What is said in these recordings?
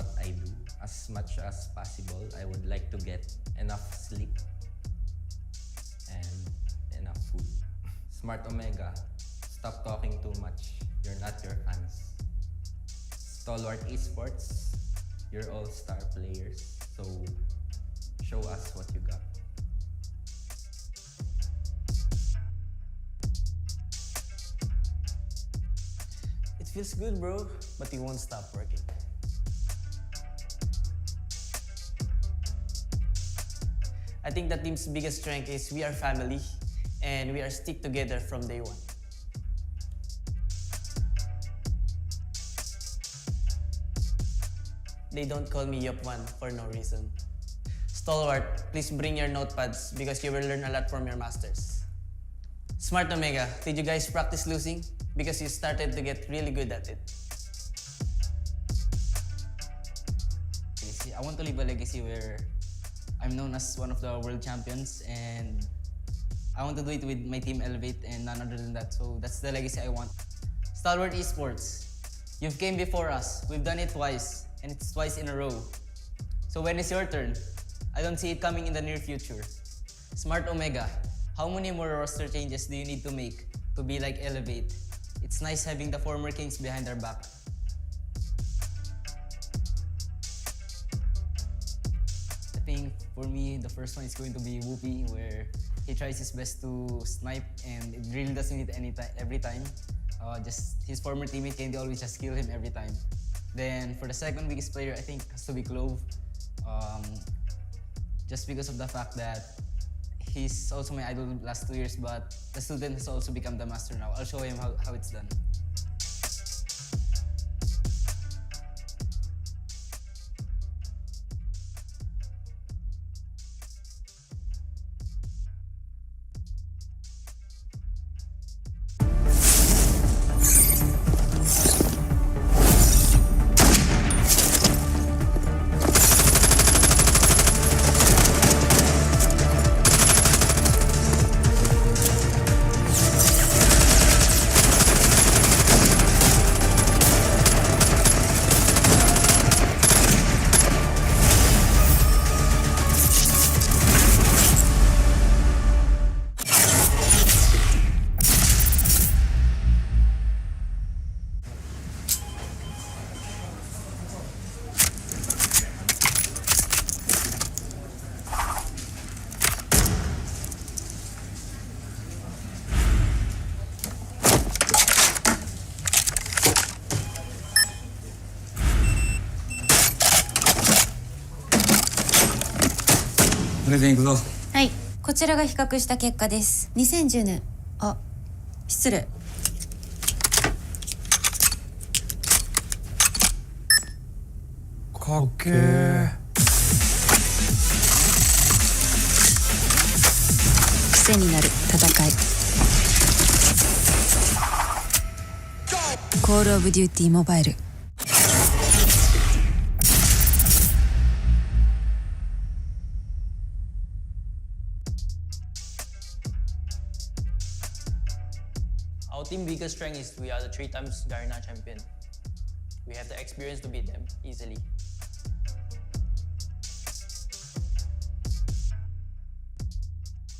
what I do. As much as possible, I would like to get enough sleep and enough food. Smart Omega, stop talking too much. You're not your fans. Stalwart Esports, you're all star players, so show us what you got. It feels good, bro, but we won't stop working. I think the team's biggest strength is we are family and we are stick together from day one. They don't call me Yup1 for no reason. Stalwart, please bring your notepads because you will learn a lot from your masters. Smart Omega, did you guys practice losing? Because you started to get really good at it. I want to leave a legacy where I'm known as one of the world champions, and I want to do it with my team Elevate and none other than that. So that's the legacy I want. Stalwart Esports, you've came before us. We've done it twice, and it's twice in a row. So when it's your turn, I don't see it coming in the near future. Smart Omega, how many more roster changes do you need to make to be like Elevate? It's nice having the former kings behind our back. I think for me, the first one is going to be Whoopi, where he tries his best to snipe and it really doesn't need every time. Just his former teammate Candy always just kill him every time. Then for the second biggest player, I think has to be Clove. Just because of the fact that he's also my idol the last 2 years, but the student has also become the master now. I'll show him how it's done.プレゼン行くぞ。はい、こちらが比較した結果です。2010年、あ、失礼。かっけー。癖になる戦い。コールオブデューティーモバイル。Our team's biggest strength is we are the 3 times Garena champion. We have the experience to beat them easily.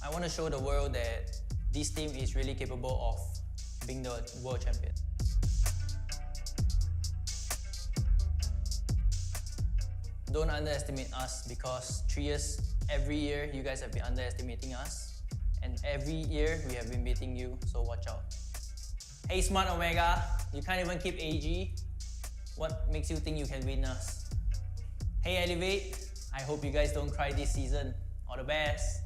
I want to show the world that this team is really capable of being the world champion. Don't underestimate us because 3 years, every year you guys have been underestimating us, and every year we have been beating you, so watch out. Hey Smart Omega, you can't even keep AG. What makes you think you can win us? Hey Elevate, I hope you guys don't cry this season. All the best.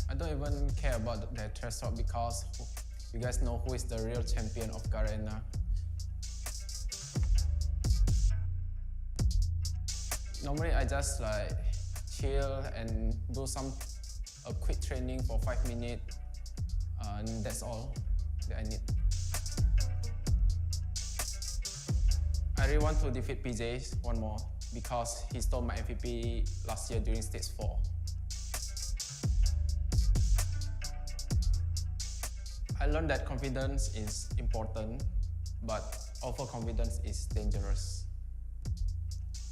I don't even care about the threshold because you guys know who is the real champion of Garena. Normally I just like chill and do a quick training for 5 minutes, and that's all that I need. I really want to defeat PJ one more because he stole my MVP last year during stage 4. I learned that confidence is important but overconfidence is dangerous.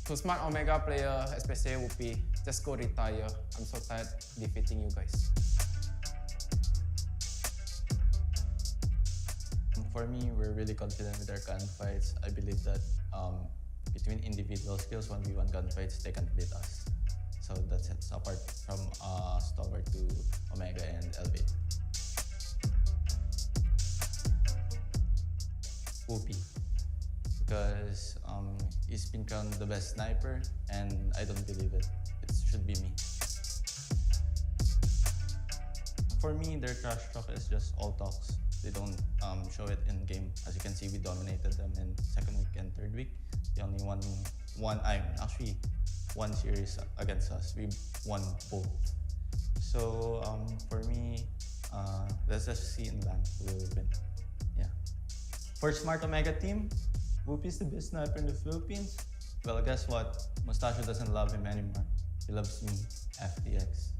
To smart Omega player, especially Whoopi, just go retire. I'm so tired defeating you guys. For me, we're really confident with our gunfights. I believe that between individual skills, 1v1 gunfights, they can't beat us. So that sets apart from Stalwart to Omega and Elevate. Whoopi, because he's been crowned the best sniper, and I don't believe it. It should be me. For me, their trash talk is just all talks. They don't show it in game. As you can see, we dominated them in second week and third week. They only won one series against us. We won both. So for me, let's just see in land who will win. Yeah. For Smart Omega team, Whoopi is the best sniper in the Philippines. Well, guess what? Mustacho doesn't love him anymore. He loves me, FDX.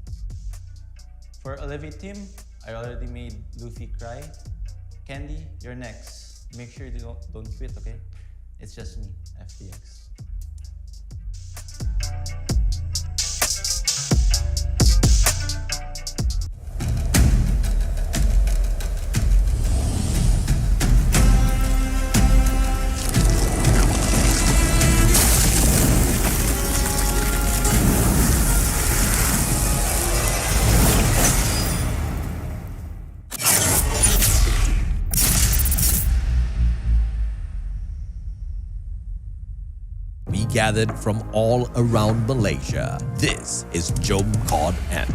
For Elevate team, I already made Luffy cry. Candy, you're next. Make sure you don't quit, okay? It's just me, FDX. Gathered from all around Malaysia. This is COD N.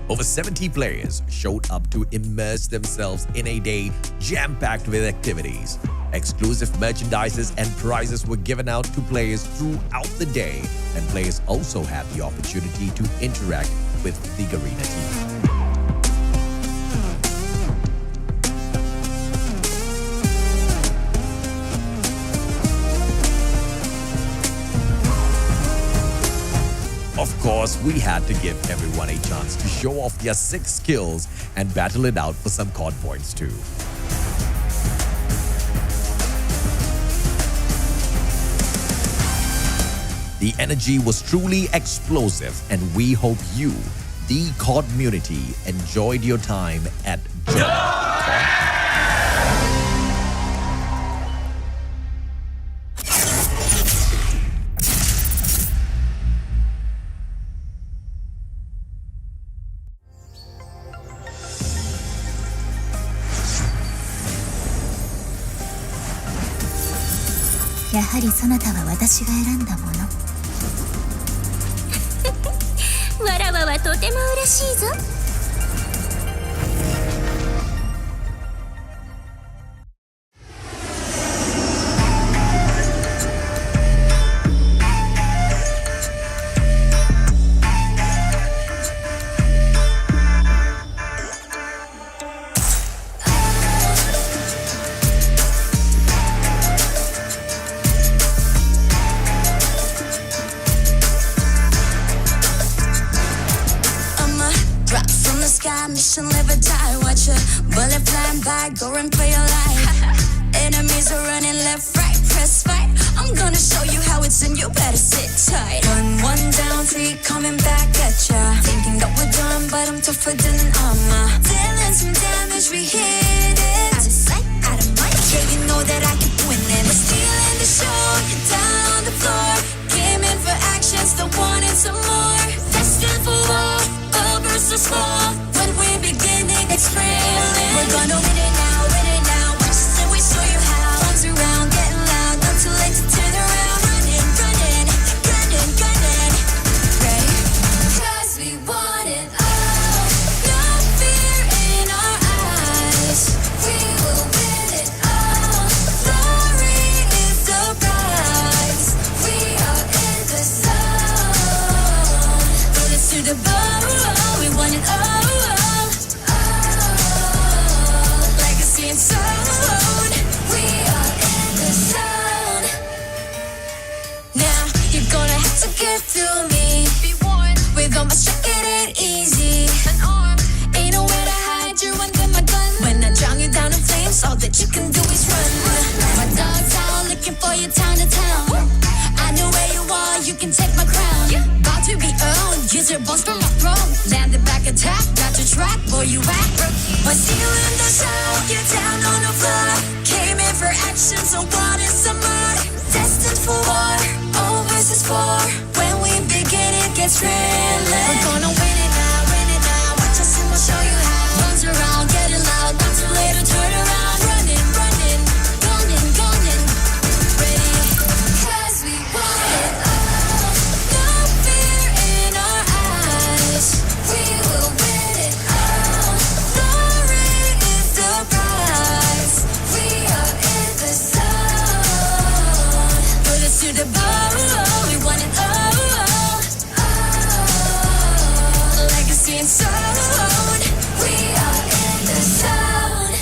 Over 70 players showed up to immerse themselves in a day jam-packed with activities. Exclusive merchandises and prizes were given out to players throughout the day, and players also had the opportunity to interact with the Garena team. Of course, we had to give everyone a chance to show off their 6 skills and battle it out for some COD points too. The energy was truly explosive, and we hope you, the COD community, enjoyed your time at COD.やはりそなたは私が選んだものわらわはとても嬉しいぞ。Mission live or die, watch a bullet flying by, go and play your life. Enemies are running left, right, press fight. I'm gonna show you how it's in, you better sit tight. One down, 3 coming back at ya. Thinking that we're done, but I'm tougher than an armor. Dealing some damage, we hit it. Out of sight, out of mind, yeah, you know that I can win it. We're stealing the show, down on the floor. Gaming for action, still wanting some more. Destined for war, all versus small. When we beginning, it's thrilling. We're gonna win it now, win it now. Watch us and we show you how. Arms around, getting loud, not too late to turn around. Running, running, gunning, gunning. Ready? 'Cause we want it all. No fear in our eyes. We will win it all. Glory is the prize. We are in the zone. Bullets to the bone. We want it all. around the town. I know where you are, you can take my crown. About to be owned, use your bones from my throne. Landed back attack, got your track, boy you act. But see you in the show, get down on the floor. Came in for action, so what is some more? Destined for war, all versus four. When we begin, it gets real. We're gonna win it now, watch us and we'll show you how. Runs around, getting loud, not too late to turn around. Running, golden, ready, 'cause we want it all. No fear in our eyes, we will win it all. Glory is the prize, we are in the zone. Put us to the bone, we want it all. Legacy and soul, we are in the zone.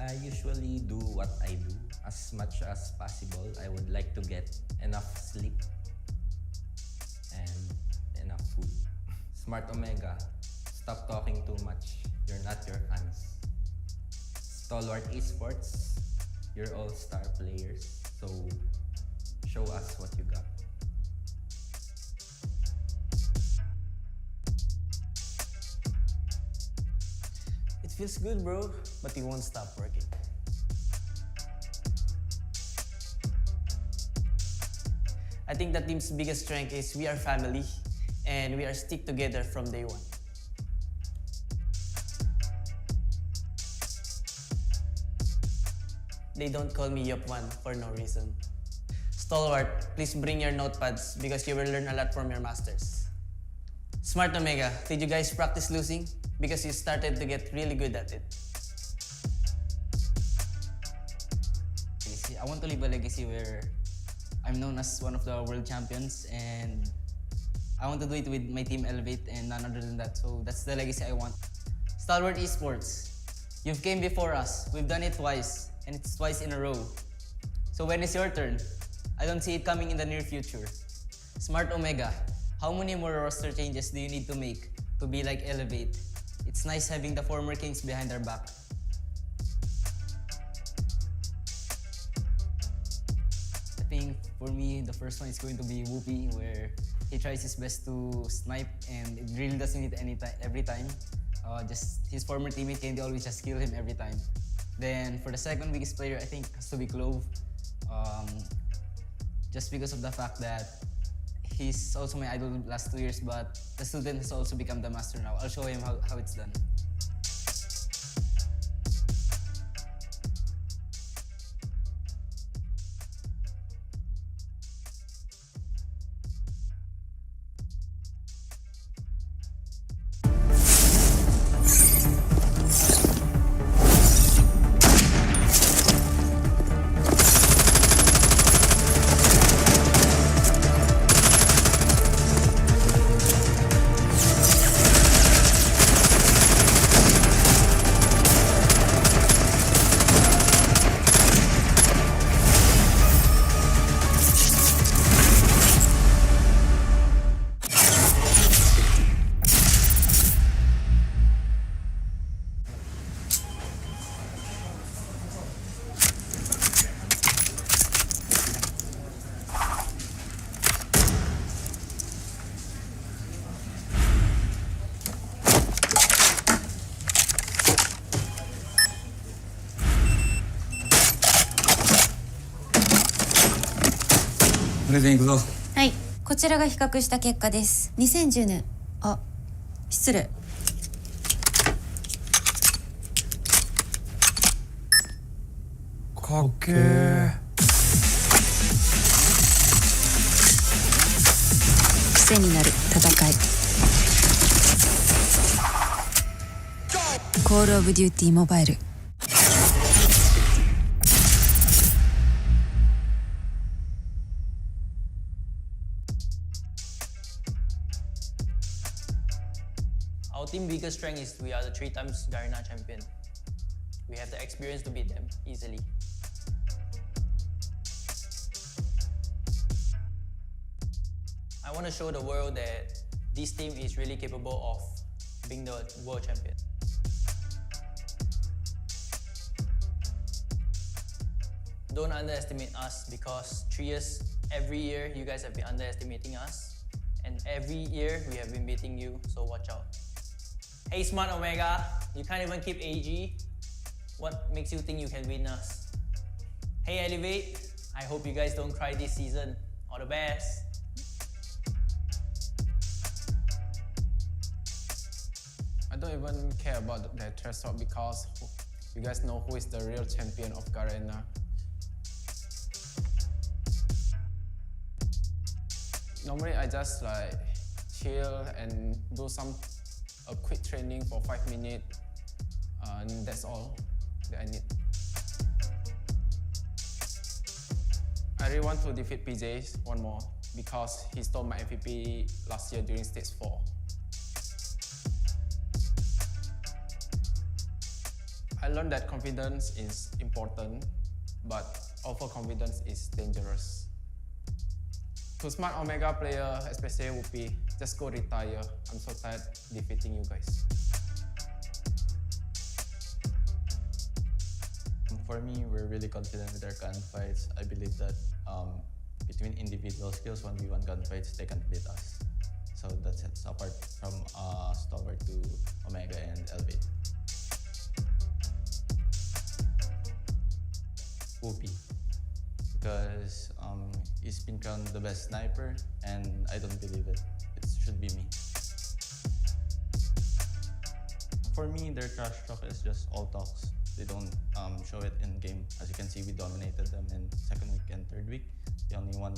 I usually do what I do as much as possible. I would like to get enough sleep and enough food. Smart Omega, stop talking too much. You're not your fans. Stalwart Esports, you're all star players. So show us what you got. It feels good, bro, but we won't stop working. I think the team's biggest strength is we are family and we are stick together from day one. They don't call me Yop1 for no reason. Stalwart, please bring your notepads because you will learn a lot from your masters. Smart Omega, did you guys practice losing? Because you started to get really good at it. I want to leave a legacy where I'm known as one of the world champions, and I want to do it with my team Elevate and none other than that. So that's the legacy I want. Stalwart Esports, you've came before us. We've done it twice, and it's twice in a row. So when is your turn? I don't see it coming in the near future. Smart Omega, how many more roster changes do you need to make to be like Elevate? It's nice having the former kings behind our back. For me, the first one is going to be Whoopi, where he tries his best to snipe and it really doesn't hit every time. Just his former teammate Candy always just kill him every time. Then for the second biggest player, I think has to be Clove. Just because of the fact that he's also my idol the last 2 years, but the student has also become the master now. I'll show him how it's done.プレゼン行くぞ。はい、こちらが比較した結果です。2010年、失礼。かっけー。癖になる戦い。コールオブデューティーモバイル。Our team's biggest strength is we are the 3 times Garena champion. We have the experience to beat them easily. I want to show the world that this team is really capable of being the world champion. Don't underestimate us because 3 years, every year you guys have been underestimating us. And every year we have been beating you, so watch out. Hey Smart Omega, you can't even keep AG. What makes you think you can win us? Hey Elevate, I hope you guys don't cry this season. All the best. I don't even care about their threshold because you guys know who is the real champion of Garena. Normally I just like chill and do a quick training for 5 minutes and that's all that I need. I really want to defeat PJ one more because he stole my MVP last year during stage 4. I learned that confidence is important, but overconfidence is dangerous. To Smart Omega player, especially Whoopi, just go retire. I'm so tired defeating you guys. For me, we're really confident with our gunfights. I believe that between individual skills, 1v1 gunfights, they can beat us. So that sets apart from Stalwart to Omega and Elevate. Whoopi, because he's been crowned the best sniper and I don't believe it. It should be me. For me, their trash talk is just all talks. They don't show it in game. As you can see, we dominated them in second week and third week. They only won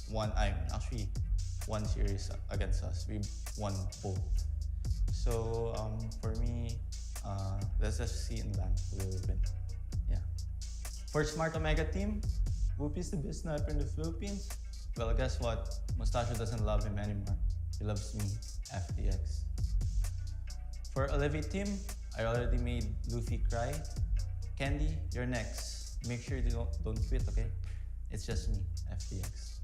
one series against us. We won both. So for me, let's just see in land who will win. Yeah. For Smart Omega team, Whoopi is the best sniper in the Philippines. Well, guess what? Mustacho doesn't love him anymore. He loves me, FTX. For Elevate team, I already made Luffy cry. Candy, you're next. Make sure you don't quit, okay? It's just me, FTX.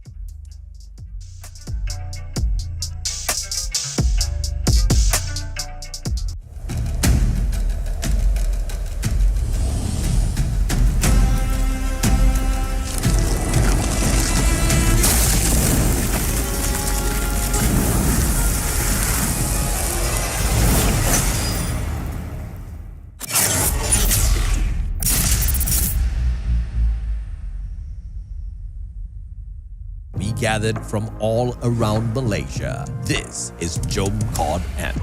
gathered from all around Malaysia. This is COD M.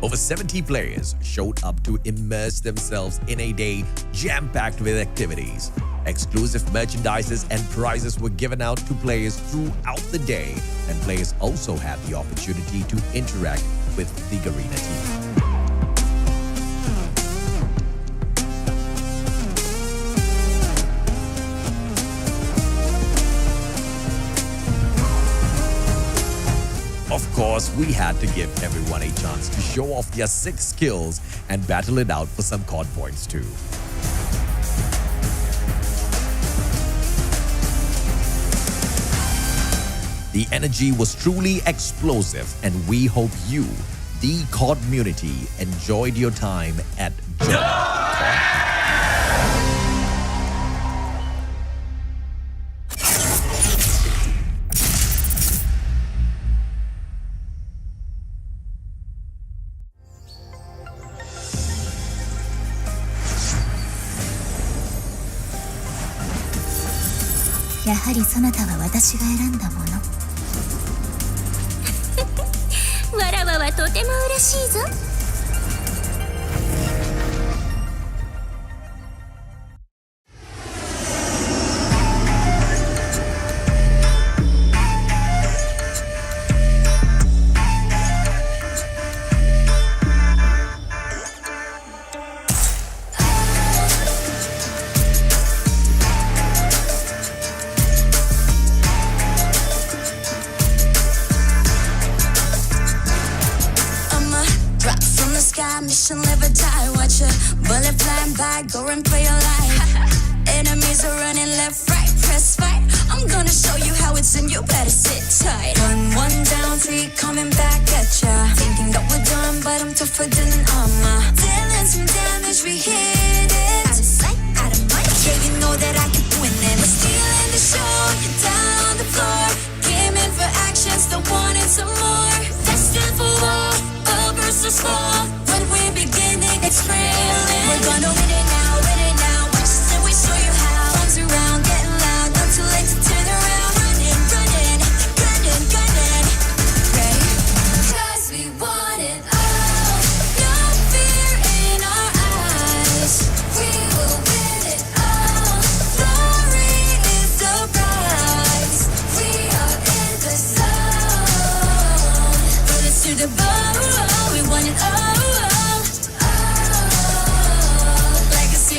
Over 70 players showed up to immerse themselves in a day jam-packed with activities. Exclusive merchandises and prizes were given out to players throughout the day, and players also had the opportunity to interact with the Garena team. Of course, we had to give everyone a chance to show off their sick skills and battle it out for some COD points too. The energy was truly explosive, and we hope you, the COD community, enjoyed your time at COD.やはりそなたは私が選んだものわらわはとても嬉しいぞMission live or die, watch a bullet flying by, go and play your life. Enemies are running left, right, press fight. I'm gonna show you how it's in, you better sit tight. One down, three coming back at ya. Thinking that we're done, but I'm tougher than an armor. Dealing some damage, we hit it. Out of sight, out of mind, yeah, you know that I keep winning. We're stealing the show, you're down on the floor. Came in for action, still wanting some more. Destined for war, all versus four. When we begin, it gets thrilling. We're gonna win it now, win it now. Watch us and we show you how. Arms around, getting loud, not too late to turn around. Running, running, gunning, gunning. Ready? 'Cause we want it all. No fear in our eyes. We will win it all. Glory is the prize. We are in the zone. Put us to the bone. We want it all.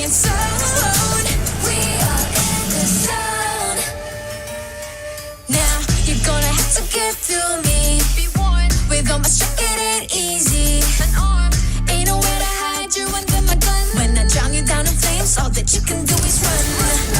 Zone. We are in the zone. Now you're gonna have to get through me. Be one with all my strength, it ain't easy. An arm ain't nowhere to hide. You're under my gun. When I drown you down in flames, all that you can do is run.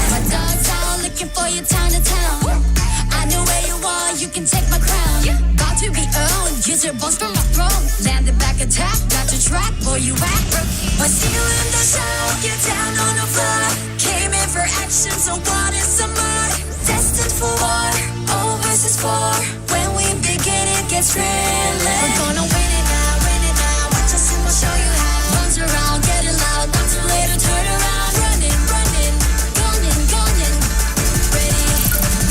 My dog's out looking for you town to town. I know where you are. You can take my crown. About to be owned. Use your bones from my throne. Landed back attack. Got your track. Boy, you act rookie. We're stealing the show. Get down on the floor. Came in for action, so wanted some more. Destined for war, all versus four. When we begin, it gets thrilling. We're gonna win it now, win it now. Watch us and we'll show you how. Runs around, getting loud, not too late to turn around. Running, running, gunning, gunning. Ready?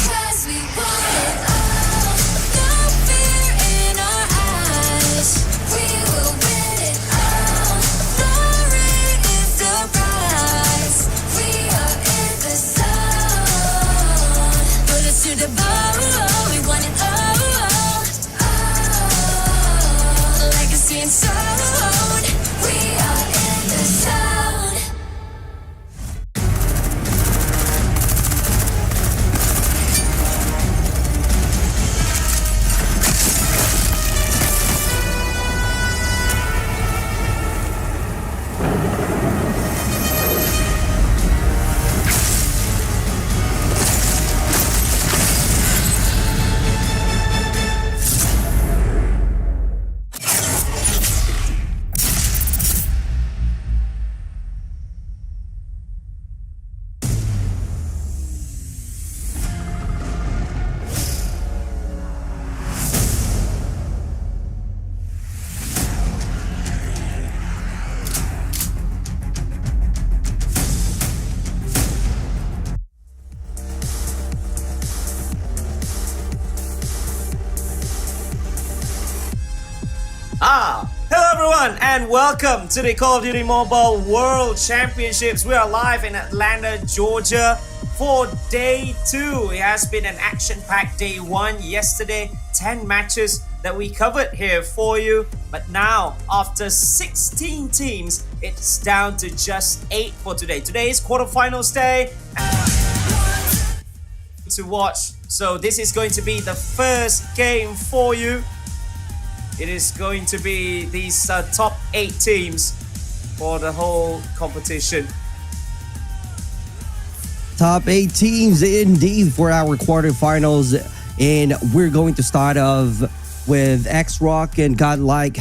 'Cause we want it all. No fear in our eyes. We will win it all. Glory is the prize. We are in the zone. Put us to the bone. We want it all. everyone, and welcome to the Call of Duty Mobile World Championships. We are live in Atlanta, Georgia for day 2. It has been an action-packed day 1 yesterday, 10 matches that we covered here for you. But now, after 16 teams, it's down to just 8 for today. Today is quarterfinals day to watch. So this is going to be the first game for you. It is going to be these top 8 teams for the whole competition. Top 8 teams indeed for our quarterfinals, and we're going to start off with X-Rock and Godlike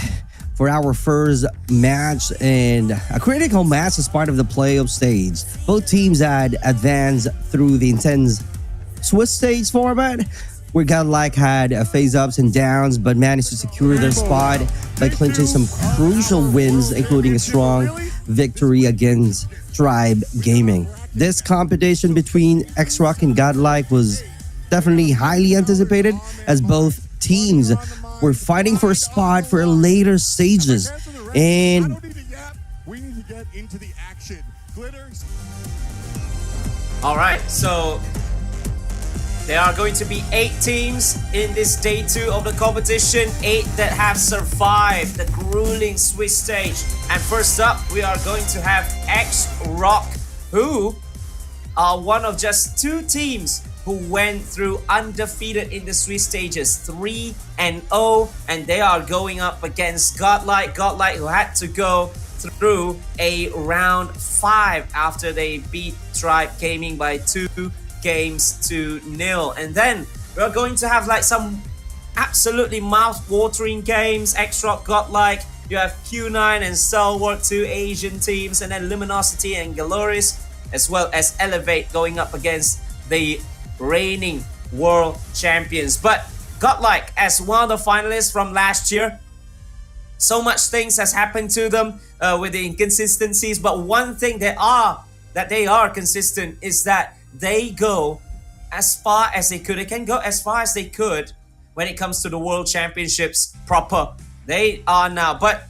for our first match, and a critical match as part of the playoff stage. Both teams had advanced through the intense Swiss stage format, where Godlike had phase ups and downs, but managed to secure their spot by clinching some crucial wins, including a strong victory against Tribe Gaming. This competition between X-Rock and Godlike was definitely highly anticipated, as both teams were fighting for a spot for later stages. And we need to get into the action. All right, so there are going to be 8 teams in this day 2 of the competition, 8 that have survived the grueling Swiss stage. And first up, we are going to have X-Rock, who are one of just 2 teams who went through undefeated in the Swiss stages, 3-0, and they are going up against Godlike, who had to go through a round 5 after they beat Tribe Gaming by 2 games to 0. And then we're going to have like some absolutely mouth-watering games. X-Rock, Godlike, you have Q9 and Stalwart, 2 Asian teams, and then Luminosity and Galoris, as well as Elevate going up against the reigning world champions. But Godlike, as one of the finalists from last year, so much things has happened to them with the inconsistencies, but one thing that they are consistent is that they go as far as they could. They can go as far as they could when it comes to the World Championships proper. They are now. But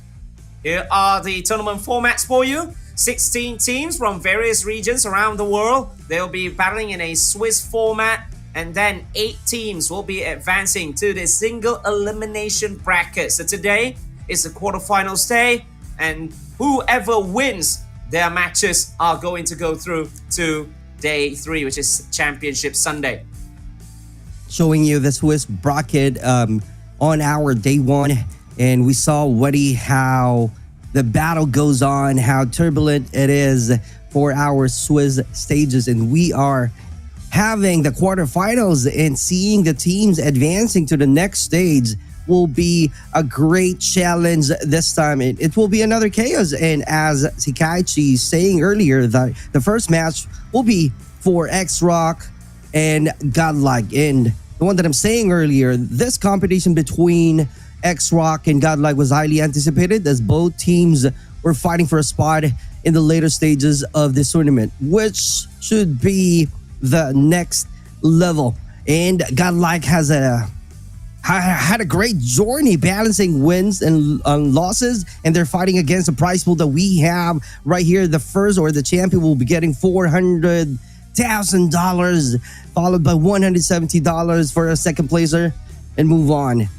here are the tournament formats for you. 16 teams from various regions around the world. They'll be battling in a Swiss format. And then 8 teams will be advancing to the single elimination bracket. So today is the quarterfinals day. And whoever wins their matches are going to go through to day 3, which is Championship Sunday. showing you the Swiss bracket on our day 1, and we saw already how the battle goes on, how turbulent it is for our Swiss stages, and we are having the quarterfinals, and seeing the teams advancing to the next stage will be a great challenge this time. It will be another chaos, and as SEKAIICHI saying earlier, that the first match will be for X-Rock and Godlike. And the one that I'm saying earlier, this competition between X-Rock and Godlike was highly anticipated, as both teams were fighting for a spot in the later stages of this tournament, which should be the next level. And Godlike has had a great journey balancing wins and losses, and they're fighting against the prize pool that we have right here. The first, or the champion, will be getting $400,000, followed by $170 for a second placer, and move on.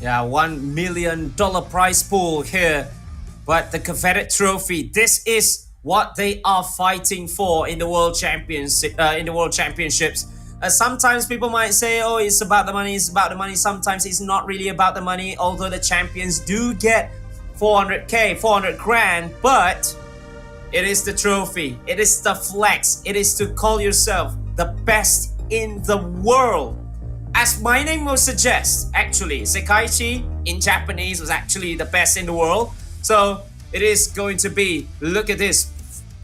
Yeah, $1 million prize pool here. But the coveted trophy, this is what they are fighting for in the World Championships. Sometimes people might say, oh, it's about the money, it's about the money. Sometimes it's not really about the money, although the champions do get 400 grand, but it is the trophy, it is the flex, it is to call yourself the best in the world. As my name will suggest, actually, SEKAIICHI in Japanese was actually the best in the world. So it is going to be, look at this,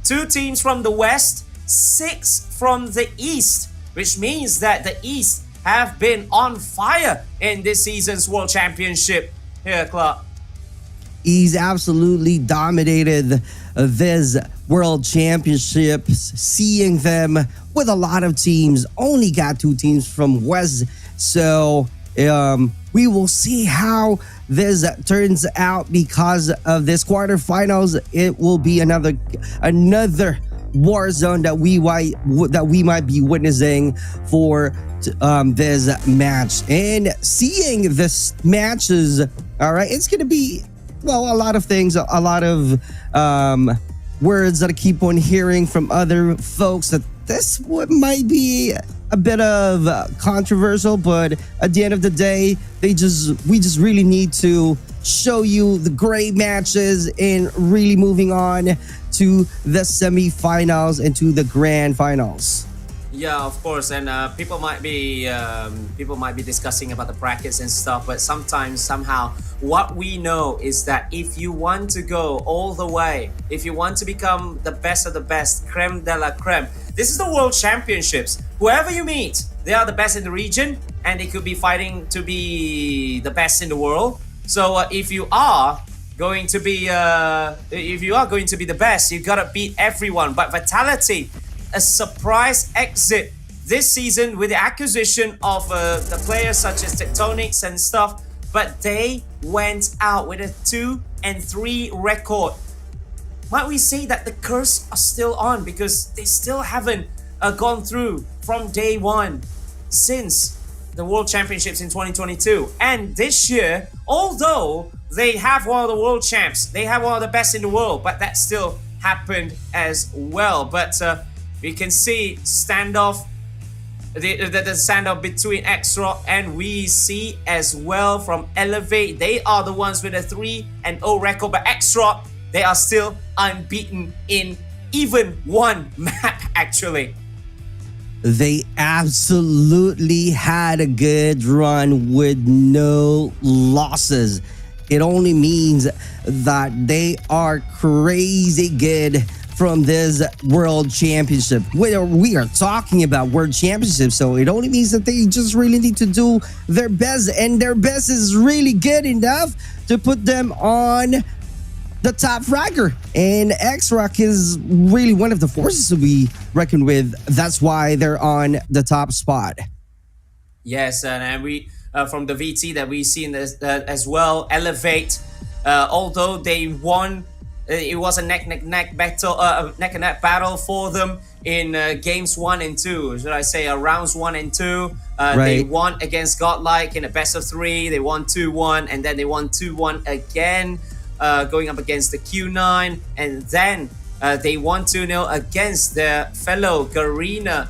2 teams from the West, 6 from the East, which means that the East have been on fire in this season's World Championship. Here, Clark. He's absolutely dominated this World Championships, seeing them with a lot of teams. Only got 2 teams from West, so We will see how this turns out because of this quarterfinals. It will be another war zone that we might be witnessing for this match. And seeing this matches, all right, it's gonna be, well, a lot of things, a lot of words that I keep on hearing from other folks that this might be a bit of controversial, but at the end of the day, we just really need to show you the great matches and really moving on to the semifinals and to the grand finals. Yeah, of course, and people might be discussing about the brackets and stuff, but sometimes somehow what we know is that if you want to go all the way, if you want to become the best of the best, creme de la creme, this is the World Championships. Whoever you meet, they are the best in the region, and they could be fighting to be the best in the world. So if you are going to be the best, you gotta beat everyone. But Vitality, a surprise exit this season with the acquisition of the players such as Tectonics and stuff, but they went out with a 2-3 record. Might we say that the curse are still on because they still haven't gone through from day one since the World Championships in 2022. And this year, although they have one of the world champs, they have one of the best in the world, but that still happened as well. But we can see standoff, the standoff between X-Rock and we see as well from Elevate. They are the ones with a 3-0 record, but X-Rock, they are still unbeaten in even one map actually. They absolutely had a good run with no losses. It only means that they are crazy good from this World Championship. We are talking about World Championship, so it only means that they just really need to do their best, and their best is really good enough to put them on the top fragger. And X-Rock is really one of the forces to be reckoned with. That's why they're on the top spot. Yes, and we from the VT that we see in this as well, Elevate, although they won, it was a neck and neck battle for them in games 1 and 2. Should I say rounds 1 and 2? Right. They won against Godlike in a best of 3. They won 2-1, and then they won 2-1 again, going up against the Q9, and then they won 2-0 against their fellow Garena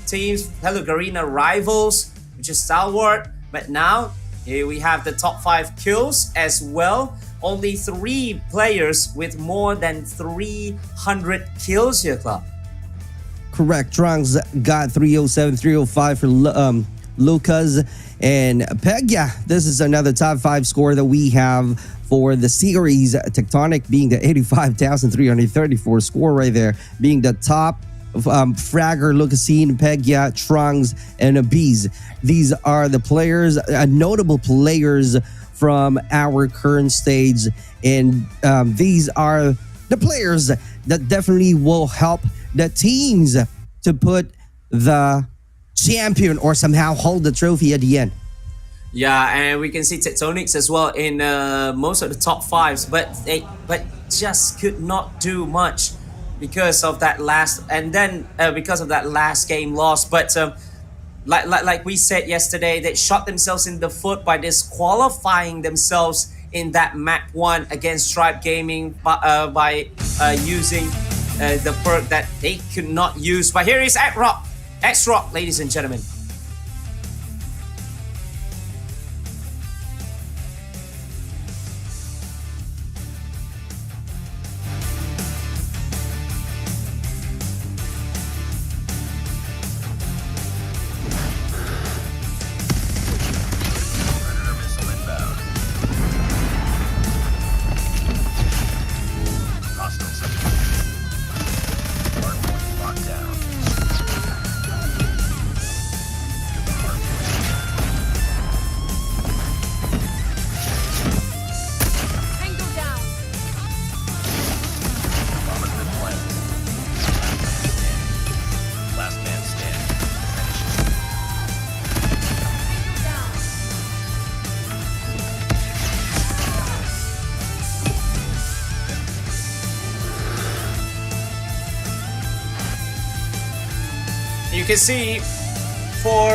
teams, fellow Garena rivals, which is Stalwart. But now here we have the top 5 kills as well. Only 3 players with more than 300 kills here, Club. Correct. Trunks got 307, 305 for Lucas and Peg. Yeah, this is another top 5 score that we have for the series. Tectonic being the 85,334 score right there, being the top fragger, Lucasine, Pegia, Trunks, and Abiz. These are the players, notable players from our current stage, and these are the players that definitely will help the teams to put the champion or somehow hold the trophy at the end. Yeah, and we can see Tectonics as well in most of the top 5s, but just could not do much because of that last, and then because of that last game loss. But like we said yesterday, they shot themselves in the foot by disqualifying themselves in that map 1 against Stripe Gaming by using the perk that they could not use. But here is X-Rock, ladies and gentlemen. You can see for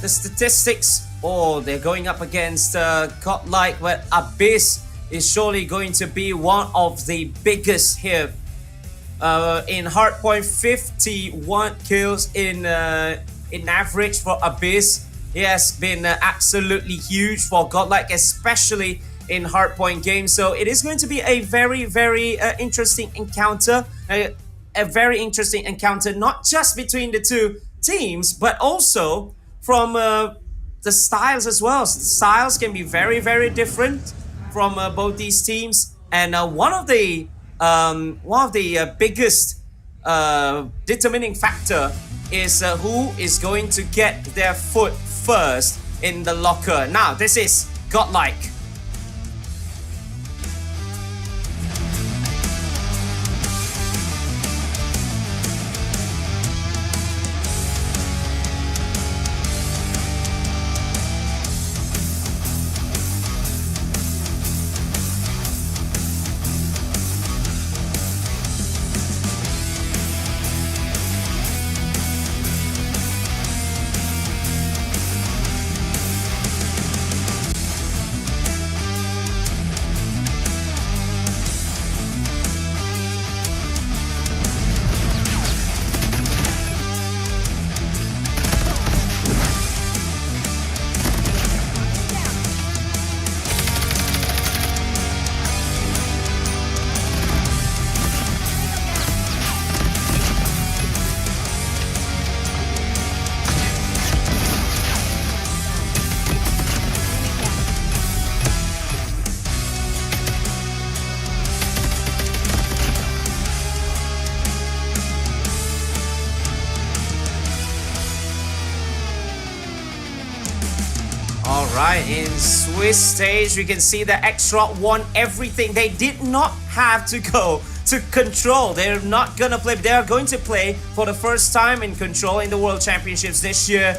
the statistics, they're going up against Godlike, where Abyss is surely going to be one of the biggest here. In hardpoint, 51 kills in average for Abyss. He has been absolutely huge for Godlike, especially in hardpoint games. So it is going to be a very, very interesting encounter. A very interesting encounter, not just between the two teams, but also from the styles as well. So the styles can be very, very different from both these teams. And one of the biggest determining factor is who is going to get their foot first in the locker. Now, this is Godlike. Alright, in Swiss stage, we can see that X-Rock won everything. They did not have to go to Control. They're not gonna play, they are going to play for the first time in Control in the World Championships this year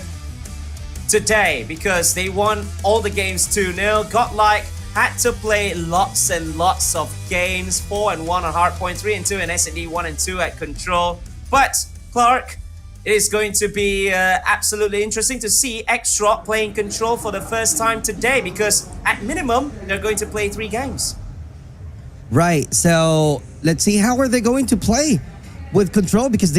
today, because they won all the games 2-0. Godlike had to play lots and lots of games, 4-1 on Hardpoint, 3-2 and S&D 1-2 at Control. But Clark, it is going to be absolutely interesting to see X-Rock playing Control for the first time today, because at minimum, they're going to play 3 games. Right, so let's see how are they going to play with Control, because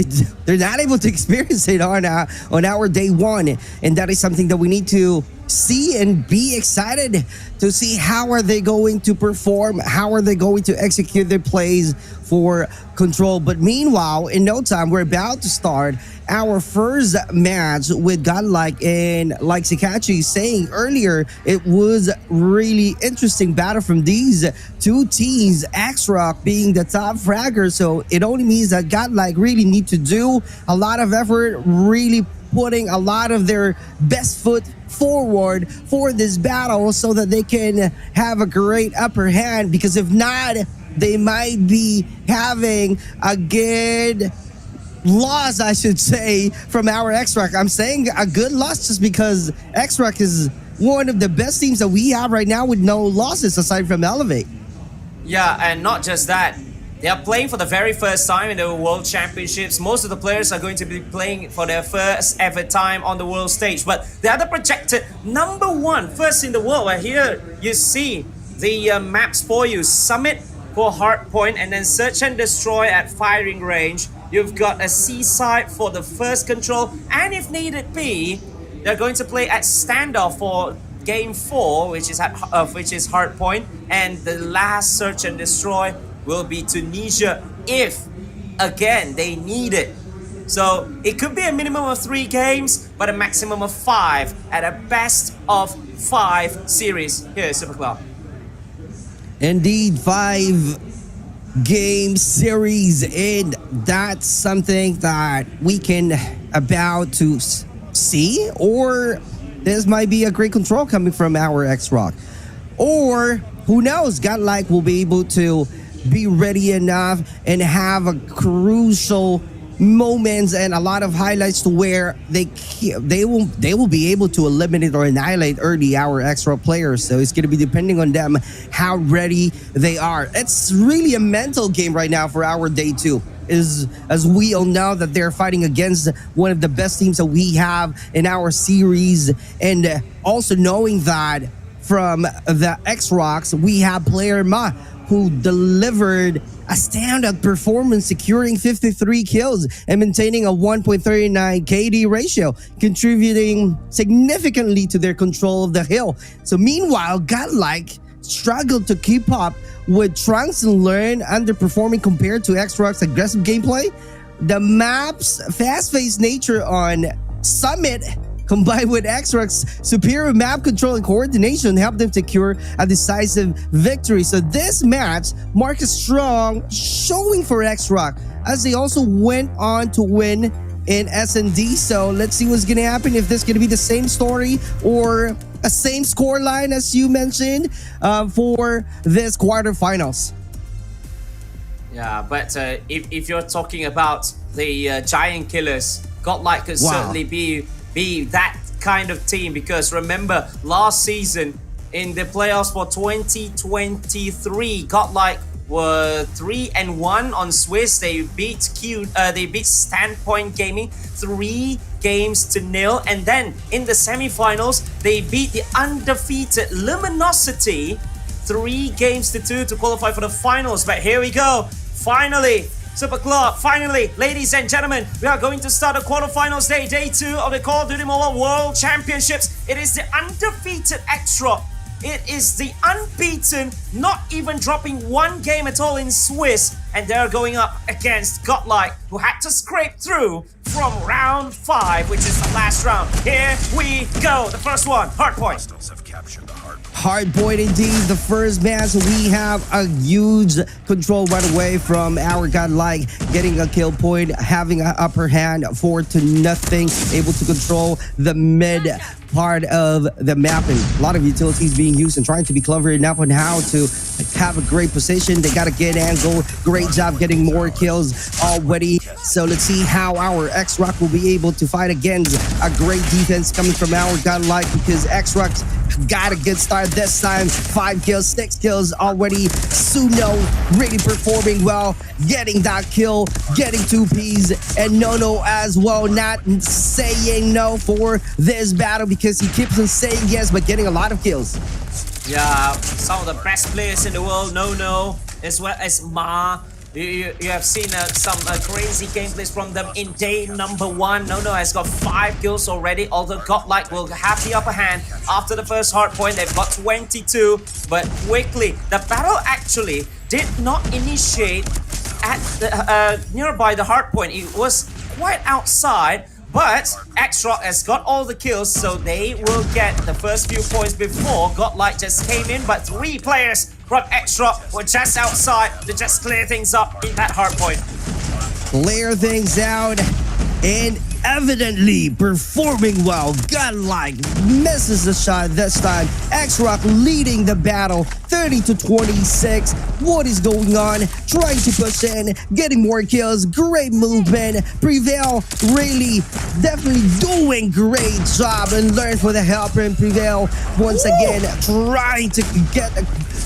they're not able to experience it on our day one, and that is something that we need to see and be excited to see. How are they going to perform? How are they going to execute their plays for Control? But meanwhile, in no time, we're about to start our first match with Godlike, and like SEKAIICHI saying earlier, it was really interesting battle from these two teams, X-Rock being the top fragger. So it only means that Godlike really need to do a lot of effort, really putting a lot of their best foot forward for this battle so that they can have a great upper hand, because if not, they might be having a good loss, I should say, from our X-Rock. I'm saying a good loss just because X-Rock is one of the best teams that we have right now with no losses aside from Elevate. Yeah, and not just that. They are playing for the very first time in the World Championships. Most of the players are going to be playing for their first ever time on the world stage. But they are the projected number 1, first in the world. Where here you see the maps for you. Summit for Hardpoint, and then Search and Destroy at firing range. You've got a Seaside for the first Control. And if needed be, they're going to play at Standoff for Game 4, which is Hardpoint. And the last Search and Destroy will be Tunisia if, again, they need it. So it could be a minimum of 3 games, but a maximum of 5 at a best of 5 series here, Supercloud. Indeed, 5 game series, and that's something that we can about to see, or this might be a great Control coming from our X-Rock, or who knows, Godlike will be able to be ready enough and have a crucial moments and a lot of highlights to where they will be able to eliminate or annihilate early our X-Rock players. So it's going to be depending on them how ready they are. It's really a mental game right now for our day 2. is, as we all know, that they're fighting against one of the best teams that we have in our series, and also knowing that from the X-Rocks, we have player Ma, who delivered a standout performance, securing 53 kills and maintaining a 1.39 KD ratio, contributing significantly to their control of the hill. So meanwhile, Godlike struggled to keep up with Trunks and Learn, underperforming compared to X-Rock's aggressive gameplay. The map's fast-paced nature on Summit, combined with X-Rock's superior map control and coordination, helped them secure a decisive victory. So this match marked a strong showing for X-Rock, as they also went on to win in S&D. So let's see what's gonna happen, if this is gonna be the same story or a same score line as you mentioned for this quarterfinals. Yeah, but if you're talking about the giant killers, Godlike could certainly be that kind of team, because remember last season in the playoffs for 2023, Godlike were 3-1 on Swiss. They beat Standpoint Gaming 3-0, and then in the semifinals they beat the undefeated Luminosity 3-2 to qualify for the finals. But here we go, finally, Super Club, finally, ladies and gentlemen, we are going to start the quarterfinals day 2 of the Call of Duty Mobile World Championships. It is the undefeated X-Rock. It is the unbeaten, not even dropping one game at all in Swiss, and they're going up against Godlike, who had to scrape through from round 5, which is the last round. Here we go, the first one, Hardpoint. Hardpoint indeed, the first match. We have a huge control right away from our Godlike, getting a kill point, having an upper hand, 4-0, able to control the mid part of the mapping. A lot of utilities being used and trying to be clever enough on how to have a great position. They got a good angle. Great job getting more kills already. So let's see how our X-Rock will be able to fight against a great defense coming from our Godlike, because X-Rock's got a good start this time. 5 kills, 6 kills already. Suno really performing well, getting that kill, getting 2 Ps, and Nono as well, not saying no for this battle, because he keeps on saying yes, but getting a lot of kills. Yeah, some of the best players in the world, Nono, as well as Ma. You have seen some crazy gameplays from them in day number 1. Nono has got 5 kills already, although Godlike will have the upper hand after the first hardpoint. They've got 22, but quickly, the battle actually did not initiate at the, nearby the hardpoint. It was quite outside, but X-Rock has got all the kills, so they will get the first few points before Godlike just came in, but 3 players from X-Rock were just outside to just clear things up in that hardpoint. Clear things out, and evidently performing well. Godlike misses the shot this time. X-Rock leading the battle 30-26. What is going on? Trying to push in, getting more kills, great movement. Prevail really definitely doing great job, and Learn for the help, and Prevail once again trying to get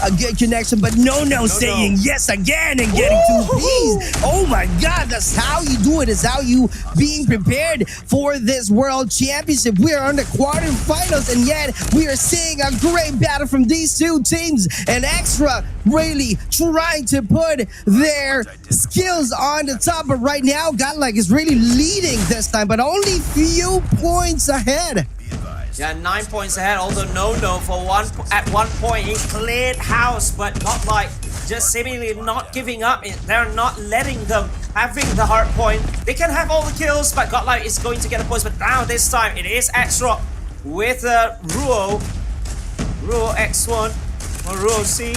a good connection, but no saying yes again and getting 2 Ps. Oh my god, that's how you do it. It's how you being prepared for this world championship. We are on the quarterfinals, and yet we are seeing a great battle from these 2 teams, and Extra really trying to put their skills on the top. But right now, Godlike is really leading this time, but only few points ahead. Yeah, 9 points ahead, although Nono at one point he cleared house, but Godlike just seemingly not giving up. They're not letting them having the hard point. They can have all the kills, but Godlike is going to get the points. But now this time it is X-Rock with Ruo X1 or Ruo C.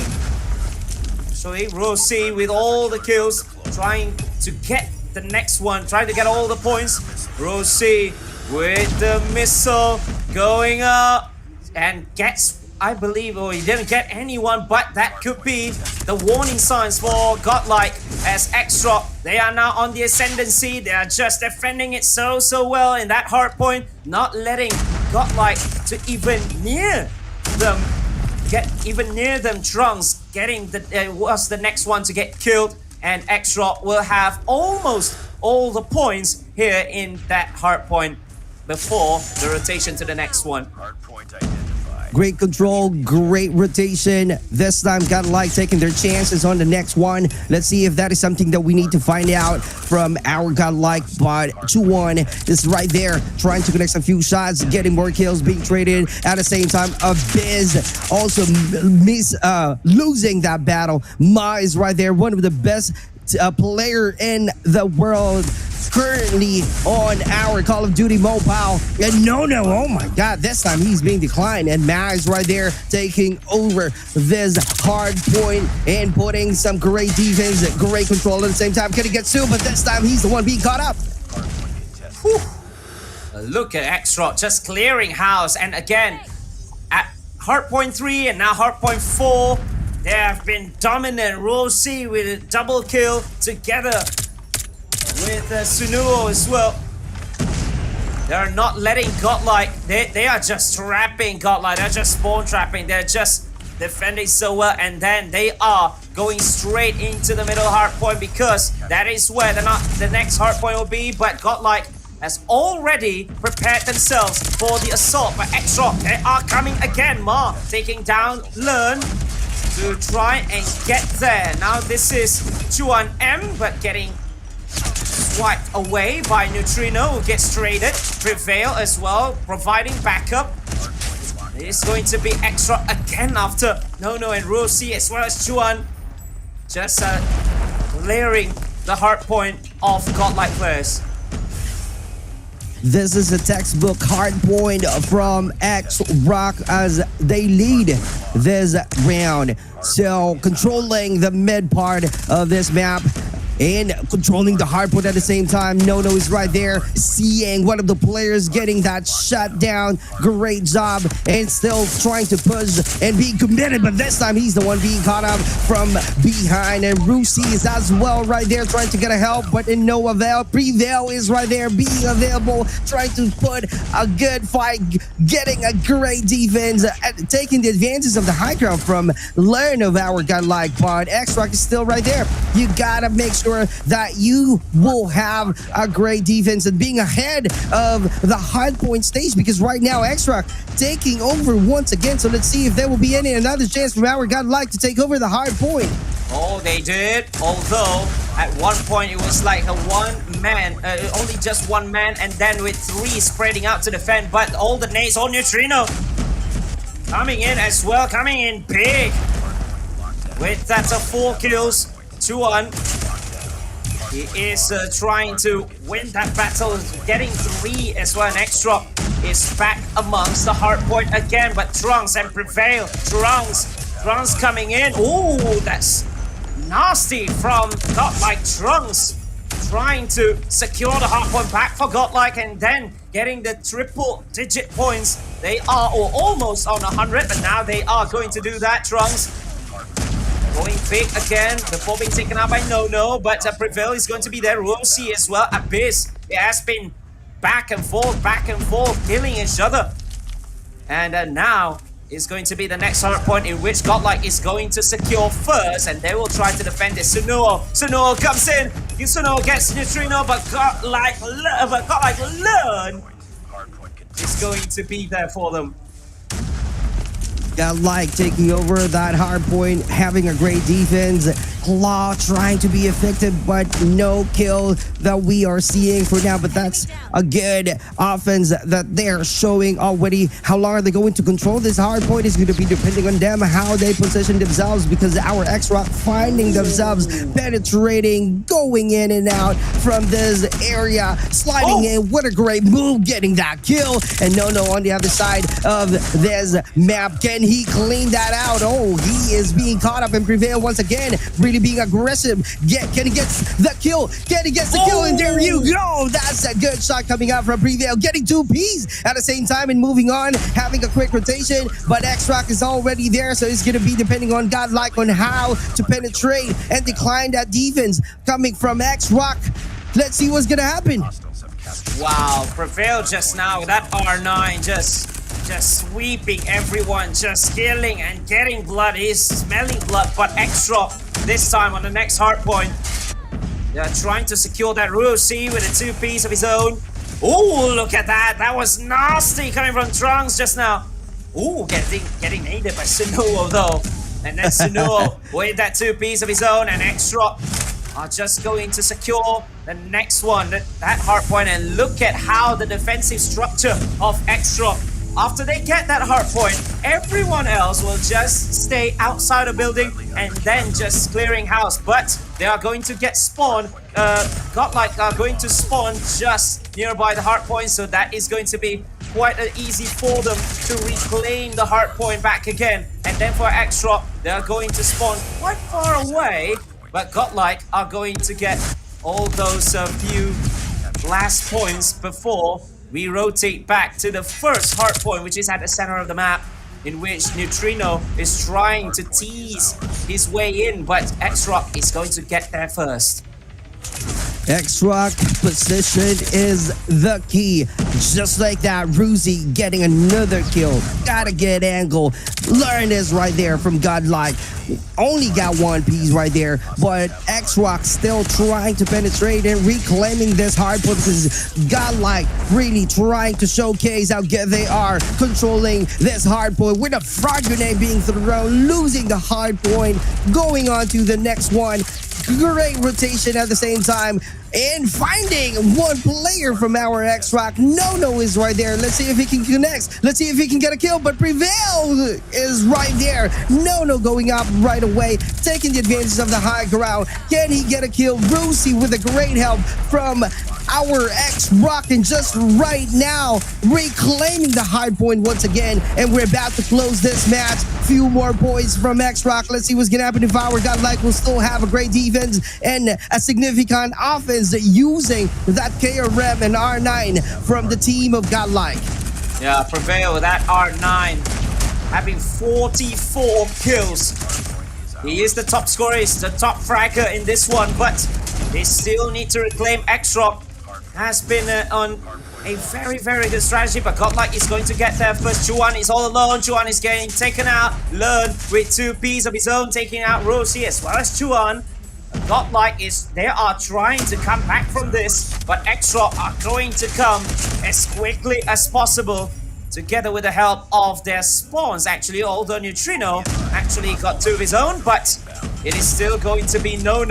Actually, Ruo C with all the kills, trying to get the next one, trying to get all the points. Ruo C with the missile going up and gets, I believe, he didn't get anyone, but that could be the warning signs for Godlike, as X-Rock, they are now on the ascendancy. They are just defending it so well in that hard point, not letting Godlike to even near them, Trunks getting was the next one to get killed, and X-Rock will have almost all the points here in that hard point before the rotation to the next one. Great control, great rotation. This time, Godlike taking their chances on the next one. Let's see if that is something that we need to find out from our Godlike. But 2-1 is right there, trying to connect some few shots, getting more kills, being traded. At the same time, Abyss also losing that battle. Ma is right there, one of the best player in the world currently on our Call of Duty mobile. And no, oh my god, this time he's being declined, and Ma is right there taking over this hard point and putting some great defense, great control at the same time. Can he get Sue? But this time he's the one being caught up. Whew. Look at X-Rock just clearing house, and again at hardpoint 3 and now hardpoint 4, they have been dominant. Rosie with a double kill together with Sunuo as well. They're not letting Godlike, they are just trapping Godlike, they're just spawn trapping, they're just defending so well, and then they are going straight into the middle hard point because that is where the next hard point will be. But Godlike has already prepared themselves for the assault. But X-Rock, they are coming again. Ma taking down Learn to try and get there. Now this is Chuan M, but getting swiped away by Neutrino, who gets traded. Prevail as well, providing backup. It's going to be X-Rock again after Nono and Rosie, as well as Chuan, just clearing the hard point of Godlike players. This is a textbook hard point from X-Rock as they lead this round. So controlling the mid part of this map and controlling the hard point at the same time. Nono is right there, seeing one of the players getting that shut down. Great job, and still trying to push and be committed, but this time he's the one being caught up from behind. And Rusi is as well right there trying to get a help, but in no avail. Prevail is right there being available, trying to put a good fight, getting a great defense, taking the advantage of the high ground from Learn of our Godlike. But X-Rock is still right there. You gotta make sure that you will have a great defense and being ahead of the hard point stage, because right now X-Rock taking over once again. So let's see if there will be another chance from our Godlike to take over the hard point. Oh, they did. Although at one point it was like a one-man, only just one man, and then with 3 spreading out to defend. But all the nades on Neutrino coming in as well, coming in big with that 4 kills. 2-1. He is trying to win that battle, getting 3 as well. And X-Rock is back amongst the hard point again, but Trunks and Prevail. Trunks coming in. Ooh, that's nasty from Godlike. Trunks trying to secure the hard point back for Godlike, and then getting the triple-digit points. They are almost on 100, but now they are going to do that. Trunks going big again before being taken out by Nono, but Prevail is going to be there. Rosie as well. Abyss, it has been back and forth, killing each other. And now is going to be the next hard point in which Godlike is going to secure first, and they will try to defend this. Sunuo comes in. Sunuo gets Neutrino, but Godlike Learn is going to be there for them. Godlike taking over that hard point, having a great defense. Claw trying to be effective, but no kill that we are seeing for now. But that's a good offense that they're showing already. How long are they going to control this hard point is going to be depending on them, how they position themselves, because our X-Rock finding themselves penetrating, going in and out from this area, sliding in. What a great move, getting that kill. And Nono on the other side of this map. Can he clean that out? Oh, he is being caught up and Prevail once again. Really being aggressive. Can he get the kill? Can he get the kill? And there you go. That's a good shot coming out from Prevail. Getting 2 Ps at the same time and moving on, having a quick rotation. But X-Rock is already there, so it's going to be depending on Godlike on how to penetrate and decline that defense coming from X-Rock. Let's see what's going to happen. Wow, Prevail just now with that R9 just sweeping everyone, just killing and getting blood. He's smelling blood, but X-Rock this time on the next hard point. They're trying to secure that Rusi with a 2-piece of his own. Ooh, look at that. That was nasty coming from Trunks just now. Ooh, getting aided by Sunuo though. And then Sunuo with that 2-piece of his own, and X-Rock are just going to secure the next one, that hard point. And look at how the defensive structure of X-Rock, after they get that hard point, everyone else will just stay outside the building and then just clearing house. But they are going to get spawned. Godlike are going to spawn just nearby the hard point, so that is going to be quite easy for them to reclaim the hard point back again. And then for X-Rock, they are going to spawn quite far away, but Godlike are going to get all those few last points before we rotate back to the first hard point, which is at the center of the map, in which Neutrino is trying to tease his way in, but X-Rock is going to get there first. X-Rock position is the key. Just like that, Ruzi getting another kill. Gotta get angle. Learn this right there from Godlike. Only got 1 piece right there, but X-Rock still trying to penetrate and reclaiming this hard point, because Godlike really trying to showcase how good they are controlling this hard point, with a frog grenade being thrown, losing the hard point, going on to the next one. Great rotation at the same time, and finding one player from our X-Rock. No is right there. Let's see if he can connect. Let's see if he can get a kill, but Prevail is right there. No going up right away, taking the advantage of the high ground. Can he get a kill? Rusi with a great help from our X-Rock, and just right now reclaiming the hard point once again, and we're about to close this match. Few more points from X-Rock. Let's see what's gonna happen if our Godlike will still have a great defense and a significant offense using that KRM and R9 from the team of Godlike. Yeah, Prevail with that R9 having 44 kills. He is the top scorer, he's the top fragger in this one, but they still need to reclaim. X-Rock has been on a very good strategy, but Godlike is going to get there first. Chuan is all alone. Chuan is getting taken out. Learn with 2 pieces of his own, taking out Rosie as well as Chuan. Godlike they are trying to come back from this, but X-Rock are going to come as quickly as possible, together with the help of their spawns actually, although Neutrino actually got 2 of his own, but it is still going to be No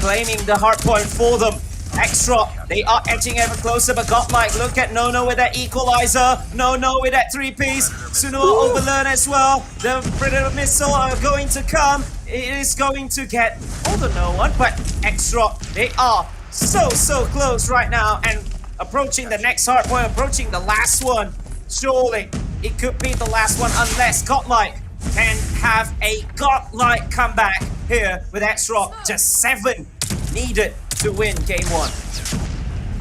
claiming the hard point for them. X-Rock, they are edging ever closer, but Godlike, look at No with that equalizer. No with that 3-piece. Sunuo overlearn as well. The Predator missile are going to come. It is going to get all the No one, but X-Rock, they are so close right now, and approaching the next hard point, approaching the last one. Surely it could be the last one, unless Godlike can have a Godlike comeback here with X-Rock. Just 7 needed to win game 1.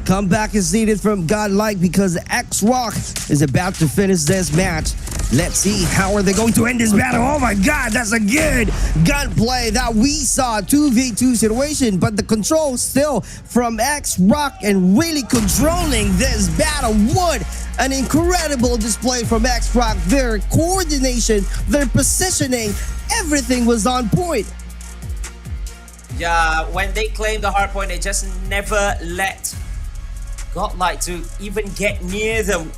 Comeback is needed from Godlike because X-Rock is about to finish this match. Let's see how are they going to end this battle. Oh my god, that's a good gunplay that we saw. 2v2 situation, but the control still from X-Rock and really controlling this battle. What an incredible display from X-Rock. Their coordination, their positioning, everything was on point. Yeah, when they claim the hard point, they just never let Godlike to even get near them.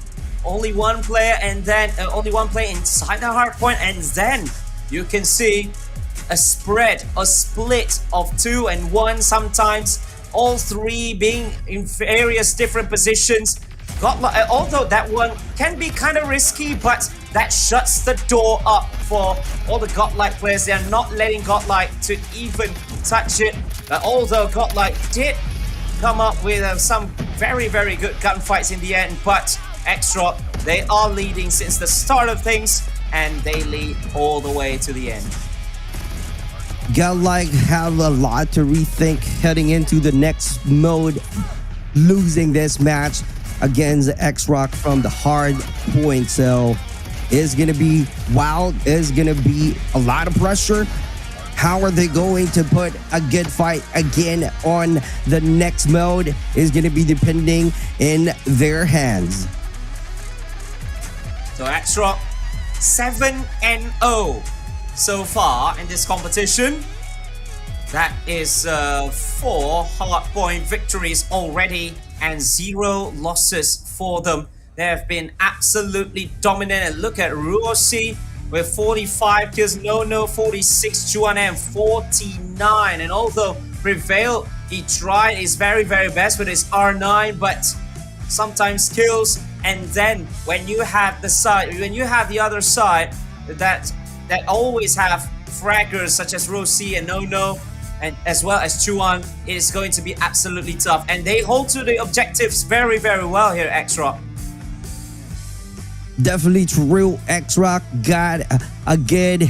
Only one player, and then only one player inside the hard point, and then you can see a split of 2 and 1, sometimes all 3 being in various different positions. Godlike, although that one can be kind of risky, but that shuts the door up for all the Godlike players. They are not letting Godlike to even touch it. But although Godlike did come up with some very good gunfights in the end, but X-Rock, they are leading since the start of things, and they lead all the way to the end. Godlike have a lot to rethink heading into the next mode, losing this match against X-Rock from the hard point. So it's gonna be wild, it's gonna be a lot of pressure. How are they going to put a good fight again on the next mode is gonna be depending in their hands. So X-Rock 7-0 so far in this competition. That is 4 hardpoint victories already and 0 losses for them. They have been absolutely dominant. And look at Ruosi with 45 kills, No 46, Chuan M 49. And although Prevail, he tried his very best with his R9, but sometimes kills. And then when you have the other side that always have fraggers such as Rosi and No, and as well as Chuan, it is going to be absolutely tough. And they hold to the objectives very well here, X-Rock. Definitely true. X-Rock got a good,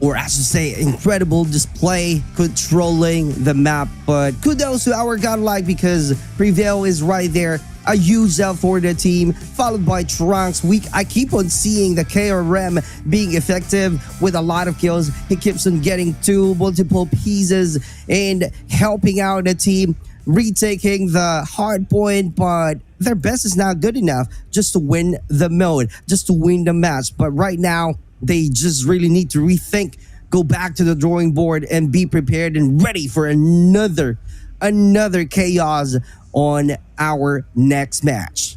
or I should say incredible display controlling the map. But kudos to our godlike because Prevail is right there. A huge L for the team, followed by Trunks. I keep on seeing the KRM being effective with a lot of kills. He keeps on getting to multiple pieces and helping out the team, retaking the hard point, but their best is not good enough just to win the mode, just to win the match. But right now, they just really need to rethink, go back to the drawing board and be prepared and ready for another chaos on our next match.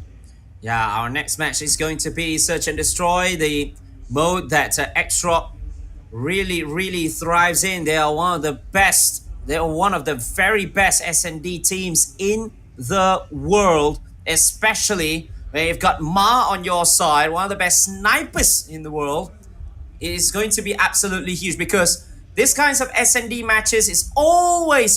Yeah, our next match is going to be Search and Destroy, the mode that X-Rock really thrives in. They are one of the best. They are one of the very best S&D teams in the world, especially when you've got Ma on your side, one of the best snipers in the world. It is going to be absolutely huge because this kinds of S&D matches is always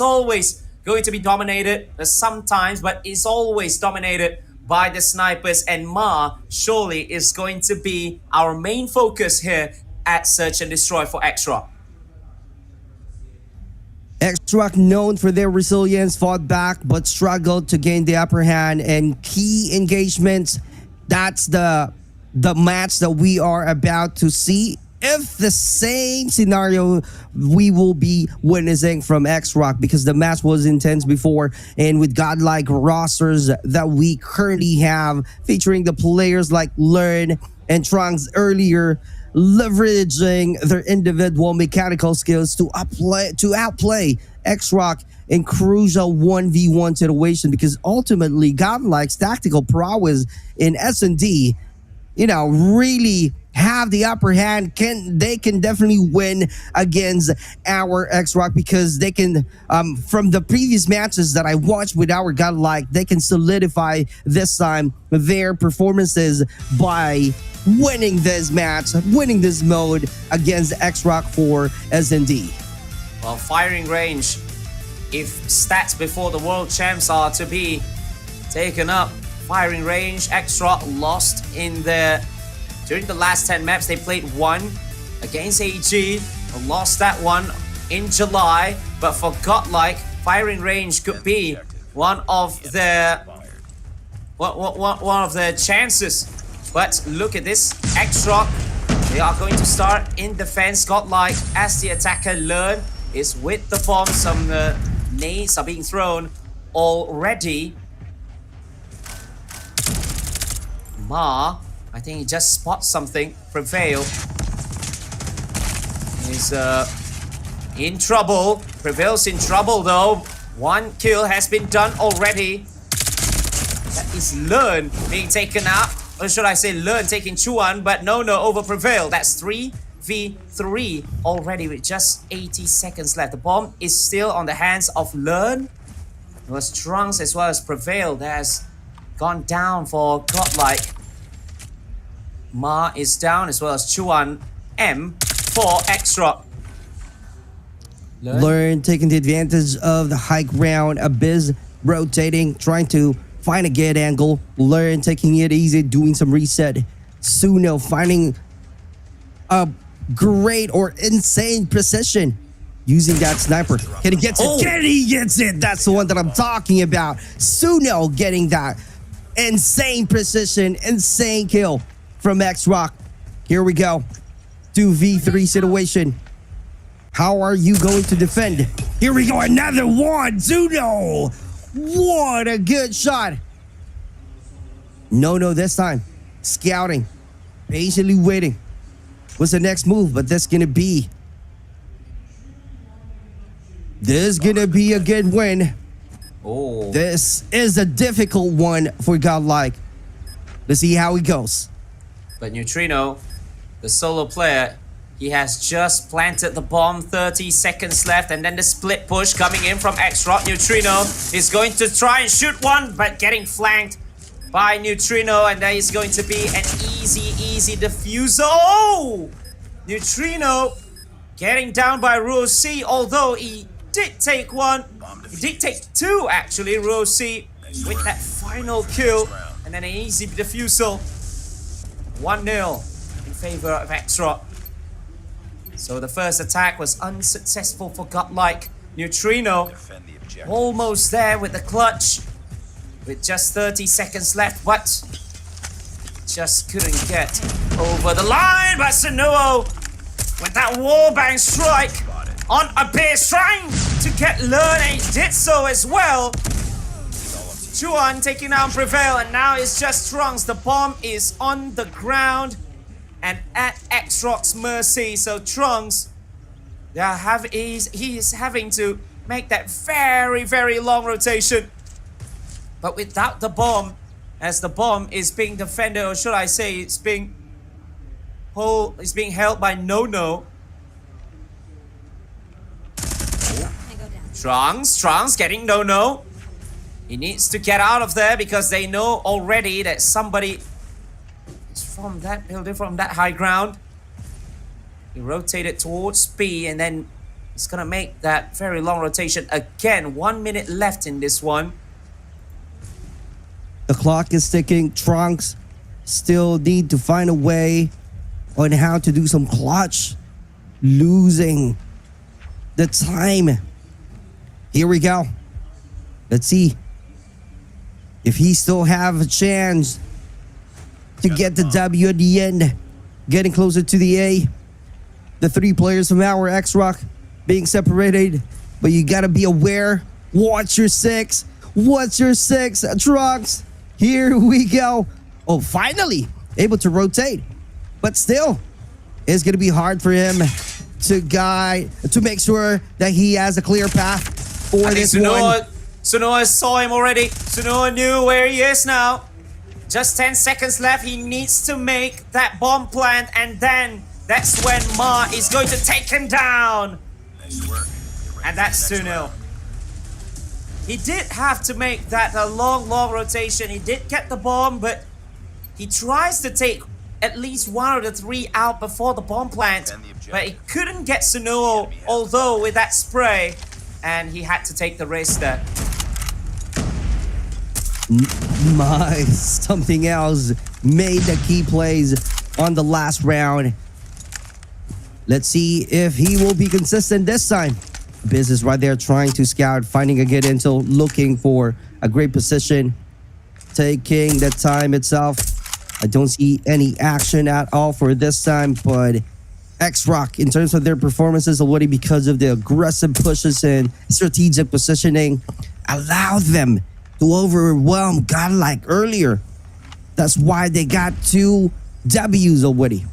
going to be dominated sometimes, but it's always dominated by the snipers, and Ma surely is going to be our main focus here at Search and Destroy for X-Rock. X-Rock, known for their resilience, fought back but struggled to gain the upper hand and key engagements. That's the match that we are about to see. If the same scenario we will be witnessing from X-Rock, because the match was intense before, and with godlike rosters that we currently have featuring the players like Learn and Trunks earlier, leveraging their individual mechanical skills to outplay X-Rock in crucial 1v1 situation, because ultimately godlike's tactical prowess in S&D, really have the upper hand. They can definitely win against our X-Rock, because they can, from the previous matches that I watched with our godlike, they can solidify this time their performances by winning this match, winning this mode against X-Rock for S&D. Well, firing range, if stats before the world champs are to be taken up, firing range, X-Rock lost during the last 10 maps. They played one against AG, lost that one in July, but for godlike, firing range could be one of the chances. But look at this, X-Rock, they are going to start in defense. Godlike, as the attacker Learn, is with the bomb. Some nades are being thrown already. Ma, I think he just spots something. Prevail is in trouble. Prevail's in trouble though. One kill has been done already. That is Learn being taken out. Or should I say Learn taking Chuan, but no over Prevail. That's 3v3 already with just 80 seconds left. The bomb is still on the hands of Learn. It was Trunks as well as Prevail that has gone down for godlike. Ma is down as well as Chuan M for X-Rock. Learn taking the advantage of the high ground. Abyss rotating, trying to find a good angle. Learn taking it easy, doing some reset. Suno finding a great or insane precision using that sniper. Can he get it? Can he get it? That's the one that I'm talking about. Suno getting that insane precision, insane kill from X-Rock. Here we go. 2v3 situation. How are you going to defend? Here we go, another one. Zuno. What a good shot. No, this time. Scouting. Patiently waiting. What's the next move? But that's going to be This is gonna be a good win. Oh. This is a difficult one for Godlike. Let's see how it goes. But Neutrino, the solo player, he has just planted the bomb. 30 seconds left, and then the split push coming in from X-Rock. Neutrino is going to try and shoot one, but getting flanked by Neutrino, and there is going to be an easy diffuser. Oh! Neutrino getting down by Rossi, although he did take one. He did take two, actually, Rossi, with that final kill, and then an easy defusal. 1-0 in favor of X-Rock. So the first attack was unsuccessful for Godlike. Neutrino almost there with the clutch, with just 30 seconds left, but just couldn't get over the line. But Sunuo with that wallbang strike on Abyss, trying to get Learn, and he did so as well. Chuan taking down Prevail, and now it's just Trunks. The bomb is on the ground and at X-Rock's mercy. So Trunks, he is having to make that very long rotation. But without the bomb, as the bomb is being defended, or should I say it's being held by No. Trunks getting No. He needs to get out of there because they know already that somebody is from that building, from that high ground. He rotated towards B, and then he's gonna make that very long rotation again. 1 minute left in this one. The clock is ticking. Trunks still need to find a way on how to do some clutch. Losing the time. Here we go. Let's see if he still have a chance to get the W at the end. Getting closer to the A. The three players from our X-Rock being separated, but you gotta be aware. Watch your six. What's your six? Trunks. Here we go. Oh, finally able to rotate, but still, it's gonna be hard for him to make sure that he has a clear path for this one. Sunoa saw him already. Sunoa knew where he is now. Just 10 seconds left. He needs to make that bomb plant, and then that's when Ma is going to take him down. And that's 2-0. He did have to make that a long rotation. He did get the bomb, but he tries to take at least one of the three out before the bomb plant. But he couldn't get Sunuo, although with that spray, and he had to take the risk there. Something else made the key plays on the last round. Let's see if he will be consistent this time. Biz is right there trying to scout, finding a good intel, looking for a great position, taking the time itself. I don't see any action at all for this time, but X-Rock, in terms of their performances already, because of the aggressive pushes and strategic positioning, allowed them to overwhelm Godlike earlier. That's why they got 2 W's already.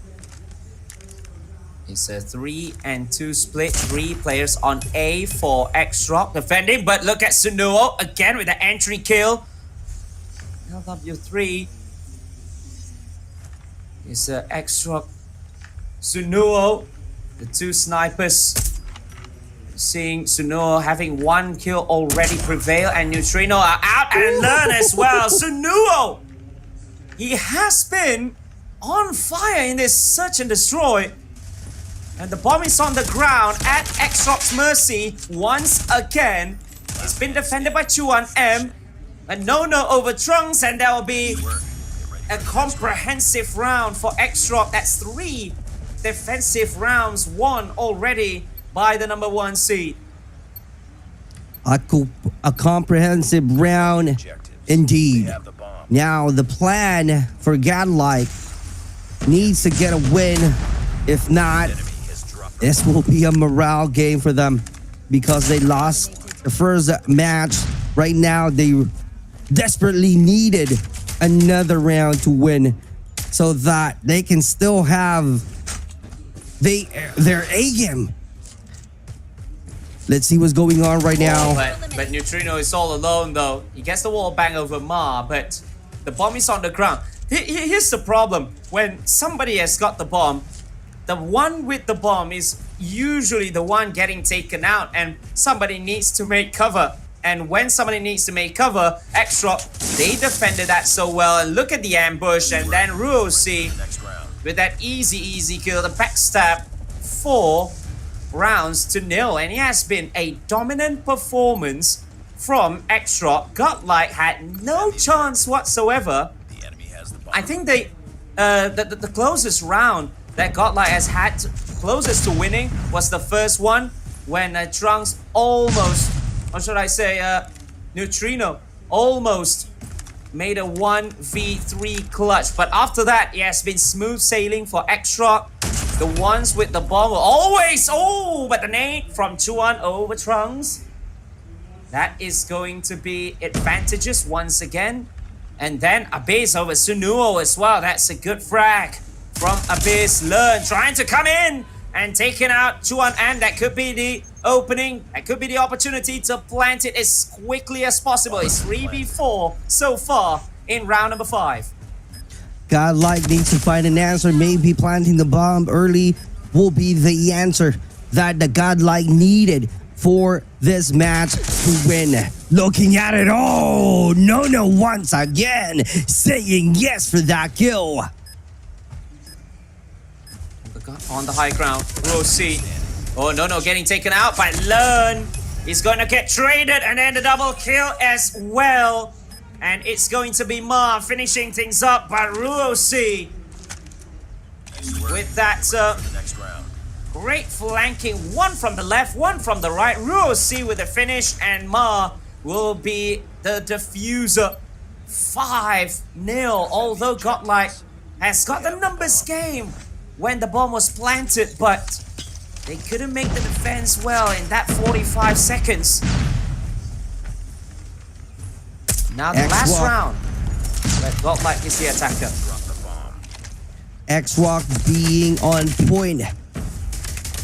It's a 3-2 split. 3 players on A for X-Rock defending, but look at Sunuo again with the entry kill. LW3 is X-Rock. Sunuo, the 2 snipers. Seeing Sunuo having 1 kill already. Prevail and Neutrino are out, and Learn as well. Sunuo, he has been on fire in this search and destroy. And the bomb is on the ground at X-Rock's mercy once again. It's been defended by Chuan M. And No over Trunks, and there will be a comprehensive round for X-Rock. That's 3 defensive rounds won already by the number 1 seed. A comprehensive round indeed. Now the plan for Godlike needs to get a win. If not, this will be a morale game for them because they lost the first match. Right now, they desperately needed another round to win so that they can still have their A game. Let's see what's going on right now. But Neutrino is all alone though. He gets the wall bang over Ma, but the bomb is on the ground. Here's the problem. When somebody has got the bomb, the one with the bomb is usually the one getting taken out, and somebody needs to make cover. And when somebody needs to make cover, Extra, they defended that so well. And look at the ambush, and then Ruosi with that easy kill, the backstab, 4 rounds to 0. And it has been a dominant performance from Extra. Godlike had no chance whatsoever. I think they, the closest round that Godlike has had, closest to winning, was the first one when Trunks almost, or should I say, Neutrino almost made a 1v3 clutch. But after that, it has been smooth sailing for Extra. The ones with the bomb were always, but the nade from Chuan over Trunks. That is going to be advantageous once again. And then Abyss over Sunuo as well. That's a good frag from Abyss. Learn trying to come in and taking out Chuan, and that could be the opening. That could be the opportunity to plant it as quickly as possible. It's 3v4 so far in round number 5. Godlike needs to find an answer. Maybe planting the bomb early will be the answer that the Godlike needed for this match to win. Looking at it, no, once again saying yes for that kill. On the high ground, Rosie. Oh no, getting taken out by Learn. He's going to get traded, and then the double kill as well. And it's going to be Ma finishing things up by Rosie. With that great flanking, one from the left, one from the right. Rosie with the finish, and Ma will be the diffuser. 5-0, although Godlike has got the numbers game when the bomb was planted, but they couldn't make the defense well in that 45 seconds. Now the last round, but Godlike is the attacker. X-Rock being on point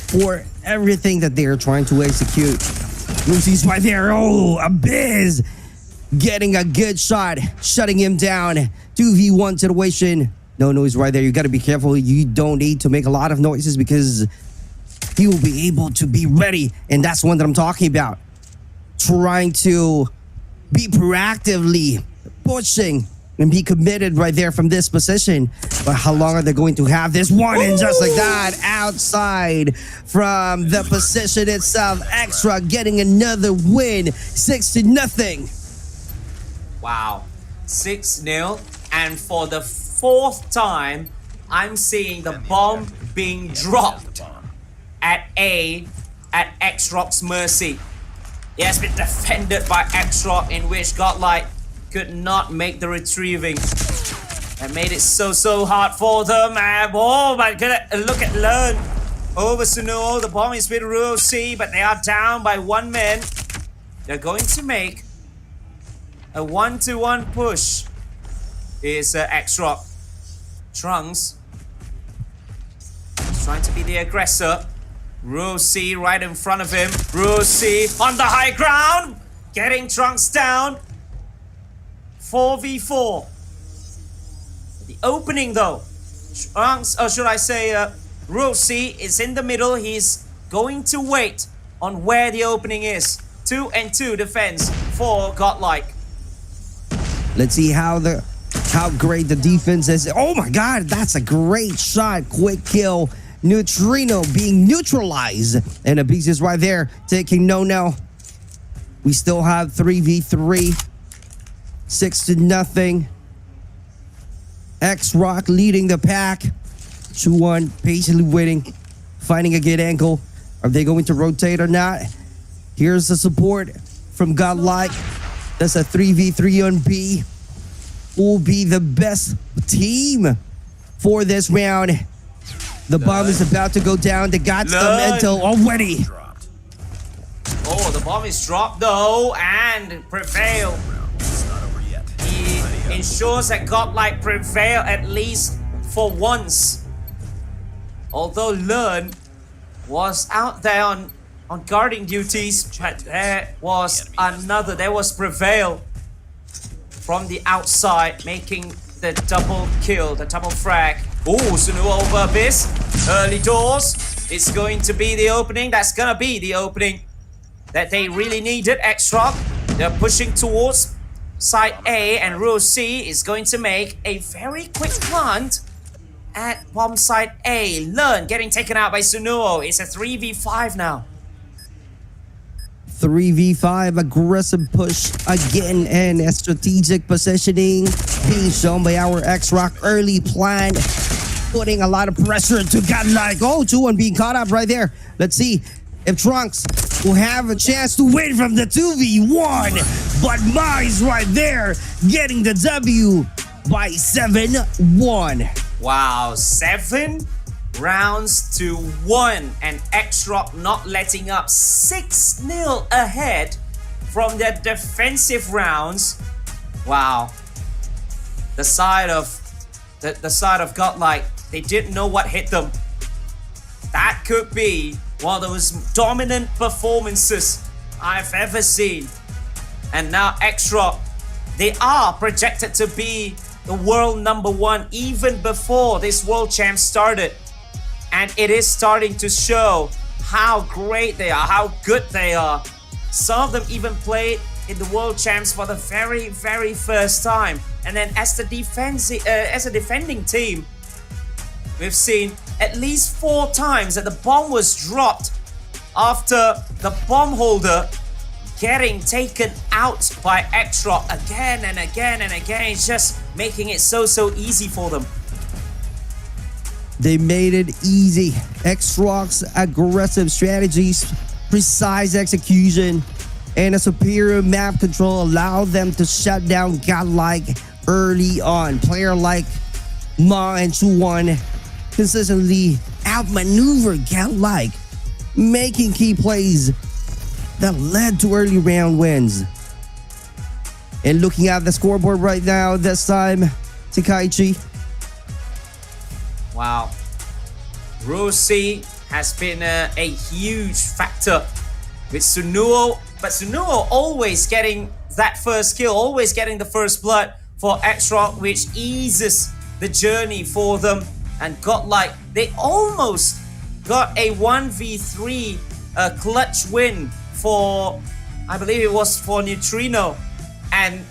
for everything that they are trying to execute. Lucy's right there. Abyss getting a good shot, shutting him down. 2v1 situation. No noise right there. You got to be careful. You don't need to make a lot of noises because he will be able to be ready. And that's one that I'm talking about. Trying to be proactively pushing and be committed right there from this position. But how long are they going to have this one? And just like that, outside from the position itself, Extra getting another win, 6-0. Wow, 6-0. And for the 4th time, I'm seeing the bomb being dropped at X-Rock's mercy. It has been defended by X-Rock, in which Godlike could not make the retrieving. That made it so hard for them. Oh my goodness, look at Learn over Sunuo. The bomb is with Ruosi, but they are down by 1 man. They're going to make a 1-to-1 push. Is X-Rock. Trunks trying to be the aggressor. Ruosi right in front of him. Ruosi on the high ground, getting Trunks down. 4v4. The opening though, Trunks, or should I say, Ruosi is in the middle. He's going to wait on where the opening is. 2-2 defense for Godlike. Let's see how great the defense is. Oh my God, that's a great shot. Quick kill. Neutrino being neutralized. And Abyss is right there taking no. We still have 3v3. 6-0. X-Rock leading the pack. 2-1 patiently waiting. Finding a good angle. Are they going to rotate or not? Here's the support from Godlike. That's a 3v3 on B. Will be the best team for this round. The bomb is about to go down. They got the mental already. Oh, the bomb is dropped though, and prevail. He ensures that Godlike prevail at least for once. Although Learn was out there on on guarding duties, but there was Prevail from the outside making the double kill, the double frag. Oh, Sunuo over Abyss. Early doors. It's going to be the opening. That's gonna be the opening that they really needed. X-Rock, they're pushing towards side A, and Row C is going to make a very quick plant at bomb side A. Learn getting taken out by Sunuo. It's a 3v5 now. 3v5, aggressive push again, and a strategic positioning being shown by our X-Rock. Early plan, putting a lot of pressure to Godlike. Oh, 2-1 being caught up right there. Let's see if Trunks will have a chance to win from the 2v1. But Mize right there getting the W by 7-1. Wow, 7 rounds to 1, and X-Rock not letting up. 6-0 ahead from their defensive rounds. Wow. The side of Godlike, they didn't know what hit them. That could be one of those dominant performances I've ever seen. And now X-Rock, they are projected to be the world #1 even before this world champ started. And it is starting to show how great they are, how good they are. Some of them even played in the world champs for the very, very first time. And then as a defending team, we've seen at least 4 times that the bomb was dropped after the bomb holder getting taken out by X-Rock again and again and again. It's just making it so easy for them. They made it easy. X-Rock's aggressive strategies, precise execution, and a superior map control allowed them to shut down Godlike early on. Player like Ma and Chuan consistently outmaneuver Godlike, making key plays that led to early round wins. And looking at the scoreboard right now, this time, SEKAIICHI. Wow. Rosie has been a huge factor with Sunuo, but Sunuo always getting that first kill, always getting the first blood for X-Rock, which eases the journey for them. And Godlike, they almost got a 1v3 clutch win for, I believe it was for Neutrino. And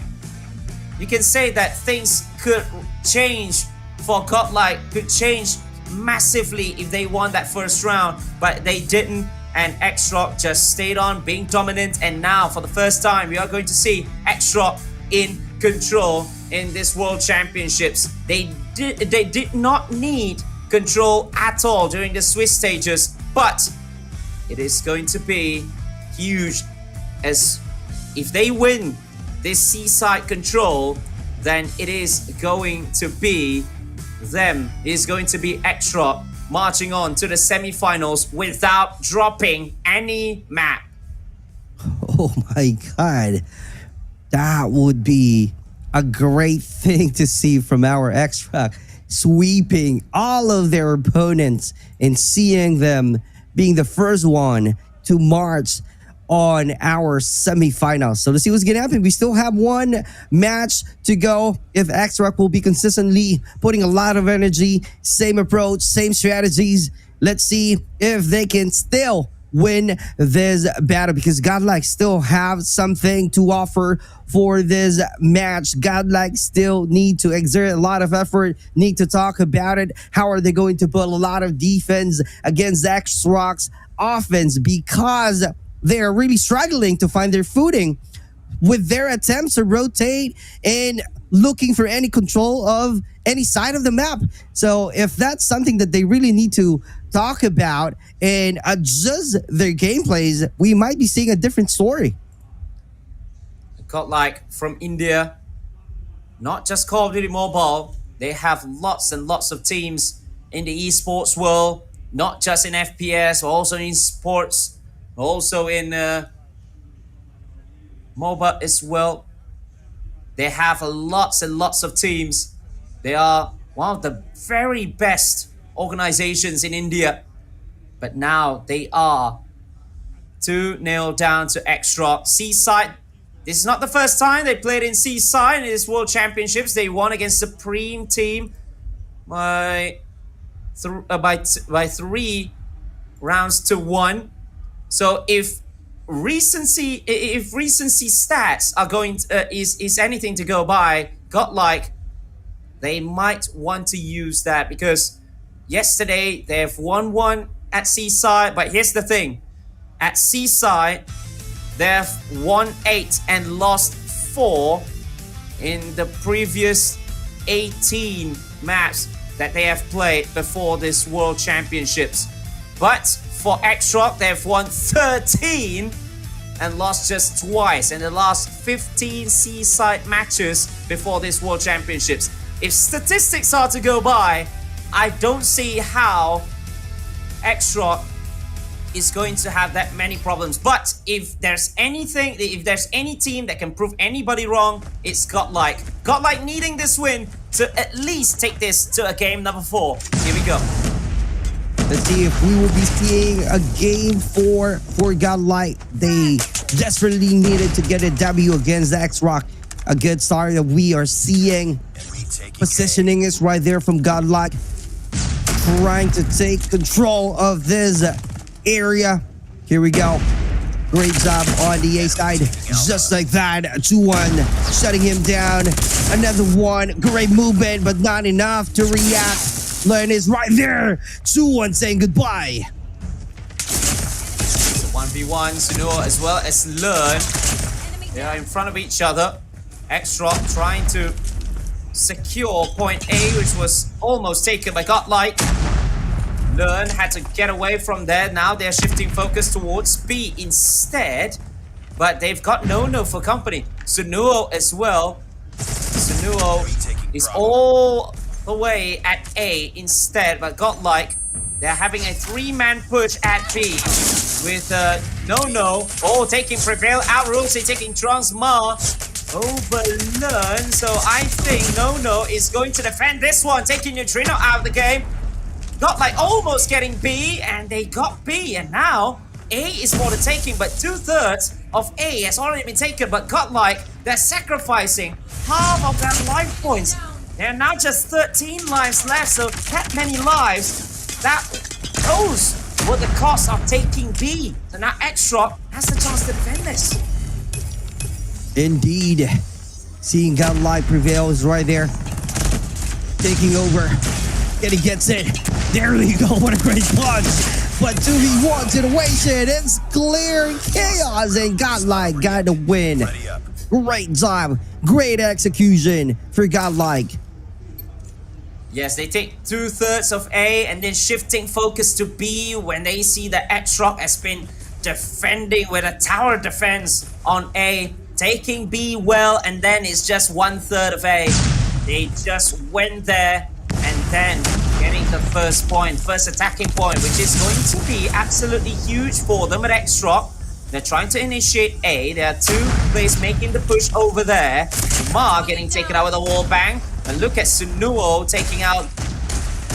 you can say that things could change for Godlike, could change massively if they won that first round, but they didn't, and X-Rock just stayed on being dominant. And now for the first time we are going to see X-Rock in control in this World Championships. They did not need control at all during the Swiss stages, but it is going to be huge, as if they win this seaside control, then it is going to be them. It is going to be X-Rock marching on to the semi-finals without dropping any map. Oh my god. That would be a great thing to see from our X-Rock, sweeping all of their opponents and seeing them being the first one to march on our semifinals. So let's see what's gonna happen. We still have one match to go. If X-Rock will be consistently putting a lot of energy, same approach, same strategies, let's see if they can still win this battle, because Godlike still have something to offer for this match. Godlike still need to exert a lot of effort, need to talk about it. How are they going to put a lot of defense against X-Rock's offense, because they're really struggling to find their footing with their attempts to rotate and looking for any control of any side of the map. So if that's something that they really need to talk about and adjust their gameplays, we might be seeing a different story. Godlike from India, not just Call of Duty Mobile, they have lots and lots of teams in the esports world, not just in FPS, but also in sports, also in MOBA as well. They have lots and lots of teams. They are one of the very best organizations in India. But now they are 2-0 down to X-Rock. Seaside, this is not the first time they played in Seaside in this World Championships. They won against Supreme Team by 3 rounds to 1. So if recency stats are going to, is anything to go by, Godlike, they might want to use that, because yesterday they have won 1 at Seaside, but here's the thing. At Seaside, they have won 8 and lost 4 in the previous 18 maps that they have played before this World Championships. But for X-Rock, they have won 13 and lost just twice in the last 15 Seaside matches before this World Championships. If statistics are to go by, I don't see how X-Rock is going to have that many problems. But if there's any team that can prove anybody wrong, it's Godlike. Godlike needing this win to at least take this to a game number 4. Here we go. Let's see if we will be seeing a game 4 for Godlike. They desperately needed to get a W against X-Rock. A good start that we are seeing. Positioning is right there from Godlike, trying to take control of this area. Here we go. Great job on the A side. Just like that. 2-1. Shutting him down. Another one. Great movement, but not enough to react. Learn is right there. 2-1 saying goodbye. It's a 1v1. Sunuo as well as Learn. They are in front of each other. X-Rock trying to secure point A, which was almost taken by Godlike. Learn had to get away from there. Now they're shifting focus towards B instead. But they've got No for company. Sunuo as well. Sunuo is all the way at A instead. But Godlike, they're having a 3-man push at B. With No. Oh, taking Prevail out. Rosie taking Transma over Learn. So I think No is going to defend this one. Taking Neutrino out of the game. Godlike almost getting B, and they got B, and now A is for the taking, but 2/3 of A has already been taken. But Godlike, they're sacrificing half of their life points. They're now just 13 lives left, so that many lives, those were the cost of taking B. So now X-Rock has the chance to defend this. Indeed. Seeing Godlike prevail is right there. Taking over. And he gets it. There we go. What a great punch. But 2v1 situation. It's clear chaos, and Godlike got the win. Great job. Great execution for Godlike. Yes, they take 2/3 of A and then shifting focus to B when they see that X-Rock has been defending with a tower defense on A. Taking B well, and then it's just 1/3 of A. They just went there and then getting the first attacking point, which is going to be absolutely huge for them at X-Rock. They're trying to initiate A. There are 2 players making the push over there. Ma getting taken out with a wall bang. And look at Sunuo taking out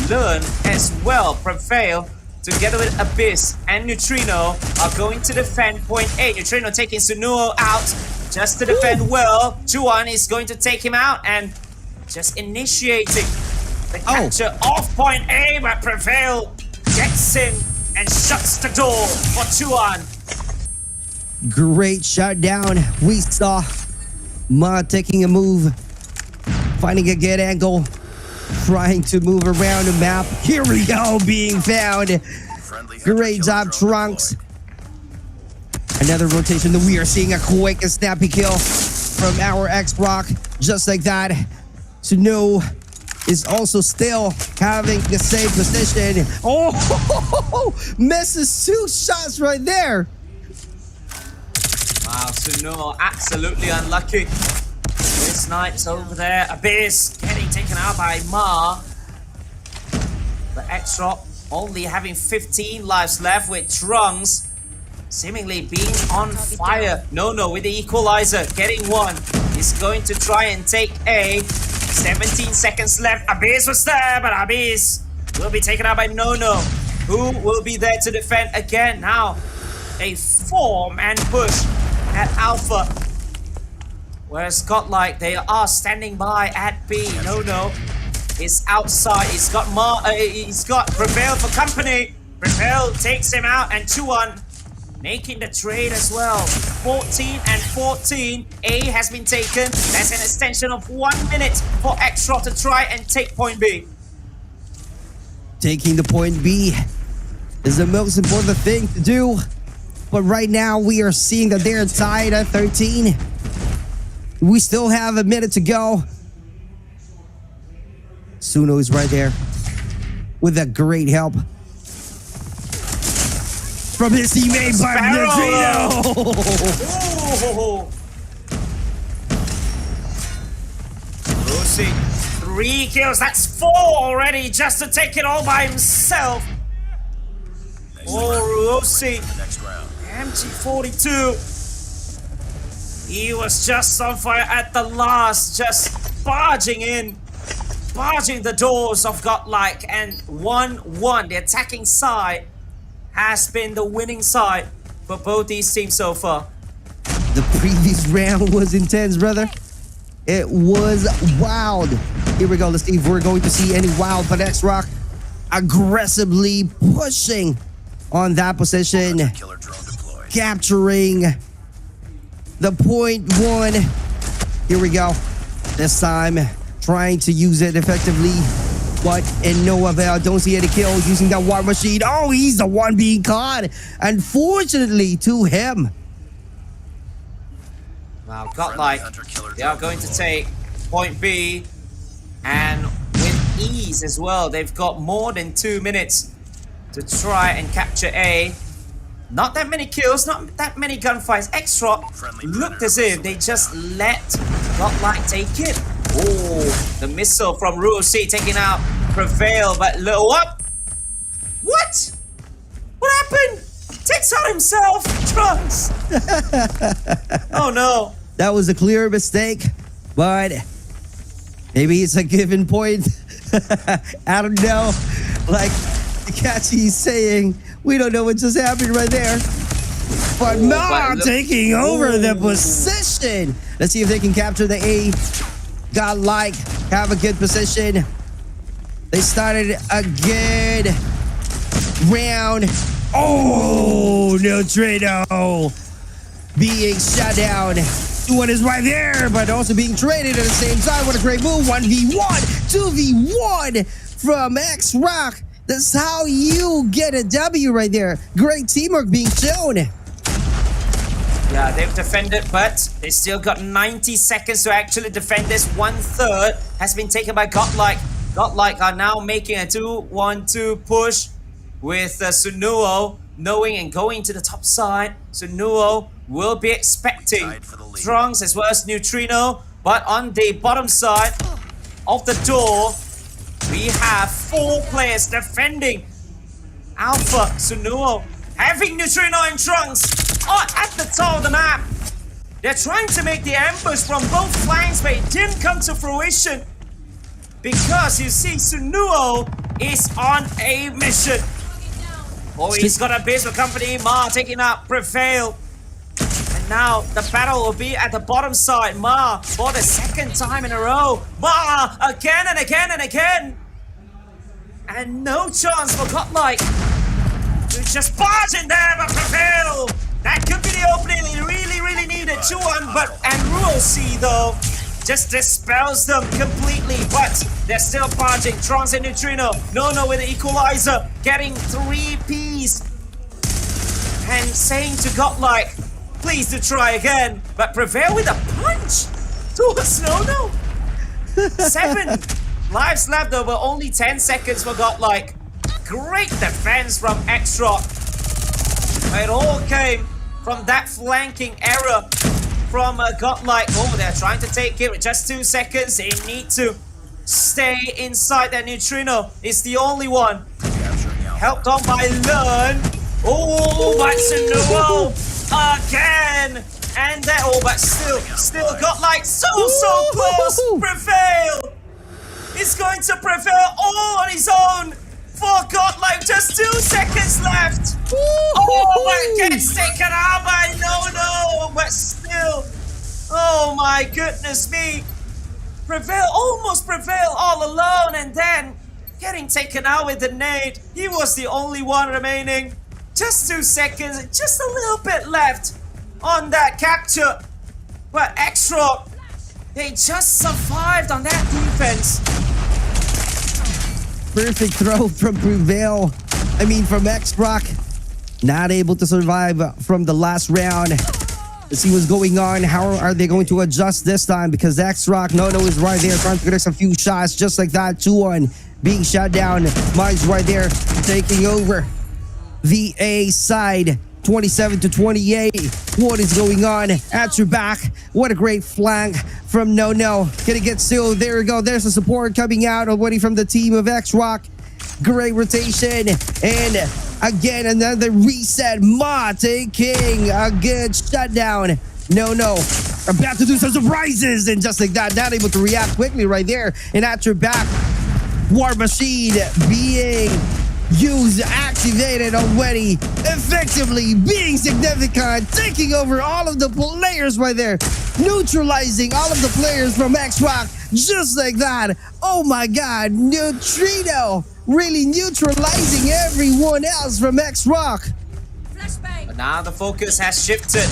Learn as well. Prevail together with Abyss and Neutrino are going to defend point A. Neutrino taking Sunuo out just to defend well. Juan is going to take him out and just initiating the capture of point A, but Prevail gets in and shuts the door for Chuan. Great shutdown. We saw Ma taking a move, finding a good angle, trying to move around the map. Here we go, being found. Great job, Trunks. Another rotation that we are seeing, a quick and snappy kill from our X-Rock. Just like that. Sunuo is also still having the same position. Oh, misses 2 shots right there. Wow, Sunuo absolutely unlucky. This Knight's over there. Abyss getting taken out by Ma. But X-Rock only having 15 lives left, with Trunks seemingly being on fire. No with the equalizer, getting 1. He's going to try and take A. 17 seconds left. Abyss was there, but Abyss will be taken out by No. Who will be there to defend again? Now, a 4-man push at Alpha. Whereas Godlike, they are standing by at B. No is outside. He's got Prevail for company. Prevail takes him out, and 2-1 making the trade as well. 14 and 14. A has been taken. That's an extension of 1 minute for Extra to try and take point B. Taking the point B is the most important thing to do. But right now we are seeing that they're tied at 13. We still have a minute to go. Suno is right there with that great help from his teammate by Lucy, 3 kills. That's 4 already just to take it all by himself. Lucy, MG42. He was just on fire at the last, just barging the doors of Godlike, and 1-1. The attacking side has been the winning side for both these teams so far. The previous round was intense, brother. It was wild. Here we go. Let's see if we're going to see any wild. But X-Rock aggressively pushing on that position, capturing the .1. Here we go. This time, trying to use it effectively, but in no avail. Don't see any kills using that war machine. Oh, he's the one being caught. Unfortunately to him. Now, Godlike, they are going to take point B, and with ease as well. They've got more than 2 minutes to try and capture A. Not that many kills, not that many gunfights. Extra looked as if they just let Godlike take it. Oh, the missile from Ruosi taking out Prevail, but low up. What? What happened? Takes out himself, Trunks. Oh no. That was a clear mistake, but maybe it's a given point. I don't know. Like Catchy's saying, we don't know what just happened right there. But Ma taking over the position. Let's see if they can capture the A. Godlike have a good position. They started a good round. Oh, Neutrino being shut down. 2-1 is right there, but also being traded at the same time. What a great move. 1v1, 2v1 from X-Rock. That's how you get a W right there. Great teamwork being shown. Yeah, they've defended, but they still got 90 seconds to actually defend this. 1/3 has been taken by Godlike. Godlike are now making a 2-1-2 push with Sunuo knowing and going to the top side. Sunuo will be expecting Trunks as well as Neutrino, but on the bottom side of the door, we have 4 players defending Alpha. Sunuo having Neutrino and Trunks at the top of the map. They're trying to make the ambush from both flanks, but it didn't come to fruition because you see Sunuo is on a mission. Oh, he's got a base for company. Ma taking out Prevail. And now the battle will be at the bottom side. Ma for the 2nd time in a row. Ma again and again and again. And no chance for Godlike to just barge in there, but Prevail. That could be the opening they really needed. 2-1, and Ruosi though just dispels them completely, but they're still barging. Trunks and Neutrino. No with the equalizer, getting 3 Ps. And saying to Godlike, please do try again. But Prevail with a punch towards No. 7 lives left though, but only 10 seconds for Godlike. Great defense from Extra. It all came from that flanking error from Godlike. Oh, they're trying to take it with just 2 seconds. They need to stay inside. That Neutrino is the only one. Helped on by Learn. Oh, but Sunuo again. And that, but still Godlike so close. Prevail. He's going to prevail all on his own. For Godlike, just 2 seconds left. Oh, but gets taken out by No, but still. Oh my goodness me. Almost Prevail all alone, and then getting taken out with the nade. He was the only one remaining. Just 2 seconds, just a little bit left on that capture. But Extra, they just survived on that defense. Perfect throw from Prevail. From X-Rock. Not able to survive from the last round. Let's see what's going on. How are they going to adjust this time? Because X-Rock, No is right there trying to connect a few shots just like that. 2-1 being shut down. Mine's right there taking over the A side. 27-28. What is going on at your back? What a great flank from No. Gonna get still. There we go. There's the support coming out already from the team of X-Rock. Great rotation. And again, another reset. Ma taking a good shutdown. No. About to do some surprises. And just like that, not able to react quickly right there. And at your back, War Machine being used, activated already, effectively being significant, taking over all of the players right there, neutralizing all of the players from X-Rock, just like that. Oh my god, Neutrino really neutralizing everyone else from X-Rock. But now the focus has shifted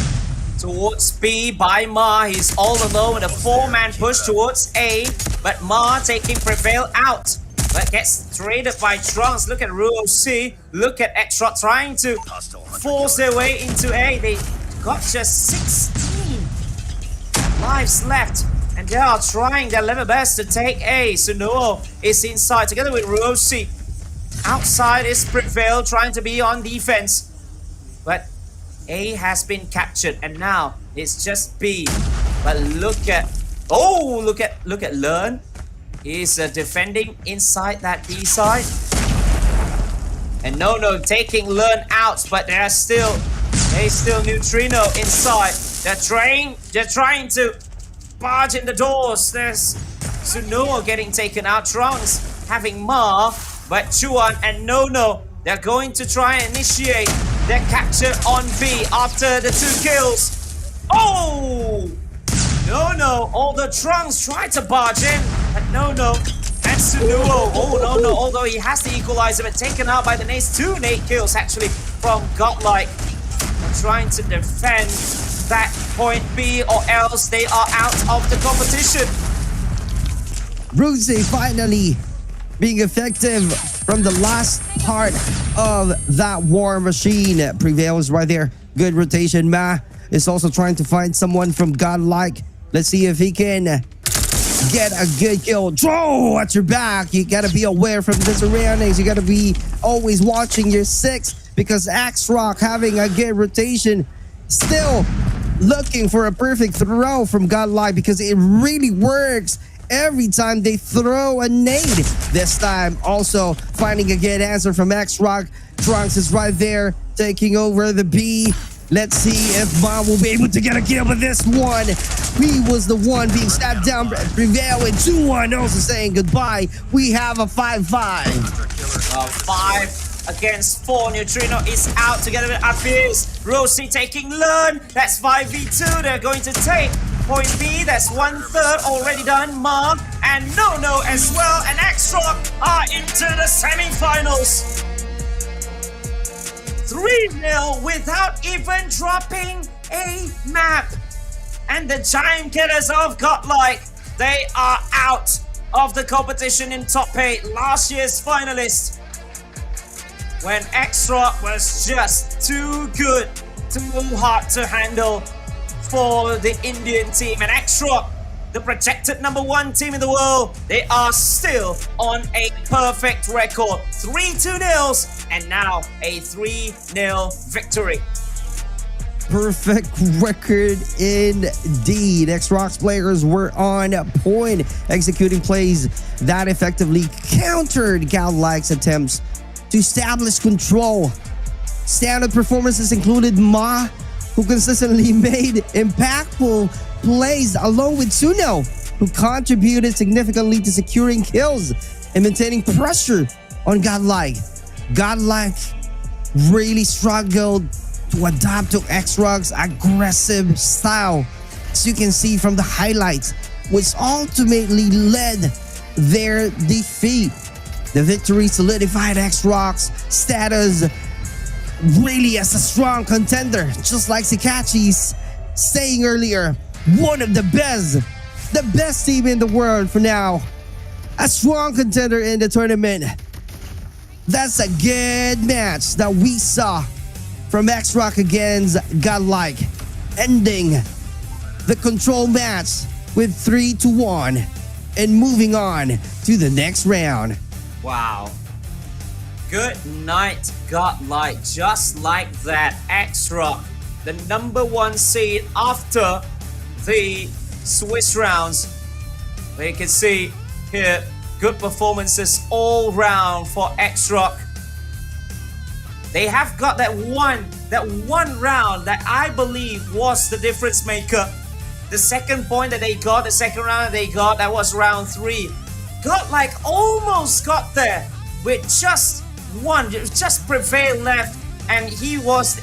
towards B by Ma. He's all alone with a 4-man push towards A, but Ma taking Prevail out. But gets traded by Trunks. Look at RuoC. Look at Extra trying to force their way into A. They got just 16 lives left. And they are trying their level best to take A. Sunuo is inside together with RuoC. Outside is Prevail trying to be on defense. But A has been captured. And now it's just B. But look at... Oh, look at Learn. He's defending inside that B side. And No taking Learn out, but there's still Neutrino inside. They're trying to barge in the doors. There's Sunuo getting taken out. Trunks having Ma, but Chuan and No, they're going to try and initiate their capture on B after the 2 kills. Oh! No, all the Trunks tried to barge in, but No and Sunuo. Oh no, although he has the equalizer, but taken out by the nades. 2 nade kills actually from Godlike. They're trying to defend that point B, or else they are out of the competition. Bruce finally being effective from the last part of that War Machine. Prevails right there. Good rotation. Ma is also trying to find someone from Godlike. Let's see if he can get a good kill. Draw at your back. You gotta be aware from the surroundings. You gotta be always watching your 6, because X-Rock having a good rotation. Still looking for a perfect throw from Godlike, because it really works every time they throw a nade. This time also finding a good answer from X-Rock. Trunks is right there taking over the B. Let's see if Ma will be able to get a kill with this one. He was the one being stabbed down. Prevail in 2-1, also saying goodbye. We have a 5-5. 5 against 4. Neutrino is out together with Abyss. RuoC taking Learn. That's 5v2. They're going to take point B. That's 1/3 already done. Ma and No as well. And X-Rock are into the semifinals. 3-0 without even dropping a map. And the Giant Killers of Godlike, they are out of the competition in top 8. Last year's finalist, when Extra was just too good, too hard to handle for the Indian team. And Extra, the projected #1 team in the world, they are still on a perfect record. 3 2-0s and now a 3-0 victory. Perfect record indeed. X-Rock's players were on point, executing plays that effectively countered Godlike's attempts to establish control. Standard performances included Ma, who consistently made impactful plays, along with Suno, who contributed significantly to securing kills and maintaining pressure on Godlike. Godlike really struggled to adapt to X-Roc's aggressive style, as you can see from the highlights, which ultimately led their defeat. The victory solidified X-Roc's status really as a strong contender, just like SEKAIICHI's saying earlier, one of the best team in the world for now. A strong contender in the tournament. That's a good match that we saw from X-Roc against Godlike, ending the control match with 3-1 and moving on to the next round. Wow. Good night, Godlike. Just like that, X-Roc, the #1 seed after the Swiss rounds. You can see here, good performances all round for X-Roc. They have got that one round that I believe was the difference maker. The second point that they got, the second round they got, that was round 3. Godlike almost got there with just one, just Prevail left, and he was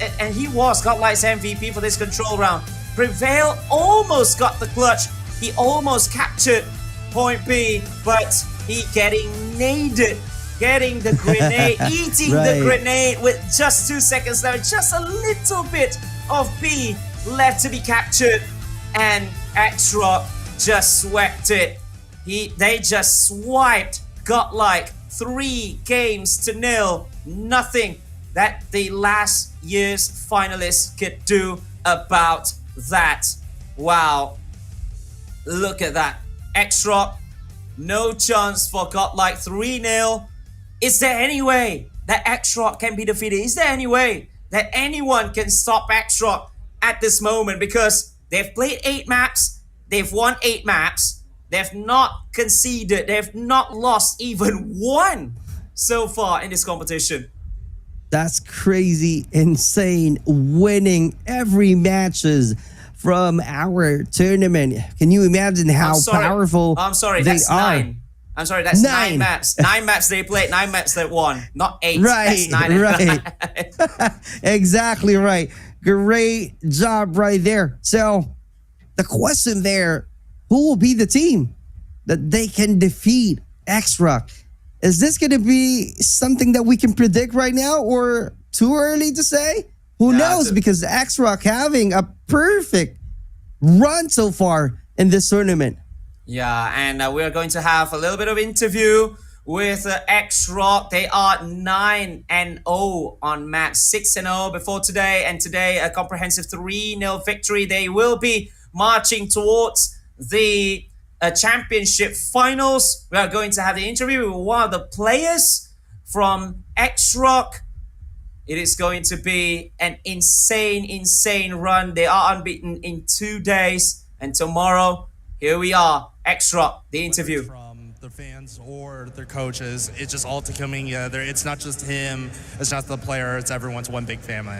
Godlike's MVP for this control round. Prevail almost got the clutch. He almost captured point B, but he getting naded, getting the grenade, eating the grenade with just 2 seconds left, just a little bit of B left to be captured, and X-Roc just swept it. They just swiped Godlike 3-0. Nothing that the last year's finalists could do about that. Wow. Look at that. X-Roc, no chance for Godlike 3-0. Is there any way that X-Roc can be defeated? Is there any way that anyone can stop X-Roc at this moment? Because they've played 8 maps, they've won 8 maps, they've not conceded, they've not lost even one so far in this competition. That's crazy, insane, winning every matches from our tournament. Can you imagine how powerful I'm sorry, they that's are? 9. I'm sorry, that's 9 maps. 9 maps they played, 9 maps they won, not 8. Right, that's 9. right. Exactly right. Great job right there. So the question there, who will be the team that they can defeat X-Roc? Is this going to be something that we can predict right now, or too early to say? Who knows? Because X-Roc having a perfect run so far in this tournament. Yeah, and we're going to have a little bit of interview with X-Roc. They are 9-0 on match 6-0 before today, and today a comprehensive 3-0 victory. They will be marching towards the championship finals. We are going to have the interview with one of the players from X-Roc. It is going to be an insane run. They are unbeaten in 2 days, and tomorrow, here we are, X-Roc, the interview. From their fans or their coaches, it's just all coming together. It's not just him, it's not the player, it's everyone's one big family.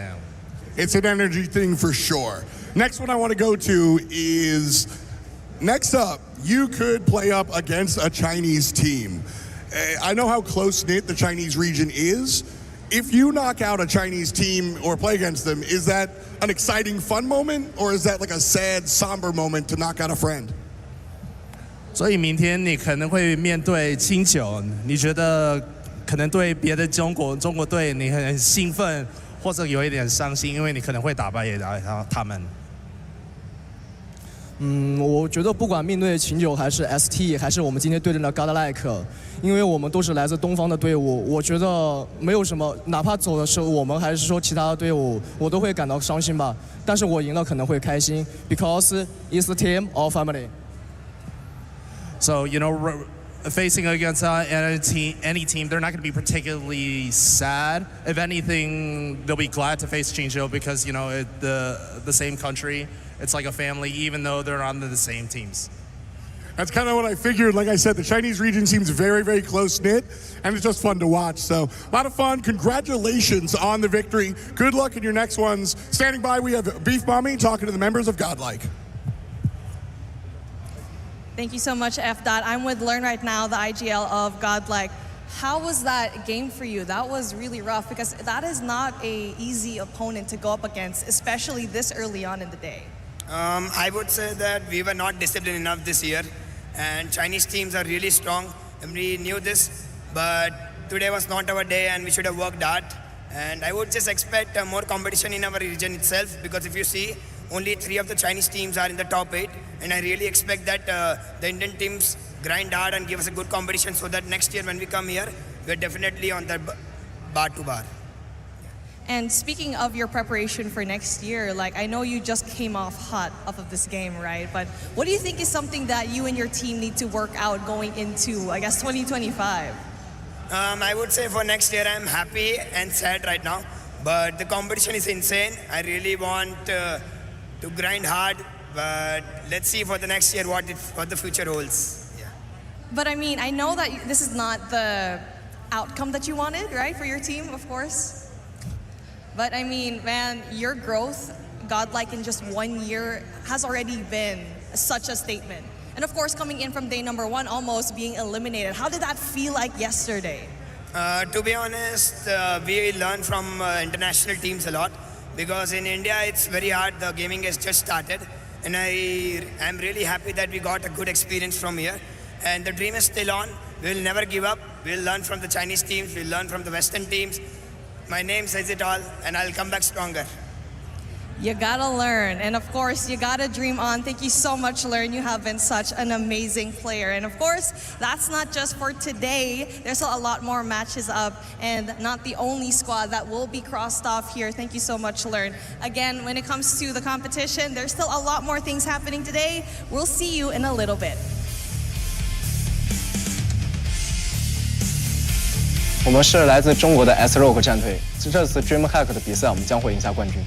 It's an energy thing for sure. Next one I want to go to is, next up, you could play up against a Chinese team. I know how close-knit the Chinese region is. If you knock out a Chinese team or play against them, is that an exciting, fun moment, or is that like a sad, somber moment to knock out a friend? 所以明天你可能会面对清酒，你觉得可能对别的中国队你很兴奋，或者有一点伤心，因为你可能会打败他们。我觉得不管面对秦九还是 ST， 还是我们今天对阵的 Godlike， 因为我们都是来自东方的队伍，我觉得没有什么，哪怕走的是我们还是说其他的队伍，我都会感到伤心吧。但是我赢了可能会开心 ，because it's a team or family. So facing against any team, they're not going to be particularly sad. If anything, they'll be glad to face Qingzhou because the same country. It's like a family, even though they're on the same teams. That's kind of what I figured. Like I said, the Chinese region seems very, very close-knit, and it's just fun to watch. So a lot of fun. Congratulations on the victory. Good luck in your next ones. Standing by, we have Beef Mommy talking to the members of Godlike. Thank you so much, F. I'm with Learn right now, the IGL of Godlike. How was that game for you? That was really rough because that is not a easy opponent to go up against, especially this early on in the day. I would say that we were not disciplined enough this year, and Chinese teams are really strong, and we knew this, but today was not our day and we should have worked hard. And I would just expect more competition in our region itself, because if you see, only 3 of the Chinese teams are in the top 8, and I really expect that the Indian teams grind hard and give us a good competition so that next year when we come here, we're definitely on the bar to bar. And speaking of your preparation for next year, like I know you just came off hot off of this game, right? But what do you think is something that you and your team need to work out going into, I guess, 2025? I would say for next year, I'm happy and sad right now, but the competition is insane. I really want to grind hard, but let's see for the next year what the future holds. Yeah. But I mean, I know that this is not the outcome that you wanted, right, for your team, of course. But I mean, man, your growth, godlike in just 1 year, has already been such a statement. And of course, coming in from day number 1, almost being eliminated. How did that feel like yesterday? To be honest, we learn from international teams a lot, because in India it's very hard. The gaming has just started, and I'm really happy that we got a good experience from here. And the dream is still on. We'll never give up. We'll learn from the Chinese teams. We'll learn from the Western teams. My name says it all, and I'll come back stronger. You gotta learn, and of course, you gotta dream on. Thank you so much, Learn. You have been such an amazing player. And of course, that's not just for today. There's a lot more matches up, and not the only squad that will be crossed off here. Thank you so much, Learn. Again, when it comes to the competition, there's still a lot more things happening today. We'll see you in a little bit. 我们是来自中国的 S-Rock 战队，这次 DreamHack 的比赛，我们将会赢下冠军。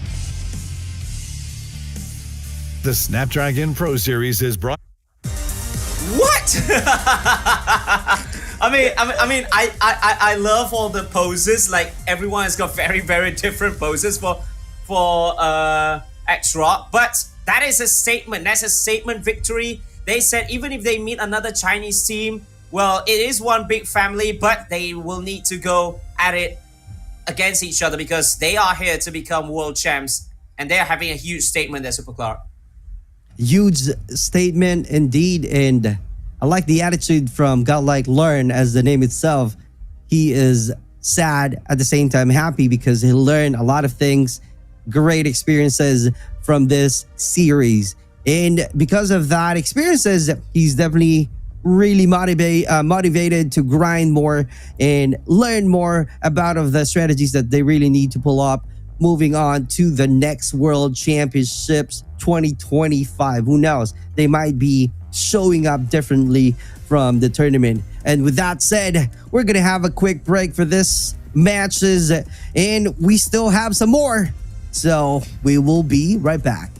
The Snapdragon Pro Series is brought. What? I love all the poses. Like everyone has got very different poses for X-Rock, but that is a statement. That's a statement victory. They said even if they meet another Chinese team, well, it is one big family, but they will need to go at it against each other because they are here to become world champs, and they are having a huge statement there, Super Clark. Huge statement indeed, and I like the attitude from Godlike Learn, as the name itself. He is sad at the same time happy because he learned a lot of things, great experiences from this series, and because of that experiences, he's definitely really motivated to grind more and learn more about of the strategies that they really need to pull up moving on to the next World Championships 2025. Who knows? They might be showing up differently from the tournament. And with that said, we're going to have a quick break for this matches, and we still have some more. So we will be right back.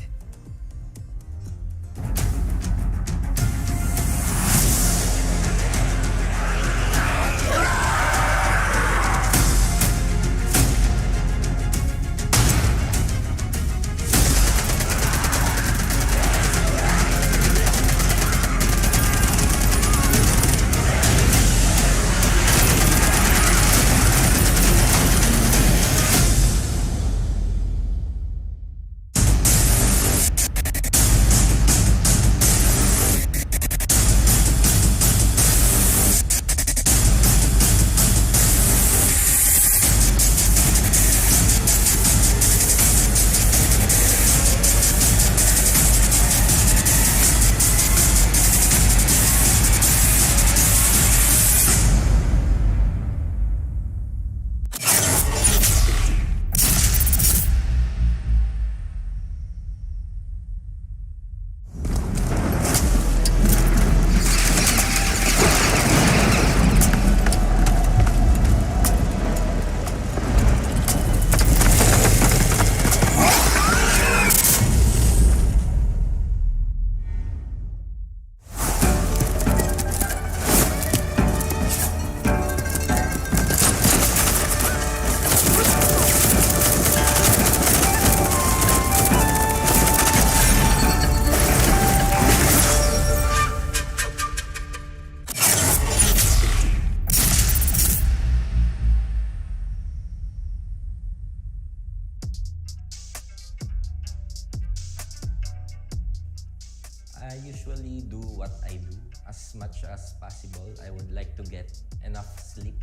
as possible. I would like to get enough sleep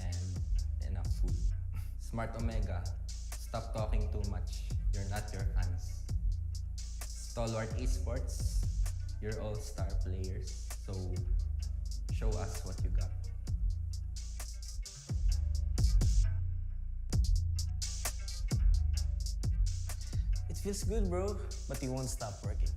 and enough food. Smart Omega, stop talking too much. You're not your fans. Stalwart Esports, you're all star players. So show us what you got. It feels good, bro, but you won't stop working.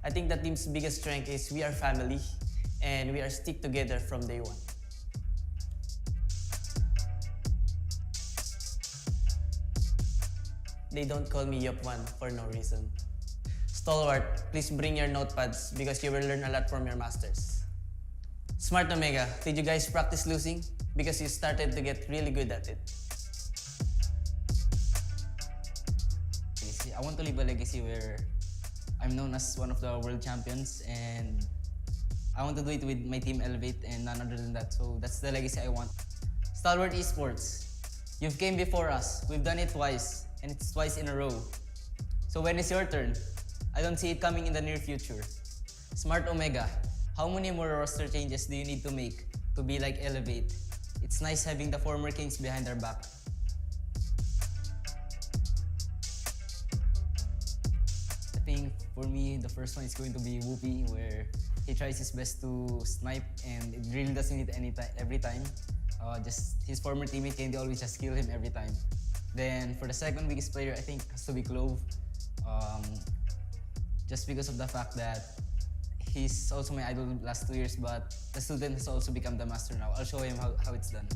I think the team's biggest strength is we are family and we are stick together from day one. They don't call me Yup1 for no reason. Stalwart, please bring your notepads because you will learn a lot from your masters. Smart Omega, did you guys practice losing? Because you started to get really good at it. I want to leave a legacy where I'm known as one of the world champions, and I want to do it with my team Elevate and none other than that. So that's the legacy I want. Stalwart Esports, you've came before us. We've done it twice, and it's twice in a row. So when is your turn? I don't see it coming in the near future. Smart Omega, how many more roster changes do you need to make to be like Elevate? It's nice having the former kings behind our back. I think for me, the first one is going to be Whoopi, where he tries his best to snipe and it really doesn't hit every time. Just his former teammate can always just kill him every time. Then for the second biggest player, I think has to be Clove. Just because of the fact that he's also my idol the last 2 years, but the student has also become the master now. I'll show him how it's done.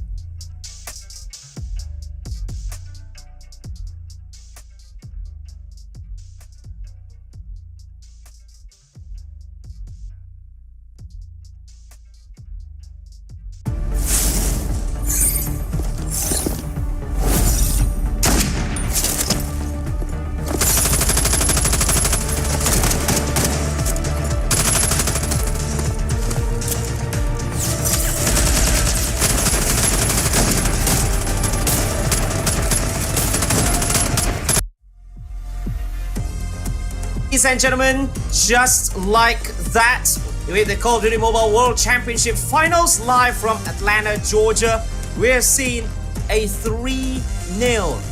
Ladies and gentlemen, just like that, with the Call of Duty Mobile World Championship Finals live from Atlanta, Georgia, we have seen a 3-0.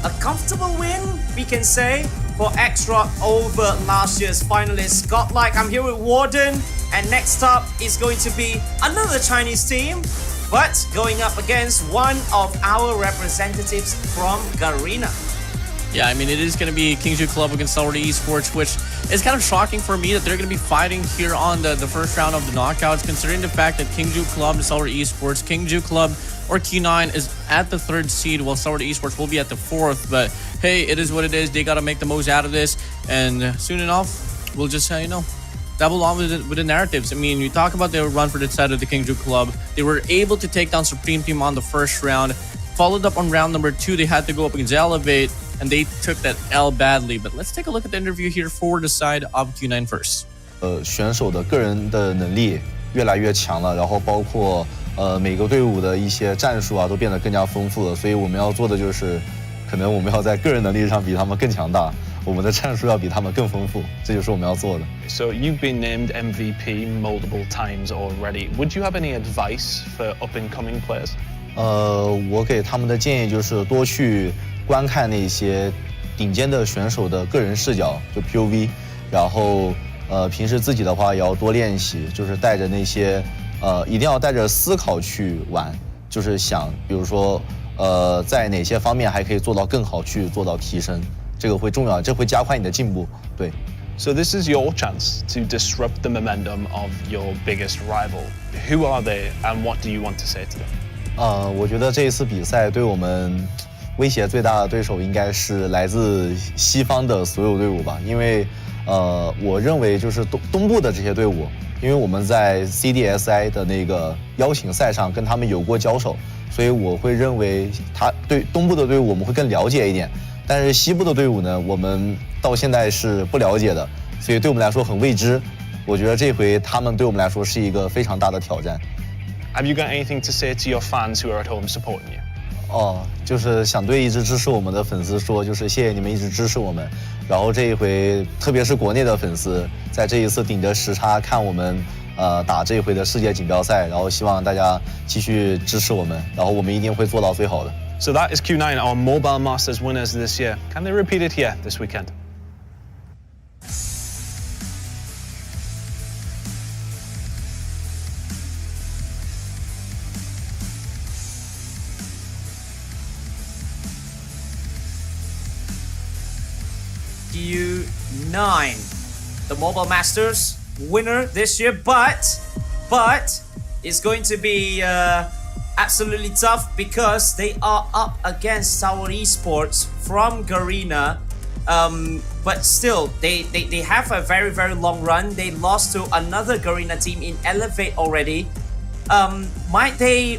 A comfortable win, we can say, for Extra over last year's finalists. Godlike, I'm here with Warden, and next up is going to be another Chinese team, but going up against one of our representatives from Garena. Yeah, I mean, it is going to be Kingju Club against STALWART Esports, which is kind of shocking for me that they're going to be fighting here on the first round of the knockouts, considering the fact that Kingju Club and STALWART Esports, Kingju Club or Q9 is at the 3rd seed, while STALWART Esports will be at the 4th. But hey, it is what it is. They got to make the most out of this, and soon enough, we'll just, double on with the narratives. I mean, you talk about their run for the side of the Kingju Club. They were able to take down Supreme Team on the first round. Followed up on round number 2, they had to go up against Elevate, and they took that L badly. But let's take a look at the interview here for the side of Q9 first. 选手的个人的能力越来越强了，然后包括每个队伍的一些战术啊都变得更加丰富了，所以我们要做的就是，可能我们要在个人能力上比他们更强大，我们的战术要比他们更丰富，这就是我们要做的。So you've been named MVP multiple times already. Would you have any advice for up-and-coming players? 我给他们的建议就是多去观看那些顶尖的选手的个人视角，就 POV， 然后平时自己的话也要多练习，就是带着那些一定要带着思考去玩，就是想比如说在哪些方面还可以做到更好，去做到提升，这个会重要，这会加快你的进步。对。So this is your chance to disrupt the momentum of your biggest rival. Who are they, and what do you want to say to them? 我觉得这一次比赛对我们威胁最大的对手应该是来自西方的所有队伍吧，因为我认为就是东部的这些队伍，因为我们在 CDSI 的那个邀请赛上跟他们有过交手，所以我会认为对东部的队伍我们会更了解一点，但是西部的队伍呢，我们到现在是不了解的，所以对我们来说很未知。我觉得这回他们对我们来说是一个非常大的挑战。Have you got anything to say to your fans who are at home supporting you? 就是想对一直支持我们的粉丝说，就是谢谢你们一直支持我们。然后这一回，特别是国内的粉丝，在这一次顶着时差看我们打这一回的世界锦标赛，然后希望大家继续支持我们，然后我们一定会做到最好的。So that is Q9, our Mobile Masters winners this year. Can they repeat it here this weekend? Q9, the Mobile Masters winner this year, but it's going to be absolutely tough because they are up against STALWART Esports from Garena. But still, they have a very, very long run. They lost to another Garena team in Elevate already. Might they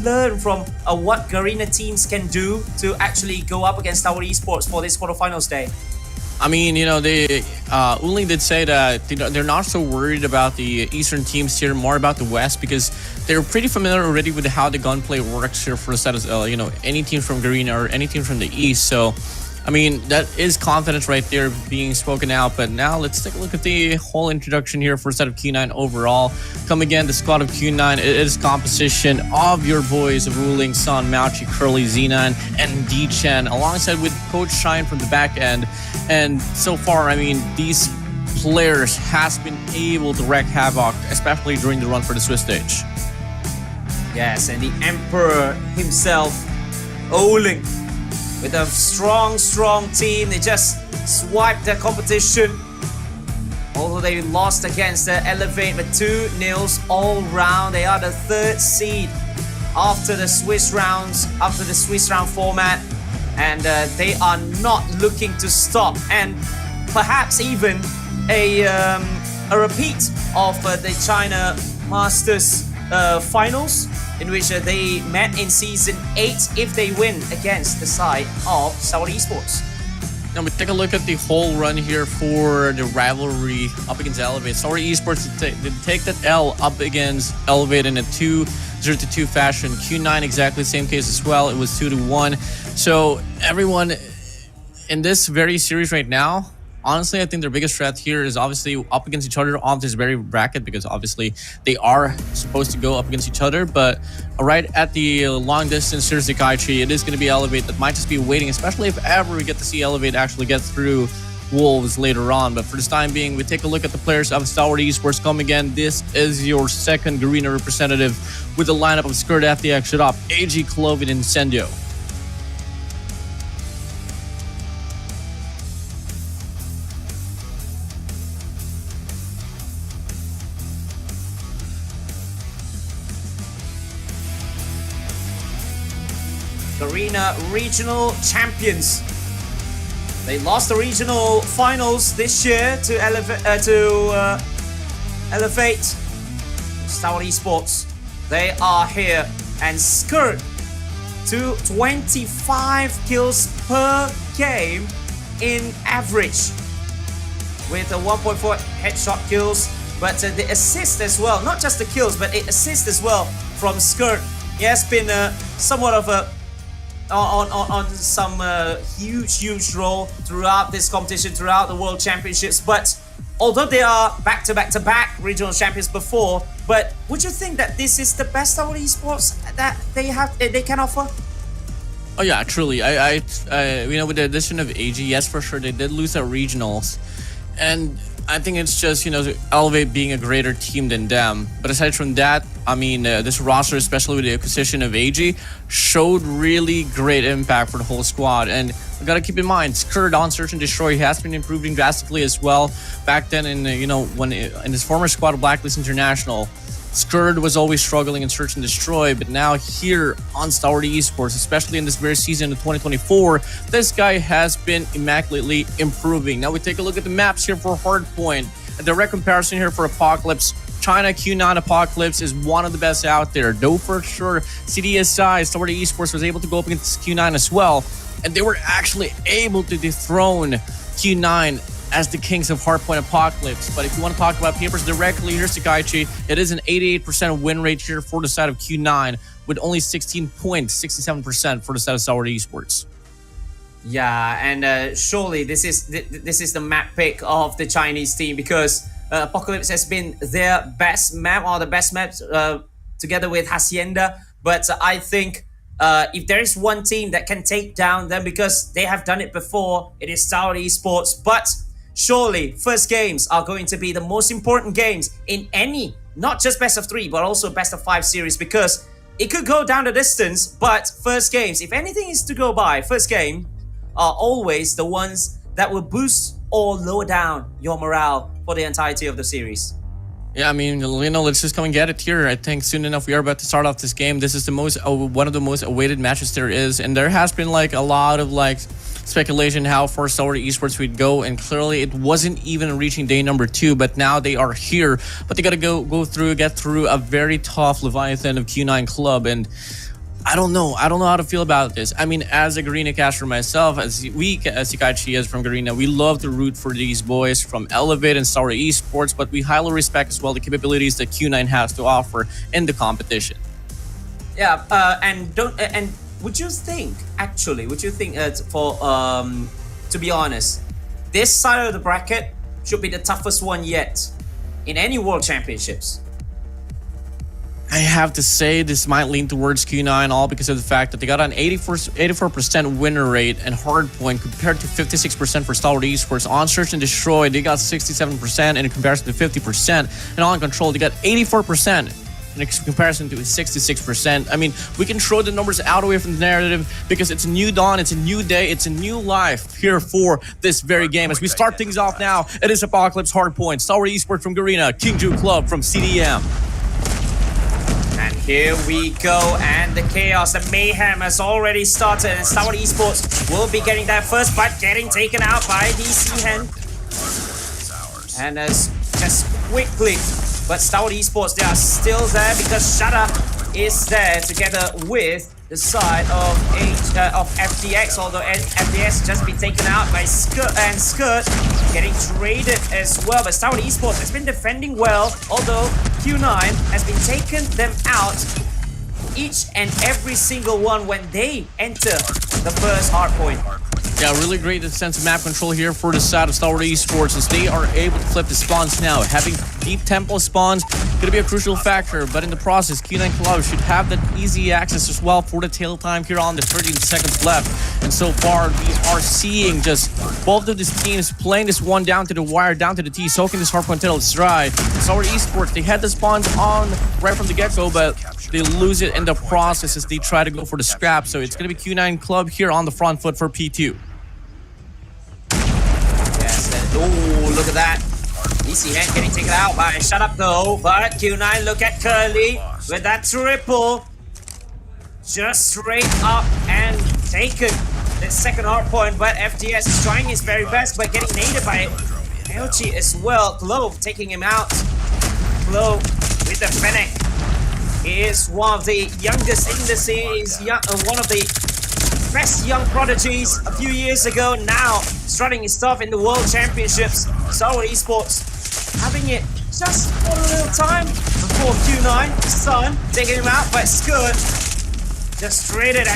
learn from what Garena teams can do to actually go up against STALWART Esports for this quarterfinals day? I mean, you know, Uling did say that they're not so worried about the Eastern teams here, more about the West, because they're pretty familiar already with how the gunplay works here for the set of, you know, any team from Garena or any team from the East. So, I mean, that is confidence right there being spoken out. But now let's take a look at the whole introduction here for a set of Q9 overall. Come again, the squad of Q9, it is composition of your boys of Ruling, Son, Mauchi, Curly, Zenan, and D-Chen, alongside with Coach Shine from the back end. And so far, I mean, these players has been able to wreak havoc, especially during the run for the Swiss stage. Yes, and the Emperor himself, Oling, with a strong team. They just swiped the competition. Although they lost against the Elevate with 2-0 all round. They are the 3rd seed after the Swiss rounds, after the Swiss round format. And they are not looking to stop. And perhaps even a repeat of the China Masters finals, in which they met in Season 8 if they win against the side of STALWART Esports. Now we take a look at the whole run here for the rivalry up against Elevate. STALWART Esports did take that L up against Elevate in a 2-0-2 fashion. Q9 exactly the same case as well. It was 2-1. So everyone in this very series right now, honestly, I think their biggest threat here is obviously up against each other on this very bracket, because obviously they are supposed to go up against each other. But right at the long distance, here's SEKAIICHI. It is going to be Elevate that might just be waiting, especially if ever we get to see Elevate actually get through Wolves later on. But for this time being, we take a look at the players of STALWART Esports. Come again, this is your second Garena representative with the lineup of Skirt, FTX, Shut Up, AG, Clovid, and Incendio. Garena regional champions. They lost the regional finals this year to Elevate. STALWART Esports, they are here, and Skirt to 25 kills per game in average, with a 1.4 headshot kills, but the assist as well. Not just the kills, but it assist as well from Skirt. He has been somewhat of a on some huge role throughout this competition, throughout the World Championships. But although they are back-to-back regional champions before, but would you think that this is the best STALWART Esports that they can offer? Oh yeah, truly. I you know, with the addition of AG, yes, for sure, they did lose at regionals, and I think it's just, you know, Elevate being a greater team than them. But aside from that, I mean, this roster, especially with the acquisition of AG, showed really great impact for the whole squad. And we gotta keep in mind, Skirt on Search and Destroy has been improving drastically as well. Back then, in you know, when in his former squad of Blacklist International, Skirt was always struggling in Search and Destroy, but now here on STALWART Esports, especially in this very season of 2024, this guy has been immaculately improving. Now we take a look at the maps here for Hardpoint. A direct comparison here for Apocalypse. China Q9 Apocalypse is one of the best out there, though for sure CDSI, STALWART Esports, was able to go up against Q9 as well, and they were actually able to dethrone Q9 as the kings of Hardpoint Apocalypse. But if you want to talk about papers directly, here's SEKAIICHI. It is an 88% win rate here for the side of Q9. with only 16.67% for the side of STALWART Esports. Yeah, and surely this is the map pick of the Chinese team, because Apocalypse has been their best map, or the best maps together with Hacienda. But I think if there is one team that can take down them, because they have done it before, it is STALWART Esports. But surely first games are going to be the most important games in any, not just best of 3, but also best of 5 series, because it could go down the distance. But first games, if anything is to go by, first game are always the ones that will boost or lower down your morale for the entirety of the series. Yeah, I mean, let's just come and get it here. I think soon enough we are about to start off this game. This is the one of the most awaited matches there is, and there has been like a lot of like speculation how far STALWART Esports would go, and clearly it wasn't even reaching day number 2, but now they are here. But they gotta get through a very tough Leviathan of Q9 Club, and I don't know how to feel about this. I mean, as a Garena caster myself, as SEKAIICHI is from Garena, we love to root for these boys from Elevate and STALWART Esports, but we highly respect as well the capabilities that Q9 has to offer in the competition. Yeah, and would you think to be honest, this side of the bracket should be the toughest one yet in any World Championships? I have to say this might lean towards Q9, all because of the fact that they got an 84% winner rate and hardpoint compared to 56% for STALWART Esports. On Search and Destroy, they got 67% in comparison to 50%. And on Control, they got 84% in comparison to 66%. I mean, we can throw the numbers out away from the narrative, because it's a new dawn, it's a new day, it's a new life here for this very game. As we start things off now, it is Apocalypse Hardpoint, STALWART Esports from Garena, Kingju Club from CDM. And here we go, and the chaos, the mayhem has already started, and STALWART Esports will be getting that first, but getting taken out by DC Hen. And as just quickly, but STALWART Esports, they are still there because Shada is there together with the side of FDX, although FDX just been taken out by Skirt, and Skirt getting traded as well. But STALWART Esports has been defending well, although Q9 has been taking them out each and every single one when they enter the first hardpoint. Yeah, really great sense of map control here for the side of STALWART Esports, as they are able to flip the spawns now. Having deep tempo spawns going to be a crucial factor, but in the process, Q9 Club should have that easy access as well for the tail time here on the 13 seconds left. And so far, we are seeing just both of these teams playing this one down to the wire, down to the T, soaking this hardpoint until it's dry. STALWART Esports, they had the spawns on right from the get-go, but they lose it in the process as they try to go for the scrap. So it's going to be Q9 Club here on the front foot for P2. Oh, look at that. DC Hen getting taken out by Shut Up though. But Q9, look at Curly with that triple. Just straight up and taken the second hard point. But FDS is trying his very best, but getting naded by Elchi as well. Glow taking him out. Glow with the Fennec. He is one of the youngest in the series. One of the best young prodigies a few years ago, now strutting his stuff in the World Championships. STALWART Esports having it just for a little time before Q9, his son, taking him out by Skirt. Just traded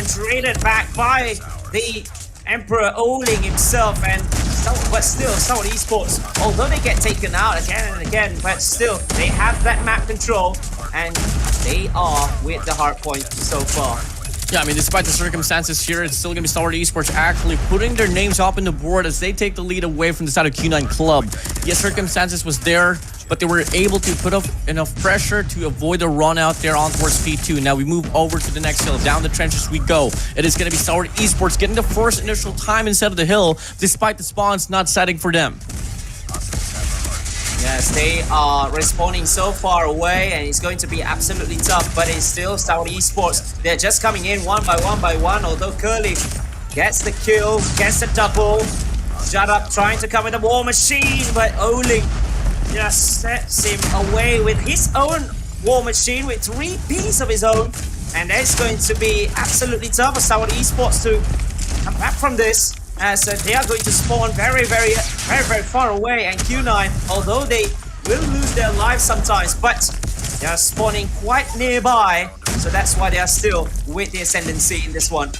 back by the Emperor Oling himself, but still STALWART Esports, although they get taken out again and again, but still they have that map control and they are with the hard point so far. Yeah, I mean, despite the circumstances here, it's still going to be STALWART Esports actually putting their names up in the board as they take the lead away from the side of Q9 Club. Yes, circumstances was there, but they were able to put up enough pressure to avoid the run out there on towards P2. Now we move over to the next hill. Down the trenches we go. It is going to be STALWART Esports getting the first initial time instead of the hill, despite the spawns not setting for them. Yes, they are respawning so far away, and it's going to be absolutely tough, but it's still STALWART Esports. They're just coming in one by one, although Curly gets the kill, gets the double. Shut Up trying to cover the War Machine, but Oling just sets him away with his own War Machine with 3 pieces of his own, and that's going to be absolutely tough for STALWART Esports to come back from this, as they are going to spawn very far away. And Q9, although they will lose their lives sometimes, but They are spawning quite nearby, so that's why they are still with the ascendancy in this one.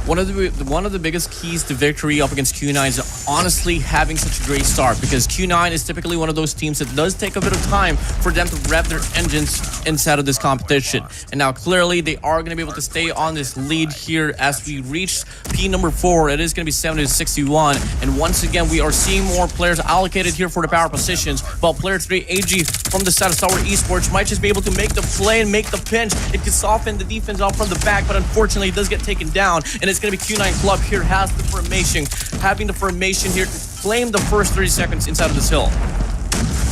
One of the biggest keys to victory up against Q9 is honestly having such a great start, because Q9 is typically one of those teams that does take a bit of time for them to rev their engines inside of this competition. And now clearly they are going to be able to stay on this lead here as we reach P number 4. It is going to be 70-61, and once again we are seeing more players allocated here for the power positions, while player 3 AG from the side of STALWART Esports might just be able to make the play and make the pinch. It can soften the defense off from the back, but unfortunately it does get taken down, and it's going to be Q9 Club here has the formation, having the formation here to claim the first 30 seconds inside of this hill.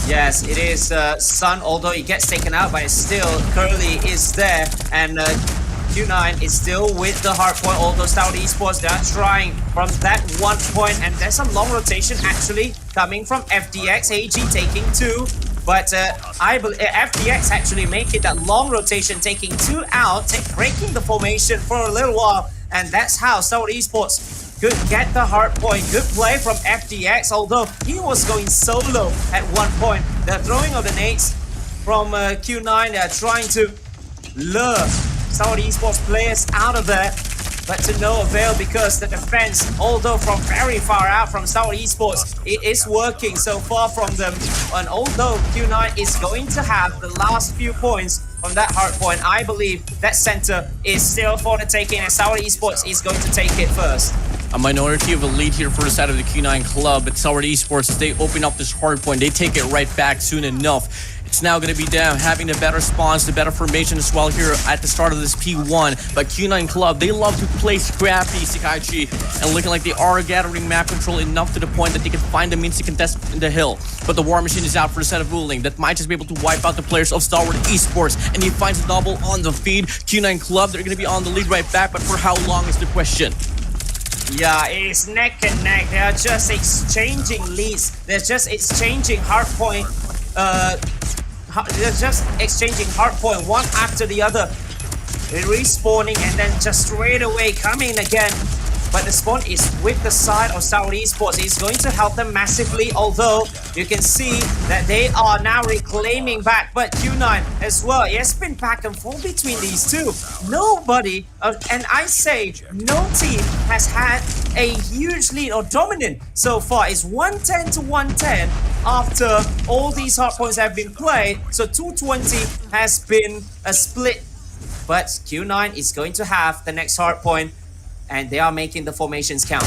Yes, it is Sun, although he gets taken out, but still Curly is there, and Q9 is still with the hard point, although STALWART Esports, they are trying from that 1 point, and there's some long rotation actually coming from FDX, AG taking 2. But I believe FDX actually making that long rotation, taking 2 out, breaking the formation for a little while, and that's how STALWART Esports could get the hard point. Good play from FDX, although he was going solo at 1 point. The throwing of the nades from Q9, they are trying to lure STALWART Esports players out of there, but to no avail, because the defense, although from very far out from STALWART Esports, it is working so far from them. And although Q9 is going to have the last few points from that hard point, I believe that center is still for the taking, and STALWART Esports is going to take it first. A minority of a lead here for the side of the Q9 Club, but STALWART Esports, as they open up this hard point, they take it right back soon enough. It's now going to be them having the better spawns, the better formation as well here at the start of this P1. But Q9 Club, they love to play scrappy, SEKAIICHI, and looking like they are gathering map control enough to the point that they can find the means to contest in the hill. But the War Machine is out for the set of ruling. That might just be able to wipe out the players of STALWART Esports, and he finds a double on the feed. Q9 Club, they're going to be on the lead right back, but for how long is the question? Yeah, it is neck and neck. They are just exchanging leads. They're just exchanging hard point. They're just exchanging hard point one after the other. They're respawning and then just straight away coming again. But the spawn is with the side of STALWART Esports. It's going to help them massively, although you can see that they are now reclaiming back. But Q9 as well, it has been back and forth between these two. Nobody, and I say no team, has had a huge lead or dominant so far. It's 110 to 110 after all these hard points have been played. So 220 has been a split. But Q9 is going to have the next hard point, and they are making the formations count.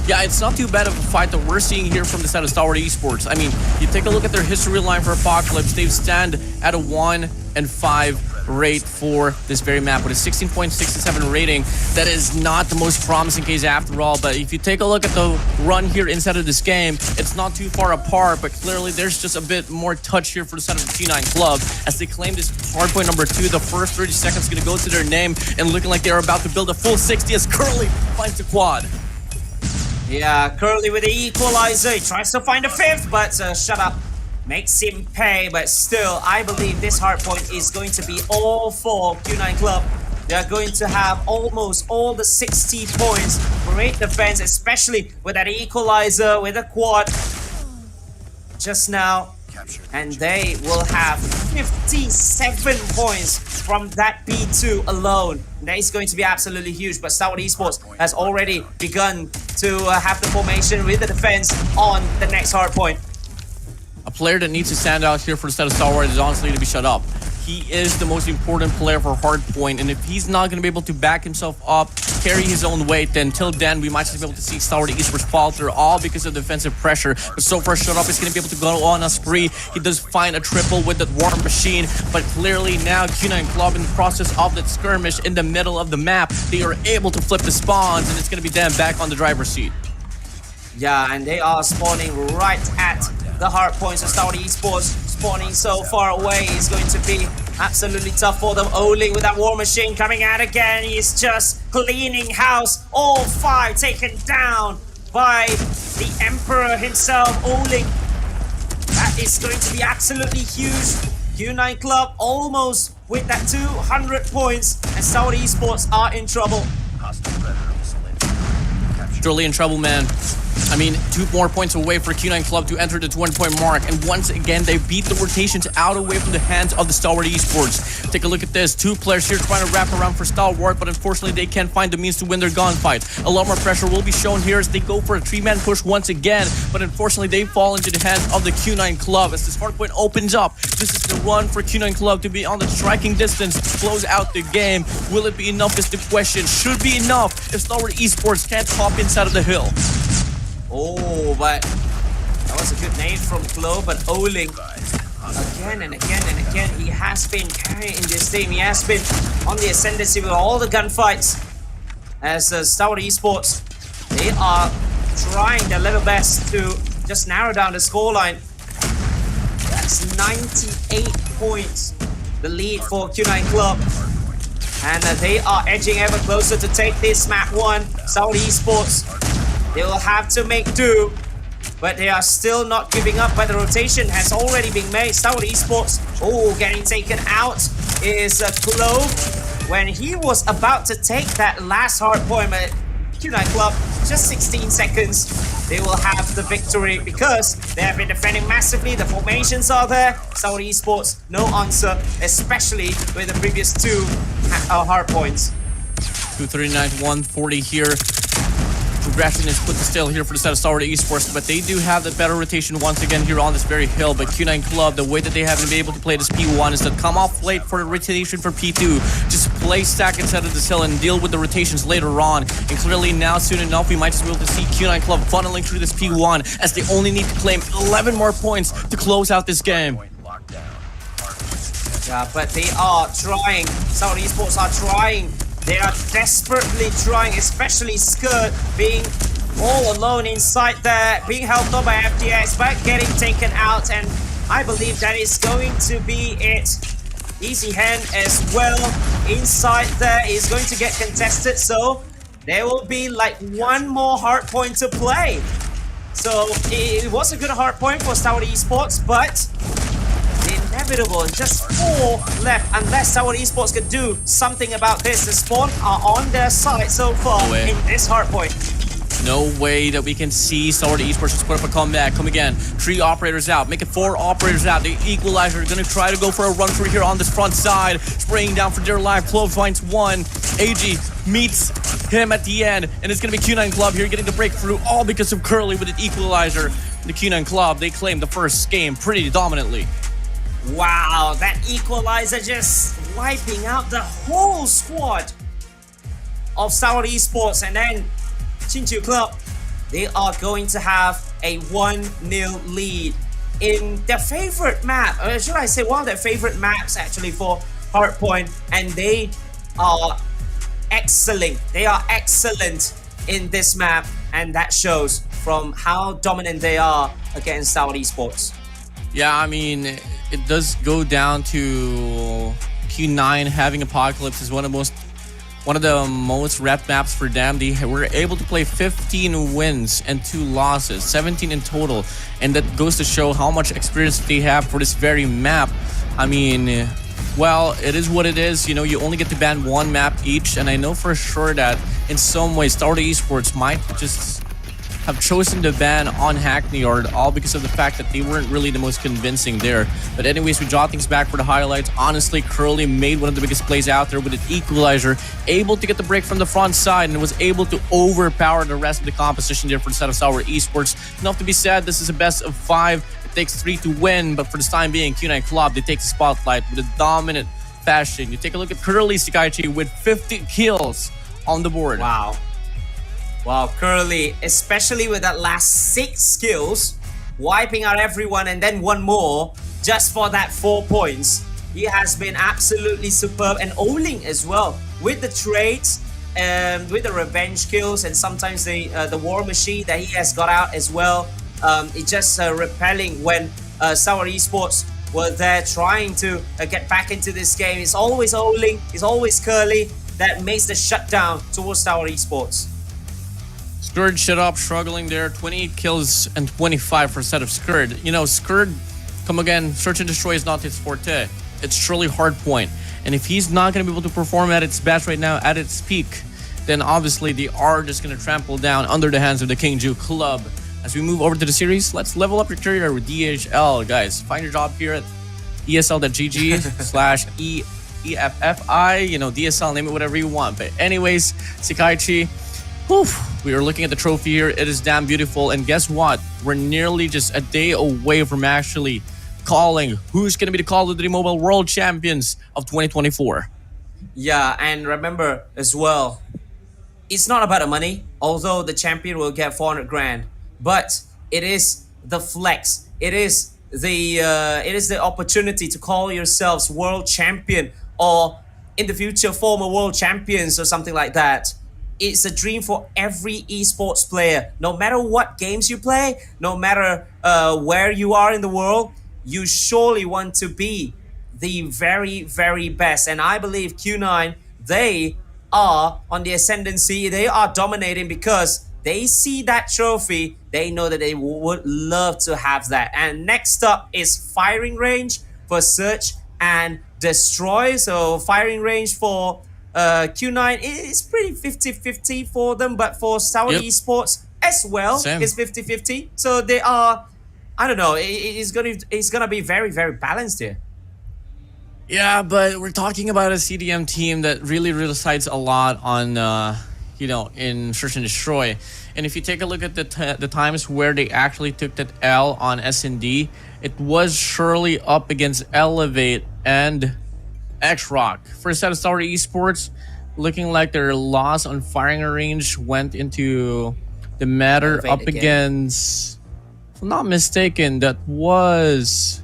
Yeah, it's not too bad of a fight that we're seeing here from the side of STALWART Esports. I mean, you take a look at their history line for Apocalypse, they stand at a 1-5 rate for this very map with a 16.67 rating. That is not the most promising case after all, but if you take a look at the run here inside of this game, it's not too far apart, but clearly there's just a bit more touch here for the side of the Q9 Club as they claim this hardpoint number 2. The first 30 seconds going to go to their name, and looking like they're about to build a full 60 as Curly finds the quad. Yeah, Curly with the equalizer. He tries to find a 5th, but shut up. Makes him pay, but still, I believe this hardpoint is going to be all for Q9 Club. They are going to have almost all the 60 points. Great defense, especially with that equalizer, with a quad just now. And they will have 57 points from that B2 alone. That is going to be absolutely huge, but STALWART Esports has already begun to have the formation with the defense on the next hardpoint. A player that needs to stand out here for the set of STALWART is honestly to be shut up. He is the most important player for hardpoint, and if he's not going to be able to back himself up, carry his own weight, then till then we might just be able to see STALWART Esports falter, all because of defensive pressure. But so far, Shut Up is going to be able to go on a spree. He does find a triple with that War Machine, but clearly now Q9 Club in the process of that skirmish in the middle of the map, they are able to flip the spawns, and it's going to be them back on the driver's seat. Yeah, and they are spawning right at the hard points of STALWART Esports. Spawning so far away is going to be absolutely tough for them. Oli with that War Machine coming out again. He's just cleaning house. All 5 taken down by the Emperor himself, Oli. That is going to be absolutely huge. Q9 Club almost with that 200 points, and STALWART Esports are in trouble. Truly in trouble, man. I mean, 2 more points away for Q9 Club to enter the 200-point mark. And once again, they beat the rotations out away from the hands of the STALWART Esports. Take a look at this. 2 players here trying to wrap around for STALWART, but unfortunately, they can't find the means to win their gunfight. A lot more pressure will be shown here as they go for a 3-man push once again, but unfortunately, they fall into the hands of the Q9 Club. As this hardpoint opens up, this is the run for Q9 Club to be on the striking distance to close out the game. Will it be enough is the question. Should be enough if STALWART Esports can't hop inside of the hill. Oh, but that was a good nade from Flo, but Oling again and again and again, he has been carrying this team. He has been on the ascendancy with all the gunfights. As STALWART Esports, they are trying their level best to just narrow down the scoreline. That's 98 points, the lead for Q9 Club. And they are edging ever closer to take this map 1. STALWART Esports, they will have to make do, but they are still not giving up. But the rotation has already been made. STALWART Esports, oh, getting taken out is Clove when he was about to take that last hard point. But Q9 Club, just 16 seconds, they will have the victory because they have been defending massively. The formations are there. STALWART Esports, no answer, especially with the previous 2 hard points. 239 to 140 here. Progression is put to still here for the side of STALWART Esports, but they do have the better rotation once again here on this very hill. But Q9 Club, the way that they haven't been able to play this P1 is to come off late for the rotation for P2. Just play stack inside of this hill and deal with the rotations later on. And clearly now, soon enough, we might just be able to see Q9 Club funneling through this P1 as they only need to claim 11 more points to close out this game. Yeah, but they are trying. STALWART Esports are trying. They are desperately trying, especially Skirt being all alone inside there, being helped on by FTX, but getting taken out, and I believe that is going to be it. Easy Hand as well inside there is going to get contested, so there will be like 1 more hard point to play. So it was a good hard point for STALWART Esports, but the inevitable, just 4 left, unless STALWART Esports could do something about this. The Spawn are on their side so far in this hardpoint. No way that we can see STALWART Esports just put up a comeback. Come again, 3 operators out, make it 4 operators out. The Equalizer gonna try to go for a run through here on this front side, spraying down for dear life. Clove finds 1. AG meets him at the end, and it's gonna be Q9 Club here getting the breakthrough, all because of Curly with an Equalizer. The Q9 Club, they claim the first game pretty dominantly. Wow, that Equalizer just wiping out the whole squad of STALWART Esports. And then Chinchu Club, they are going to have a 1-0 lead in their favorite map. Or should I say one of their favorite maps actually for Hardpoint. And they are excelling. They are excellent in this map. And that shows from how dominant they are against STALWART Esports. Yeah, I mean, it does go down to Q9 having Apocalypse is one of the most rep maps for them. They were able to play 15 wins and 2 losses, 17 in total, and that goes to show how much experience they have for this very map. I mean, well, it is what it is. You know, you only get to ban 1 map each, and I know for sure that in some ways STALWART Esports might just have chosen to ban on Hackney Yard, all because of the fact that they weren't really the most convincing there. But anyways, we draw things back for the highlights. Honestly, Curly made one of the biggest plays out there with an Equalizer, able to get the break from the front side and was able to overpower the rest of the composition there for the set of STALWART Esports. Enough to be said, this is a best of 5. It takes 3 to win, but for the time being, Q9 Club, they take the spotlight with a dominant fashion. You take a look at Curly SEKAIICHI with 50 kills on the board. Wow. Wow, Curly, especially with that last 6 kills, wiping out everyone and then 1 more just for that 4 points. He has been absolutely superb. And Oling as well, with the trades, with the revenge kills, and sometimes the war machine that he has got out as well. It's just repelling when STALWART Esports were there trying to get back into this game. It's always Oling, it's always Curly that makes the shutdown towards STALWART Esports. Skurd shut up, struggling there. 28 kills and 25 for a set of Skurd. You know, Skurd, come again, search and destroy is not his forte. It's truly hard point. And if he's not going to be able to perform at its best right now, at its peak, then obviously they are just going to trample down under the hands of the Kingju Club. As we move over to the series, let's level up your career with DHL, guys. Find your job here at esl.gg/EFFI, DSL, name it whatever you want. But anyways, SEKAIICHI, we are looking at the trophy here. It is damn beautiful. And guess what? We're nearly just a day away from actually calling who's going to be the Call of Duty Mobile World Champions of 2024. Yeah, and remember as well, it's not about the money, although the champion will get 400 grand, but it is the flex. It is the opportunity to call yourselves world champion, or in the future former world champions or something like that. It's a dream for every esports player. No matter what games you play, no matter where you are in the world, you surely want to be the very, very best. And I believe Q9, they are on the ascendancy. They are dominating because they see that trophy. They know that they would love to have that. And next up is firing range for search and destroy. So firing range for Q9 is pretty 50-50 for them, but for STALWART Esports as well, it's 50-50. So they are, I don't know, it's gonna be very, very balanced here. Yeah, but we're talking about a CDM team that really relies a lot on, in search and destroy. And if you take a look at the times where they actually took that L on S&D, it was surely up against Elevate and X-Rock. First out of STALWART Esports, looking like their loss on firing range went into the matter Elevate up again. against, if I'm not mistaken, that was,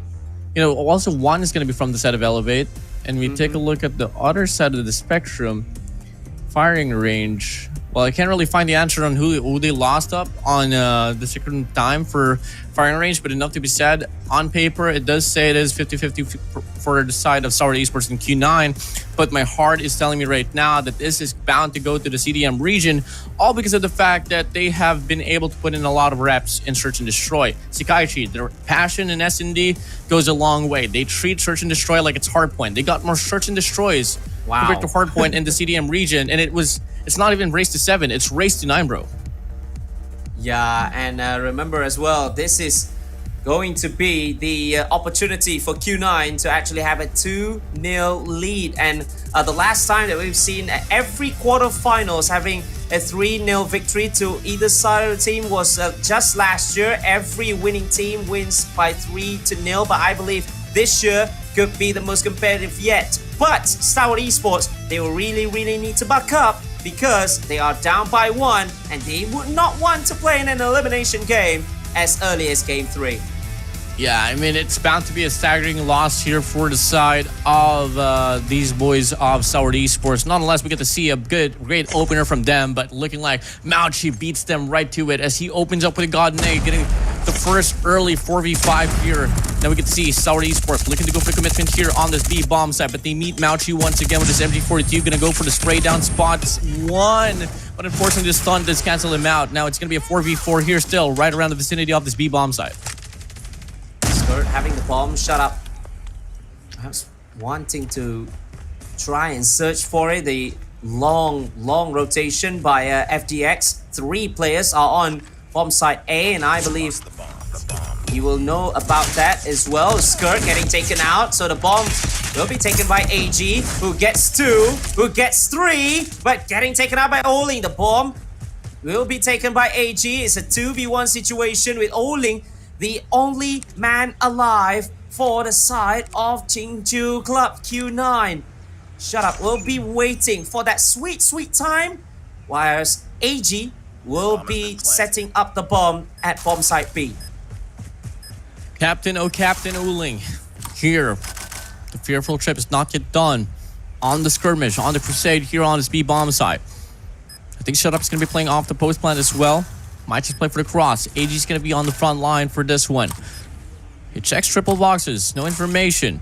also one is going to be from the side of Elevate. And we take a look at the other side of the spectrum, firing range. Well, I can't really find the answer on who they lost up on the second time for firing range, but enough to be said, on paper, it does say it is 50-50 for the side of STALWART Esports and Q9, but my heart is telling me right now that this is bound to go to the CDM region, all because of the fact that they have been able to put in a lot of reps in Search and Destroy. SEKAIICHI, their passion in S&D goes a long way. They treat Search and Destroy like it's Hardpoint. They got more Search and Destroys compared to Hardpoint in the CDM region, and it's not even race to 7, it's race to 9, bro. Yeah, and remember as well, this is going to be the opportunity for Q9 to actually have a 2-0 lead. And the last time that we've seen every quarterfinals having a 3-0 victory to either side of the team was just last year. Every winning team wins by 3-0, but I believe this year could be the most competitive yet. But STALWART Esports, they will really, really need to buck up because they are down by 1 and they would not want to play in an elimination game as early as Game 3. Yeah, I mean, it's bound to be a staggering loss here for the side of these boys of STALWART Esports. Nonetheless, we get to see a great opener from them, but looking like Mauchi beats them right to it as he opens up with a Garena, getting the first early 4v5 here. Now we get to see STALWART Esports looking to go for the commitment here on this B bomb side, but they meet Mauchi once again with this MG42, gonna go for the spray down spots 1. But unfortunately, the stun does cancel him out. Now it's gonna be a 4v4 here still, right around the vicinity of this B bomb side. Having the bomb shut up, perhaps wanting to try and search for it. The long rotation by FDX. 3 players are on bomb site A, and I believe you will know about that as well. Skirt getting taken out, so the bomb will be taken by AG, who gets 2, who gets 3, but getting taken out by Oling. The bomb will be taken by AG. It's a 2v1 situation with Oling, the only man alive for the side of Kingju Club. Q9, shut up, we'll be waiting for that sweet time, whilst AG will be setting up the bomb at bomb site B. Captain Oling here. The fearful trip is not yet done on the skirmish, on the crusade here on this B bomb site. I think Shut Up is going to be playing off the post plant as well. Might just play for the cross. AG is going to be on the front line for this one. He checks triple boxes, no information.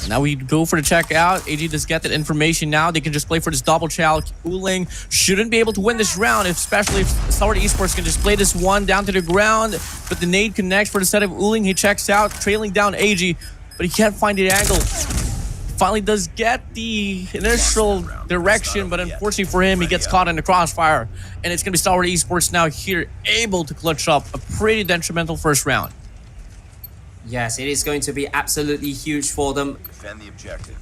Now we go for the check out. AG does get that information now. They can just play for this double chow. Uling shouldn't be able to win this round, especially if STALWART Esports can just play this one down to the ground. But the nade connects for the set of Uling. He checks out, trailing down AG, but he can't find the angle. finally does get the initial direction, but unfortunately for him, he gets caught in the crossfire. And it's going to be STALWART Esports now here, able to clutch up a pretty detrimental first round. Yes, it is going to be absolutely huge for them.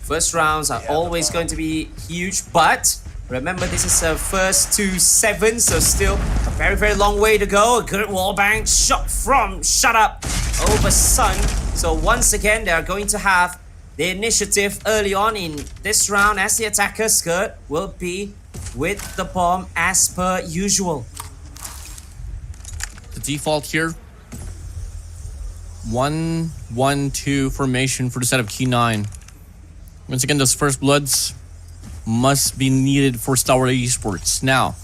First rounds are always going to be huge, but remember this is a first to 7, so still a very, very long way to go. A good wallbang shot from Shut Up over Sun. So once again, they are going to have the initiative early on in this round as the attacker. Skirt will be with the bomb as per usual. The default here, 1-1-2 formation for the set of Q9. Once again, those first bloods must be needed for STALWART Esports. Now,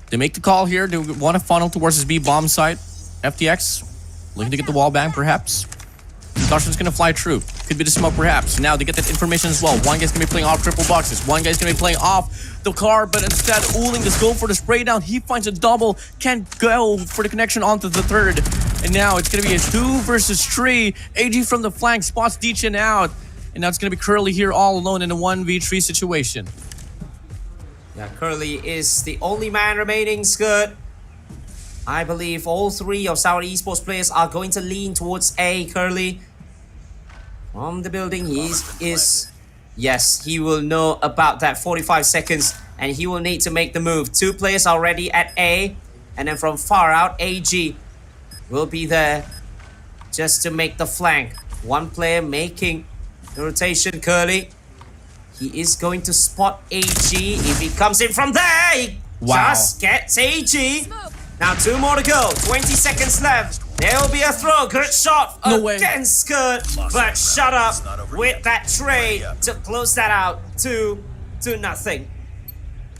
they make the call here. They want to funnel towards this B bomb site. FTX looking to get the wall bang, perhaps. Concussion's gonna fly true. Could be the smoke, perhaps. Now they get that information as well. One guy's gonna be playing off triple boxes. One guy's gonna be playing off the car, but instead, Uling just go for the spray down. He finds a double. Can't go for the connection onto the third. And now it's gonna be a 2 versus 3. AG from the flank spots Deechin out. And now it's gonna be Curly here all alone in a 1v3 situation. Yeah, Curly is the only man remaining. Skirt, I believe all 3 of STALWART Esports players are going to lean towards A. Curly from the building, yes, he will know about that 45 seconds and he will need to make the move. 2 players already at A, and then from far out, AG will be there just to make the flank. 1 player making the rotation. Curly, he is going to spot AG. If he comes in from there, he just gets AG. Now 2 more to go, 20 seconds left. There will be a throw, good shot against Skirt, but Shut Up with that trade to close that out 2-0.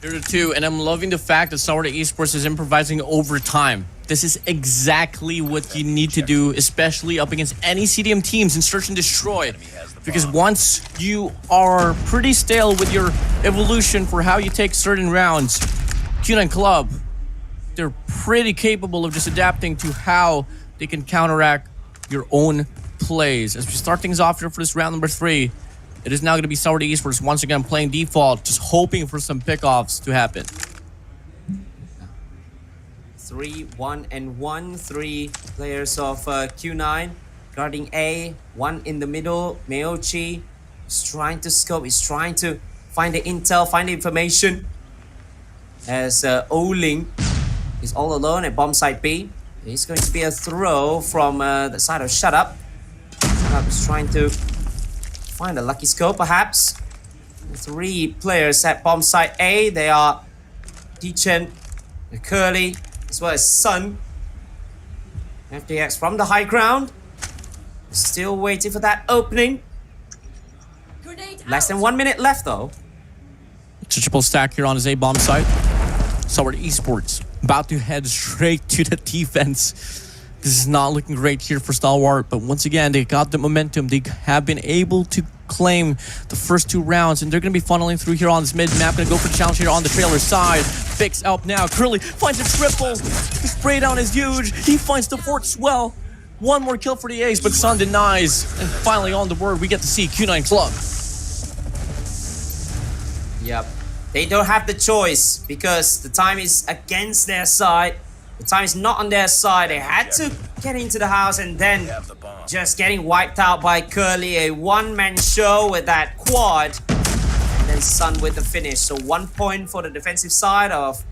0-2, and I'm loving the fact that STALWART Esports is improvising over time. This is exactly what you need to do, especially up against any CDM teams in Search and Destroy. Because once you are pretty stale with your evolution for how you take certain rounds, Q9 Club, they're pretty capable of just adapting to how they can counteract your own plays. As we start things off here for this round number 3, it is now going to be STALWART Esports once again playing default, just hoping for some pickoffs to happen. 3-1-1, 3 players of Q9 guarding A, 1 in the middle. Meochi is trying to scope, is trying to find the intel, find the information. As Oling is all alone at bomb site B. It's going to be a throw from the side of Shut Up. Shut Up is trying to find a lucky scope, perhaps. 3 players at bomb site A. They are Deechin, Curly, as well as Sun. FTX from the high ground. Still waiting for that opening. Less than 1 minute left, though. It's a triple stack here on his A bomb site. STALWART Esports about to head straight to the defense. This is not looking great here for STALWART, but once again, they got the momentum. They have been able to claim the first 2 rounds, and they're going to be funneling through here on this mid-map. Going to go for the challenge here on the trailer side. Fix up now. Curly finds a triple. The spray down is huge. He finds the 4th as well. 1 more kill for the ace, but Sun denies. And finally on the board, we get to see Q9 Club. Yep. They don't have the choice because the time is against their side. The time is not on their side. They had to get into the house and then just getting wiped out by Curly. A 1-man show with that quad. And then Sun with the finish. So 1 point for the defensive side of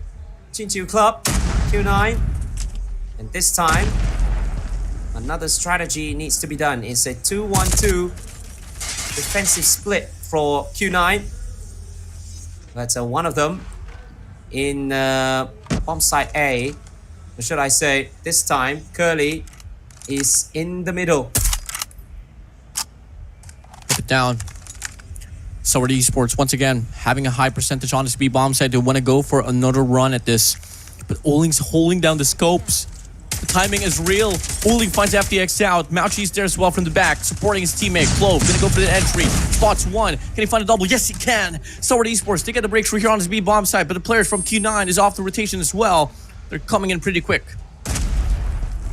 Chinchu Club, Q9. And this time, another strategy needs to be done. It's a 2-1-2 defensive split for Q9. That's one of them in bomb site A. Or should I say, this time, Curly is in the middle. Put it down. STALWART Esports, once again, having a high percentage on this B bomb site. They want to go for another run at this. But Oling's holding down the scopes. The timing is real. Uling finds FTX out. Mauchi's there as well from the back, supporting his teammate. Clove gonna go for the entry. Spots 1. Can he find a double? Yes, he can. STALWART Esports, they get the breakthrough here on his B bomb site, but the players from Q9 is off the rotation as well. They're coming in pretty quick.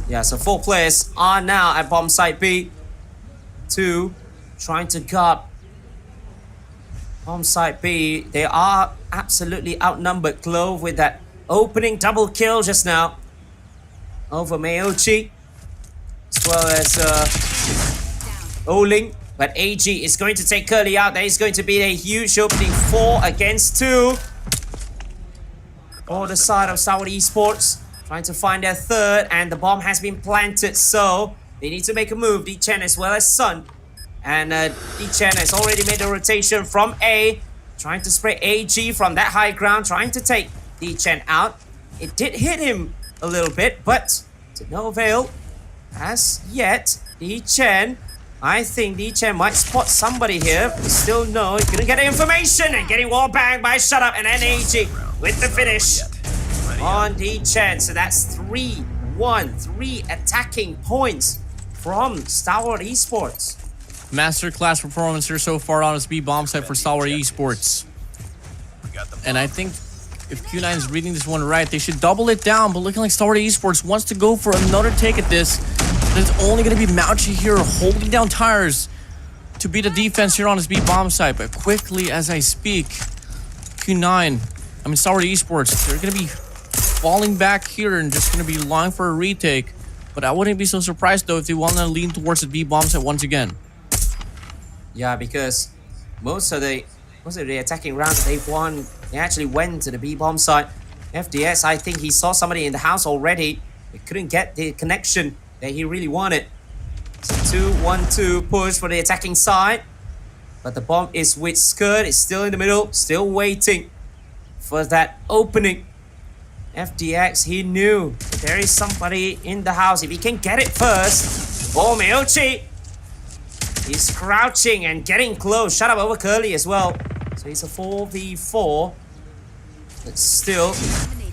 Yeah, so 4 players are now at bomb site B. 2 trying to guard On side B, they are absolutely outnumbered. Clove with that opening double kill just now over Mayochi, as well as Oling. But AG is going to take Curly out. There is going to be a huge opening 4 against 2 for the side of STALWART Esports, trying to find their third, and the bomb has been planted, so they need to make a move. D-Chen as well as Sun. And D-Chen has already made a rotation from A, trying to spray AG from that high ground, trying to take D-Chen out. It did hit him a little bit, but to no avail as yet. D-Chen, I think D-Chen might spot somebody here. We still know he's gonna get information and getting wall banged by Shut Up, and then AG with the finish on D-Chen. So that's 3-1, 3 attacking points from STALWART Esports. Masterclass performance here so far on this B bomb site for STALWART Esports. And I think if Q9 is reading this one right, they should double it down, but looking like STALWART Esports wants to go for another take at this. But it's only going to be Mauchi here holding down tires to beat the defense here on this B bomb site. But quickly as I speak, STALWART Esports, they're going to be falling back here and just going to be lying for a retake. But I wouldn't be so surprised though if they want to lean towards the B bomb site once again. Yeah, because most of the attacking rounds that they've won, they actually went to the B bomb site. FDS, I think he saw somebody in the house already. He couldn't get the connection that he really wanted. So 2-1-2 push for the attacking side. But the bomb is with Skirt. It's still in the middle, still waiting for that opening. FDX, he knew that there is somebody in the house. If he can get it first. Oh, Mayochi! He's crouching and getting close. Shut up over Curly as well. So it's a 4v4. But still,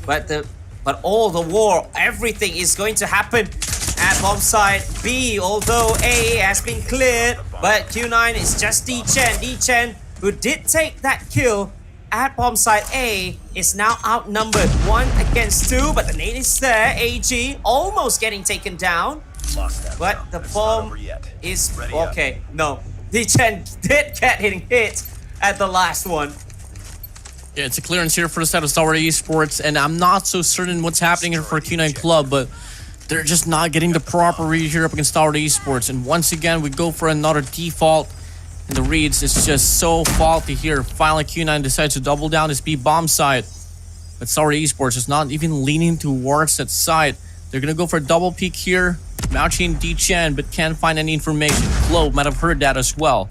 but all the war, everything is going to happen at bomb site B. Although A has been cleared, but Q9 is just D-Chen. D-Chen, who did take that kill at bomb site A, is now outnumbered 1 against 2. But the nade is there. AG almost getting taken down. But the bomb is okay. No, D-Chen did get hit at the last one. Yeah, it's a clearance here for the side of STALWART Esports, and I'm not so certain what's happening here for Q9 Club, but they're just not getting the proper read here up against STALWART Esports. And once again, we go for another default, and the reads is just so faulty here. Finally, Q9 decides to double down this B bomb side, but STALWART Esports is not even leaning towards that side. They're gonna go for a double peek here. Mauchi and D-Chen, but can't find any information. Globe might have heard that as well.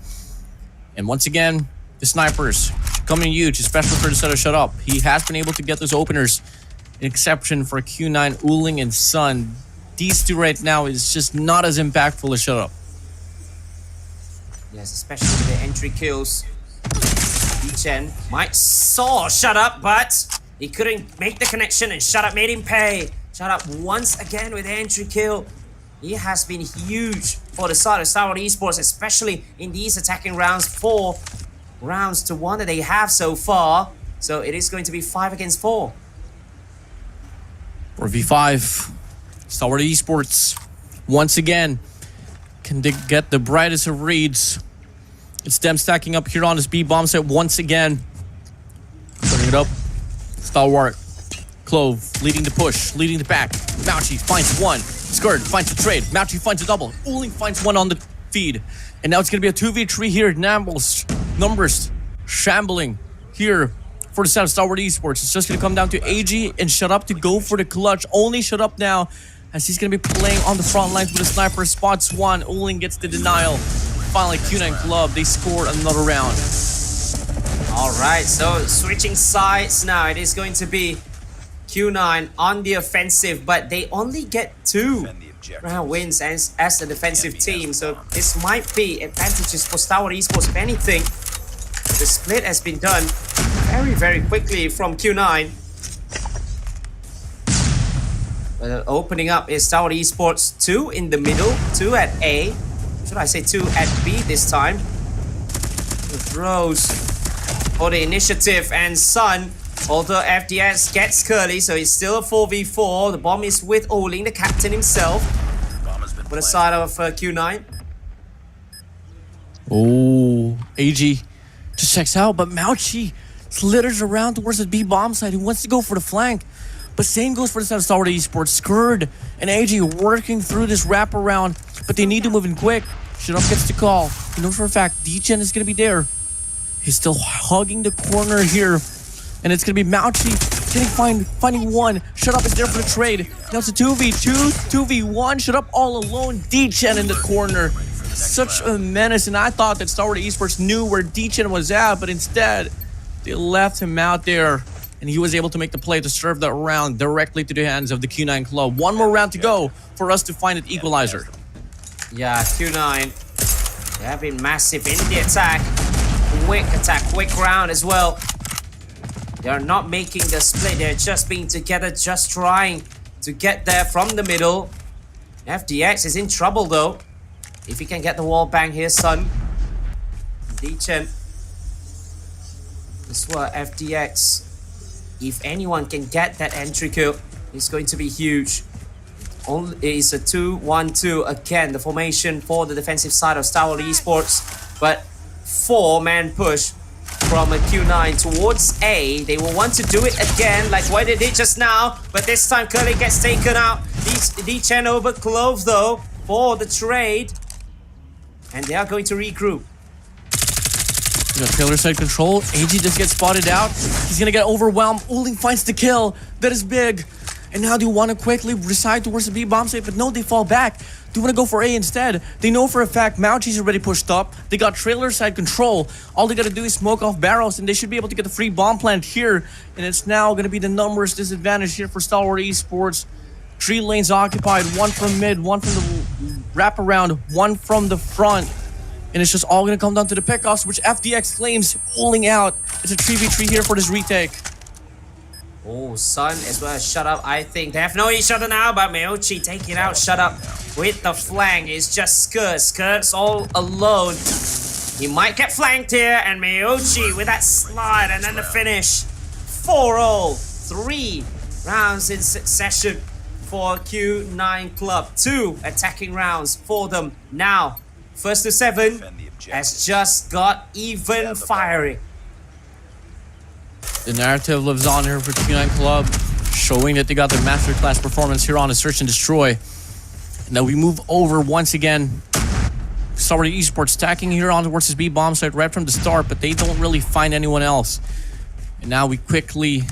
And once again, the snipers coming huge, especially for the set of Shut Up. He has been able to get those openers. An exception for Q9, Uling, and Sun. These two right now is just not as impactful as Shut Up. Yes, especially with the entry kills. D-Chen might saw Shut Up, but he couldn't make the connection, and Shut Up made him pay. Shut Up once again with the entry kill. He has been huge for the side of STALWART Esports, especially in these attacking rounds. 4 rounds to 1 that they have so far. So it is going to be 5 against 4. 4v5. STALWART Esports, once again, can they get the brightest of reads? It's them stacking up here on this B bomb set once again. Putting it up. STALWART. Clove leading the push, leading the back. Mauchi finds one. Skirt finds the trade. Mauchi finds a double. Uling finds one on the feed. And now it's going to be a 2v3 here. Numbers shambling here for the side of STALWART Esports. It's just going to come down to AG and Shut Up to go for the clutch. Only Shut Up now, as he's going to be playing on the front lines with a sniper. Spots one. Uling gets the denial. Finally, Q9 Club, they scored another round. All right, so switching sides now. It is going to be Q9 on the offensive, but they only get 2 round wins as a defensive team. So this might be advantages for STALWART Esports. If anything, the split has been done very, very quickly from Q9. But opening up is STALWART Esports. 2 in the middle, 2 at A. Should I say 2 at B this time? The throws for the initiative, and Sun, although FDS gets Curly, so it's still a 4v4. The bomb is with Oling, the captain himself, for the side of Q9. Oh, AG just checks out, but Mauchi slitters around towards the B bomb side. He wants to go for the flank. But same goes for the side of STALWART Esports. Skurd and AG working through this wraparound, but they need to move in quick. Shadop gets the call. He knows for a fact D-Chen is going to be there. He's still hugging the corner here. And it's going to be Mauchi finding one. Shadop is there for the trade. Now it's a 2v2, 2v1. Shadop all alone. D-Chen in the corner. Such a menace. And I thought that STALWART Esports knew where D-Chen was at, but instead, they left him out there. And he was able to make the play to serve that round directly to the hands of the Q9 club. One more round to go for us to find an equalizer. Yeah, Q9, they have been massive in the attack. Quick round as well. They're not making the split, they're just being together, just trying to get there from the middle. FDX is in trouble though. If he can get the wall bang here, son. D-Chen. This is what FDX. If anyone can get that entry kill, it's going to be huge. It's a 2-1-2 again, the formation for the defensive side of STALWART Esports. But 4-man push from a Q9 towards A. They will want to do it again, like what they did just now. But this time, Curly gets taken out. D-Chen over Clove though for the trade. And they are going to regroup. You know, trailer side control. AG just gets spotted out. He's gonna get overwhelmed. Uling finds the kill. That is big. And now they want to quickly reside towards the B bomb site, but no, they fall back. They want to go for A instead. They know for a fact Mauchi's already pushed up. They got trailer side control. All they gotta do is smoke off barrels, and they should be able to get the free bomb plant here. And it's now gonna be the numbers disadvantage here for STALWART Esports. 3 lanes occupied, 1 from mid, 1 from the wraparound, 1 from the front. And it's just all going to come down to the pickoffs, which FDX claims pulling out. It's a 3v3 here for this retake. Oh, Sun as well as Shut Up. I think they have known each other now, but Meuchi taking out Shut Up with the flank. It's just Skurd. Skurd's all alone. He might get flanked here, and Meuchi with that slide, and then the finish. 4-0. 3 rounds in succession for Q9 Club. 2 attacking rounds for them now. First to 7 has just got even fiery. The narrative lives on here for Q9 Club, showing that they got their masterclass performance here on a Search and Destroy. Now we move over once again. STALWART Esports stacking here on towards this B bomb site right from the start, but they don't really find anyone else. And now we quickly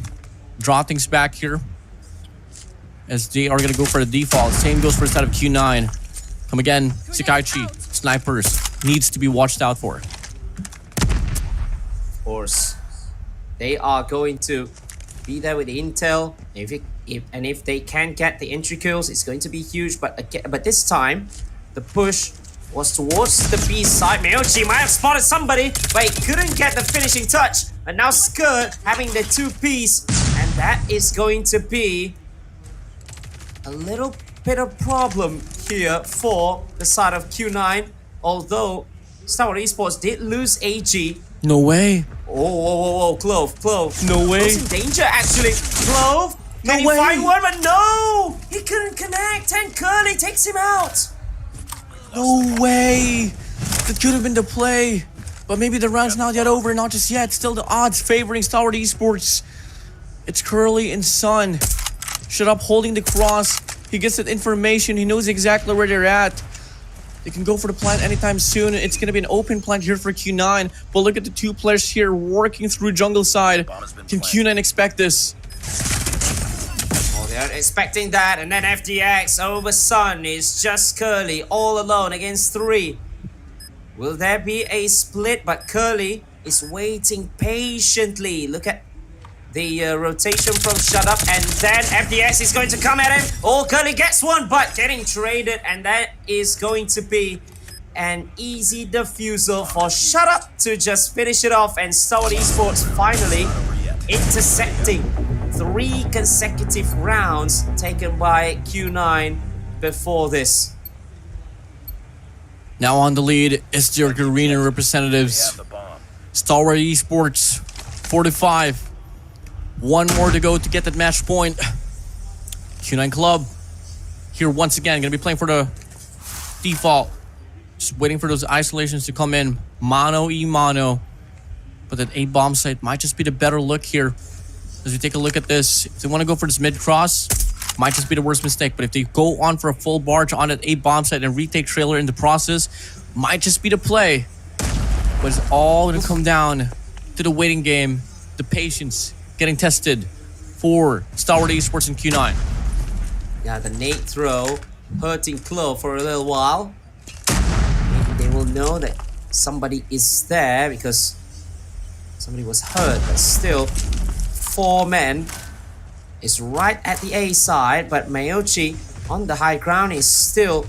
draw things back here, as they are going to go for the default. Same goes for the side of Q9. Come again, SEKAIICHI, snipers, needs to be watched out for. Of course, they are going to be there with the intel. If they can get the entry kills, it's going to be huge. But this time, the push was towards the B side. Meuchi might have spotted somebody, but he couldn't get the finishing touch. And now Skurd having the 2-piece, and that is going to be a little bit of problem here for the side of Q9. Although STALWART Esports did lose AG. No way. Oh, Clove. No way. He's in danger actually. Clove, can he find one? But no! He couldn't connect, and Curly takes him out. No way. That could have been the play. But maybe the round's not yet over, not just yet. Still the odds favoring STALWART Esports. It's Curly and Sun. Shut up, holding the cross. He gets that information. He knows exactly where they're at. They can go for the plant anytime soon. It's going to be an open plant here for Q9. But look at the 2 players here working through jungle side. Can Q9 expect this? Oh, they're expecting that. And then FDX over Sun is just Curly all alone against 3. Will there be a split? But Curly is waiting patiently. Look at the rotation from Shut Up, and then FDX is going to come at him. Oh, Curly gets one, but getting traded, and that is going to be an easy defusal for Shut Up to just finish it off, and STALWART Esports finally intercepting 3 consecutive rounds taken by Q9 before this. Now on the lead is the Garena representatives. STALWART Esports 45. 1 more to go to get that match point. Q9 Club here once again, gonna be playing for the default. Just waiting for those isolations to come in. Mano y mano. But that A bomb site might just be the better look here. As we take a look at this, if they want to go for this mid cross, might just be the worst mistake. But if they go on for a full barge on that A bomb site and retake trailer in the process, might just be the play. But it's all going to come down to the waiting game, the patience getting tested for STALWART Esports and Q9. Yeah, the nade throw hurting Clove for a little while. Maybe they will know that somebody is there because somebody was hurt, but still 4 men is right at the A side, but Mayochi on the high ground is still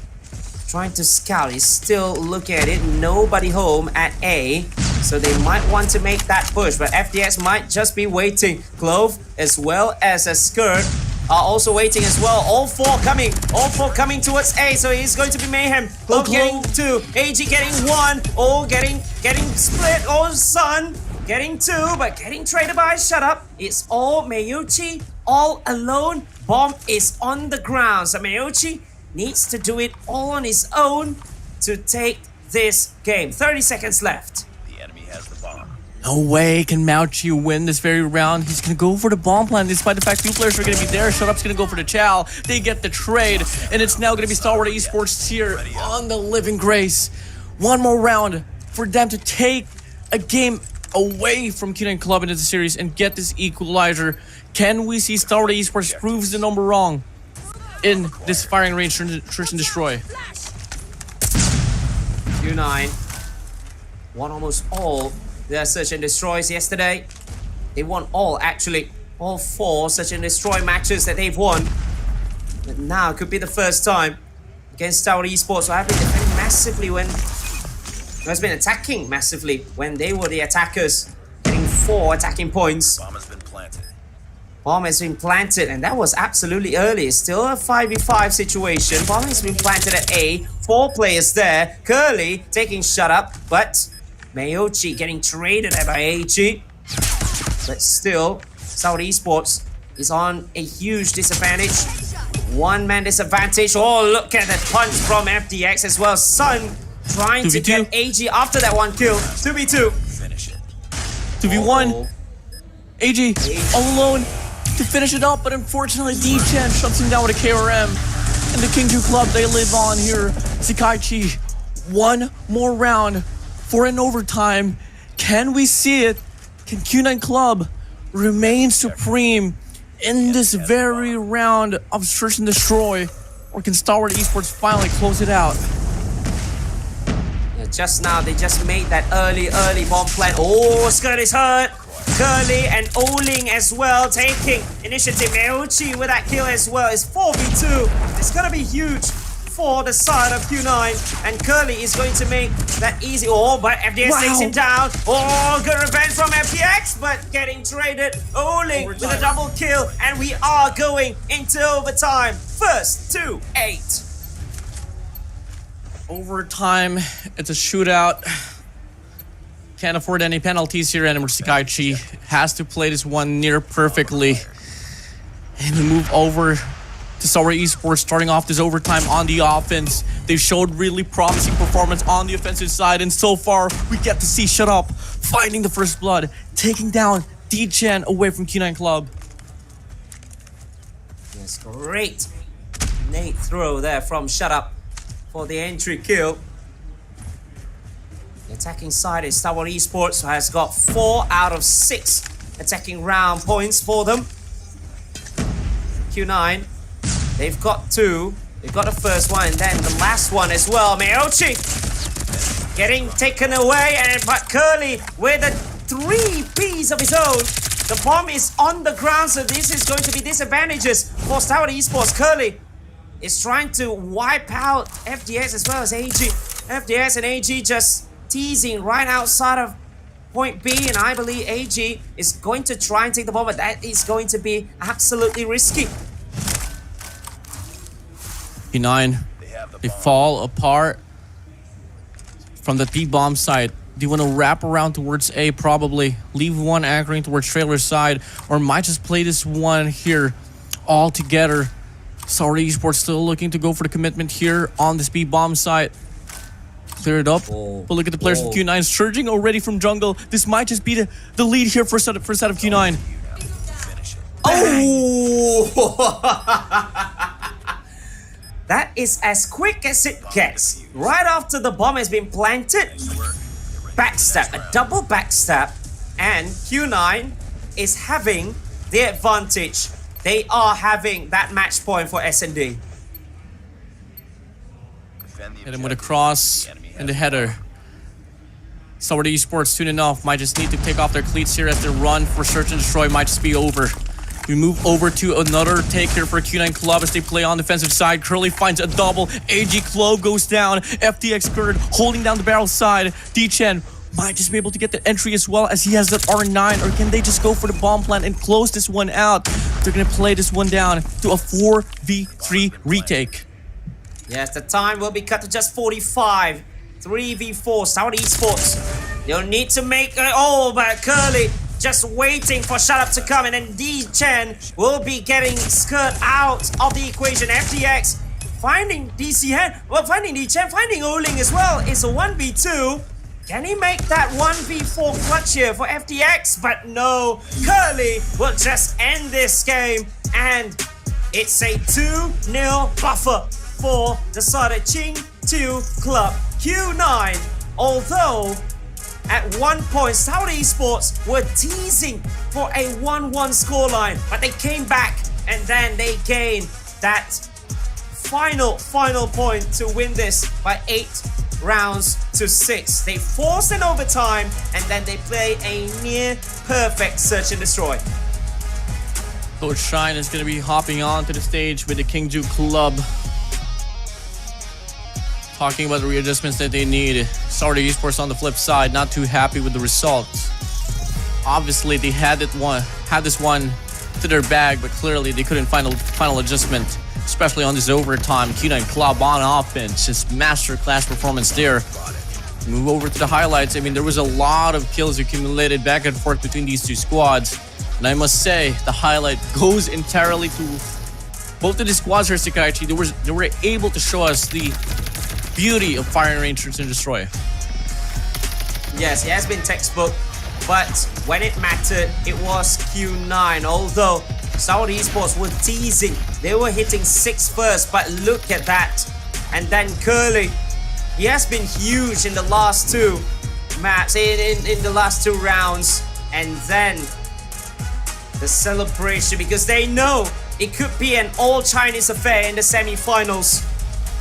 trying to scout. He's still looking at it. Nobody home at A, so they might want to make that push, but FDX might just be waiting. Clove as well as a Skirt are also waiting as well. All four coming towards A, so he's going to be mayhem. Clove getting 2, AG getting 1, all getting split. Oh, Sun getting 2, but getting traded by Shut Up. It's all Mayochi all alone. Bomb is on the ground, so Mayochi needs to do it all on his own to take this game. 30 seconds left. The enemy has the bomb. No way can Maochi win this very round. He's going to go for the bomb plan despite the fact 2 players are going to be there. Shut Up's going to go for the Chow. They get the trade, and it's now going to be STALWART Esports here on the Living Grace. One more round for them to take a game away from Q9 Club into the series and get this equalizer. Can we see STALWART Esports proves the number wrong in this firing range search and destroy? Q9 won almost all their search and destroys yesterday. They won all, actually, all 4 search and destroy matches that they've won. But now it could be the first time against STALWART Esports, who have been defending massively when has been attacking massively when they were the attackers, getting 4 attacking points. Bomb has been planted. Bomb has been planted, and that was absolutely early. Still a 5v5 situation. Bomb has been planted at A. 4 players there. Curly taking Shut Up, but Mayochi getting traded by AG. But still, STALWART Esports is on a huge disadvantage. 1-man disadvantage. Oh, look at that punch from FDX as well. Sun trying 2v2. to get AG after that 1 kill. 2v2. Finish it. 2v1. AG all alone to finish it up, but unfortunately D-Chan shuts him down with a KRM. And the Kingju Club, they live on here. SEKAIICHI, 1 more round for an overtime. Can we see it? Can Q9 Club remain supreme in this very round of search and destroy? Or can STALWART Esports finally close it out? Yeah, just now, they just made that early bomb plan. Oh, Skirt is hurt. Curly and Oling as well taking initiative. Mayochi with that kill as well. It's 4v2. It's gonna be huge for the side of Q9. And Curly is going to make that easy. Oh, but FDX takes him down. Oh, good revenge from FDX, but getting traded. Oling with a double kill. And we are going into overtime. First to 8. Overtime, it's a shootout. Can't afford any penalties here, and SEKAIICHI has to play this one near perfectly. And we move over to STALWART Esports, starting off this overtime on the offense. They've showed really promising performance on the offensive side, and so far, we get to see Shut Up finding the first blood, taking down D-Chan away from Q9 Club. Yes, great nade throw there from Shut Up for the entry kill. The attacking side is STALWART Esports, who has got 4 out of 6 attacking round points for them. Q9, they've got 2. They've got the first one and then the last one as well. Mayochi getting taken away, but Curly with a 3-piece of his own. The bomb is on the ground, so this is going to be disadvantages for STALWART Esports. Curly is trying to wipe out FDS as well as AG. FDS and AG just teasing right outside of point B, and I believe AG is going to try and take the bomb, but that is going to be absolutely risky. P9, they fall apart from the B-bomb side. Do you want to wrap around towards A? Probably. Leave one anchoring towards trailer side, or might just play this one here all together. STALWART Esports still looking to go for the commitment here on this B-bomb side. clear it up. But look at the players from Q9 surging already from jungle. This might just be the lead here for set of Q9. Oh! That is as quick as it gets. Right after the bomb has been planted. Backstab, a double backstab. And Q9 is having the advantage. They are having that match point for S&D. Hit him with a cross and the header. STALWART Esports soon enough might just need to take off their cleats here as their run for Search and Destroy might just be over. We move over to another take here for Q9 Club as they play on the defensive side. Curly finds a double. AG Club goes down. FTX Kurd holding down the barrel side. D-Chen might just be able to get the entry as well as he has that R9. Or can they just go for the bomb plant and close this one out? They're going to play this one down to a 4v3 retake. Yes, the time will be cut to just 45. 3v4, STALWART Esports. They'll need to make it all, but Curly just waiting for Shut Up to come, and then D-Chen will be getting Skirt out of the equation. FTX finding DCN, finding D-Chen, finding Oling as well. It's a 1v2. Can he make that 1v4 clutch here for FTX? But no, Curly will just end this game, and it's a 2-0 buffer for the side of Qingju Club. Q9, although at one point, STALWART Esports were teasing for a 1-1 scoreline, but they came back and then they gained that final point to win this by 8 rounds to 6. They forced an overtime and then they play a near perfect search and destroy. Coach Shine is going to be hopping onto the stage with the Qingju Club, talking about the readjustments that they need. STALWART Esports on the flip side, not too happy with the results. Obviously, they had this one to their bag, but clearly they couldn't find a final adjustment, especially on this overtime. Q9 Club on offense, just masterclass performance there. Move over to the highlights. I mean, there was a lot of kills accumulated back and forth between these two squads. And I must say, the highlight goes entirely to both of the squads here, SEKAIICHI. They were able to show us the beauty of Fire and Rain Search and Destroy. Yes, it has been textbook, but when it mattered, it was Q9. Although STALWART Esports were teasing, they were hitting 6 first, but look at that. And then Curly, he has been huge in the last 2 maps, in the last 2 rounds. And then the celebration, because they know it could be an all-Chinese affair in the semi-finals.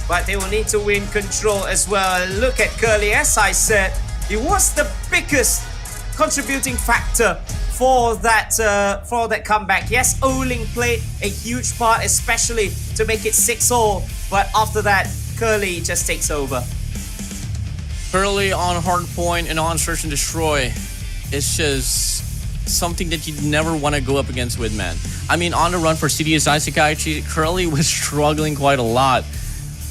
But they will need to win control as well. Look at Curly, as I said, he was the biggest contributing factor for that comeback. Yes, Oling played a huge part, especially to make it 6-all. But after that, Curly just takes over. Curly on hardpoint and on Search and Destroy. It's just something that you'd never want to go up against with, man. I mean, on the run for CDSI SEKAIICHI, Curly was struggling quite a lot.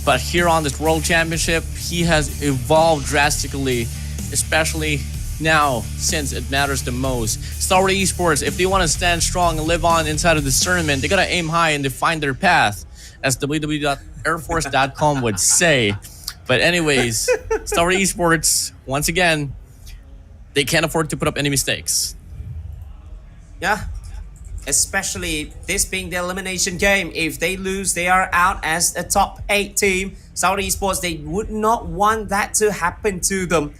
But here on this World Championship, he has evolved drastically, especially now since it matters the most. STALWART Esports, if they want to stand strong and live on inside of this tournament, they got to aim high and define their path, as www.airforce.com would say. But anyways, STALWART Esports, once again, they can't afford to put up any mistakes. Yeah. Especially this being the elimination game. If they lose, they are out as a top 8 team. STALWART Esports, they would not want that to happen to them.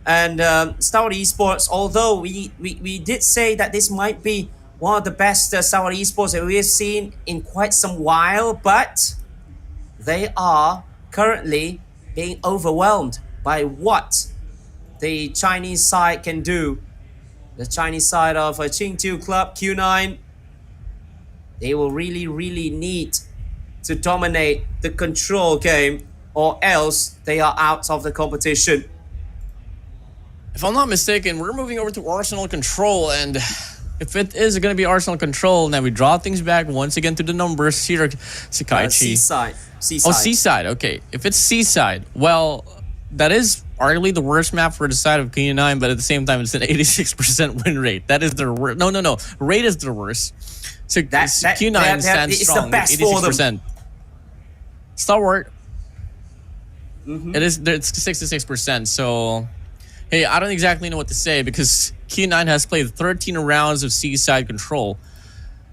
And STALWART Esports, although we did say that this might be one of the best STALWART Esports that we have seen in quite some while, but they are currently being overwhelmed by what the Chinese side can do. The Chinese side of Qingju Club, Q9, they will really need to dominate the control game, or else they are out of the competition. If I'm not mistaken, we're moving over to Arsenal Control, and if it is going to be Arsenal Control, then we draw things back once again to the numbers here, SEKAIICHI. Seaside. Oh, Seaside, okay. If it's Seaside, well, that is arguably the worst map for the side of Q9, but at the same time, it's an 86% win rate. That is their worst. No. Rate is their worst. So Q9 stands strong with 86%. STALWART, It's 66%. So, hey, I don't exactly know what to say because Q9 has played 13 rounds of Seaside Control.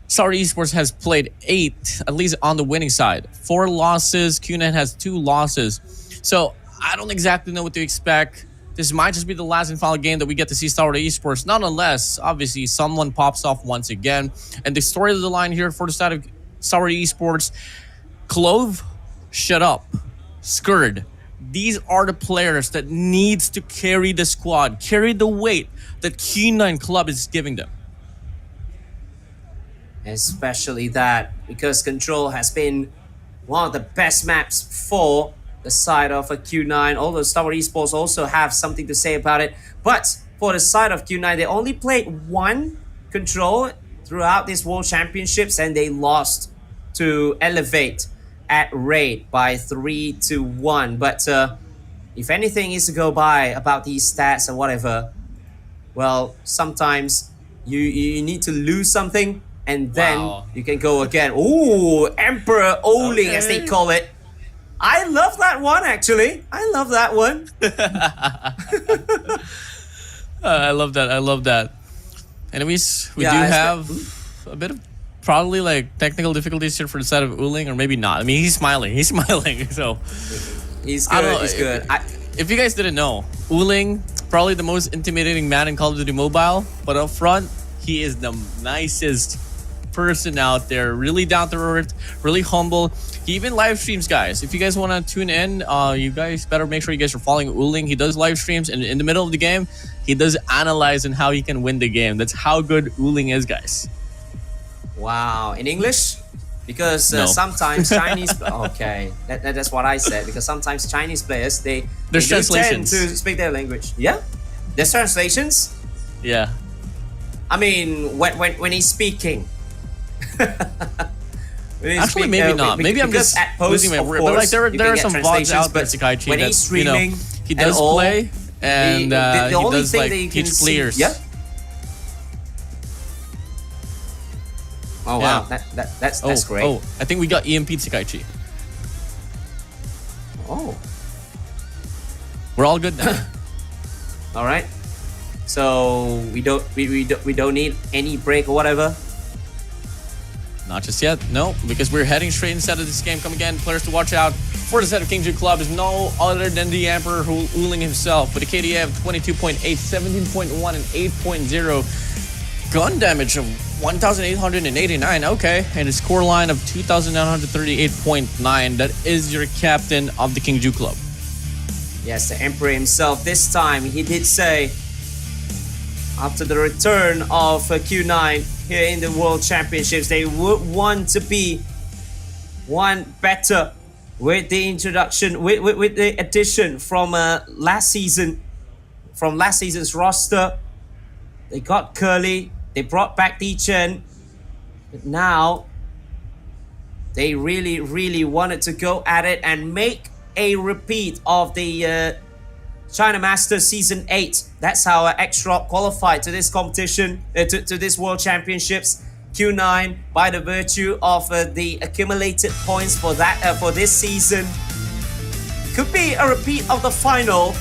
STALWART Esports has played 8, at least on the winning side. 4 losses. Q9 has 2 losses. So I don't exactly know what to expect. This might just be the last and final game that we get to see STALWART Esports. Nonetheless, obviously, someone pops off once again. And the story of the line here for the side of STALWART Esports, Clove, shut up. Skurd. These are the players that needs to carry the squad, carry the weight that Q9 Club is giving them. Especially that, because Control has been one of the best maps for the side of a Q9, although STALWART Esports also have something to say about it. But for the side of Q9, they only played 1 Control throughout these World Championships, and they lost to Elevate at Raid by 3-1. But if anything is to go by about these stats or whatever, well, sometimes you need to lose something and then you can go again. Ooh, Emperor Oling, as they call it. I love that one, actually. I love that one. I love that. I love that. Anyways, we do have a bit of probably like technical difficulties here for the side of Uling, or maybe not. I mean, he's smiling. He's smiling. So he's good. He's good. If you guys didn't know, Uling, probably the most intimidating man in Call of Duty Mobile, but up front, he is the nicest person out there. Really down to earth, really humble. He even live streams, guys. If you guys want to tune in, you guys better make sure you guys are following Uling. He does live streams, and in the middle of the game, he does analyze on how he can win the game. That's how good Uling is, guys. Wow. In English? Because No. sometimes Chinese... Okay, that's what I said. Because sometimes Chinese players, they There's do tend translations. to speak their language. Yeah? There's translations? Yeah. I mean, when he's speaking. Actually, maybe not. Maybe I'm just losing my word. But like, there are some VODs out there, SEKAIICHI, when that he's streaming, he does play and the he only does thing like that you teach can players. see, yeah. Oh wow, Yeah. that's great. Oh, I think we got EMP'd SEKAIICHI. Oh. We're all good now. All right. So we don't need any break or whatever. Not just yet, no, because we're heading straight inside of this game. Come again, players to watch out for the set of KingJu Club is no other than the Emperor Uling himself with a KDA of 22.8, 17.1, and 8.0. Gun damage of 1,889, okay, and a score line of 2,938.9. That is your captain of the KingJu Club. Yes, the Emperor himself. This time he did say, after the return of Q9 here in the World Championships, they would want to be one better with the introduction, with the addition from last season's roster. They got Curly, they brought back Chen, but now they really wanted to go at it and make a repeat of the China Masters Season 8. That's how X-Rock qualified to this competition, to this World Championships. Q9, by the virtue of the accumulated points for this season, could be a repeat of the final.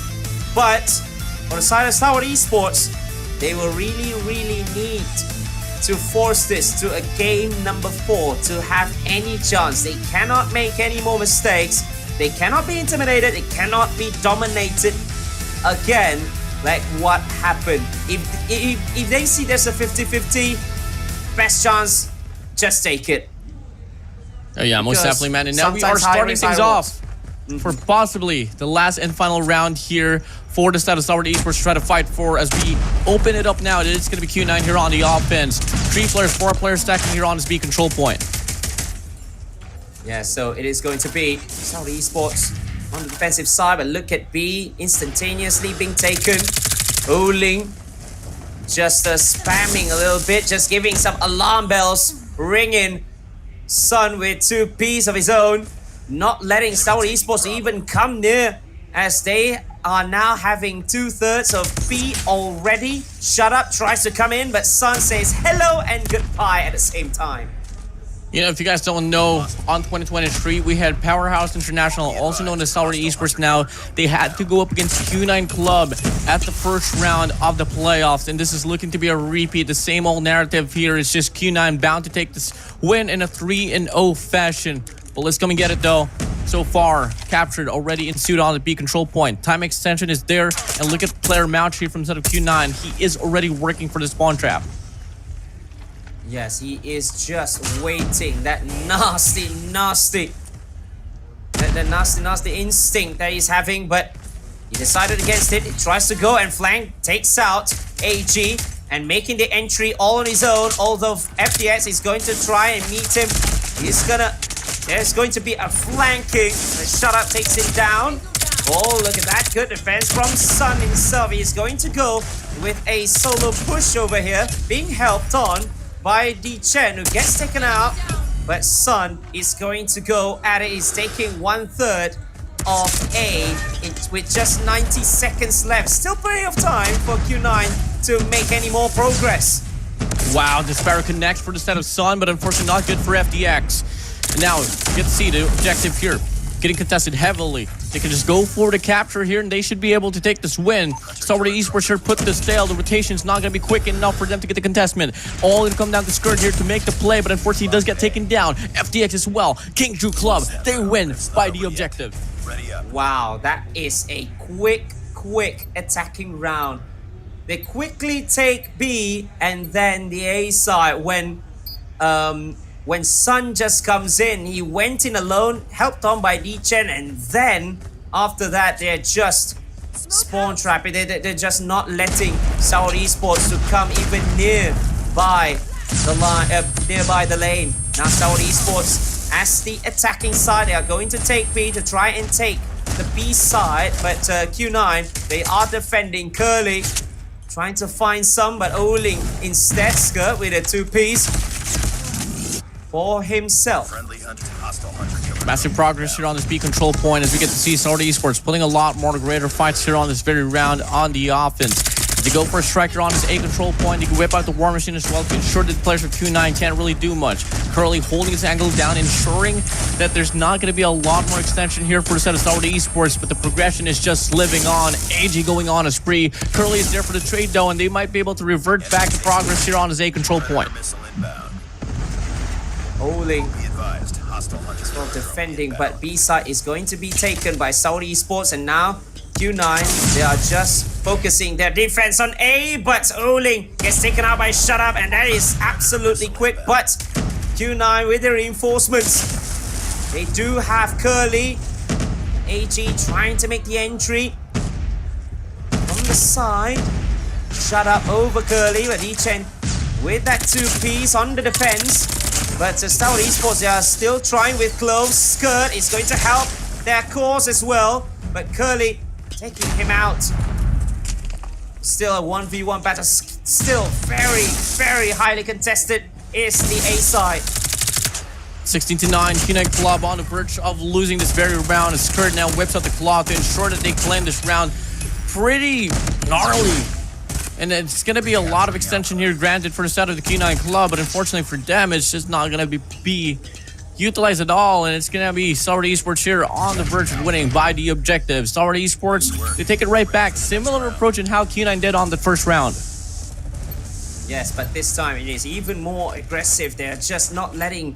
But on the side of STALWART Esports, they will really need to force this to a game number 4 to have any chance. They cannot make any more mistakes. They cannot be intimidated. They cannot be dominated again, like what happened. If they see there's a 50-50, best chance, just take it. Oh yeah, most Because definitely, man. And now we are sometimes high starting risk, things high off for possibly the last and final round here for the side of STALWART Esports to try to fight for as we open it up now. It is going to be Q9 here on the offense. 3 players, 4 players stacking here on this B control point. Yeah, so it is going to be STALWART Esports on the defensive side, but look at B instantaneously being taken. Oling just spamming a little bit, just giving some alarm bells ringing. Sun with 2 Ps of his own, not letting STALWART Esports even come near, as they are now having 2/3 of B already. Shut Up tries to come in, but Sun says hello and goodbye at the same time. You know, if you guys don't know, on 2023, we had Powerhouse International, also known as STALWART Esports now. They had to go up against Q9 Club at the first round of the playoffs, and this is looking to be a repeat. The same old narrative here is just Q9 bound to take this win in a 3-0 fashion. But let's come and get it, though. So far, captured already ensued on the B control point. Time extension is there, and look at player Mountry from the side of Q9. He is already working for the spawn trap. Yes, he is just waiting. That nasty instinct that he's having, but he decided against it. He tries to go and flank, takes out AG, and making the entry all on his own. Although FDX is going to try and meet him. There's going to be a flanking. The shutout takes him down. Oh, look at that. Good defense from Sun himself. He's going to go with a solo push over here, being helped on by D Chen, who gets taken out, but Sun is going to go at it. He's taking 1/3 of A with just 90 seconds left. Still plenty of time for Q9 to make any more progress. Wow, Despair connects for the set of Sun, but unfortunately not good for FDX. And now, you get to see the objective here, getting contested heavily. They can just go for the capture here, and they should be able to take this win. STALWART Esports here put this tail. The rotation's not going to be quick enough for them to get the contestment. All going to come down to Skirt here to make the play, but unfortunately he does get taken down. FDX as well. Kingju Club, they win by the objective. Wow, that is a quick attacking round. They quickly take B, and then the A side when Sun just comes in, he went in alone, helped on by D-Chen, and then after that, they're just spawn trapping. They're just not letting STALWART Esports to come even nearby the lane. Now STALWART Esports, as the attacking side, they are going to take B to try and take the B side, but Q9, they are defending. Curly trying to find some, but Oling instead, Skirt with a 2-piece for himself. Massive progress here on this B control point as we get to see STALWART Esports putting a lot more greater fights here on this very round on the offense. They go for a striker on this A control point. They can whip out the War Machine as well to ensure that the players of Q9 can't really do much. Curly holding his angle down, ensuring that there's not going to be a lot more extension here for the set of STALWART Esports, but the progression is just living on. AG going on a spree. Curly is there for the trade though, and they might be able to revert back to progress here on his A control point. Oling as well defending, but B side is going to be taken by STALWART Esports, and now Q9, they are just focusing their defense on A, but Oling gets taken out by Shut Up, and that is absolutely quick, but Q9 with the reinforcements. They do have Curly. AG trying to make the entry from the side. Shut Up over Curly, but Ichen with that 2-piece on the defense. But STALWART Esports, they are still trying with Cloves. Skirt is going to help their cause as well, but Curly taking him out. Still a 1v1 battle, still very highly contested is the A side. 16-9, Q9 Club on the verge of losing this very round. As Skirt now whips out the claw to ensure that they claim this round. Pretty gnarly. And it's going to be a lot of extension here granted for the side of the Q9 Club, but unfortunately for them, it's just not going to be utilized at all, and it's going to be STALWART Esports here on the verge of winning by the objective. STALWART Esports, they take it right back. Similar approach in how Q9 did on the first round. Yes, but this time it is even more aggressive. They're just not letting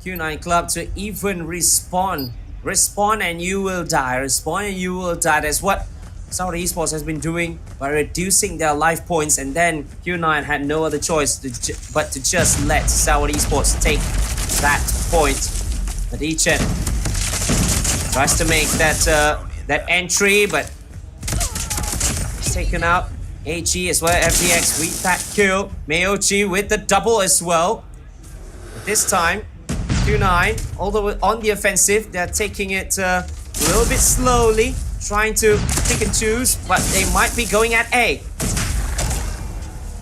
Q9 Club to even respawn. Respawn and you will die. Respawn and you will die. That's what STALWART Esports has been doing by reducing their life points, and then Q9 had no other choice but to just let STALWART Esports take that point. But Ichen tries to make that entry, but he's taken out. AG as well, FDX with that kill. Mayochi with the double as well. But this time, Q9, although on the offensive, they're taking it a little bit slowly, trying to pick and choose, but they might be going at A.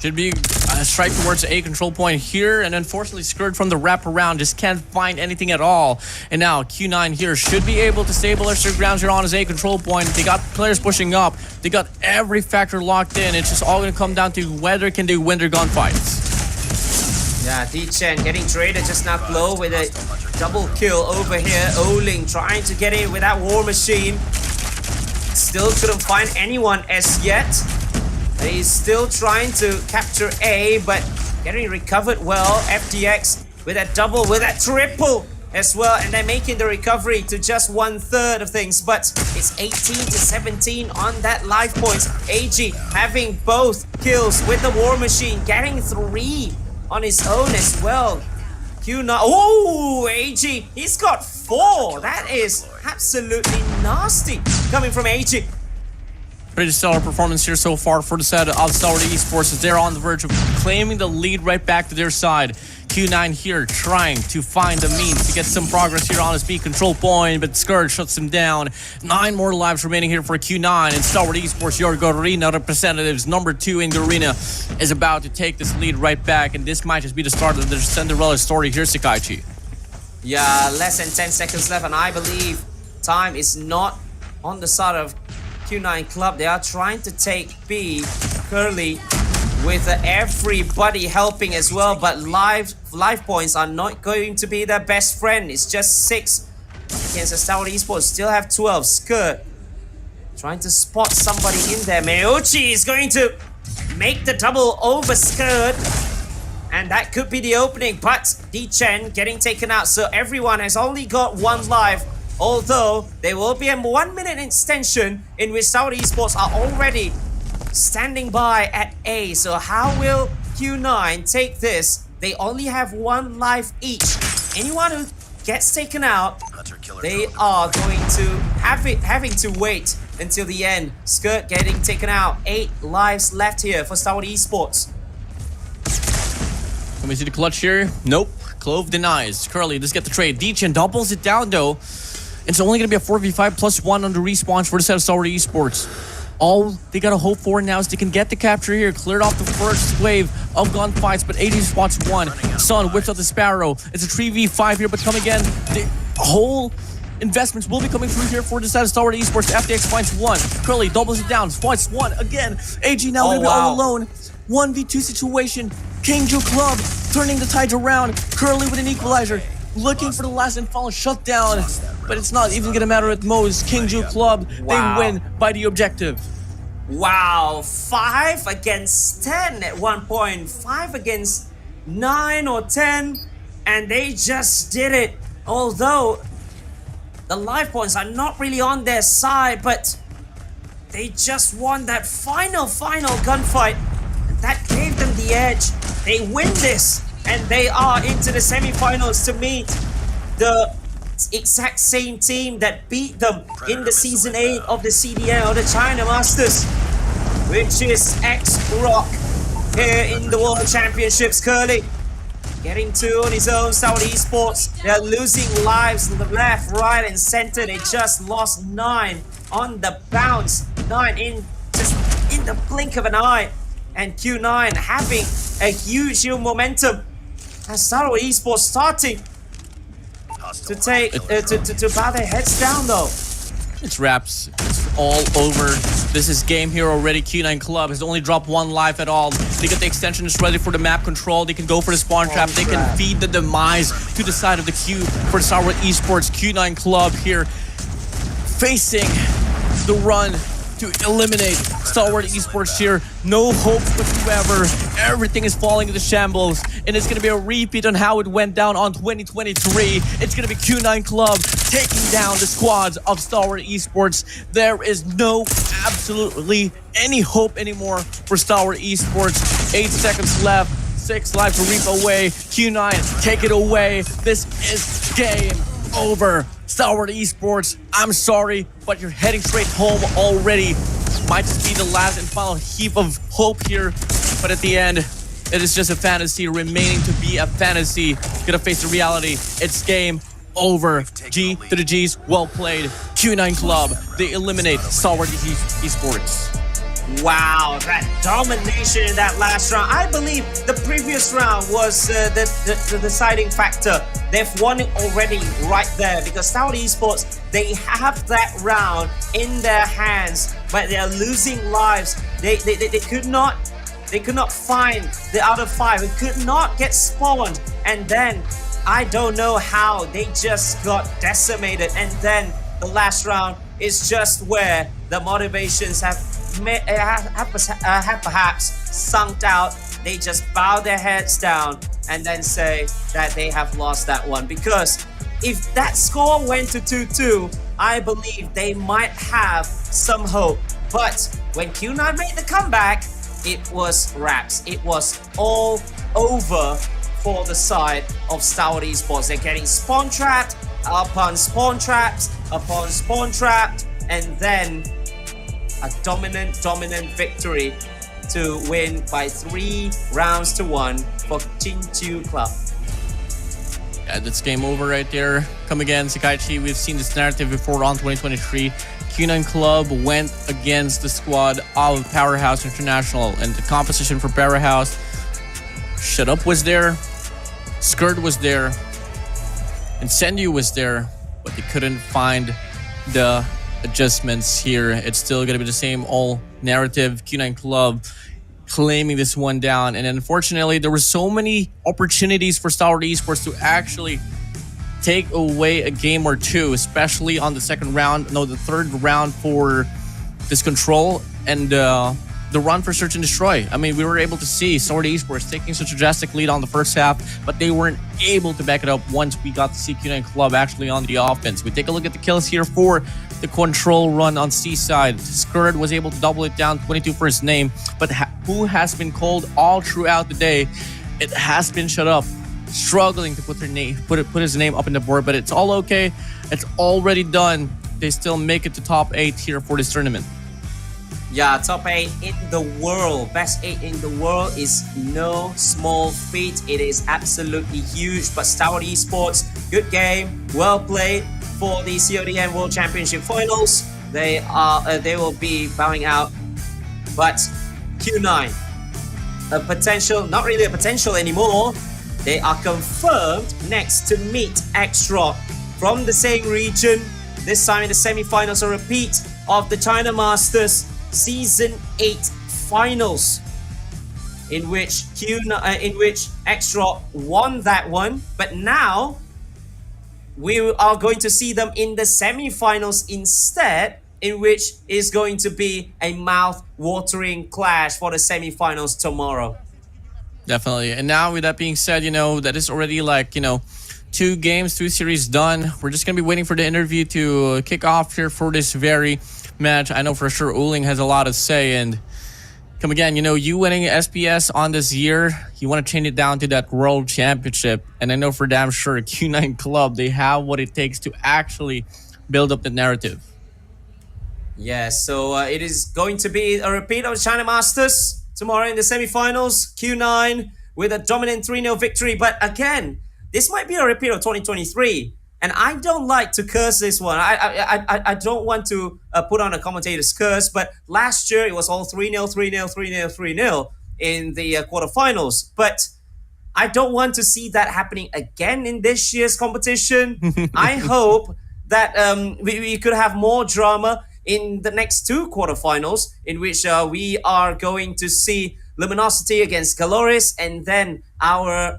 Should be a strike towards A control point here, and unfortunately Skirt from the wraparound just can't find anything at all. And now Q9 here should be able to stabilize their grounds here on his A control point. They got players pushing up. They got every factor locked in. It's just all going to come down to whether can they win their gunfights. Yeah, D-Chen getting traded just now. Glow with a double kill over here. Oling trying to get in with that War Machine. Still couldn't find anyone as yet. He's still trying to capture A, but getting recovered well. FTX with a double, with a triple as well, and they're making the recovery to just 1/3 of things, but it's 18-17 on that life points. AG having both kills with the War Machine, getting 3 on his own as well. Q9, oh, AG, he's got 4. That is absolutely nasty coming from AG. Pretty stellar performance here so far for the set of STALWART Esports as they're on the verge of claiming the lead right back to their side. Q9 here trying to find the means to get some progress here on his B control point, but Scourge shuts him down. 9 more lives remaining here for Q9, and STALWART Esports, your Garena representatives, number 2 in Garena, is about to take this lead right back, and this might just be the start of the Cinderella story here, SEKAIICHI. Yeah, less than 10 seconds left, and I believe time is not on the side of Q9 Club. They are trying to take B, Curly, with everybody helping as well, but life points are not going to be their best friend. It's just 6 against the STALWART Esports. Still have 12. Skirt trying to spot somebody in there. Meochi is going to make the double over Skirt, and that could be the opening, but D-Chen getting taken out, so everyone has only got 1 life. Although there will be a 1-minute extension in which STALWART Esports are already standing by at A. So how will Q9 take this? They only have 1 life each. Anyone who gets taken out, they are going to having to wait until the end. Skirt getting taken out. 8 lives left here for STALWART Esports. Can we see the clutch here? Nope. Clove denies. Curly does get the trade. D-Chen doubles it down though. It's only going to be a 4v5 plus 1 on the respawns for the set of STALWART Esports. All they got to hope for now is they can get the capture here. Cleared off the first wave of gunfights, but AD spots 1. Sun whips out the Sparrow. It's a 3v5 here, but come again. The whole investments will be coming through here for the set of STALWART Esports. FTX finds 1. Curly doubles it down. Finds 1 again. AG now going to be all alone. 1v2 situation. Kingju Club turning the tides around. Curly with an equalizer. Looking for the last and final shutdown, but it's not even gonna matter at most. Kingju Club, they win by the objective. Wow, 5 against 10 at one point, 5 against 9 or 10, and they just did it. Although the life points are not really on their side, but they just won that final gunfight. That gave them the edge. They win this, and they are into the semi-finals to meet the exact same team that beat them in the Season 8 of the CDL, or the China Masters, which is X-Rock here in the World Championships. Curly getting 2 on his own. STALWART Esports, they're losing lives to the left, right, and center. They just lost 9 on the bounce. 9 just in the blink of an eye. And Q9 having a huge momentum. And STALWART Esports starting to take to bow their heads down though. It's wraps. It's all over. This is game here already. Q9 Club has only dropped 1 life at all. They get the extension just ready for the map control. They can go for the spawn trap. They can feed the demise to the side of the queue for STALWART Esports. Q9 Club here facing the run to eliminate STALWART Esports here. No hope whatsoever. Everything is falling into shambles, and it's going to be a repeat on how it went down on 2023. It's going to be Q9 Club taking down the squads of STALWART Esports. There is no absolutely any hope anymore for STALWART Esports. 8 seconds left. 6 lives to reap away. Q9, take it away. This is game over. STALWART Esports, I'm sorry, but you're heading straight home already. Might just be the last and final heap of hope here, but at the end, it is just a fantasy remaining to be a fantasy. Gonna face the reality. It's game over. G to the G's, well played. Q9 Club, they eliminate STALWART Esports. Wow, that domination in that last round. I believe the previous round was the deciding factor. They've won it already right there because STALWART Esports, they have that round in their hands, but they're losing lives. They could not They could not find the other 5. It could not get spawned. And then, I don't know how, they just got decimated. And then, the last round is just where the motivations have perhaps sunk out. They just bow their heads down and then say that they have lost that one. Because if that score went to 2-2, I believe they might have some hope. But when Q9 made the comeback, it was wraps. It was all over for the side of STALWART Esports. They're getting spawn trapped upon spawn traps upon spawn trapped, and then a dominant victory to win by 3 rounds to 1 for Kinju Club. Yeah, that's game over right there. Come again, SEKAIICHI. We've seen this narrative before on 2023. Q9 Club went against the squad of Powerhouse International, and the composition for Powerhouse, Shut Up was there, Skirt was there, and Sendu was there, but they couldn't find the adjustments here. It's still going to be the same old narrative. Q9 Club claiming this one down, and unfortunately there were so many opportunities for STALWART Esports to actually take away a game or two, especially on the third round for this control and the run for search and destroy. I mean, we were able to see STALWART Esports taking such a drastic lead on the first half, but they weren't able to back it up once we got to see Q9 Club actually on the offense. We take a look at the kills here for the control run on C side. Skirt was able to double it down, 22 for his name, but who has been called all throughout the day? It has been Shut Up, struggling to put his name up in the board, but it's all okay. It's already done. They still make it to top 8 here for this tournament. Yeah, top 8 in the world. Best 8 in the world is no small feat. It is absolutely huge. But STALWART Esports, good game, well played for the COD World Championship Finals. They will be bowing out. But Q9, a potential, not really a potential anymore. They are confirmed next to meet X-Rock from the same region. This time in the semi-finals, a repeat of the China Masters Season 8 Finals, in which X-Rock won that one. But now we are going to see them in the semi-finals instead, in which is going to be a mouth-watering clash for the semi-finals tomorrow. Definitely. And now with that being said, that is already 2 games, 2 series done. We're just going to be waiting for the interview to kick off here for this very match. I know for sure Uling has a lot to say, and come again, you winning SPS on this year, you want to change it down to that World Championship, and I know for damn sure Q9 Club, they have what it takes to actually build up the narrative. Yeah, so it is going to be a repeat of the China Masters tomorrow in the semi-finals. Q9 with a dominant 3-0 victory, but again, this might be a repeat of 2023. And I don't like to curse this one. I don't want to put on a commentator's curse, but last year it was all 3-0, 3-0, 3-0, 3-0 in the quarterfinals. But I don't want to see that happening again in this year's competition. I hope that we could have more drama in the next 2 quarterfinals, in which we are going to see Luminosity against Galoris, and then our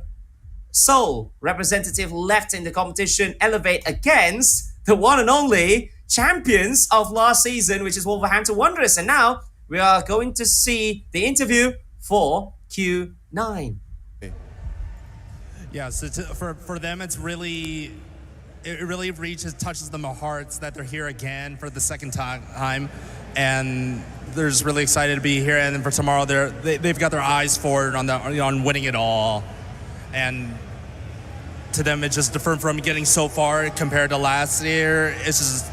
sole representative left in the competition elevate against the one and only champions of last season, which is Wolverhampton Wanderers. And now we are going to see the interview for Q9. Yeah, so for them, it really touches them hearts that they're here again for the second time, and they're just really excited to be here. And then for tomorrow, they've got their eyes forward on winning it all. And to them, it's just different from getting so far compared to last year. It's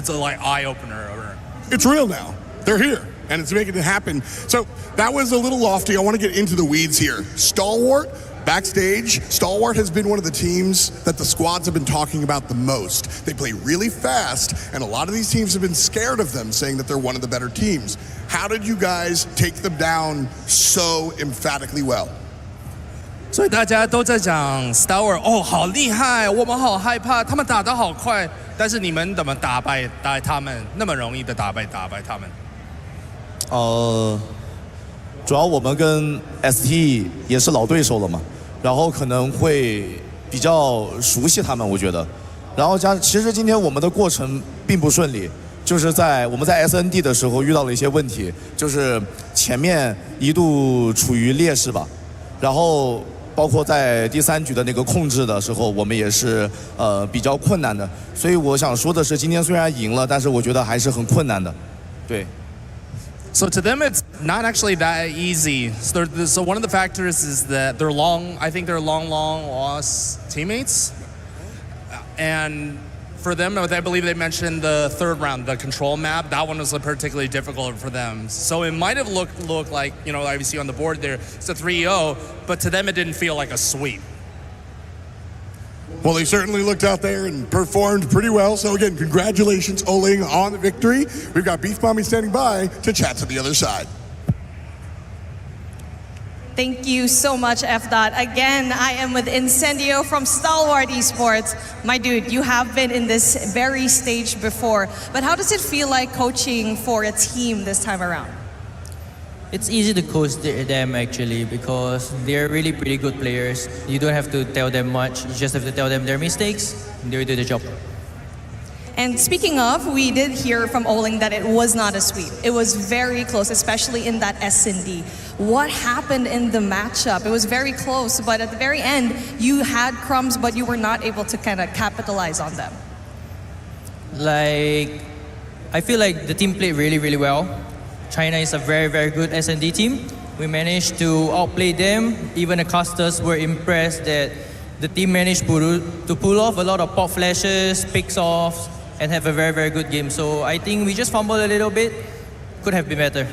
like eye opener. It's real now. They're here, and it's making it happen. So that was a little lofty. I want to get into the weeds here. STALWART, backstage, STALWART has been one of the teams that the squads have been talking about the most. They play really fast, and a lot of these teams have been scared of them, saying that they're one of the better teams. How did you guys take them down so emphatically well? 所以大家都在讲 STALWART 哦，好厉害，我们好害怕，他们打得好快，但是你们怎么打败他们？那么容易的打败他们？主要我们跟 ST 也是老对手了嘛，然后可能会比较熟悉他们，我觉得。然后其实今天我们的过程并不顺利，就是我们在 SND 的时候遇到了一些问题，就是前面一度处于劣势吧，然后包括在第3局的那个控制的时候，我们也是比较困难的。所以我想说的是，今天虽然赢了，但是我觉得还是很困难的，对。So to them, it's not actually that easy. So one of the factors is that I think they're long lost teammates. And for them, I believe they mentioned the 3rd round, the control map. That one was particularly difficult for them. So it might have looked like, like you see on the board there, it's a 3-0, but to them it didn't feel like a sweep. Well, they certainly looked out there and performed pretty well. So again, congratulations, Oling, on the victory. We've got Beef Mommy standing by to chat to the other side. Thank you so much, F-Dot. Again, I am with Incendio from Stalwart Esports. My dude, you have been in this very stage before, but how does it feel like coaching for a team this time around? It's easy to coach them actually because they're really pretty good players. You don't have to tell them much, you just have to tell them their mistakes, and they do the job. And speaking of, we did hear from Oling that it was not a sweep. It was very close, especially in that S&D. What happened in the matchup? It was very close, but at the very end, you had crumbs, but you were not able to kind of capitalize on them. I feel like the team played really, really well. China is a very, very good S&D team. We managed to outplay them. Even the casters were impressed that the team managed to pull off a lot of pop flashes, picks offs, and have a very, very good game. So I think we just fumbled a little bit. Could have been better.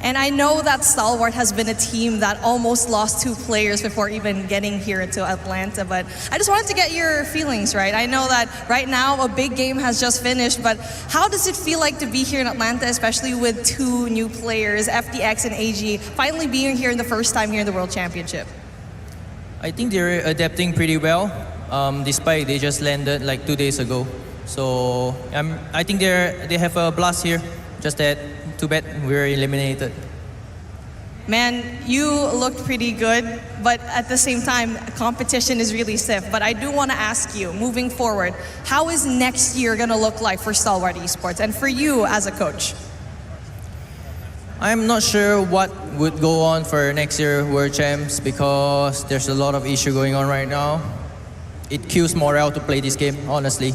And I know that Stalwart has been a team that almost lost 2 players before even getting here to Atlanta, but I just wanted to get your feelings, right? I know that right now a big game has just finished, but how does it feel like to be here in Atlanta, especially with 2 new players, FDX and AG, finally being here in the first time here in the World Championship? I think they're adapting pretty well, despite they just landed like 2 days ago. So I think they have a blast here, just that too bad we're eliminated. Man, you looked pretty good, but at the same time, competition is really stiff. But I do want to ask you, moving forward, how is next year going to look like for Stalwart Esports and for you as a coach? I'm not sure what would go on for next year World Champs because there's a lot of issue going on right now. It kills morale to play this game, honestly.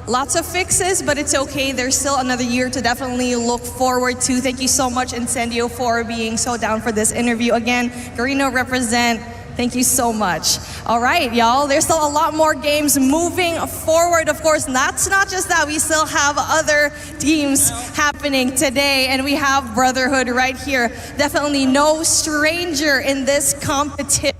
Lots of fixes, but it's okay. There's still another year to definitely look forward to. Thank you so much, Incendio, for being so down for this interview. Again, Garena represent. Thank you so much. All right, y'all. There's still a lot more games moving forward. Of course, that's not just that. We still have other teams happening today, and we have Brotherhood right here. Definitely no stranger in this competition.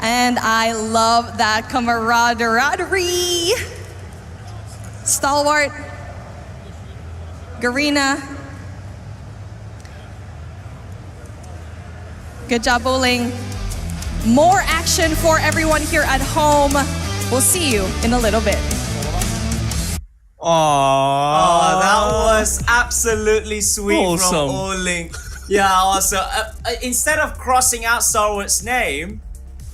And I love that camaraderie. Stalwart, Garena. Good job, bowling. More action for everyone here at home. We'll see you in a little bit. Oh, that was absolutely sweet Awesome. from Oling. Yeah, also, instead of crossing out Stalwart's name,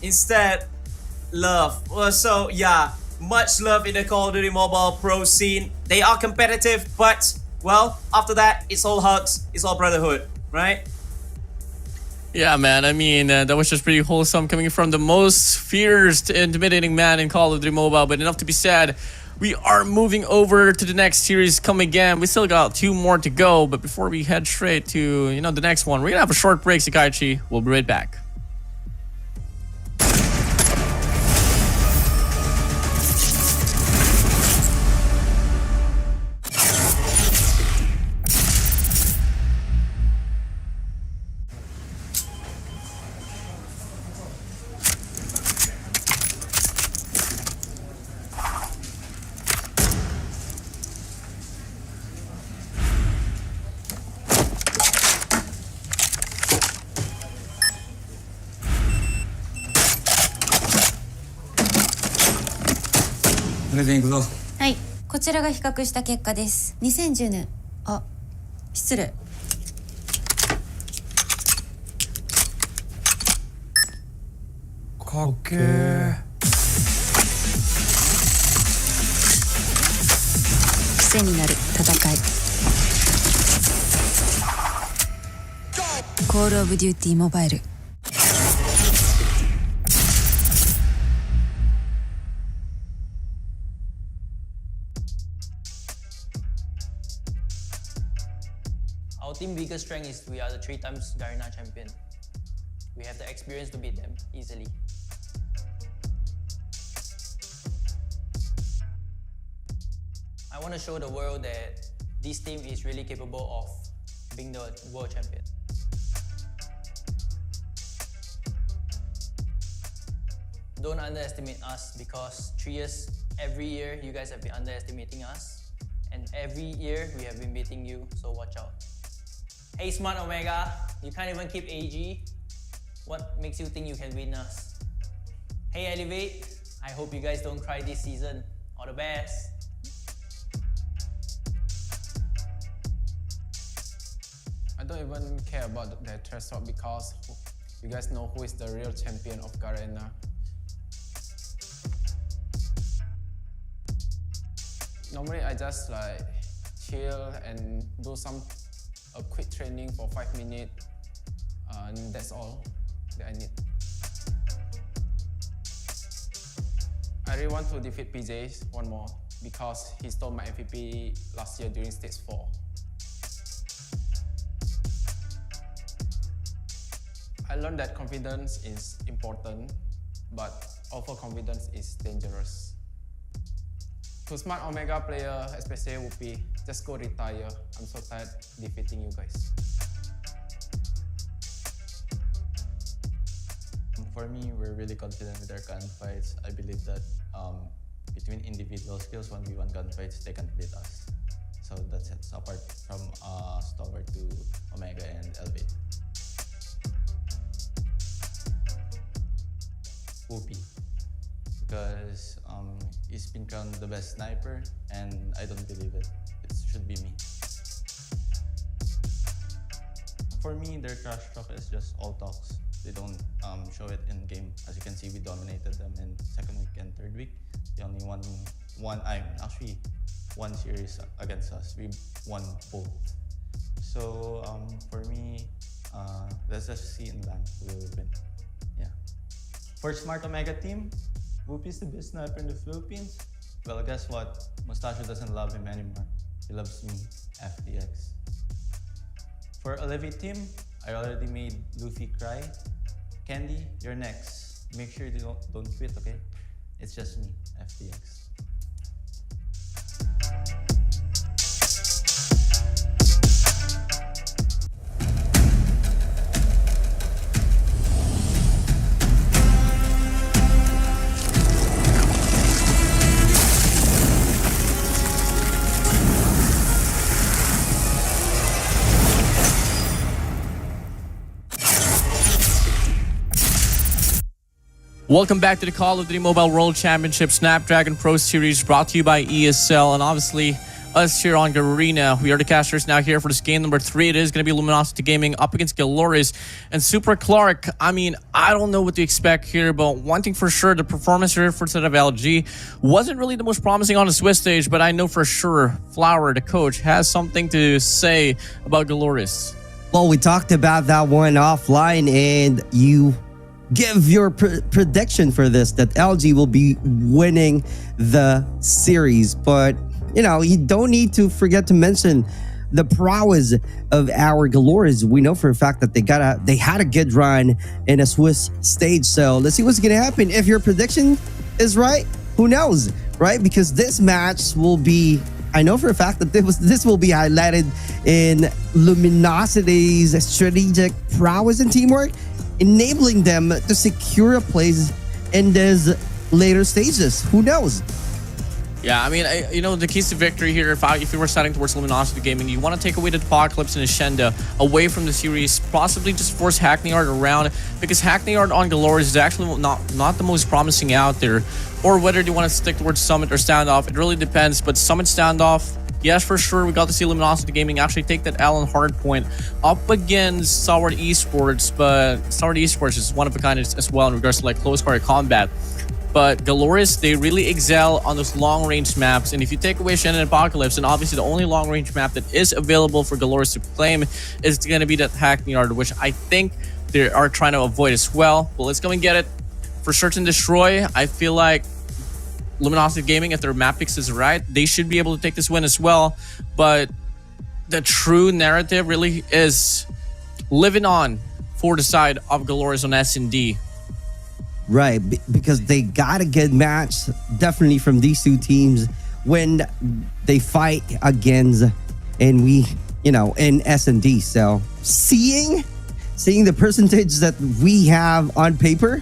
instead, love. So yeah, much love in the Call of Duty Mobile Pro scene. They are competitive, but well, after that, it's all hugs, it's all brotherhood, right? Yeah, man. I mean, that was just pretty wholesome coming from the most fierce, intimidating man in Call of Duty Mobile. But enough to be said, we are moving over to the next series. Come again. We still got 2 more to go. But before we head straight to the next one, we're gonna have a short break, SEKAIICHI. We'll be right back. Anything, Glow? はい、こちらが比較した結果です。2010年、失礼。かっけー。癖になる戦い。コールオブデューティーモバイル。Our team biggest strength is we are the 3 times Garena champion. We have the experience to beat them easily. I want to show the world that this team is really capable of being the world champion. Don't underestimate us because every year you guys have been underestimating us, and every year we have been beating you, so watch out. Hey Smart Omega, you can't even keep AG. What makes you think you can win us? Hey Elevate, I hope you guys don't cry this season. All the best. I don't even care about their threshold because you guys know who is the real champion of Garena. Normally I just like chill and do a quick training for 5 minutes, and that's all that I need. I really want to defeat PJ one more because he stole my MVP last year during stage 4. I learned that confidence is important, but overconfidence is dangerous. To Smart Omega player, especially Whoopi, just go retire. I'm so tired defeating you guys. For me, we're really confident with our gunfights. I believe that between individual skills, 1v1 gunfights, they can beat us. So that sets apart from Stalwart to Omega and Elevate. Whoopi, because he's been crowned the best sniper, and I don't believe it. It should be me. For me, their trash talk is just all talks. They don't show it in game. As you can see, we dominated them in second week and third week. They only won one series against us. We won both. So for me, let's just see in land who will win. Yeah. For Smart Omega team, Whoopi is the best sniper in the Philippines. Well, guess what? Mustacho doesn't love him anymore. He loves me, FTX. For Elevate team, I already made Luffy cry. Candy, you're next. Make sure you don't quit, okay? It's just me, FTX. Welcome back to the Call of Duty Mobile World Championship Snapdragon Pro Series, brought to you by ESL, and obviously us here on Garena. We are the casters now here for this game number 3. It is going to be Luminosity Gaming up against Galoris and Super Clark. I mean, I don't know what to expect here, but one thing for sure, the performance here for set of LG wasn't really the most promising on the Swiss stage, but I know for sure Flower, the coach, has something to say about Galoris. Well, we talked about that one offline, and you give your prediction for this, that LG will be winning the series. But, you know, you don't need to forget to mention the prowess of our Galoris. We know for a fact that they had a good run in a Swiss stage. So let's see what's going to happen. If your prediction is right, who knows, right? Because this match will be, I know for a fact that this will be highlighted in Luminosity's strategic prowess and teamwork, enabling them to secure a place in these later stages. Who knows? Yeah, I mean, the keys to victory here, if you were starting towards Luminosity Gaming, you want to take away the Apocalypse and Ashenda away from the series, possibly just force Hackneyard around, because Hackneyard on Galores is actually not the most promising out there. Or whether you want to stick towards Summit or Standoff, it really depends. But Summit Standoff, yes, for sure, we got to see Luminosity Gaming actually take that L on Hardpoint up against STALWART Esports, but STALWART Esports is one of a kind as well in regards to like close quarter combat. But Galores, they really excel on those long-range maps. And if you take away Shannon Apocalypse, then obviously the only long-range map that is available for Galores to claim is going to be that Hackneyard, which I think they are trying to avoid as well. Well, let's go and get it. For Search and Destroy, I feel like Luminosity Gaming, if their map picks is right, they should be able to take this win as well. But the true narrative really is living on for the side of Galores on S&D. Right, because they got a good match, definitely from these two teams when they fight against, and in S&D. So seeing the percentage that we have on paper,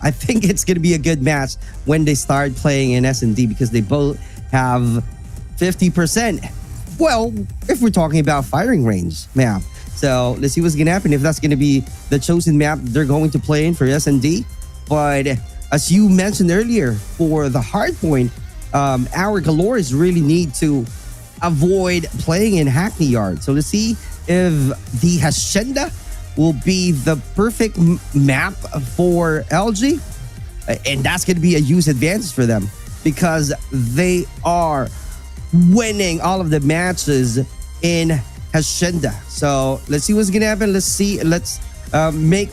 I think it's going to be a good match when they start playing in S&D, because they both have 50%. Well, if we're talking about firing range map. So let's see what's going to happen, if that's going to be the chosen map they're going to play in for S&D. But as you mentioned earlier, for the hardpoint, our Galores really need to avoid playing in Hackneyard. So let's see if the Hacienda will be the perfect map for LG. And that's going to be a huge advantage for them, because they are winning all of the matches in Hacienda. So let's see what's going to happen. Let's make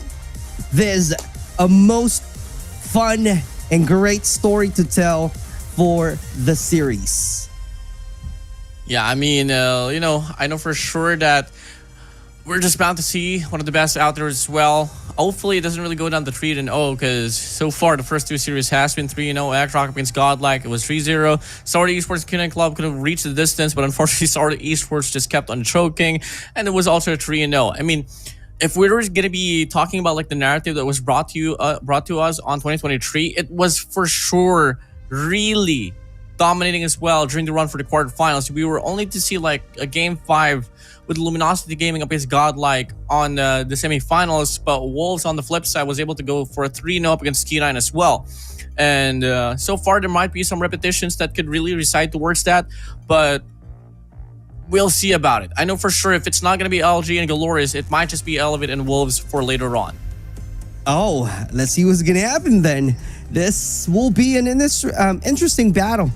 this a most fun and great story to tell for the series. Yeah, I mean, I know for sure that we're just bound to see one of the best out there as well. Hopefully, it doesn't really go down to 3-0, because so far the first two series has been 3-0. Rock against Godlike, it was 3-0. STALWART Esports Kingdom Club could have reached the distance, but unfortunately, STALWART Esports just kept on choking, and it was also a 3-0. I mean, if we were going to be talking about like the narrative that was brought to us on 2023, it was for sure really dominating as well during the run for the quarterfinals. We were only to see like a game 5 with Luminosity Gaming up against Godlike on the semifinals, but Wolves on the flip side was able to go for a 3-0 up against T9 as well. And so far there might be some repetitions that could really reside towards that, but we'll see about it. I know for sure if it's not going to be LG and Galores, it might just be Elevate and Wolves for later on. Oh, let's see what's going to happen then. This will be an interesting battle.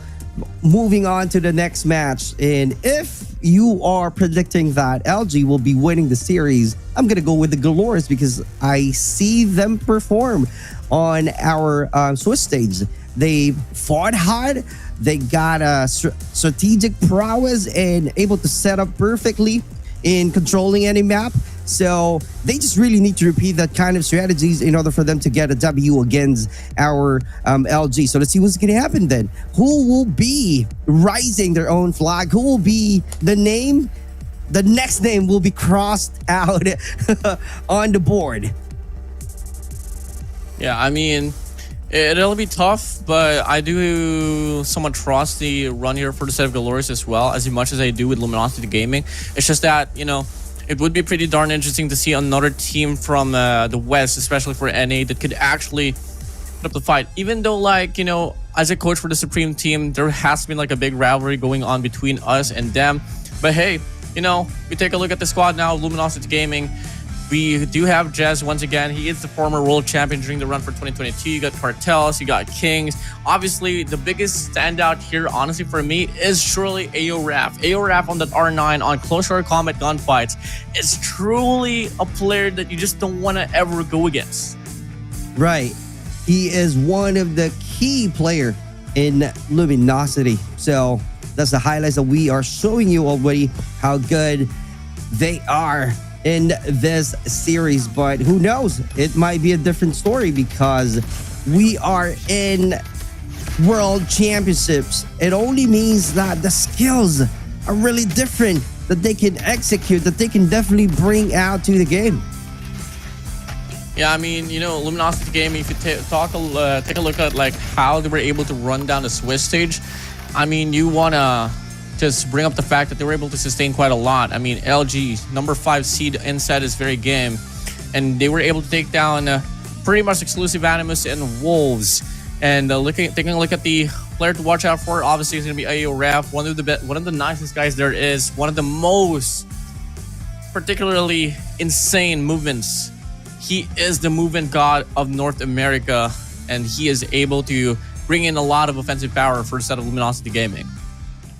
Moving on to the next match. And if you are predicting that LG will be winning the series, I'm going to go with the Galores, because I see them perform on our Swiss stage. They fought hard. They got a strategic prowess and able to set up perfectly in controlling any map. So they just really need to repeat that kind of strategies in order for them to get a W against our LG. So let's see what's going to happen then. Who will be rising their own flag? Who will be the name? The next name will be crossed out on the board. Yeah, I mean, it'll be tough, but I do somewhat trust the run here for the set of Galores as well, as much as I do with Luminosity Gaming. It's just that, it would be pretty darn interesting to see another team from the West, especially for NA, that could actually put up the fight. Even though, as a coach for the Supreme team, there has been a big rivalry going on between us and them. But hey, we take a look at the squad now, Luminosity Gaming. We do have Jez once again. He is the former world champion during the run for 2022. You got Cartels, you got Kings. Obviously, the biggest standout here, honestly, for me, is surely AORAF. AORAF on that R9 on close quarter combat gunfights is truly a player that you just don't want to ever go against. Right. He is one of the key player in Luminosity. So that's the highlights that we are showing you already, how good they are in this series. But who knows, it might be a different story, because we are in world championships. It only means that the skills are really different, that they can execute, that they can definitely bring out to the game. Yeah, I mean, Luminosity Gaming, if you take a look at how they were able to run down the Swiss stage, I mean, you want to just bring up the fact that they were able to sustain quite a lot. I mean, LG, number 5 seed inside this very game, and they were able to take down pretty much exclusive Animus and Wolves. And taking a look at the player to watch out for, obviously it's going to be AO Raf, one of the nicest guys there is, one of the most particularly insane movements. He is the movement god of North America, and he is able to bring in a lot of offensive power for the set of Luminosity Gaming.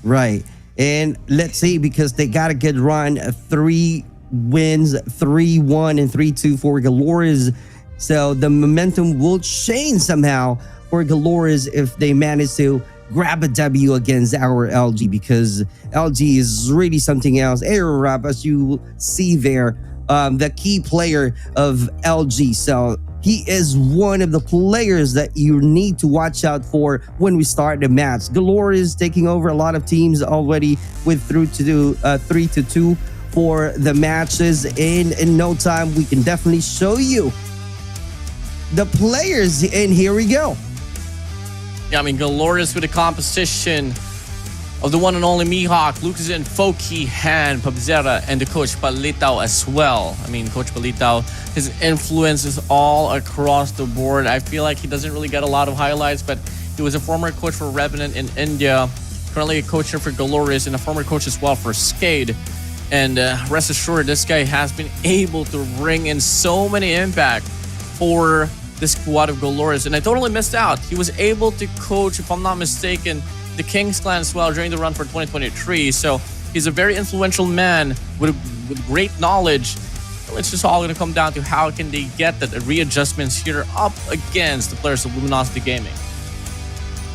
Right. And let's see, because they got a good run, 3 wins, 3-1 and 3-2 for Galores. So the momentum will change somehow for Galores if they manage to grab a W against our LG, because LG is really something else. Aerorap, as you see there, the key player of LG. So he is one of the players that you need to watch out for when we start the match. Galore is taking over a lot of teams already with through to do 3-2 for the matches. In no time, we can definitely show you the players, and here we go. Yeah, I mean, Galores with the composition of the one and only Mihawk, Lucas and Foki, Han, Pabzera, and the coach Palitao as well. I mean, Coach Palitao, his influence is all across the board. I feel like he doesn't really get a lot of highlights, but he was a former coach for Revenant in India, currently a coach here for Galores, and a former coach as well for SKAID. And rest assured, this guy has been able to bring in so many impact for the squad of Galores, and I totally missed out. He was able to coach, if I'm not mistaken, the Kings clan as well during the run for 2023. So he's a very influential man with great knowledge. It's just all going to come down to how can they get the readjustments here up against the players of Luminosity Gaming.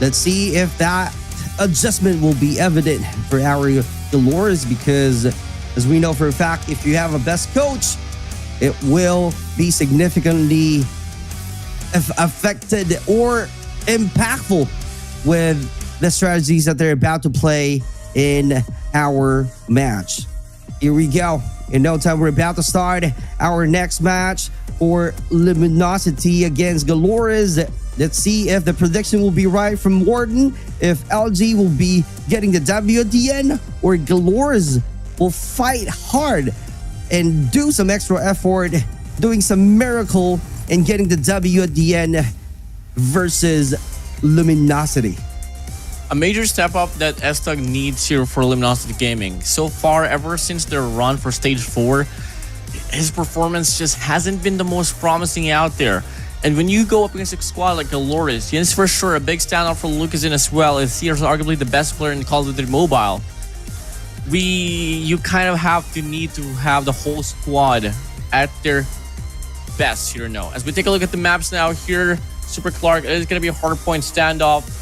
Let's see if that adjustment will be evident for our Galores, because as we know for a fact, if you have a best coach, it will be significantly affected or impactful with the strategies that they're about to play in our match. Here we go. In no time, we're about to start our next match for Luminosity against Galores. Let's see if the prediction will be right from Warden, if LG will be getting the W at the end, or Galores will fight hard and do some extra effort, doing some miracle and getting the W at the end versus Luminosity. A major step up that STUG needs here for Luminosity Gaming. So far, ever since their run for Stage 4, his performance just hasn't been the most promising out there. And when you go up against a squad like Galores, yes, for sure, a big standout for Lucas in as well, as he is arguably the best player in Call of Duty Mobile. You kind of need to have the whole squad at their best here now. As we take a look at the maps now here, Super Clark, it is going to be a hardpoint standoff.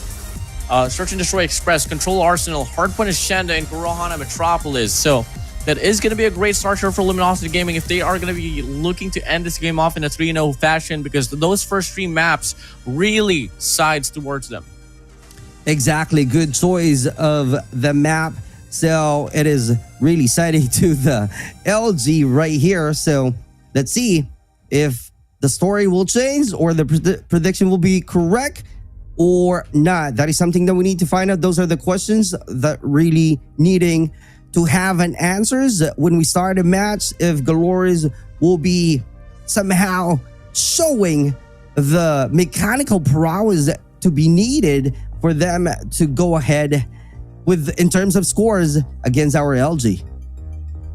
Search and Destroy Express, Control Arsenal, Hardpoint Ashenda, and Kurohana Metropolis. So that is going to be a great start here for Luminosity Gaming if they are going to be looking to end this game off in a 3-0 fashion, because those first 3 maps really sides towards them. Exactly. Good choice of the map. So it is really siding to the LG right here. So let's see if the story will change or the prediction will be correct or not. That is something that we need to find out. Those are the questions that really needing to have an answers when we start a match. If Galores will be somehow showing the mechanical prowess to be needed for them to go ahead with in terms of scores against our LG.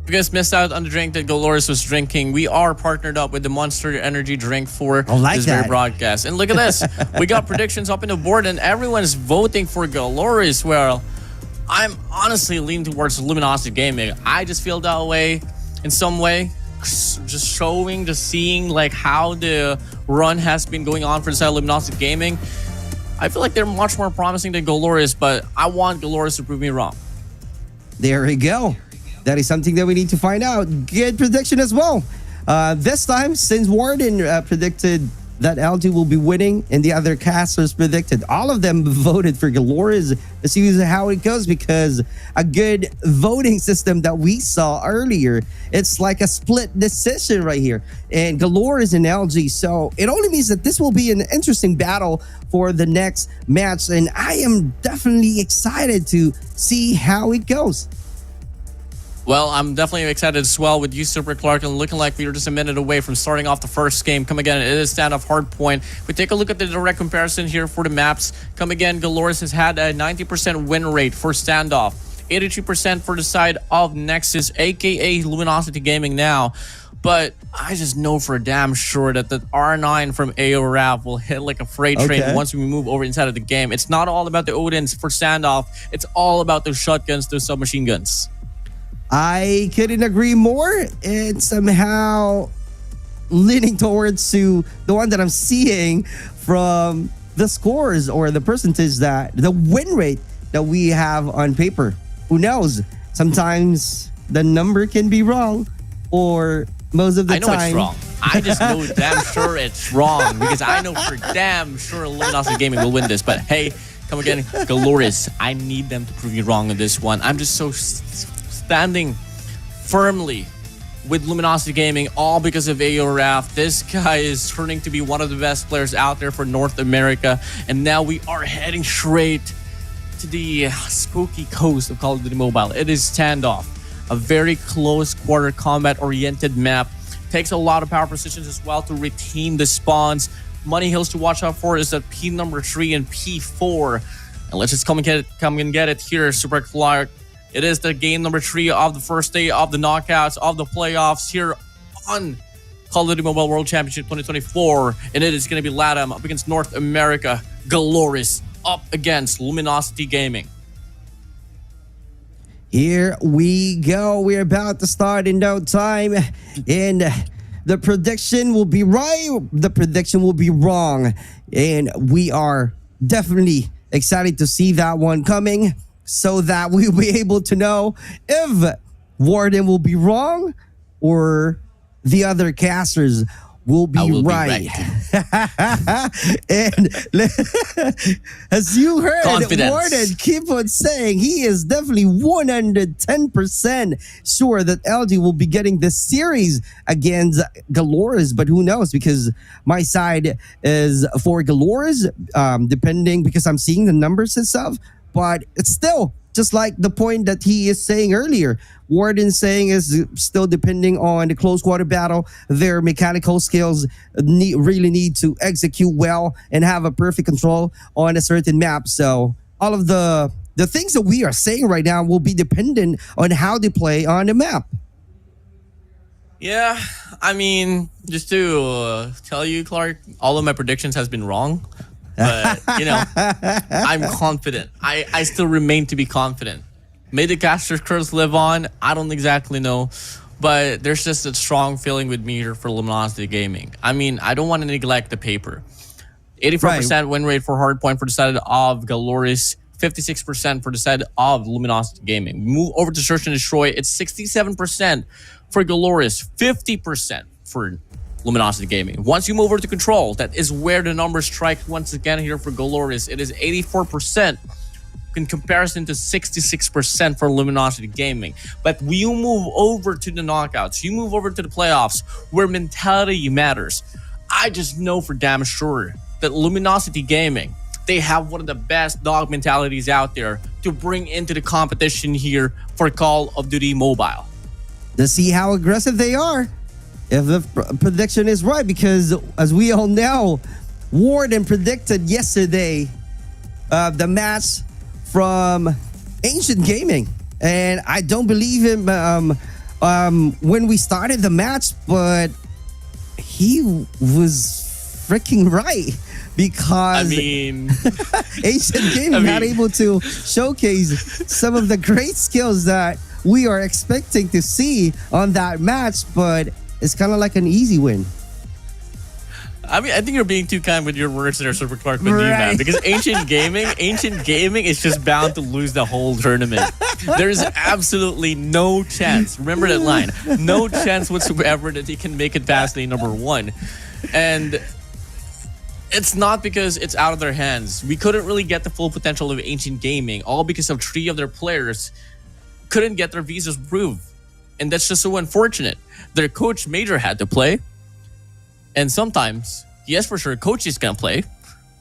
If you guys missed out on the drink that Galores was drinking, we are partnered up with the Monster Energy drink for this very broadcast. And look at this. We got predictions up in the board and everyone's voting for Galores. Well, I'm honestly leaning towards Luminosity Gaming. I just feel that way in some way. Just seeing like how the run has been going on for the side of Luminosity Gaming. I feel like they're much more promising than Galores, but I want Galores to prove me wrong. There we go. That is something that we need to find out. Good prediction as well. This time, since Warden predicted that LG will be winning, and the other casters predicted. All of them voted for Galores. Let's see how it goes, because a good voting system that we saw earlier, it's like a split decision right here. And Galores and LG. So it only means that this will be an interesting battle for the next match. And I am definitely excited to see how it goes. Well, I'm definitely excited as well with you, Super Clark, and looking like we were just a minute away from starting off the first game. Come again, it is standoff hardpoint. We take a look at the direct comparison here for the maps. Come again, Galores has had a 90% win rate for standoff, 82% for the side of Nexus, aka Luminosity Gaming now. But I just know for a damn sure that the R9 from AORAV will hit like a freight train once we move over inside of the game. It's not all about the Odins for standoff. It's all about those shotguns, those submachine guns. I couldn't agree more. It's somehow leaning towards to the one that I'm seeing from the scores or the percentage, that the win rate that we have on paper. Who knows? Sometimes the number can be wrong, or most of the time. I know it's wrong. I just know damn sure it's wrong, because I know for damn sure Luminosity Gaming will win this. But hey, come again, Galores. I need them to prove me wrong on this one. I'm just so standing firmly with Luminosity Gaming, all because of AORAF. This guy is turning to be one of the best players out there for North America. And now we are heading straight to the spooky coast of Call of Duty Mobile. It is standoff, a very close quarter combat oriented map. Takes a lot of power precisions as well to retain the spawns. Money hills to watch out for is at P number 3 and P4. And let's just come and get it here, Super Clark. It is the game number 3 of the first day of the knockouts of the playoffs here on Call of Duty Mobile World Championship 2024. And it is going to be LATAM up against North America. Galores up against Luminosity Gaming. Here we go. We're about to start in no time. And the prediction will be right. The prediction will be wrong. And we are definitely excited to see that one coming, so that we'll be able to know if Warden will be wrong or the other casters will be right. And as you heard, Confidence. Warden keep on saying he is definitely 110% sure that LG will be getting this series against Galores. But who knows, because my side is for Galores, depending, because I'm seeing the numbers and stuff. But it's still just like the point that he is saying earlier. Warden saying is still depending on the close quarter battle. Their mechanical skills really need to execute well and have a perfect control on a certain map. So all of the things that we are saying right now will be dependent on how they play on the map. Yeah, I mean, just to tell you, Clark, all of my predictions has been wrong. But, you know, I'm confident. I still remain to be confident. May the caster's curse live on? I don't exactly know. But there's just a strong feeling with me here for Luminosity Gaming. I mean, I don't want to neglect the paper. 84% win rate for hardpoint for the side of Galores. 56% for the side of Luminosity Gaming. We move over to Search and Destroy. It's 67% for Galores. 50% for Luminosity Gaming. Once you move over to Control, that is where the numbers strike once again here for Galores. It is 84% in comparison to 66% for Luminosity Gaming. But when you move over to the knockouts, you move over to the playoffs, where mentality matters. I just know for damn sure that Luminosity Gaming, they have one of the best dog mentalities out there to bring into the competition here for Call of Duty Mobile. To see how aggressive they are, if the prediction is right, because as we all know, Warden predicted yesterday the match from Ancient Gaming, and I don't believe him when we started the match, but he was freaking right, because I mean, Ancient Gaming not able to showcase some of the great skills that we are expecting to see on that match, but it's kind of like an easy win. I mean, I think you're being too kind with your words there, Super Clark, with you, man. Because Ancient Gaming is just bound to lose the whole tournament. There's absolutely no chance. Remember that line. No chance whatsoever that he can make it past lane number 1. And It's not because it's out of their hands. We couldn't really get the full potential of Ancient Gaming, all because of 3 of their players couldn't get their visas approved. And that's just so unfortunate. Their coach Major had to play. And sometimes, yes, for sure, coach is gonna play.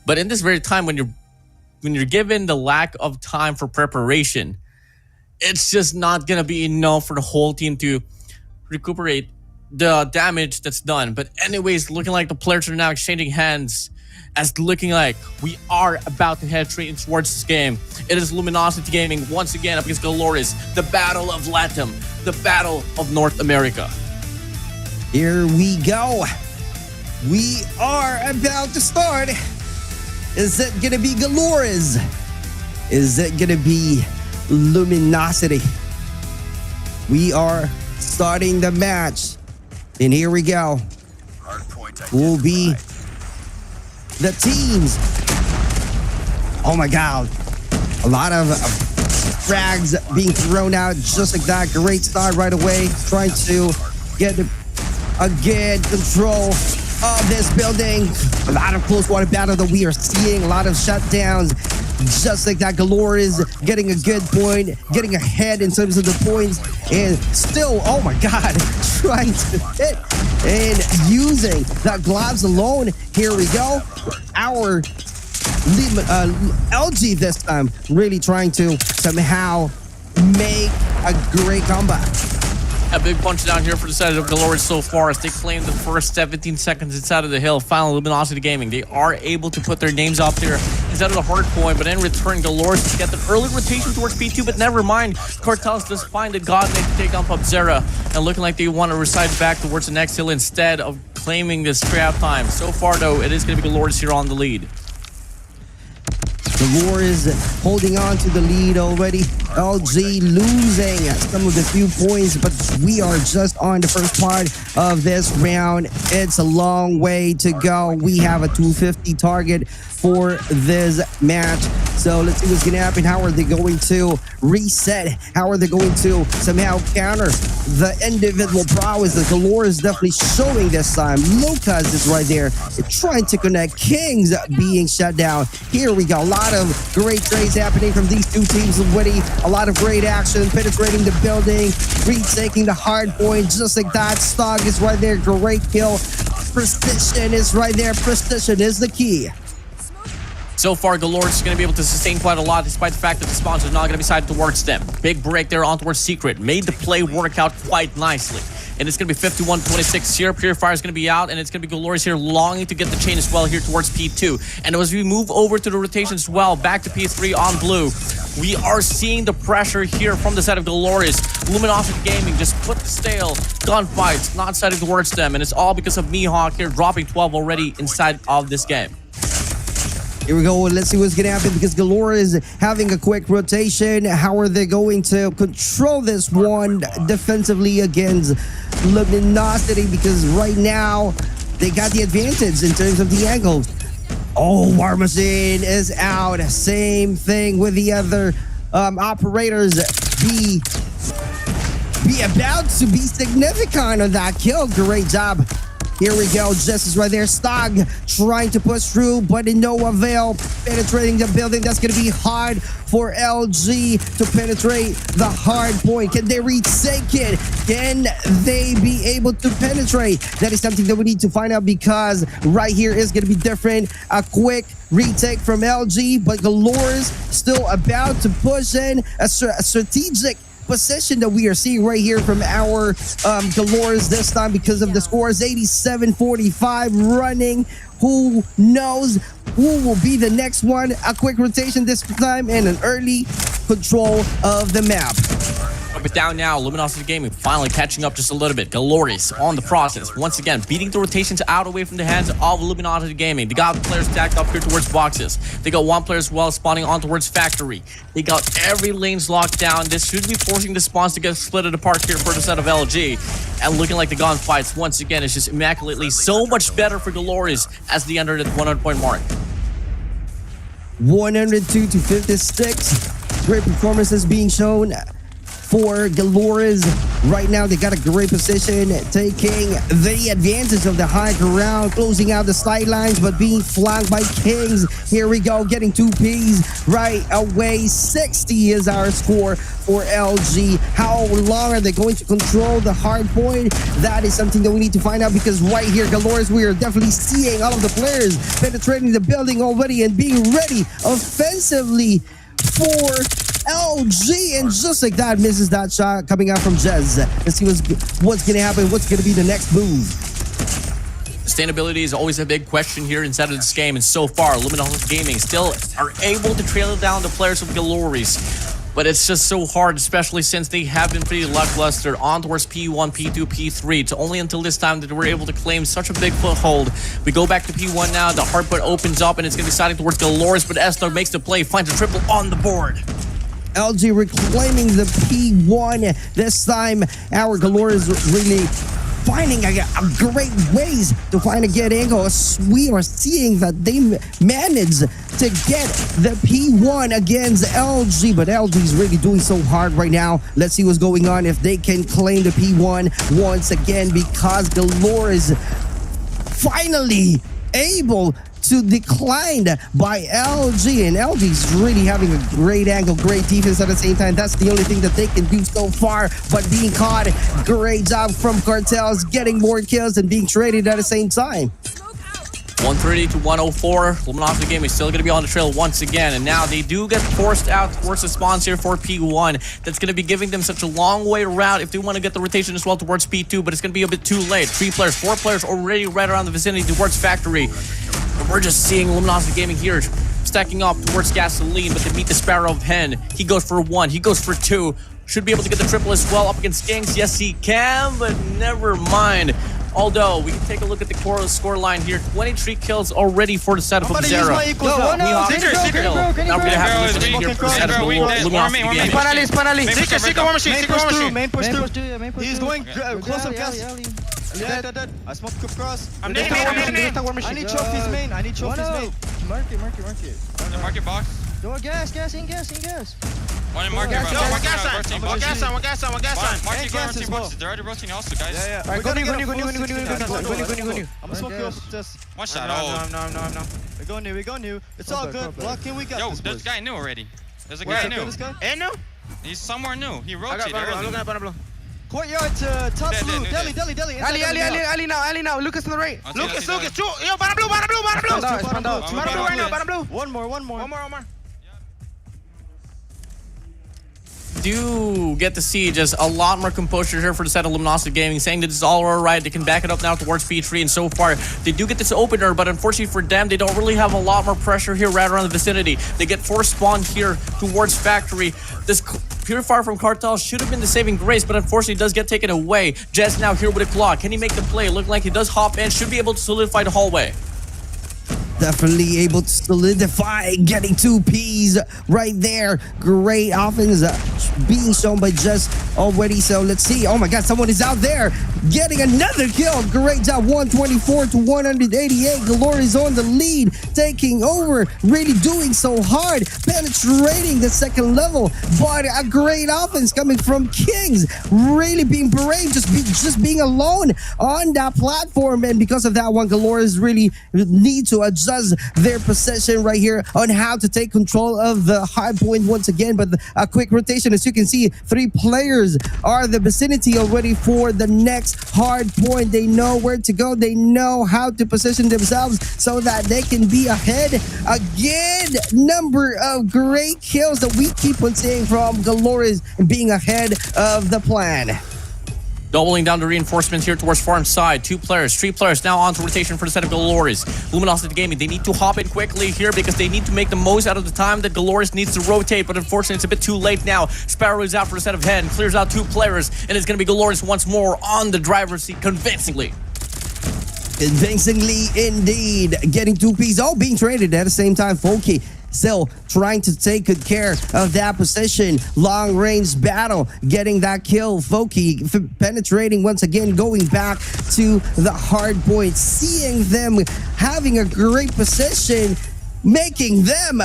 But in this very time when you're given the lack of time for preparation, it's just not gonna be enough for the whole team to recuperate the damage that's done. But anyways, looking like the players are now exchanging hands, as looking like we are about to head straight towards this game. It is Luminosity Gaming once again up against Galores, the battle of Latam, the battle of North America. Here we go. We are about to start. Is it gonna be Galores? Is it gonna be Luminosity? We are starting the match. And here we go. Will be the teams. Oh my God. A lot of frags being thrown out just like that. Great start right away. Trying to get a good control of this building. A lot of close water battle that we are seeing. A lot of shutdowns. Just like that, Galore is getting a good point, getting ahead in terms of the points, and still, oh my God, trying to hit and using the gloves alone. Here we go. Our LG this time really trying to somehow make a great comeback. A big punch down here for the side of Galores so far as they claim the first 17 seconds inside of the hill. Final Luminosity Gaming. They are able to put their names up there instead of the hard point, but in return, Galores get the early rotation towards P2, but never mind. Cartels does find the God to take on Pubzera, and looking like they want to reside back towards the next hill instead of claiming this trap time. So far, though, it is going to be Galores here on the lead. Galore is holding on to the lead already. LG losing some of the few points, but we are just on the first part of this round. It's a long way to go. We have a 250 target for this match. So let's see what's going to happen. How are they going to reset? How are they going to somehow counter the individual prowess that Galore is definitely showing this time? Lucas is right there trying to connect. Kings being shut down. Here we go. A lot of great trades happening from these two teams already. A lot of great action, penetrating the building, retaking the hard point, just like that. Stog is right there. Great kill. Precision is right there. Precision is the key. So far, Galore is going to be able to sustain quite a lot despite the fact that the spawns are not going to be sided towards them. Big break there on towards Secret. Made the play work out quite nicely. And it's going to be 51-26 here. Purifier is going to be out, and it's going to be Galores here longing to get the chain as well here towards P2. And as we move over to the rotation as well, back to P3 on blue, we are seeing the pressure here from the side of Galores. Luminosity Gaming just put the stale gunfights, not siding towards them. And it's all because of Mihawk here dropping 12 already inside of this game. Here we go. Let's see what's going to happen because Galore is having a quick rotation. How are they going to control this one defensively against Luminosity? Because right now they got the advantage in terms of the angles. Oh, War Machine is out. Same thing with the other operators. Be about to be significant on that kill. Great job. Here we go. Justice right there. Stog trying to push through, but in no avail. Penetrating the building. That's going to be hard for LG to penetrate the hard point. Can they retake it? Can they be able to penetrate? That is something that we need to find out because right here is going to be different. A quick retake from LG, but Galore's still about to push in a strategic position that we are seeing right here from our Galores this time because of the scores. 87-45 running. Who knows who will be the next one? A quick rotation this time and an early control of the map. But down now, Luminosity Gaming finally catching up just a little bit. Galores on the process. Once again, beating the rotations out away from the hands of Luminosity Gaming. They got the players stacked up here towards boxes. They got one player as well spawning on towards factory. They got every lanes locked down. This should be forcing the spawns to get split apart here for the set of LG. And looking like the gunfights, once again, is just immaculately so much better for Galores as they enter the 100-point mark. 102-56. Great performances being shown for Galores. Right now, they got a great position, taking the advantage of the high ground, closing out the sidelines, but being flanked by Kings. Here we go, getting 2 Ps right away. 60 is our score for LG. How long are they going to control the hard point? That is something that we need to find out, because right here, Galores, we are definitely seeing all of the players penetrating the building already and being ready offensively for LG. And just like that, misses that shot coming out from Jez. Let's see what's going to happen. What's going to be the next move? Sustainability is always a big question here inside of this game, and so far, Luminosity Gaming still are able to trail down the players of Galores. But it's just so hard, especially since they have been pretty lackluster on towards P1, P2, P3. It's only until this time that we're able to claim such a big foothold. We go back to P1 now. The hard point opens up, and it's going to be siding towards Galores, but Estar makes the play, finds a triple on the board. LG reclaiming the P1. This time, our Galores really finding a great ways to find a good angle. We are seeing that they managed to get the P1 against LG, but LG is really doing so hard right now. Let's see what's going on if they can claim the P1 once again, because Galore is finally able to decline by LG, and LG is really having a great angle, great defense at the same time. That's the only thing that they can do so far, but being caught. Great job from Cartels, getting more kills and being traded at the same time. 130 to 104. Luminosity Gaming is still going to be on the trail once again, and now they do get forced out towards the spawns here for P1. That's going to be giving them such a long way around if they want to get the rotation as well towards P2, but it's going to be a bit too late. 3 players, 4 players already right around the vicinity towards Factory. And we're just seeing Luminosity Gaming here stacking up towards Gasoline, but they meet the Sparrow of Hen. He goes for 1, he goes for 2. Should be able to get the triple as well up against Kings. Yes, he can, but never mind. Although, we can take a look at the score line here. 23 kills already for the setup of Zera. Now we're going to have to here for the setup of Luminosity Gaming. Main push two. He's going close up gas. Dead. I smoked Coop cross. I need trophies main. Mark it. Market box. Go gas. One in market. One gas on. Market going rotating boxes. They're already rotating also, guys. Yeah. Alright, go new. I'm gonna smoke you up. Just. One shot. Oh. No. We go new. It's all good. Block in, we got Yo, this. there's a guy new already. There's a guy new. And new? He's somewhere new. He rotated early. I'm looking at Banner Blue. Courtyard to top blue. Deli. Ali now. Lucas on the right. Lucas. Yo, Banner Blue. Banner Blue. One more. Do get to see just a lot more composure here for the set of Luminosity Gaming, saying that this is all alright. They can back it up now towards P3, and so far they do get this opener, but unfortunately for them, they don't really have a lot more pressure here right around the vicinity. They get force spawned here towards Factory. This Purifier from Cartel should have been the saving grace, but unfortunately does get taken away. Jess now here with a clock. Can he make the play? Looking like he does hop in, should be able to solidify the hallway. Definitely able to solidify, getting 2 Ps right there. Great offense being shown by Just already. So let's see. Oh my God, someone is out there getting another kill. Great job. 124 to 188. Galore is on the lead, taking over, really doing so hard, penetrating the second level. But a great offense coming from Kings, really being brave, just being alone on that platform. And because of that one, Galore is really need to adjust their possession right here on how to take control of the high point once again. But a quick rotation, as you can see, 3 players are the vicinity already for the next hard point. They know where to go. They know how to position themselves so that they can be ahead. A good number of great kills that we keep on seeing from Galores being ahead of the plan. Doubling down the reinforcements here towards farm side. 2 players, 3 players now on to rotation for the set of Galores. Luminosity Gaming, they need to hop in quickly here because they need to make the most out of the time that Galores needs to rotate, but unfortunately it's a bit too late now. Sparrow is out for the set of Head and clears out 2 players, and it's going to be Galores once more on the driver's seat convincingly. Convincingly indeed. Getting 2 Ps, all being traded at the same time. Folky still trying to take good care of that position. Long range battle, getting that kill. Folky penetrating once again, going back to the hard point. Seeing them having a great position, making them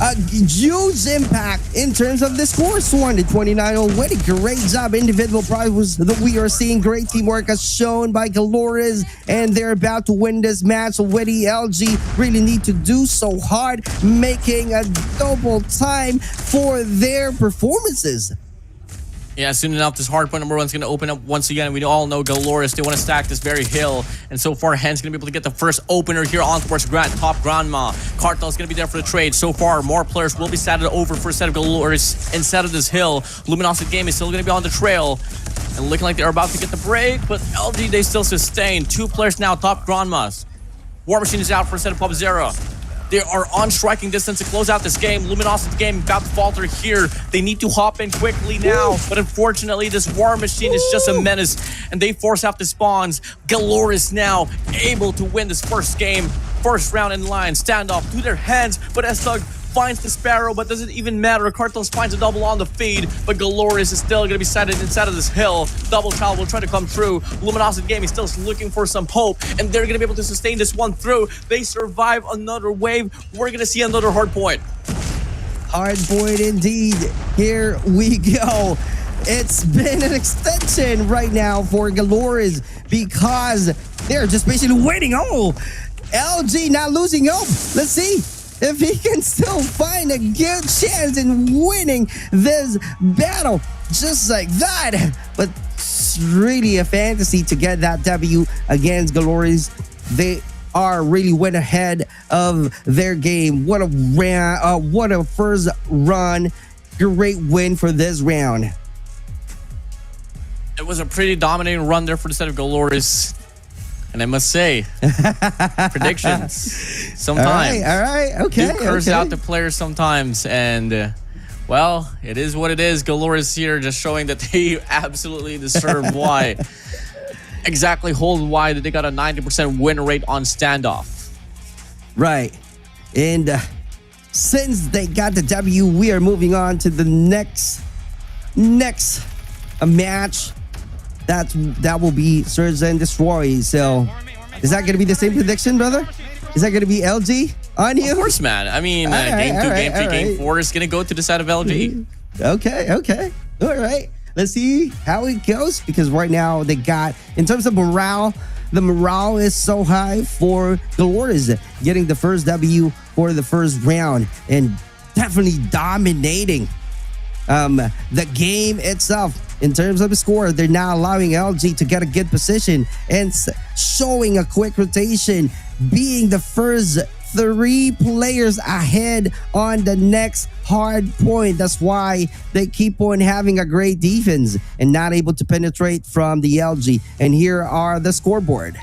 a huge impact in terms of the score. 229 already. Great job. Individual prizes that we are seeing. Great teamwork as shown by Galores, and they're about to win this match already. LG really need to do so hard, making a double time for their performances. Yeah, soon enough, this hard point number 1 is going to open up once again. We all know Galores, they want to stack this very hill. And so far, Hen's going to be able to get the first opener here on towards top Grandma. Cartel's going to be there for the trade. So far, more players will be started over for a set of Galores instead of this hill. Luminosity Game is still going to be on the trail. And looking like they're about to get the break, but LG, they still sustain. 2 players now, top Grandmas. War Machine is out for a set of Pub Zero. They are on striking distance to close out this game. Luminosity Game about to falter here. They need to hop in quickly now. But unfortunately, this War Machine is just a menace. And they force out the spawns. Galore is now able to win this first game. First round in line. Standoff to their hands. But S-Thug finds the Sparrow, but doesn't even matter. Cartels finds a double on the feed, but Galores is still going to be sighted inside of this hill. Double child will try to come through. Luminosity Gaming still looking for some hope, and they're going to be able to sustain this one through. They survive another wave. We're going to see another hard point. Hard point indeed. Here we go. It's been an extension right now for Galores because they're just basically waiting. Oh, LG not losing hope. Let's see if he can still find a good chance in winning this battle just like that. But it's really a fantasy to get that W against Galores. They are really went ahead of their game. What a first run. Great win for this round. It was a pretty dominating run there for the set of Galores. And I must say, predictions sometimes. All right, okay. Do curse out the players sometimes, and well, it is what it is. Galore is here, just showing that they absolutely deserve why. Exactly, hold why that they got a 90% win rate on standoff. Right, and since they got the W, we are moving on to the next match. That will be Search and Destroy. So, is that going to be the same prediction, brother? Is that going to be LG on you? Of course, man. I mean, game 2, game 3, game 4 is going to go to the side of LG. Okay. All right. Let's see how it goes, because right now they got, in terms of morale, the morale is so high for Galores getting the first W for the first round and definitely dominating the game itself. In terms of the score, they're now allowing LG to get a good position and showing a quick rotation, being the first 3 players ahead on the next hard point. That's why they keep on having a great defense and not able to penetrate from the LG. And here are the scoreboard.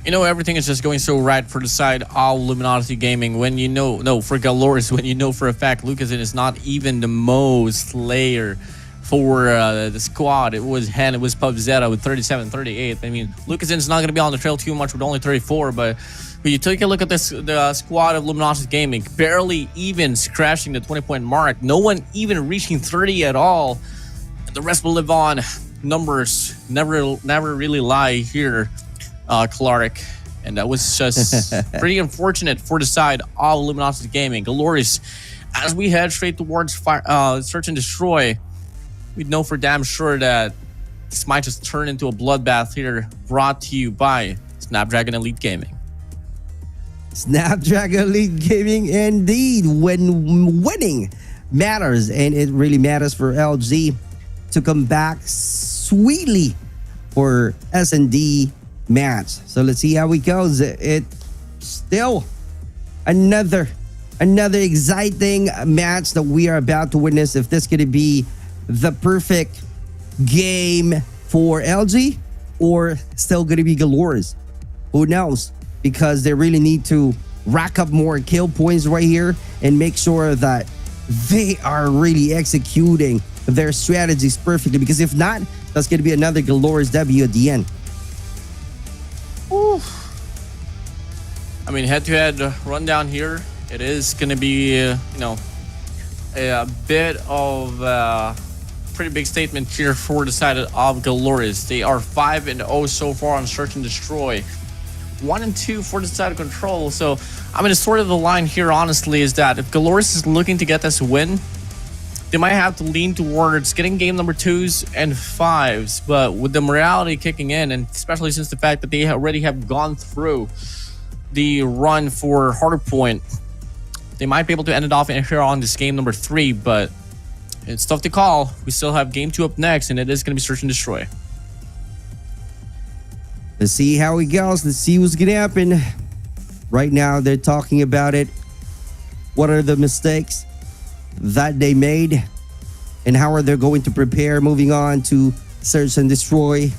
You know, everything is just going so right for the side of Luminosity Gaming. When you know, for Galores, when you know for a fact Lucasen is not even the most layer for the squad. It was Hen, it was Pubzetta with 37-38. I mean, Lucasen's not going to be on the trail too much with only 34, but when you take a look at this, the squad of Luminosity Gaming, barely even scratching the 20-point mark. No one even reaching 30 at all. And the rest will live on. Numbers never really lie here, Clark. And that was just pretty unfortunate for the side of Luminosity Gaming. Galores, as we head straight towards Search and Destroy, we know for damn sure that this might just turn into a bloodbath here, brought to you by Snapdragon Elite Gaming. Snapdragon Elite Gaming, indeed. When winning matters, and it really matters for LG to come back sweetly for S&D match. So let's see how it goes. It's still another exciting match that we are about to witness. If this could be the perfect game for LG or still going to be Galores, who knows? Because they really need to rack up more kill points right here and make sure that they are really executing their strategies perfectly, because if not, that's going to be another Galores W at the end. Ooh. I mean, head-to-head rundown here. It is going to be, a bit of pretty big statement here for the side of Galores. They are 5-0 so far on Search and Destroy. 1 and 2 for the side of control. So, I mean, the sort of the line here, honestly, is that if Galores is looking to get this win, they might have to lean towards getting game number 2s and 5s. But with the morality kicking in, and especially since the fact that they already have gone through the run for harder point, they might be able to end it off here on this game number 3. But it's tough to call. We still have game 2 up next, and it is going to be search and destroy. Let's see how it goes. Let's see what's going to happen. Right now, they're talking about it. What are the mistakes that they made? And how are they going to prepare moving on to search and destroy?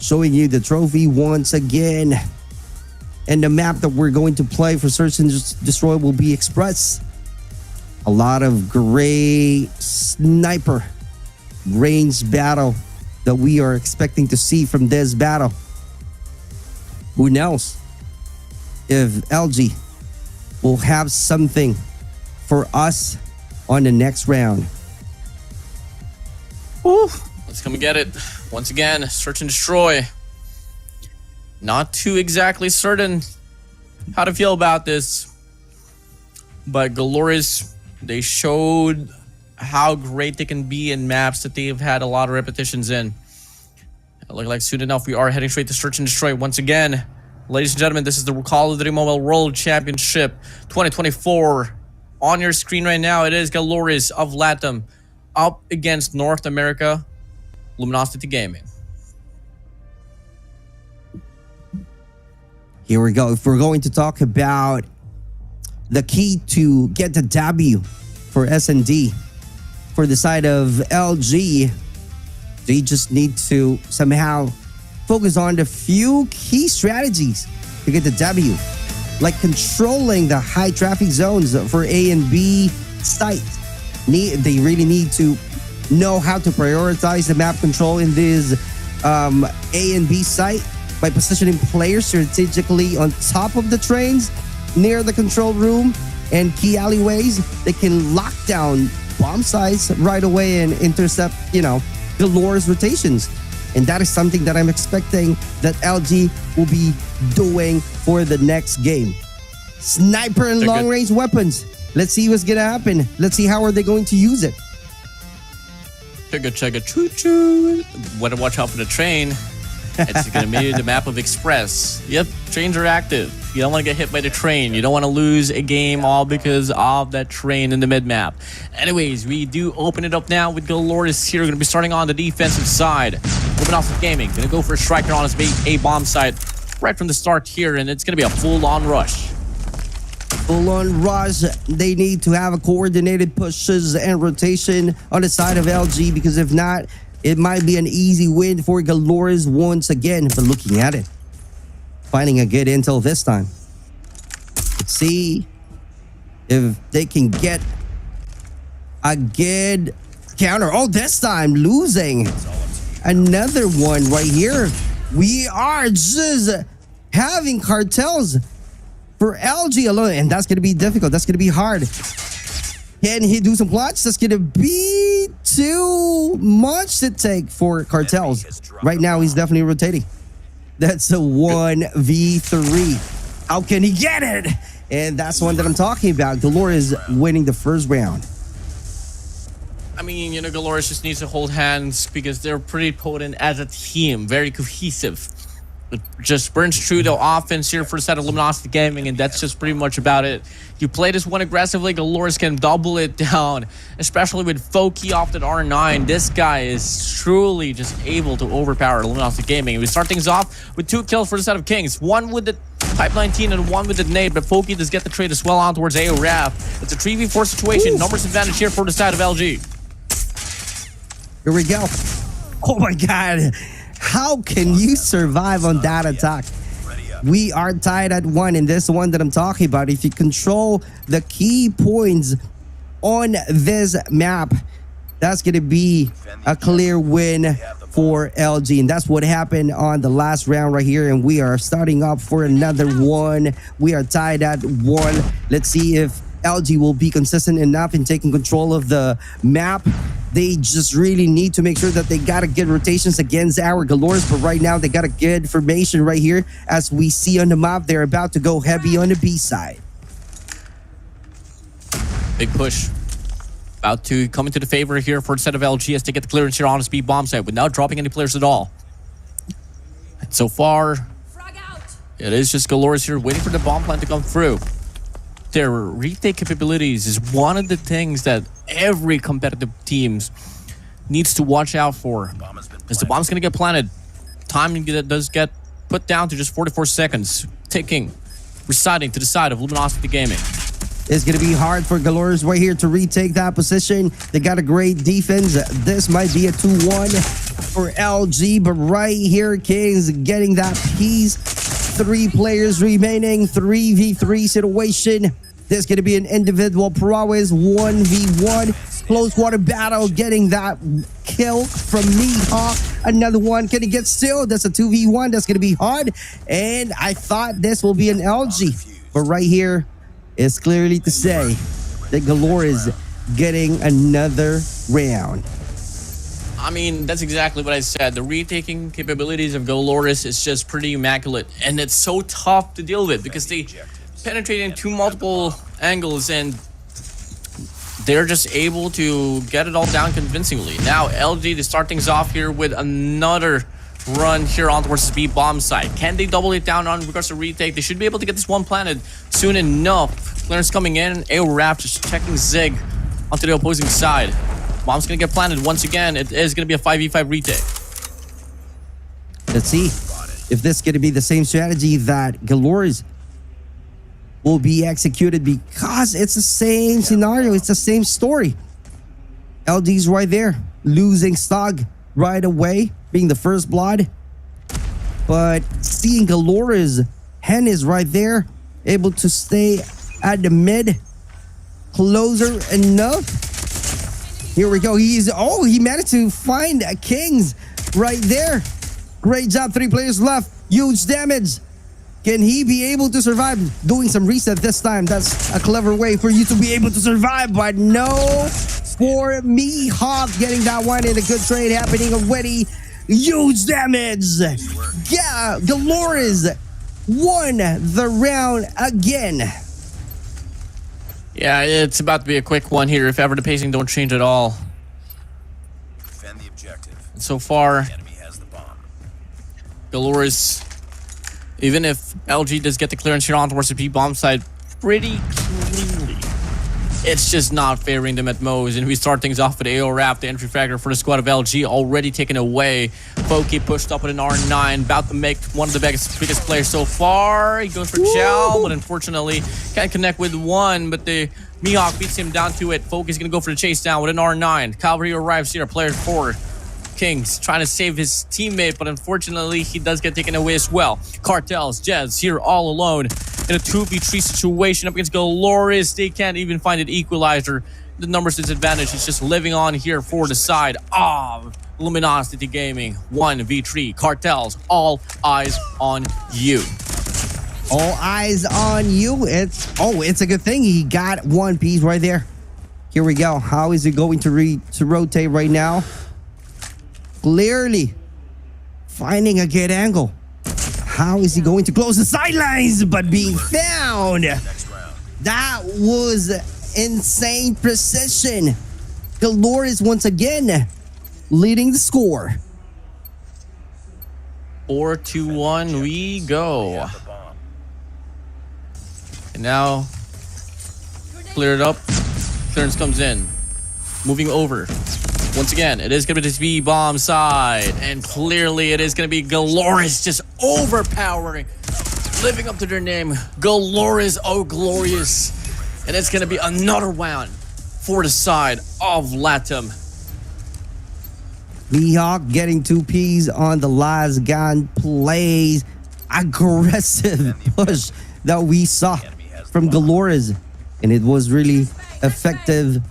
Showing you the trophy once again. And the map that we're going to play for search and destroy will be Express. A lot of great sniper range battle that we are expecting to see from this battle. Who knows if LG will have something for us on the next round. Woo. Let's come and get it. Once again, search and destroy. Not too exactly certain how to feel about this, but Galores, they showed how great they can be in maps that they've had a lot of repetitions in. It looks like soon enough we are heading straight to search and destroy once again. Ladies and gentlemen, this is the Call of Duty Mobile World Championship 2024. On your screen right now, it is Galores of Latam up against North America, Luminosity Gaming. Here we go. If we're going to talk about the key to get the W for S&D, for the side of LG, they just need to somehow focus on the few key strategies to get the W, like controlling the high traffic zones for A and B sites. They really need to know how to prioritize the map control in this A and B site by positioning players strategically on top of the trains, near the control room and key alleyways. They can lock down bomb sites right away and intercept, Galores rotations. And that is something that I'm expecting that LG will be doing for the next game. Sniper and long-range weapons. Let's see what's gonna happen. Let's see how are they going to use it. Chugga choo-choo. Want to watch out for the train. It's going to be the map of Express. Yep, trains are active. You don't want to get hit by the train. You don't want to lose a game all because of that train in the mid-map. Anyways, we do open it up now with Galores here. We're going to be starting on the defensive side. Luminosity Gaming going to go for a striker on his A bomb site right from the start here, and it's going to be a full-on rush. Full-on rush. They need to have a coordinated pushes and rotation on the side of LG, because if not, it might be an easy win for Galores once again. But looking at it, finding a good intel this time. Let's see if they can get a good counter. Oh, this time losing another one right here. We are just having cartels for LG alone, and that's going to be difficult. That's going to be hard. Can he do some clutch? That's going to be too much to take for cartels. Right now, he's definitely rotating. That's a 1v3. How can he get it? And that's one that I'm talking about. Galores winning the first round. I mean, Galores just needs to hold hands because they're pretty potent as a team. Very cohesive. It just burns through the offense here for the side of Luminosity Gaming, and that's just pretty much about it. You play this one aggressively, Galores can double it down, especially with Foki off at R9. This guy is truly just able to overpower Luminosity Gaming. We start things off with 2 kills for the side of Kings. One with the Type 19 and one with the nade, but Foki does get the trade as well on towards AORAF. It's a 3v4 situation. Ooh. Numbers advantage here for the side of LG. Here we go. Oh my God. How can you survive on that attack? We are tied at 1 in this one that I'm talking about. If you control the key points on this map, that's going to be a clear win for LG. And that's what happened on the last round right here. And we are starting up for another one. We are tied at 1. Let's see if LG will be consistent enough in taking control of the map. They just really need to make sure that they got a good rotations against our Galores. But right now, they got a good formation right here. As we see on the map, they're about to go heavy on the B side. Big push. About to come into the favor here for the set of LG as they get the clearance here on the B bomb site without dropping any players at all. And so far, it is just Galores here waiting for the bomb plan to come through. Their retake capabilities is one of the things that every competitive teams needs to watch out for. As the bomb's going to get planted, timing does get put down to just 44 seconds. Ticking, reciting to the side of Luminosity Gaming. It's going to be hard for Galores right here to retake that position. They got a great defense. This might be a 2-1 for LG, but right here, Kings getting that piece. 3 players remaining, 3v3 situation. There's going to be an individual prowess, 1v1. Close quarter battle, getting that kill from Mihawk. Another one, can he get still? That's a 2v1. That's going to be hard. And I thought this will be an LG. But right here, it's clearly to say that Galore is getting another round. I mean, that's exactly what I said. The retaking capabilities of Galores is just pretty immaculate. And it's so tough to deal with because they penetrate into multiple angles and they're just able to get it all down convincingly. Now, LG, to start things off here with another run here on towards the B bomb side. Can they double it down on regards to retake? They should be able to get this one planted soon enough. Clearance coming in. AORAP just checking Zig onto the opposing side. Bomb's gonna get planted once again. It is gonna be a 5v5 retake. Let's see if this is gonna be the same strategy that Galores will be executed, because it's the same scenario. It's the same story. LD's right there, losing stock right away, being the first blood. But seeing Galores, Hen is right there, able to stay at the mid, closer enough. Here we go. He managed to find a Kings right there. Great job. 3 players left. Huge damage. Can he be able to survive? Doing some reset this time. That's a clever way for you to be able to survive. But no, for Mihawk getting that one in a good trade happening already. Huge damage. Yeah, Galores won the round again. Yeah, it's about to be a quick one here if ever the pacing don't change at all. Defend the objective. And so far, The enemy has the bomb. Galores, even if LG does get the clearance here on towards the B bomb side pretty cleanly, it's just not favoring them at most. And we start things off with AORAP, the entry fragger for the squad of LG, already taken away. Foki pushed up with an R9, about to make one of the biggest players so far. He goes for Chow, but unfortunately can't connect with one, but the Mihawk beats him down to it. Foki's gonna go for the chase down with an R9. Cavalry arrives here, player 4. Kings trying to save his teammate, but unfortunately he does get taken away as well. Cartels, Jez here all alone in a 2v3 situation up against Galores. They can't even find an equalizer. The numbers disadvantage is just living on here for the side of Luminosity Gaming. 1v3 Cartels, all eyes on you. All eyes on you. It's a good thing he got one piece right there. Here we go. How is he going to rotate right now? Clearly finding a good angle. How is he going to close the sidelines but being found? That was insane precision. Galores once again leading the score. 4-2-1 we go. And now clear it up. Clearance comes in. Moving over. Once again, it is going to be this B bomb side, and clearly it is going to be Galores just overpowering, living up to their name. Galores, oh glorious, and it's going to be another round for the side of Latam. Mihawk getting 2 Ps on the last gun plays. Aggressive push that we saw from Galores, and it was really effective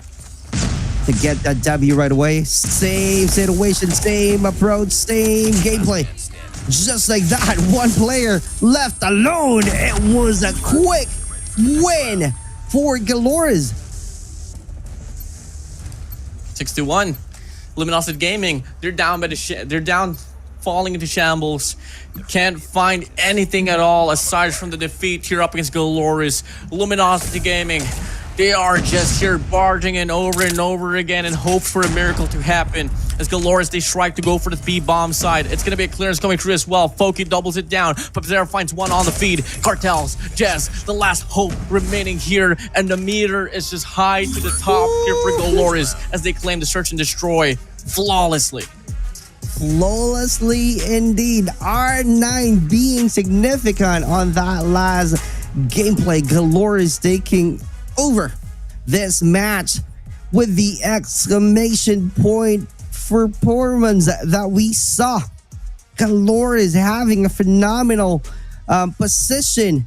to get that W right away. Same situation, same approach, same gameplay. Just like that, one player left alone. It was a quick win for Galores. 6-1. Luminosity Gaming, they're down they're down, falling into shambles. Can't find anything at all aside from the defeat here up against Glorious. Luminosity Gaming, they are just here barging in over and over again and hope for a miracle to happen. As Glorious, they strike to go for the B-bomb side. It's going to be a clearance coming through as well. Foki doubles it down. Pupzera finds one on the feed. Cartels, Jess, the last hope remaining here. And the meter is just high to the top here for Glorious as they claim to search and destroy flawlessly. Flawlessly indeed. R9 being significant on that last gameplay. Glorious taking over this match with the exclamation point performance that we saw. Glorious having a phenomenal position.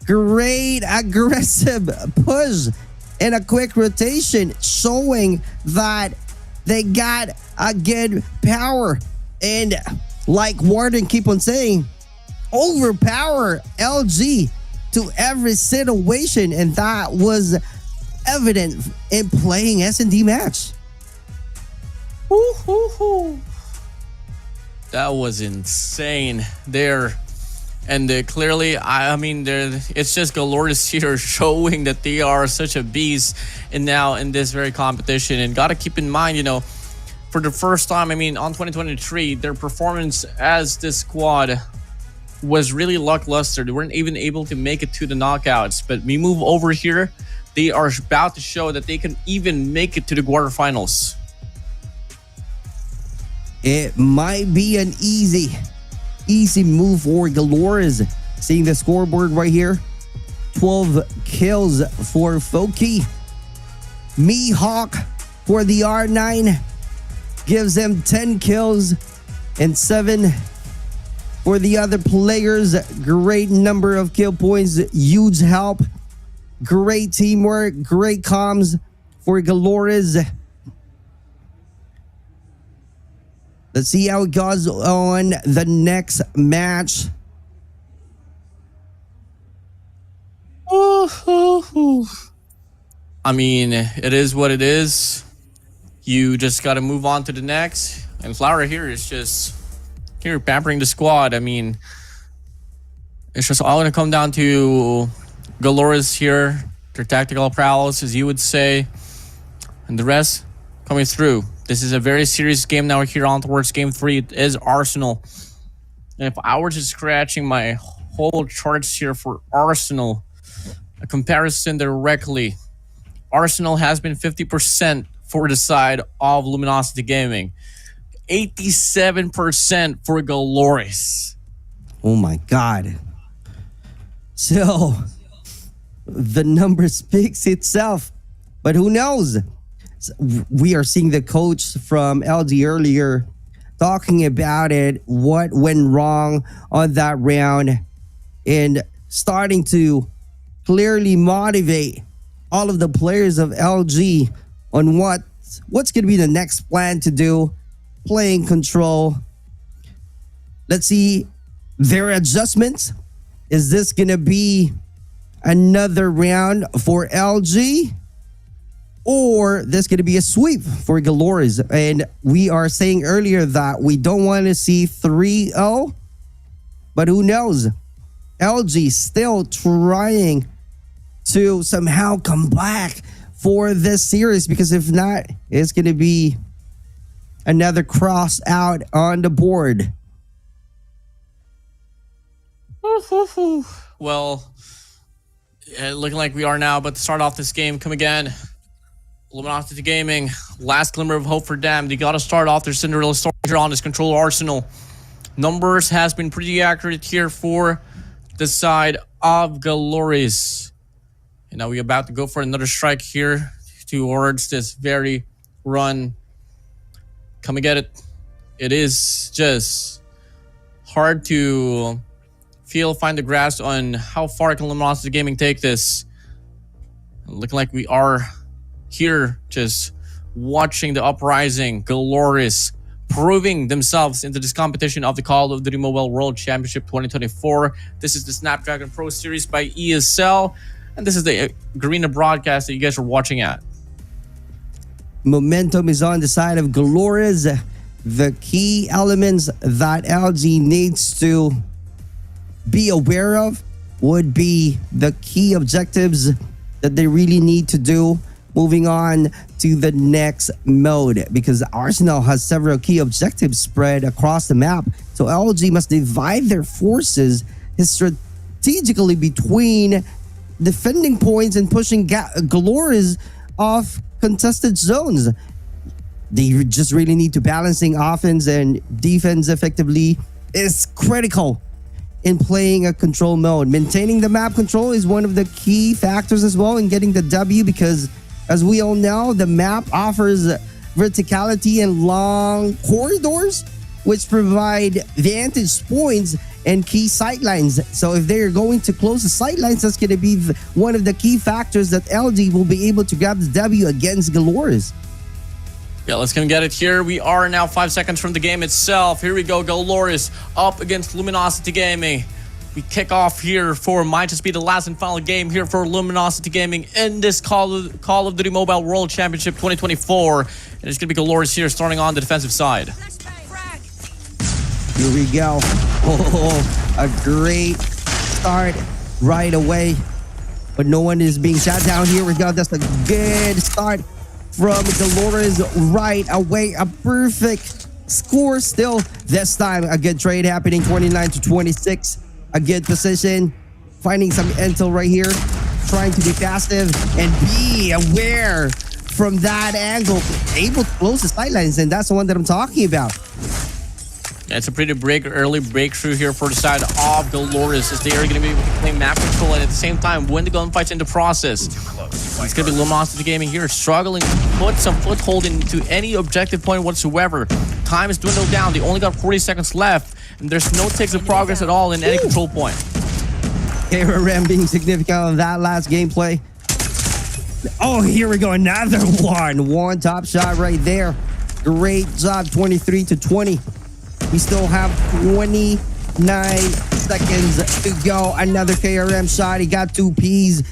Great aggressive push and a quick rotation showing that they got a good power, and like Warden keep on saying, overpower LG to every situation, and that was evident in playing S&D match. That was insane there. And clearly, I mean, it's just Glorious here showing that they are such a beast and now in this very competition. And got to keep in mind, you know, for the first time, I mean, on 2023, their performance as this squad was really lackluster. They weren't even able to make it to the knockouts. But we move over here, they are about to show that they can even make it to the quarterfinals. It might be an easy move for Glorious. Seeing the scoreboard right here, 12 kills for Foki. Mihawk for the R9 gives them 10 kills and 7 for the other players. Great number of kill points, huge help, great teamwork, great comms for Glorious. Let's see how it goes on the next match. I mean, it is what it is. You just got to move on to the next. And Flower here is just here pampering the squad. I mean, it's just all going to come down to Glorious here, their tactical prowess, as you would say, and the rest coming through. This is a very serious game now here on towards game 3. It is Arsenal. And if I were just scratching my whole charts here for Arsenal, a comparison directly, Arsenal has been 50% for the side of Luminosity Gaming. 87% for Glorious. Oh my God. So, the number speaks itself. But who knows? We are seeing the coach from LG earlier talking about it, what went wrong on that round, and starting to clearly motivate all of the players of LG on what's going to be the next plan to do, playing control. Let's see their adjustments. Is this going to be another round for LG? Or there's going to be a sweep for Glorious. And we are saying earlier that we don't want to see 3-0. But who knows? LG still trying to somehow come back for this series. Because if not, it's going to be another cross out on the board. Well, looking like we are now about to start off this game. Come again. Luminosity Gaming, last glimmer of hope for them. They got to start off their Cinderella story here on this control Arsenal. Numbers has been pretty accurate here for the side of Glorious. And now we're about to go for another strike here towards this very run. Come and get it. It is just hard to find the grasp on how far can Luminosity Gaming take this. Looking like we are here just watching the uprising, Glorious, proving themselves into this competition of the Call of Duty Mobile World Championship 2024. This is the Snapdragon Pro Series by ESL, and this is the Garena broadcast that you guys are watching at. Momentum is on the side of Glorious. The key elements that LG needs to be aware of would be the key objectives that they really need to do moving on to the next mode, because Arsenal has several key objectives spread across the map. So LG must divide their forces strategically between defending points and pushing Glorious off contested zones. They just really need to balancing offense and defense effectively is critical in playing a control mode. Maintaining the map control is one of the key factors as well in getting the W, because as we all know, the map offers verticality and long corridors, which provide vantage points and key sightlines. So if they're going to close the sightlines, that's going to be one of the key factors that LG will be able to grab the W against Glorious. Yeah, let's go and get it here. We are now 5 seconds from the game itself. Here we go, Glorious up against Luminosity Gaming. We kick off here for might just be the last and final game here for Luminosity Gaming in this Call of Duty Mobile World Championship 2024. And it's going to be Glorious here starting on the defensive side. Here we go. Oh, a great start right away. But no one is being shot down. Here we go. That's a good start from Glorious right away. A perfect score still. This time, a good trade happening, 29-26. A good position. Finding some intel right here. Trying to be passive and be aware from that angle. Able to close the sidelines, and that's the one that I'm talking about. Yeah, it's a pretty early breakthrough here for the side of Glorious, as they are going to be able to play map control and at the same time win the gunfights in the process. It's going to be Luminosity Gaming here struggling to put some foothold into any objective point whatsoever. Time is dwindled down. They only got 40 seconds left, and there's no ticks of progress at all in any control point. KRM being significant on that last gameplay. Oh, here we go. Another one. One top shot right there. Great job. 23-20. We still have 29 seconds to go. Another KRM shot. He got 2 Ps.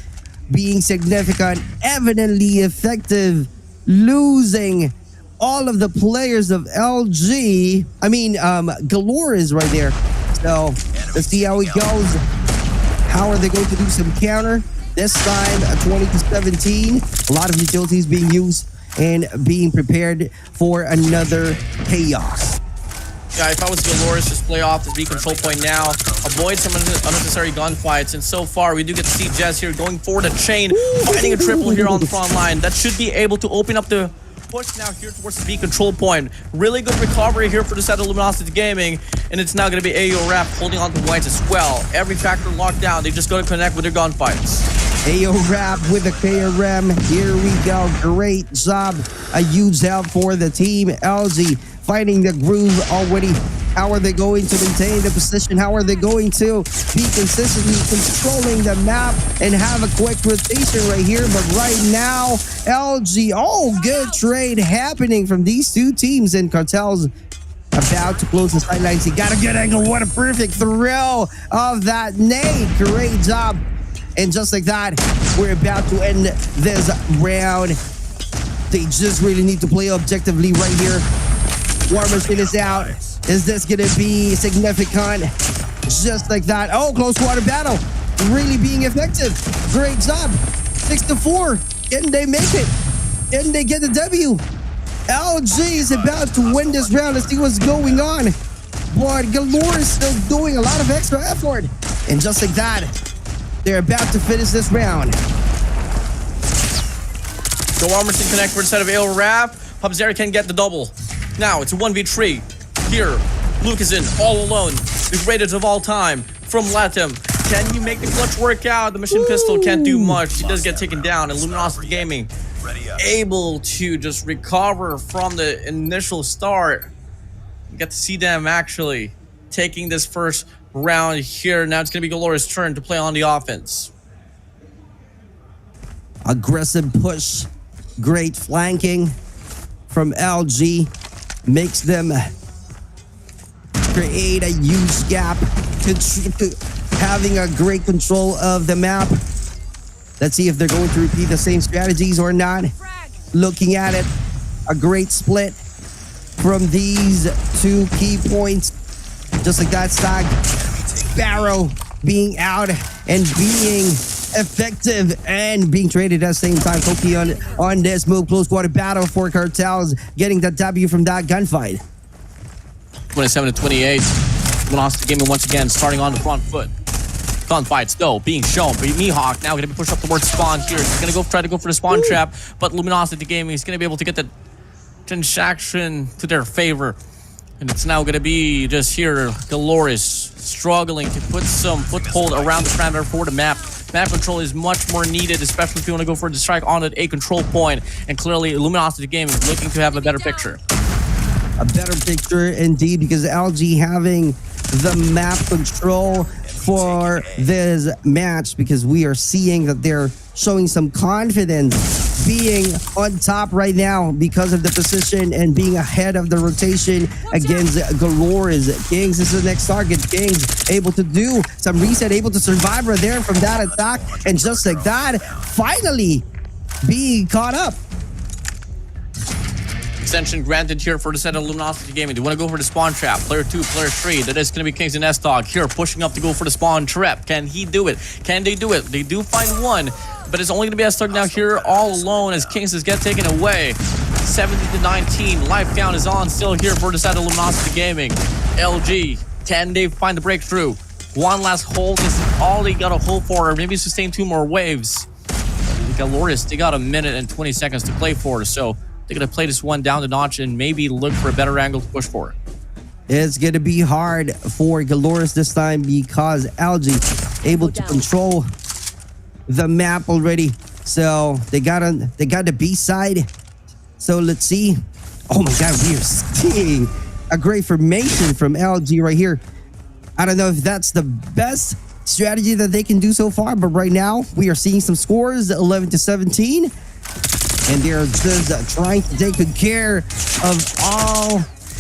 Being significant. Evidently effective. Losing all of the players of LG. I mean, Glorious right there. So let's see how it goes. How are they going to do some counter? This time, 20-17. A lot of utilities being used and being prepared for another chaos. Yeah, if I was Glorious, just play off this B control point now. Avoid some unnecessary gunfights. And so far, we do get to see Jez here going for the chain, finding a triple here on the front line. That should be able to open up the push now here towards the B control point. Really good recovery here for the side of Luminosity Gaming. And it's now going to be AO Rap holding on to Whites as well. Every factor locked down. They just got to connect with their gunfights. AO Rap with a KRM. Here we go. Great job. A huge help for the team. LG finding the groove already. How are they going to maintain the position? How are they going to be consistently controlling the map and have a quick rotation right here? But right now, LG, oh, good trade happening from these two teams, and Cartel's about to close the sidelines. He got a good angle. What a perfect throw of that nade. Great job. And just like that, we're about to end this round. They just really need to play objectively right here. War Machine is out. Is this going to be significant? Just like that. Oh, close quarter battle. Really being effective. Great job. 6-4. Can they make it? Can they get the W? LG is about to win this round. Let's see what's going on. But Galore is still doing a lot of extra effort. And just like that, they're about to finish this round. The War Machine connect for the side of AO Rap. Pubzeri can get the double. Now it's a 1v3. Here, Luke is in all alone. The greatest of all time from Latam. Can he make the clutch work out? The machine pistol can't do much. He does get taken down, and Luminosity Gaming able to just recover from the initial start. You get to see them actually taking this first round here. Now it's going to be Glorious' turn to play on the offense. Aggressive push. Great flanking from LG. Makes them create a huge gap, having a great control of the map. Let's see if they're going to repeat the same strategies or not. Looking at it, a great split from these two key points. Just like that, Stag. Barrow being out and being effective and being traded at the same time. Koki on this move. Close quarter battle for Cartels, getting the W from that gunfight. 27-28. Luminosity Gaming once again starting on the front foot. Gunfight still being shown. Mihawk now going to be pushed up towards spawn here. He's going to try to go for the spawn trap, but Luminosity Gaming is going to be able to get the transaction to their favor. And it's now going to be just here, Galoris struggling to put some foothold around the parameter for the map. Map control is much more needed, especially if you want to go for the strike on a control point. And clearly, Luminosity Gaming is looking to have a better picture. A better picture indeed, because LG having the map control for this match, because we are seeing that they're showing some confidence being on top right now because of the position and being ahead of the rotation against Galores. Kings is the next target. Kings able to do some reset, able to survive right there from that attack, and just like that, finally being caught up. Extension granted here for the set of Luminosity Gaming. They want to go for the spawn trap. Player 2, player 3. That is going to be Kings and S-Dog here pushing up to go for the spawn trap. Can he do it? Can they do it? They do find one, but it's only going to be S-Dog now here all alone as Kings is get taken away. 70-19. Life count is on still here for the set of Luminosity Gaming. LG, can they find the breakthrough? One last hold is all they got to hold for, or maybe sustain 2 more waves. Galoris, they got a minute and 20 seconds to play for, so they're going to play this one down the notch and maybe look for a better angle to push for. It's going to be hard for Galoris this time because LG able to control the map already. So they got the B side. So let's see. Oh my God, we are seeing a great formation from LG right here. I don't know if that's the best strategy that they can do so far, but right now we are seeing some scores, 11-17. And they're just trying to take good care of all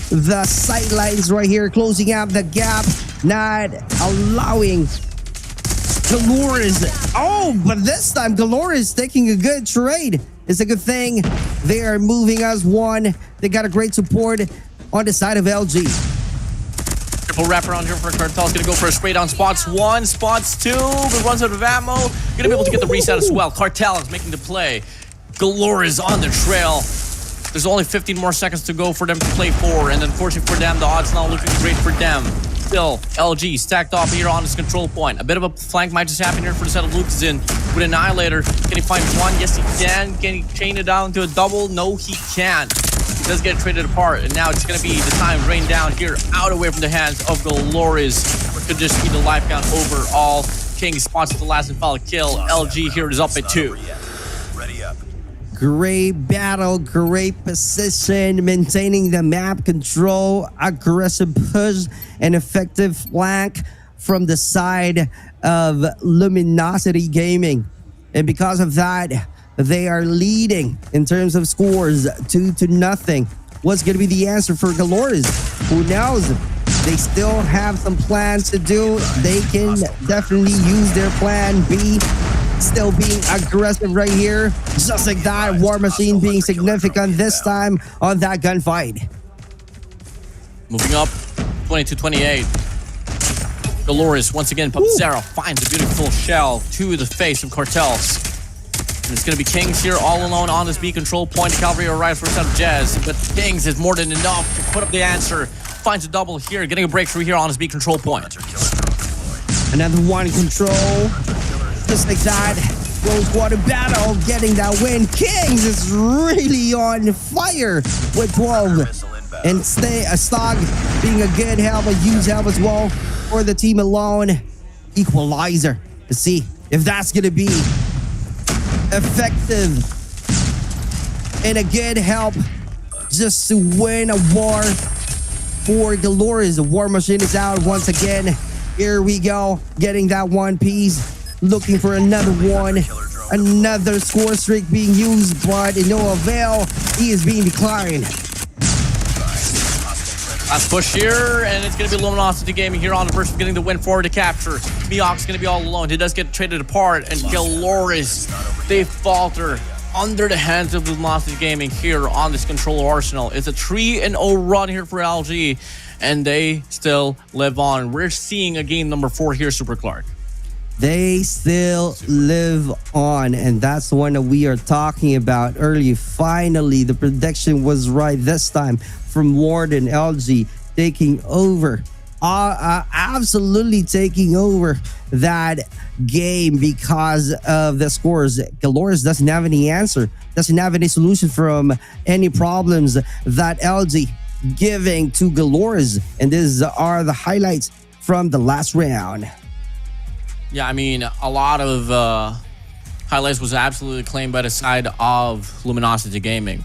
the sidelines right here, closing out the gap, not allowing Galores. Oh, but this time Galores is taking a good trade. It's a good thing. They are moving as one. They got a great support on the side of LG. Triple wraparound here for Cartel's going to go for a spray down spots 1, spots 2, but runs out of ammo. Going to be able to get the reset as well. Cartel is making the play. Galore is on the trail. There's only 15 more seconds to go for them to play for, and unfortunately for them, the odds not looking great for them. Still, LG stacked off here on his control point. A bit of a flank might just happen here for the set of Lucas in with Annihilator. Can he find one? Yes, he can. Can he chain it down to a double? No, he can't. He does get traded apart, and now it's going to be the time to rain down here, out away from the hands of Galores. Could just be the life count overall. King spots the last and final kill. LG here is up at 2. Great battle, great position, maintaining the map control, aggressive push, and effective flank from the side of Luminosity Gaming. And because of that, they are leading in terms of scores 2-0. What's going to be the answer for Galores? Who knows? They still have some plans to do. They can definitely use their plan B. Still being aggressive right here. Just like that, War Machine being significant this time on that gunfight. Moving up, 22-28. Galores once again, Pupzero finds a beautiful shell to the face of Cartels. And it's going to be Kings here all alone on this B control point. The cavalry arrives for some Jazz, but Kings is more than enough to put up the answer. Finds a double here, getting a breakthrough here on his B control point. Another one control. Just like that, close quarter battle, getting that win. Kings is really on fire with 12. And Stog being a good help, a huge help as well for the team alone. Equalizer to see if that's going to be effective and a good help just to win a war for Galores. The War Machine is out once again. Here we go, getting that one piece. Looking for another one. Another score streak being used, but in no avail. He is being declined. Last push here, and it's going to be Luminosity Gaming here on the versus getting the win forward to capture. Mihawk's going to be all alone. He does get traded apart, and Galores, they falter. under the hands of Luminosity Gaming here on this controller arsenal. It's a 3-0 run here for LG, and they still live on. We're seeing a game number 4 here, Super Clark. They still live on, and that's the one that we are talking about earlier. Finally, the prediction was right this time from WARDEN. LG taking over, absolutely taking over that game because of the scores. Galores doesn't have any answer, doesn't have any solution from any problems that LG giving to Galores, and these are the highlights from the last round. Yeah, I mean, a lot of highlights was absolutely claimed by the side of Luminosity Gaming.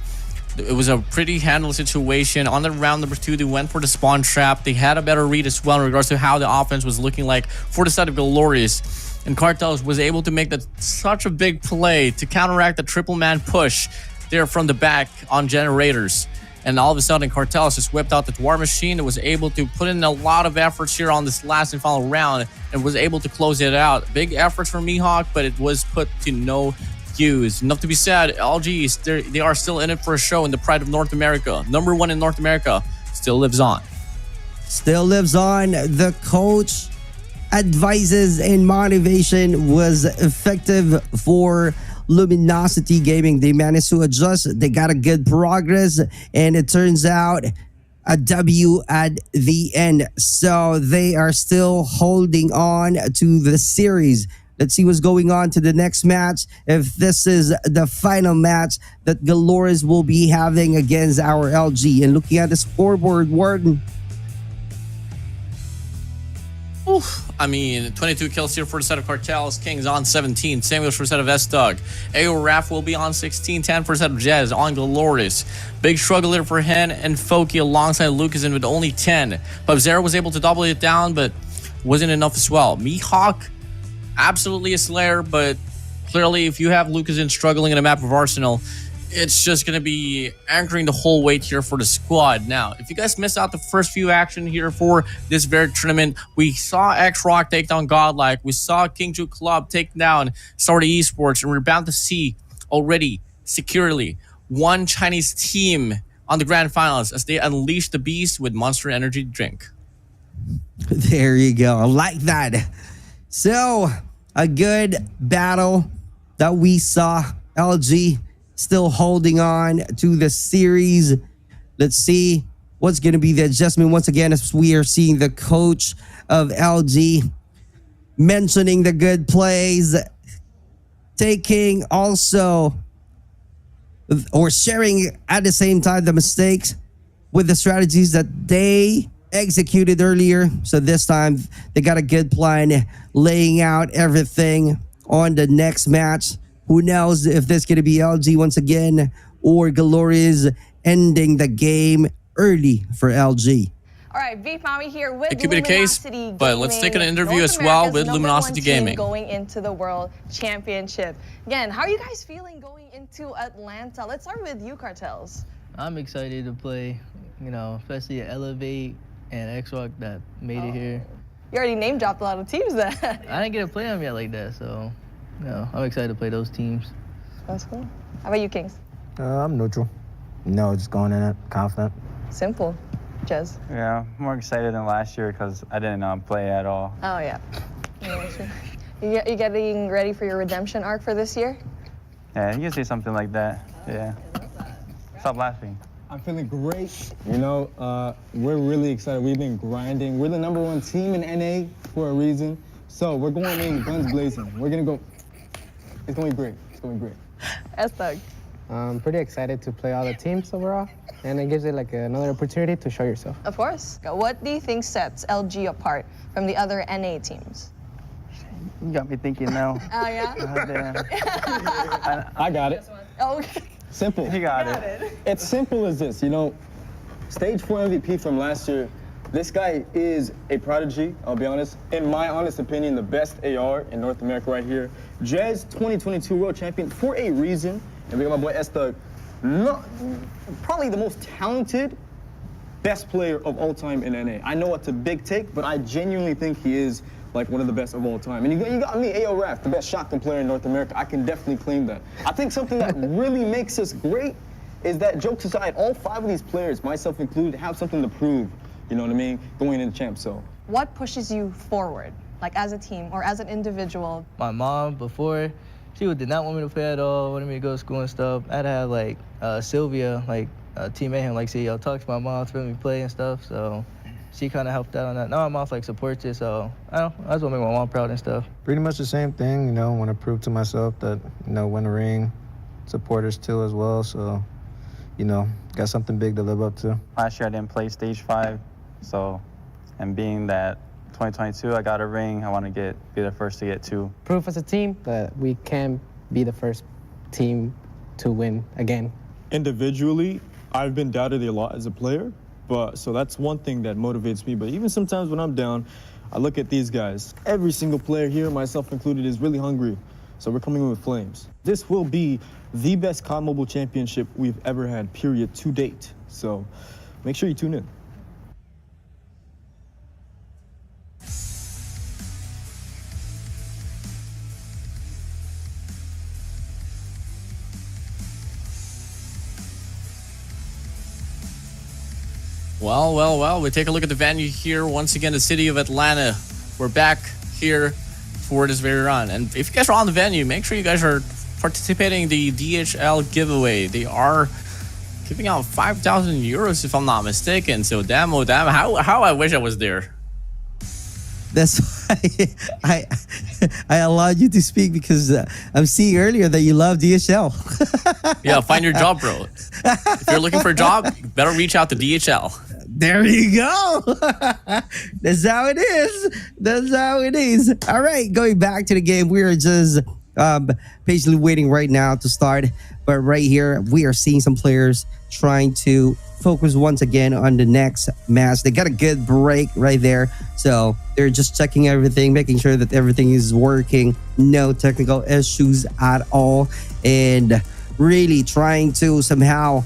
It was a pretty handled situation. On the round number 2, they went for the spawn trap. They had a better read as well in regards to how the offense was looking like for the side of Glorious. And Cartels was able to make such a big play to counteract the triple man push there from the back on generators. And all of a sudden, Cartels just whipped out the War Machine and was able to put in a lot of efforts here on this last and final round and was able to close it out. Big efforts from Mihawk, but it was put to no use. Enough to be said, LG, they are still in it for a show in the pride of North America. Number 1 in North America still lives on. Still lives on. The coach advises and motivation was effective for Luminosity Gaming. They managed to adjust. They got a good progress, and it turns out a W at the end. So they are still holding on to the series. Let's see what's going on to the next match. If this is the final match that Galores will be having against our LG. And looking at the scoreboard, Warden. I mean, 22 kills here for the set of Cartels. Kings on 17. Samuels for the set of S-Dog. AO Raf will be on 16. 10 for the set of Jez on Glorious. Big struggle here for Hen and Foki alongside Lucas with only 10. But Zero was able to double it down, but wasn't enough as well. Mihawk, absolutely a slayer, but clearly if you have Lucas struggling in a map of Arsenal, it's just going to be anchoring the whole weight here for the squad. Now, if you guys missed out the first few action here for this very tournament, we saw X-Rock take down Godlike. We saw Kingju Club take down STALWART Esports, and we're bound to see already securely one Chinese team on the grand finals as they unleash the beast with Monster Energy drink. There you go. I like that. So, a good battle that we saw. LG still holding on to the series. Let's see what's going to be the adjustment once again as we are seeing the coach of LG mentioning the good plays, taking also or sharing at the same time the mistakes with the strategies that they executed earlier. So this time they got a good plan, laying out everything on the next match. Who knows if this is going to be LG once again or Glorious ending the game early for LG. All right, Beef Mommy here with It could be the case, but let's take an interview as well with Luminosity Gaming. Going into the World Championship. Again, how are you guys feeling going into Atlanta? Let's start with you, Cartels. I'm excited to play, you know, especially at Elevate and X-Rock that made it here. You already name dropped a lot of teams then. I didn't get to play them yet like that, so I'm excited to play those teams. That's cool. How about you, Kings? I'm neutral. No, just going in it confident. Simple. Jez? Yeah, more excited than last year because I didn't play at all. Oh, yeah. You getting ready for your redemption arc for this year? Yeah, you can say something like that. Yeah. Stop laughing. I'm feeling great. You know, we're really excited. We've been grinding. We're the #1 team in NA for a reason. So we're going in guns blazing. We're going to go. It's going to be great. It's going to be great. S-Thug. I'm pretty excited to play all the teams overall, and it gives it like another opportunity to show yourself. Of course. What do you think sets LG apart from the other NA teams? You got me thinking now. Oh, yeah? I got it. Oh, okay. Simple. He got it. It's simple as this. You know, stage 4 MVP from last year, this guy is a prodigy, I'll be honest. In my honest opinion, the best AR in North America right here. Jez, 2022 World Champion for a reason. And we got my boy S-Thug, probably the most talented, best player of all time in NA. I know it's a big take, but I genuinely think he is like one of the best of all time. And you got me, AO Raf, the best shotgun player in North America. I can definitely claim that. I think something that really makes us great is that, jokes aside, all 5 of these players, myself included, have something to prove, you know what I mean, going into champ. So What pushes you forward, like as a team or as an individual? My mom, before, she did not want me to play at all, wanted me to go to school and stuff. I had to have, like, Sylvia, like, Team Mayhem, like, say, yo, talk to my mom to let me play and stuff, so she kind of helped out on that. Now my mom's, like, supports it, so I just want to make my mom proud and stuff. Pretty much the same thing, you know, want to prove to myself that, you know, win a ring, supporters too as well, so, you know, got something big to live up to. Last year I didn't play stage 5, so, and being that 2022 I got a ring, I want to be the first to get 2. Proof as a team that we can be the first team to win again. individually, I've been doubted a lot as a player, so that's one thing that motivates me. But even sometimes when I'm down, I look at these guys. Every single player here, myself included, is really hungry. So we're coming in with flames. This will be the best COD Mobile Championship we've ever had, period, to date. So make sure you tune in. Well, we take a look at the venue here. Once again, the city of Atlanta. We're back here for this very run. And if you guys are on the venue, make sure you guys are participating in the DHL giveaway. They are giving out 5,000 euros, if I'm not mistaken. So damn, how I wish I was there. That's why I allowed you to speak, because I'm seeing earlier that you love DHL. Yeah, find your job, bro. If you're looking for a job, you better reach out to DHL. There you go. That's how it is. That's how it is. All right, going back to the game, we are just patiently waiting right now to start. But right here, we are seeing some players trying to focus once again on the next match. They got a good break right there. So they're just checking everything, making sure that everything is working. No technical issues at all. And really trying to somehow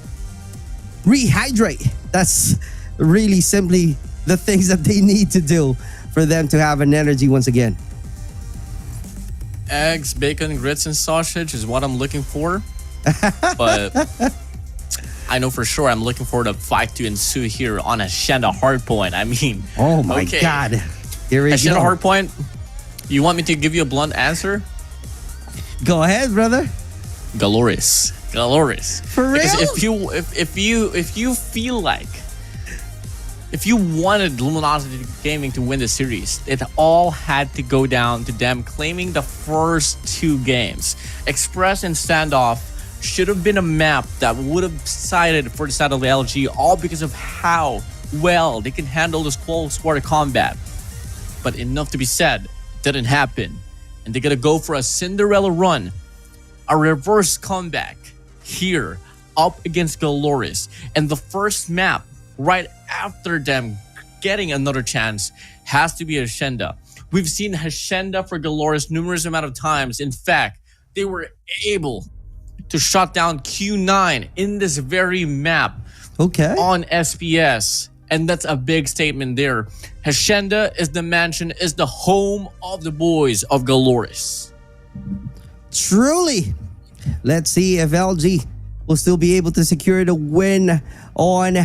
rehydrate. That's really simply the things that they need to do for them to have an energy once again. Eggs, bacon, grits, and sausage is what I'm looking for. But I know for sure I'm looking for the fight to ensue here on Hacienda Hardpoint. I mean, oh my God. Here we Hacienda go. Hardpoint, you want me to give you a blunt answer? Go ahead, brother. Glorious. For real? Because if you feel like, if you wanted Luminosity Gaming to win the series, it all had to go down to them claiming the first 2 games. Express and Standoff should have been a map that would have sided for the side of the LG, all because of how well they can handle this close quarter combat. But enough to be said, didn't happen. And they're gonna go for a Cinderella run, a reverse comeback here up against Glorious. And the first map right after them getting another chance has to be Hacienda. We've seen Hacienda for Glorious numerous amount of times. In fact, they were able to shut down Q9 in this very map on SPS. And that's a big statement there. Hacienda is the mansion, is the home of the boys of Glorious. Truly. Let's see if LG will still be able to secure the win on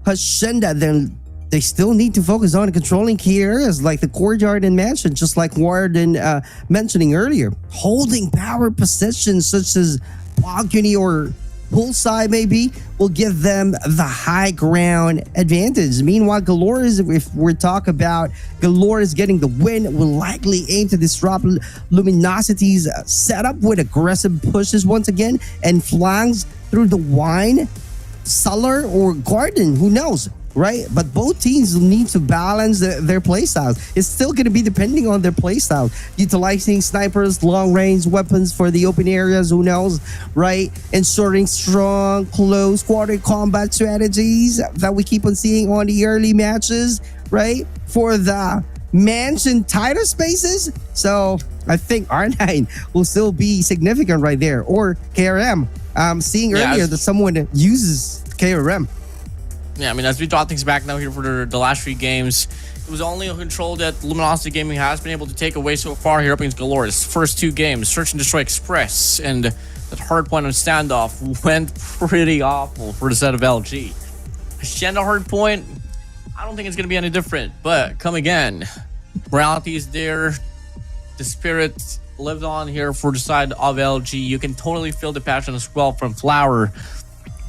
Hacienda. Then they still need to focus on controlling key areas like the courtyard and mansion, just like Warden mentioning earlier. Holding power positions such as balcony or poolside maybe will give them the high ground advantage. Meanwhile, Glorious, if we're talking about Glorious getting the win, will likely aim to disrupt Luminosity's setup with aggressive pushes once again and flanks through the wine cellar or garden, who knows, right? But both teams need to balance their playstyles. It's still going to be depending on their playstyle, utilizing snipers, long range weapons for the open areas, who knows, right? Ensuring strong close quarter combat strategies that we keep on seeing on the early matches, right? For the mansion tighter spaces. So I think R9 will still be significant right there, or KRM. I'm seeing earlier that someone uses KRM. Yeah, I mean, as we draw things back now here for the last 3 games, it was only a control that Luminosity Gaming has been able to take away so far here up against Galores. First 2 games, Search and Destroy Express, and that hard point on standoff went pretty awful for the set of LG. Shenda hard point, I don't think it's going to be any different, but come again. Morality is there. The spirit lived on here for the side of LG. You can totally feel the passion as well from Flower.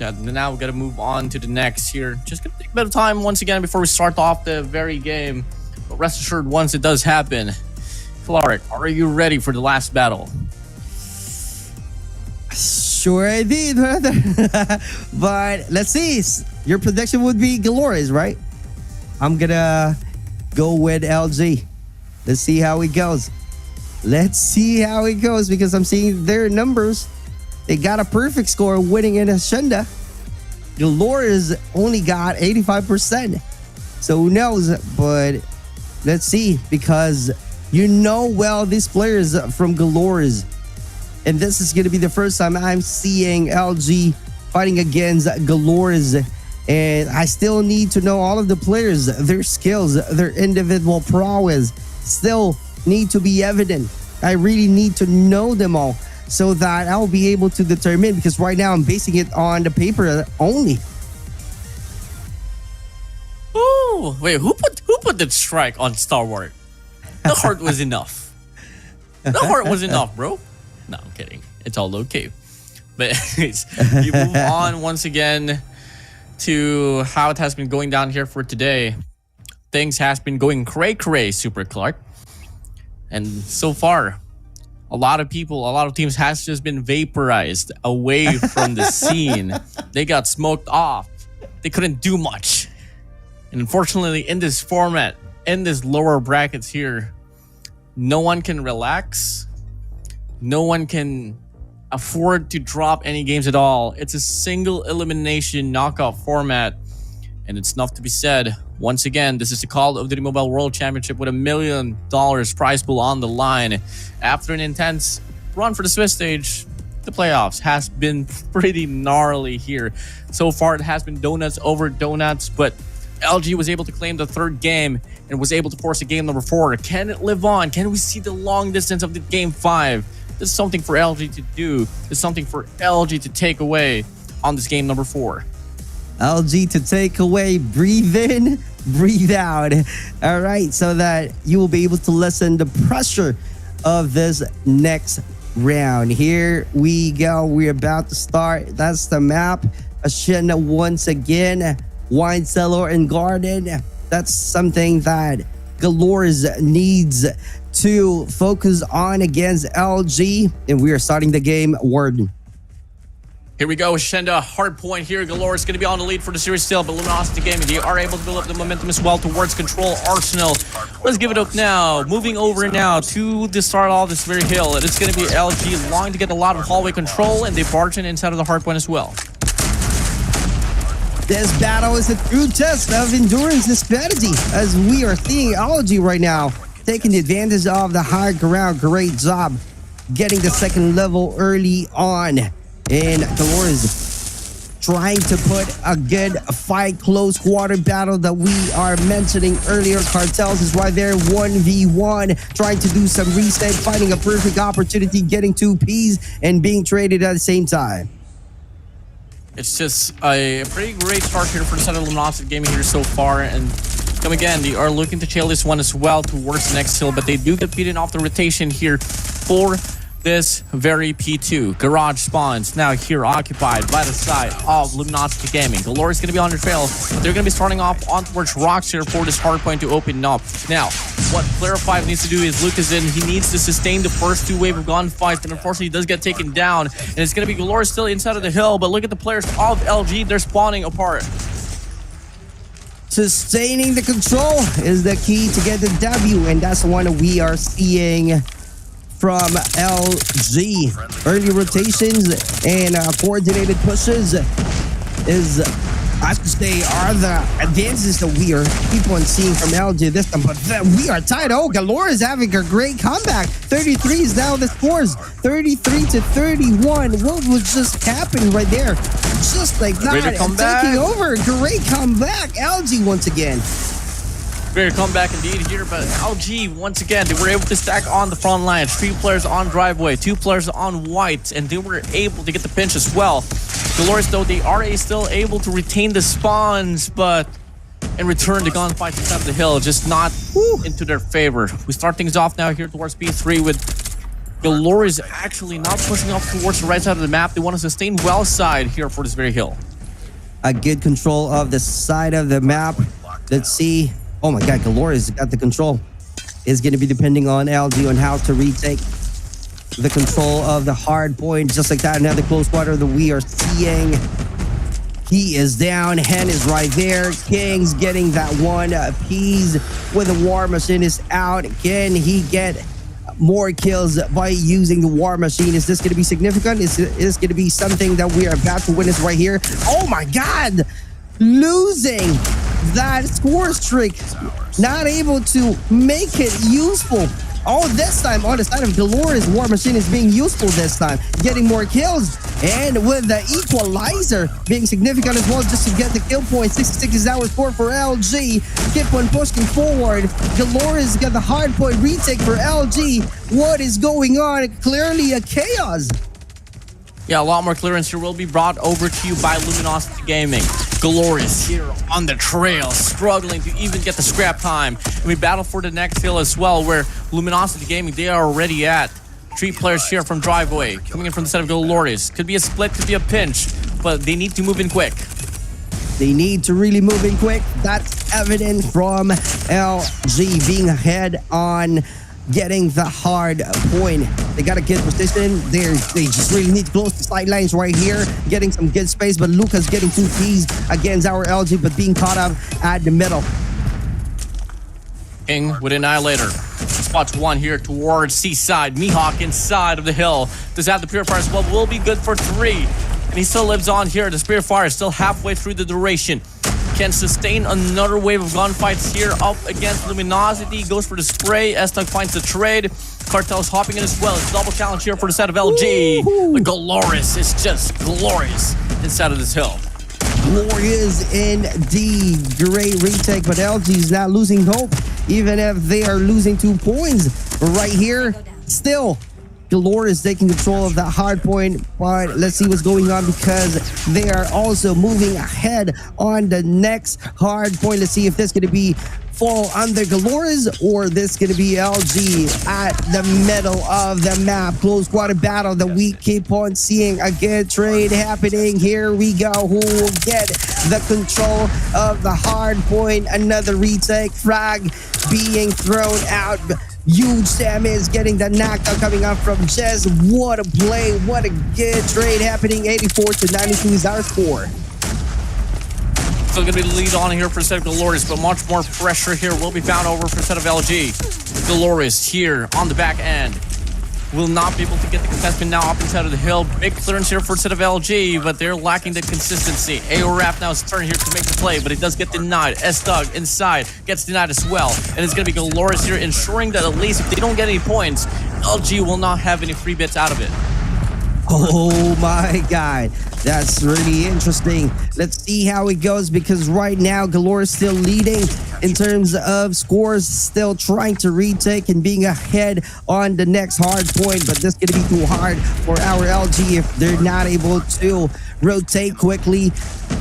Yeah, now we got to move on to the next here. Just gonna take a bit of time once again before we start off the very game. But rest assured, once it does happen, Flower, are you ready for the last battle? Sure I did, brother. But let's see. Your prediction would be Galores, right? I'm gonna go with LG. Let's see how it goes. Let's see how it goes because I'm seeing their numbers. They got a perfect score winning in Hacienda. Galores only got 85%. So who knows? But let's see because you know well these players from Galores. And this is going to be the first time I'm seeing LG fighting against Galores. And I still need to know all of the players, their skills, their individual prowess still need to be evident. I really need to know them all so that I'll be able to determine, because right now I'm basing it on the paper only. Ooh, wait, who put the strike on STALWART? The heart was enough. The heart was enough, bro. No, I'm kidding. It's all okay. But anyways, you move on once again to how it has been going down here for today. Things has been going cray-cray, Super Clark. And so far, a lot of people, a lot of teams has just been vaporized away from the scene. They got smoked off. They couldn't do much. And unfortunately, in this format, in this lower brackets here, no one can relax. No one can afford to drop any games at all. It's a single elimination knockout format. And it's enough to be said. Once again, this is the Call of Duty Mobile World Championship with $1 million prize pool on the line. After an intense run for the Swiss stage, the playoffs has been pretty gnarly here. So far, it has been donuts over donuts, but LG was able to claim the 3rd game and was able to force a game number 4. Can it live on? Can we see the long distance of the game 5? This is something for LG to do. This is something for LG to take away on this game number 4. LG to take away, breathe in, breathe out. All right, so that you will be able to lessen the pressure of this next round. Here we go. We're about to start. That's the map. Hacienda once again. Wine Cellar and Garden. That's something that Galores needs to focus on against LG. And we are starting the game, Warden. Here we go, Shenda, hard point here. Galore is going to be on the lead for the series still, but Luminosity Gaming, they are able to build up the momentum as well towards Control Arsenal. Let's give it up now. Moving over now to the start of this very hill. It's going to be LG longing to get a lot of hallway control, and they barge in inside of the hard point as well. This battle is a true test of endurance and strategy, as we are seeing LG right now taking advantage of the high ground. Great job getting the 2nd level early on. And Galores trying to put a good fight, close quarter battle that we are mentioning earlier. Cartels is right there, 1v1, trying to do some reset, finding a perfect opportunity, getting 2 Ps and being traded at the same time. It's just a pretty great start here for the side of Luminosity Gaming here so far. And come again, they are looking to tail this one as well towards the next hill, but they do get beaten off the rotation here for this very P2. Garage spawns now here occupied by the side of Luminosity Gaming. Galore is going to be on the trail. They're going to be starting off on towards rocks here for this hard point to open up. Now, what Player 5 needs to do is Lucas in. He needs to sustain the first 2 wave of gunfights, but unfortunately he does get taken down. And it's going to be Galore still inside of the hill, but look at the players of LG. They're spawning apart. Sustaining the control is the key to get the W, and that's one we are seeing from LG. Early rotations and coordinated pushes is I should say, are the advances that we are keep on seeing from LG this time, but we are tied. Oh, Galore is having a great comeback. 33 is now the scores. 33 to 31. What was just happening right there? Just like that, taking over. Great comeback. LG once again. Great comeback indeed here, but LG, once again, they were able to stack on the front line. 3 players on driveway, 2 players on white, and they were able to get the pinch as well. Dolores, though, they are still able to retain the spawns, but in return, the gunfights inside of the hill just not into their favor. We start things off now here towards P3 with Dolores actually not pushing up towards the right side of the map. They want to sustain well side here for this very hill. A good control of the side of the map. Let's see. Oh my God, Galore got the control. Is going to be depending on LG on how to retake the control of the hard point. Just like that, another close quarter that we are seeing. He is down. Hen is right there. King's getting that one piece with the War Machine is out. Can he get more kills by using the War Machine? Is this going to be significant? Is this going to be something that we are about to witness right here? Oh my God! Losing that score streak, not able to make it useful. Oh, this time on the side of Dolores, War Machine is being useful this time, getting more kills, and with the equalizer being significant as well, just to get the kill point. 66 is our score for LG. Keep on pushing forward. Dolores got the hard point retake for LG. What is going on? Clearly a chaos. Yeah, a lot more clearance here will be brought over to you by Luminosity Gaming. Glorious here on the trail, struggling to even get the scrap time. And we battle for the next hill as well, where Luminosity Gaming, they are already at. 3 players here from driveway, coming in from the side of Glorious. Could be a split, could be a pinch, but they need to move in quick. They need to really move in quick. That's evident from LG being ahead on getting the hard point. They got a good position. They just really need to close the sidelines right here, getting some good space, but Lucas getting 2 keys against our LG, but being caught up at the middle. King with Annihilator. Spots 1 here towards Seaside. Mihawk inside of the hill. Does have the Purifier as well, will be good for 3. And he still lives on here. The Purifier is still halfway through the duration. Can sustain another wave of gunfights here up against Luminosity. Goes for the spray. S-Tug finds the trade. Cartel's hopping in as well. It's double challenge here for the side of LG. The Glorious is just glorious inside of this hill. Glorious indeed. Great retake, but LG is not losing hope, even if they are losing 2 points right here. Still, Galore is taking control of that hard point, but let's see what's going on because they are also moving ahead on the next hard point. Let's see if this is going to be fall under Galore's or this going to be LG at the middle of the map. Close quarter battle that we keep on seeing. A good trade happening. Here we go. Who will get the control of the hard point? Another retake. Frag being thrown out. Huge Sam is getting the knockout coming out from Jez. What a play. What a good trade happening. 84 to 92 is our score. Still going to be the lead on here for the set of Glorious, but much more pressure here will be found over for the set of LG. Glorious here on the back end. Will not be able to get the contestant now up inside of the hill. Big clearance here for the set of LG, but they're lacking the consistency. AORAF now is turn here to make the play, but it does get denied. S-Tug inside gets denied as well. And it's going to be Glorious here, ensuring that at least if they don't get any points, LG will not have any free bits out of it. Oh my God, that's really interesting. Let's see how it goes because right now Galore is still leading in terms of scores, still trying to retake and being ahead on the next hard point, but this is going to be too hard for our LG if they're not able to rotate quickly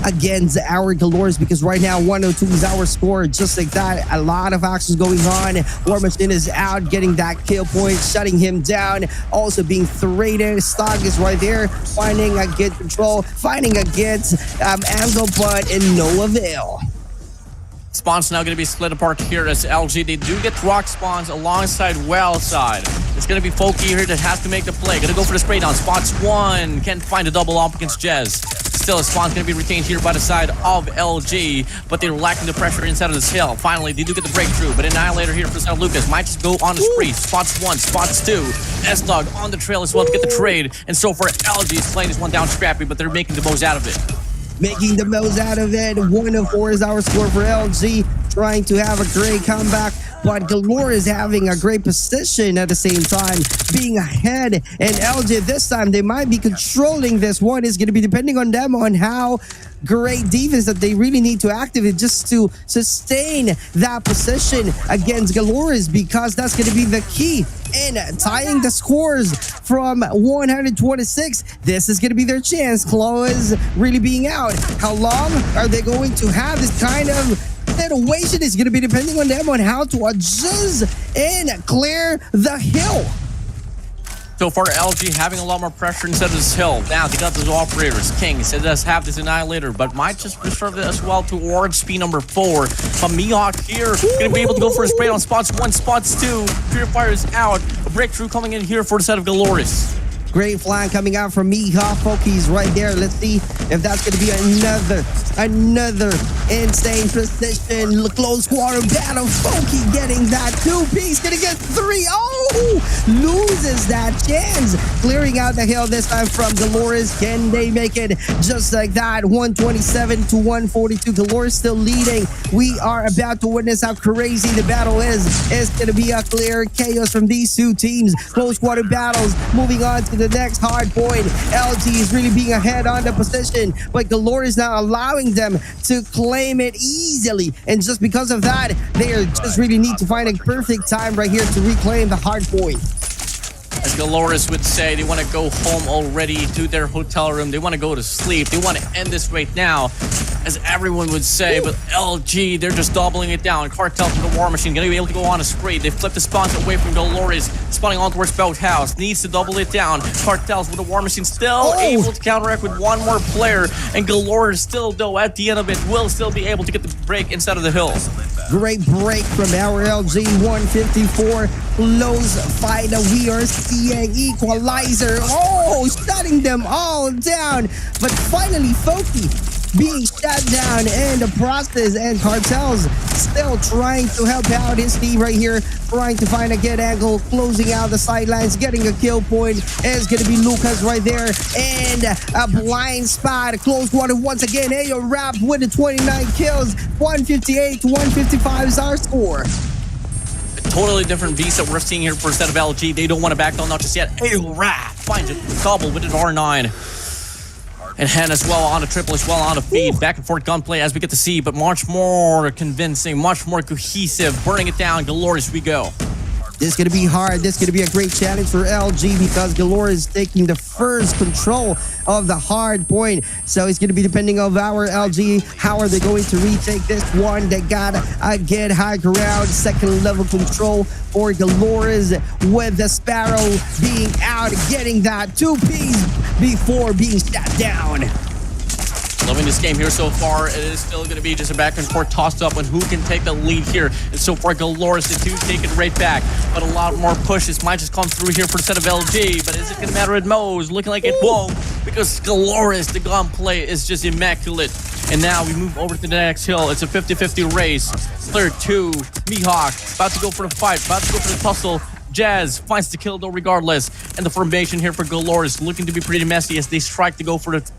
against our Galores because right now 102 is our score. Just like that, a lot of actions going on. War Machine is out, getting that kill point, shutting him down, also being traded. Stock is right there, finding a good control, finding a good angle, but in no avail. Spawns now going to be split apart here as LG. They do get rock spawns alongside well side. It's going to be Folky here that has to make the play. Going to go for the spray down. Spots 1. Can't find a double up against Jez. Still, a spawn's going to be retained here by the side of LG, but they're lacking the pressure inside of this hill. Finally, they do get the breakthrough, but Annihilator here for Sir Lucas might just go on the spree. Spots 1, spots 2. S-Dog on the trail as well to get the trade. And so far, LG is playing this one down scrappy, but they're making the most out of it. making the most out of it. 104 is our score for LG, trying to have a great comeback. But Galore is having a great position at the same time, being ahead. And LG this time, they might be controlling this one. It's going to be depending on them on how great defense that they really need to activate just to sustain that position against Galores, because that's going to be the key in tying the scores from 126. This is going to be their chance. Claw is really being out. How long are they going to have this kind of situation? Is going to be depending on them on how to adjust and clear the hill. So far, LG having a lot more pressure instead of this hill. Now they got those operators. King said does have this annihilator, but might just preserve it as well towards speed number 4. But Mihawk here gonna be able to go for a spray on spots 1, spots 2. Purifier is out. A breakthrough coming in here for the set of Galores. Great flying coming out from Mihawk. Foki's right there. Let's see if that's going to be another insane precision. Close quarter battle. Foki getting that 2-piece. Going to get 3. Oh! Loses that chance. Clearing out the hill this time from Galores. Can they make it just like that? 127 to 142. Galores still leading. We are about to witness how crazy the battle is. It's going to be a clear chaos from these two teams. Close quarter battles. Moving on to the next hard point. LG is really being ahead on the position, but Galore is now allowing them to claim it easily. And just because of that, they are just really need to find a perfect time right here to reclaim the hard point. As Galores would say, they want to go home already to their hotel room. They want to go to sleep. They want to end this right now, as everyone would say. But LG, they're just doubling it down. Cartel to the War Machine, going to be able to go on a spree. They flip the spawns away from Galores, spawning on towards Boathouse. Needs to double it down. Cartels with the War Machine still able to counteract with one more player. And Galores still, though, at the end of it, will still be able to get the break inside of the hill. Great break from our LG. 154. Close fight. We are seeing equalizer. Oh, shutting them all down. But finally, Foki being shut down in the process, and Cartels still trying to help out his team right here, trying to find a good angle, closing out the sidelines, getting a kill point. It's going to be Lucas right there, and a blind spot. Close water once again. Ayo Rap with the 29 kills. 158 to 155 is our score. Totally different beast that we're seeing here for a set of LG. They don't want to back down, not just yet. Ayo Rap finds it. Gobble with an R9. And Hen as well on a triple as well on a feed. Back and forth gunplay as we get to see, but much more convincing, much more cohesive. Burning it down. Galores we go. This is going to be hard. This is going to be a great challenge for LG because Galore is taking the first control of the hard point. So it's going to be depending on our LG. How are they going to retake this one? They got to get high ground. Second level control for Galores with the Sparrow being out, getting that 2-piece before being shut down. Loving this game here so far. It is still going to be just a back and forth toss up on who can take the lead here. And so far, Galores the two take it right back. But a lot more pushes might just come through here for the set of LG. But is it going to matter at Moe's? Looking like it won't, because Galores, the gunplay is just immaculate. And now we move over to the next hill. It's a 50-50 race. Clear 2, Mihawk about to go for the fight, about to go for the tussle. Jazz finds the kill though regardless. And the formation here for Galores looking to be pretty messy as they strike to go for the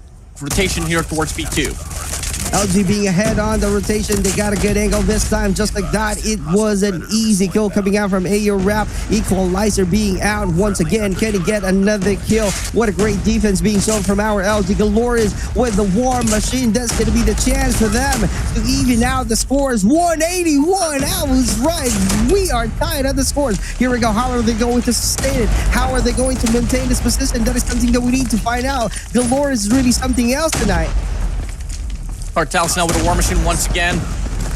rotation here towards P2. LG being ahead on the rotation. They got a good angle this time. Just like that, it was an easy kill coming out from Ayo Rap. Equalizer being out once again. Can he get another kill? What a great defense being shown from our LG. Galores with the War Machine. That's going to be the chance for them to even out the scores. 181. I was right. We are tied at the scores. Here we go. How are they going to sustain it? How are they going to maintain this position? That is something that we need to find out. Galores is really something else tonight. Cartels now with a War Machine once again.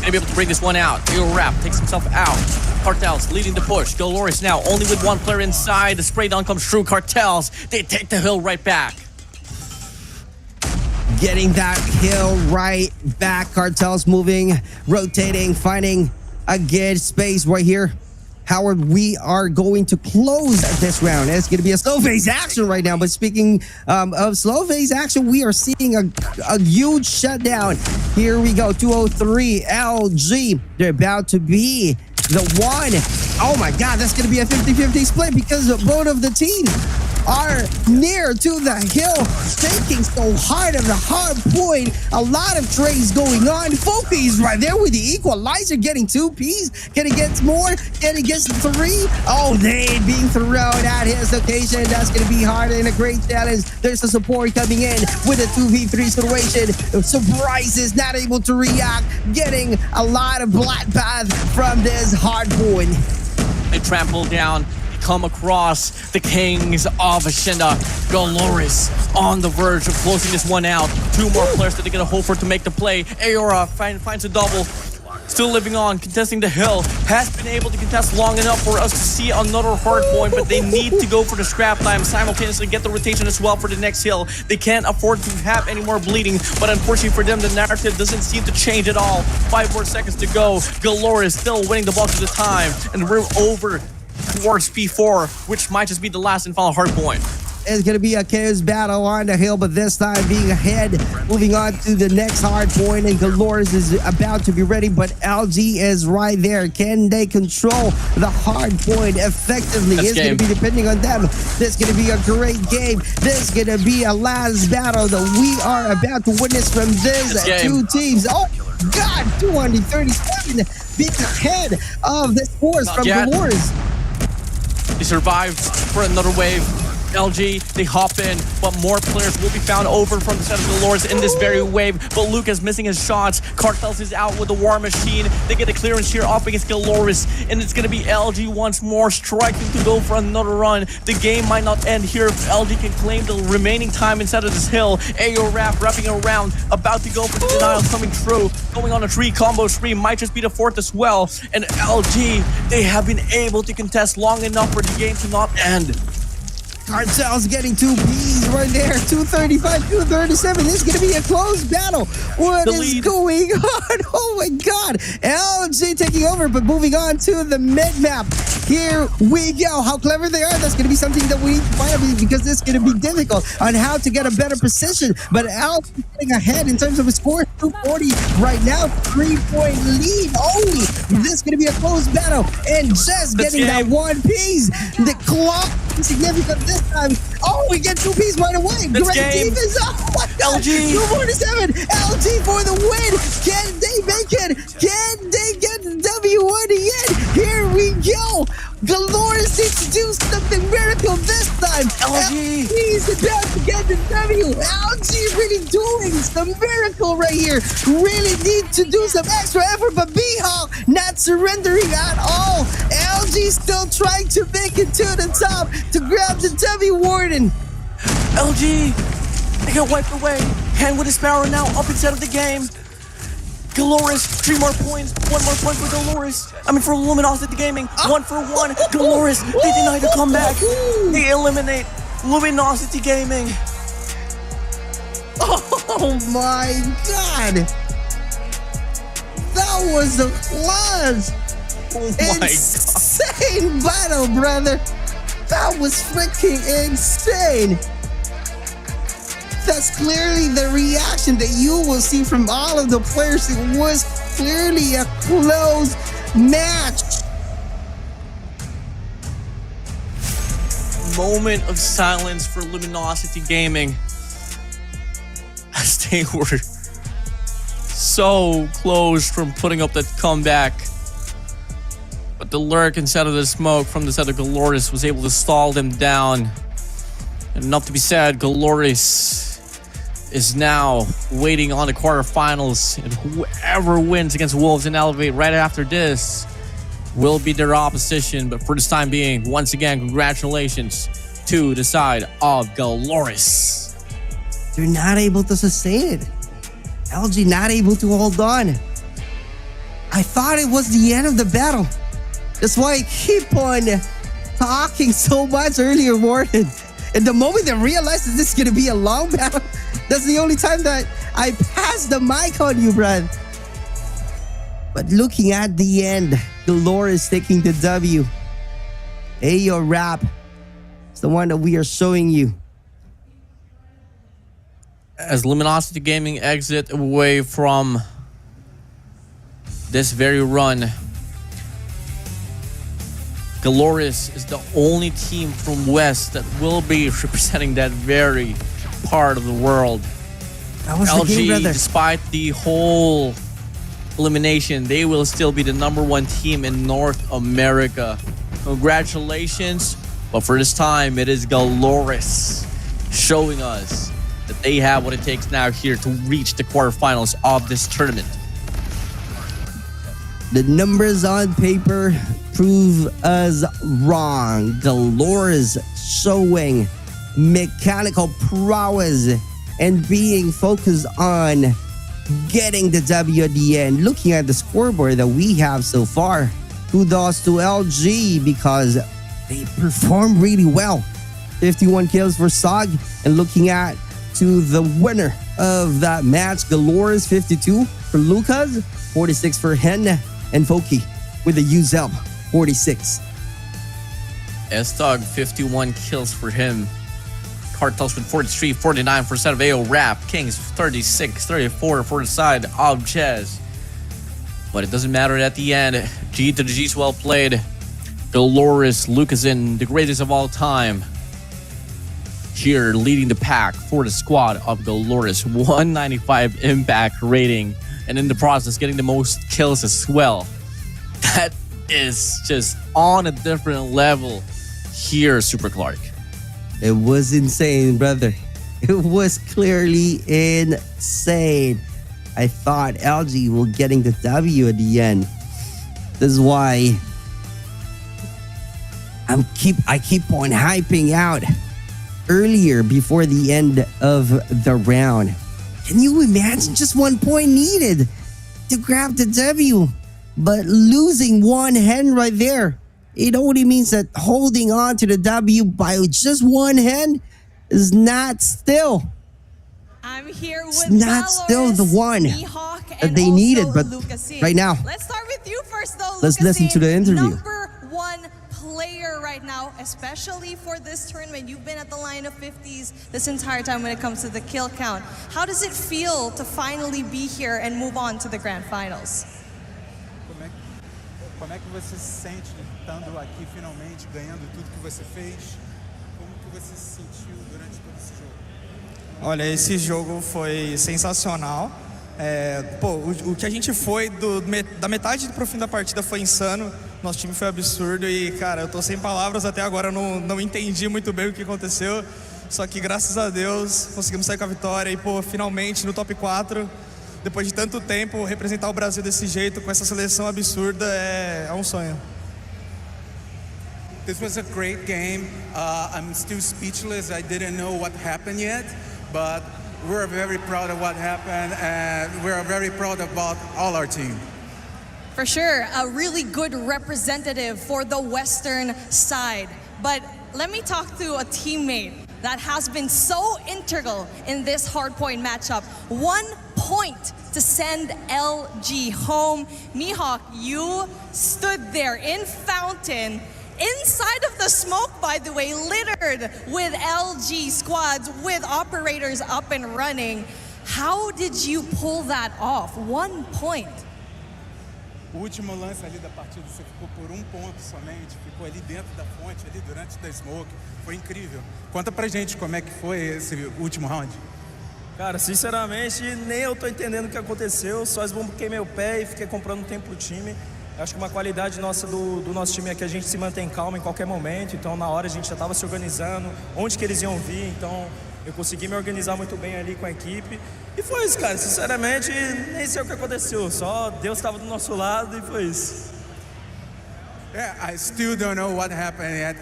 Gonna be able to bring this one out. Ayo Rap takes himself out. Cartels leading the push. Galores now only with one player inside. The spray down comes through. Cartels, they take the hill right back. Getting that hill right back. Cartels moving, rotating, finding a good space right here. Howard, we are going to close this round. It's going to be a slow phase action right now. But speaking of slow phase action, we are seeing a huge shutdown. Here we go. 203 LG. They're about to be the one. Oh my God, that's going to be a 50-50 split because both of the teams are near to the hill, taking so hard of the hard point. A lot of trades going on. Foki is right there with the equalizer, getting 2 Ps. Can he get more? Can he get 3? Oh, they being thrown at his location. That's going to be hard and a great challenge. There's a support coming in with a 2v3 situation. Surprises, not able to react, getting a lot of bloodbath from this hard point. They trample down, come across the Kings of Ashinda. Galoris on the verge of closing this one out. 2 more players that they're going to hope for to make the play. Aora finds a double. Still living on, contesting the hill. Has been able to contest long enough for us to see another hard point, but they need to go for the scrap time, simultaneously get the rotation as well for the next hill. They can't afford to have any more bleeding, but unfortunately for them, the narrative doesn't seem to change at all. 5 more seconds to go. Galore is still winning the bulk of the time, and we're over towards P4, which might just be the last and final hard point. It's going to be a chaos battle on the hill, but this time being ahead, moving on to the next hard point, and Galores is about to be ready, but LG is right there. Can they control the hard point effectively? It's going to be depending on them. This is going to be a great game. This is going to be a last battle that we are about to witness from this 2 teams. Oh, God, 237 being ahead of this force from Galores. They survived for another wave. LG, they hop in, but more players will be found over from the set of Galores in this very wave. But Lucas missing his shots. Cartels is out with the War Machine. They get a clearance here off against Galores, and it's going to be LG once more striking to go for another run. The game might not end here if LG can claim the remaining time inside of this hill. AO Rap wrapping around, about to go for the denial coming true. Going on a 3 combo spree, might just be the 4th as well. And LG, they have been able to contest long enough for the game to not end. Cartel's getting 2 Ps right there. 235, 237. This is going to be a close battle. What is going on? Oh my God. LG taking over, but moving on to the mid map. Here we go. How clever they are. That's going to be something that we need to find out, because this is going to be difficult on how to get a better position. But LG getting ahead in terms of a score. 240 right now. 3-point lead only. This is going to be a close battle. And just getting that 1 piece. The clock is significant this time. Oh, we get 2 Ps right away. Great defense. Oh my God. LG. 247. LG for the win. Can they make it? Can they get the W in the end? Here we go. Galores needs to do something miracle this time. LG is about to get the W. LG really doing some miracle right here. Really need to do some extra effort, but B-Hawk not surrendering at all. LG still trying to make it to the top to grab the W, Warden. LG, they get wiped away. Hand with a Sparrow now up inside of the game. Galores, 3 more points, 1 more point for Galores. I mean, for Luminosity Gaming, 1 for 1. Galores, they deny the comeback. They eliminate Luminosity Gaming. Oh my God. That was a class. Oh my Insane battle, brother. That was freaking insane. That's clearly the reaction that you will see from all of the players. It was clearly a close match. Moment of silence for Luminosity Gaming, as they were so close from putting up that comeback. But the lurk inside of the smoke from the side of Galores was able to stall them down. And enough to be said, Galores is now waiting on the quarterfinals, and whoever wins against Wolves and Elevate right after this will be their opposition. But for this time being, once again, congratulations to the side of Galores. They're not able to sustain it. LG not able to hold on. I thought it was the end of the battle. That's why I keep on talking so much earlier, Warden. And the moment I realized that this is going to be a long battle, that's the only time that I passed the mic on you, Brad. But looking at the end, Galore is taking the W. Ayo Rap is the one that we are showing you. As Luminosity Gaming exit away from this very run, Glorious is the only team from West that will be representing that very part of the world. That was LG, the game, brother. despite the whole elimination, they will still be the #1 team in North America. Congratulations. But for this time, it is Glorious showing us that they have what it takes now here to reach the quarterfinals of this tournament. The numbers on paper prove us wrong. Glorious showing mechanical prowess and being focused on getting the W at the end. Looking at the scoreboard that we have so far, kudos to LG because they performed really well. 51 kills for SOG, and looking at to the winner of that match, Glorious 52 for Lucas, 46 for Hen, and Foki with the UZEL 46. S-Dog, 51 kills for him. Cartels with 43, 49 for side of AO Rap. Kings 36, 34 for the side of Chess. But it doesn't matter at the end. G to the G's well played. Glorious, Lucasin, the greatest of all time. Here leading the pack for the squad of Glorious. 195 impact rating. And in the process, getting the most kills as well. That is just on a different level here, Super Clark. It was insane, brother. It was clearly insane. I thought LG will getting the W at the end. This is why I keep on hyping out earlier before the end of the round. Can you imagine just 1 point needed to grab the W? But losing one hand right there, it only means that holding on to the W by just one hand is not still. I'm here with It's not still the one that they needed, but right now, let's start with you first, though. let's listen to the interview. #1 player right now, especially for this tournament. You've been at the line of 50s this entire time when it comes to the kill count. How does it feel to finally be here and move on to the grand finals? Como é que você se sente estando aqui finalmente, ganhando tudo que você fez? Como que você se sentiu durante todo esse jogo? Olha, esse jogo foi sensacional. O que a gente foi da metade pro fim da partida foi insano. Nosso time foi absurdo e, cara, eu tô sem palavras até agora. Eu não entendi muito bem o que aconteceu. Só que, graças a Deus, conseguimos sair com a vitória e, finalmente no top 4. Depois de tanto tempo, representar o Brasil desse jeito, com essa seleção absurda, é um sonho. This was a great game. I'm still speechless. I didn't know what happened yet, but we're very proud of what happened, and we're very proud about all our team. For sure, a really good representative for the Western side. But let me talk to a teammate that has been so integral in this hardpoint matchup. 1 point to send LG home. Mihawk, you stood there in Fountain, inside of the smoke, by the way, littered with LG squads, with operators up and running. How did you pull that off? 1 point. O último lance ali da partida, você ficou por 1 ponto somente, ficou ali dentro da fonte, ali durante da smoke. Foi incrível. Conta pra gente como é que foi esse último round. Cara, sinceramente, nem eu tô entendendo o que aconteceu, só esbombuquei meu pé e fiquei comprando tempo pro time. Acho que uma qualidade nossa do nosso time é que a gente se mantém calmo em qualquer momento, então na hora a gente já estava se organizando, onde que eles iam vir, então eu consegui me organizar muito bem ali com a equipe. E foi isso, cara, sinceramente, nem sei o que aconteceu, só Deus estava do nosso lado e foi isso. Yeah, I still don't know what happened yet.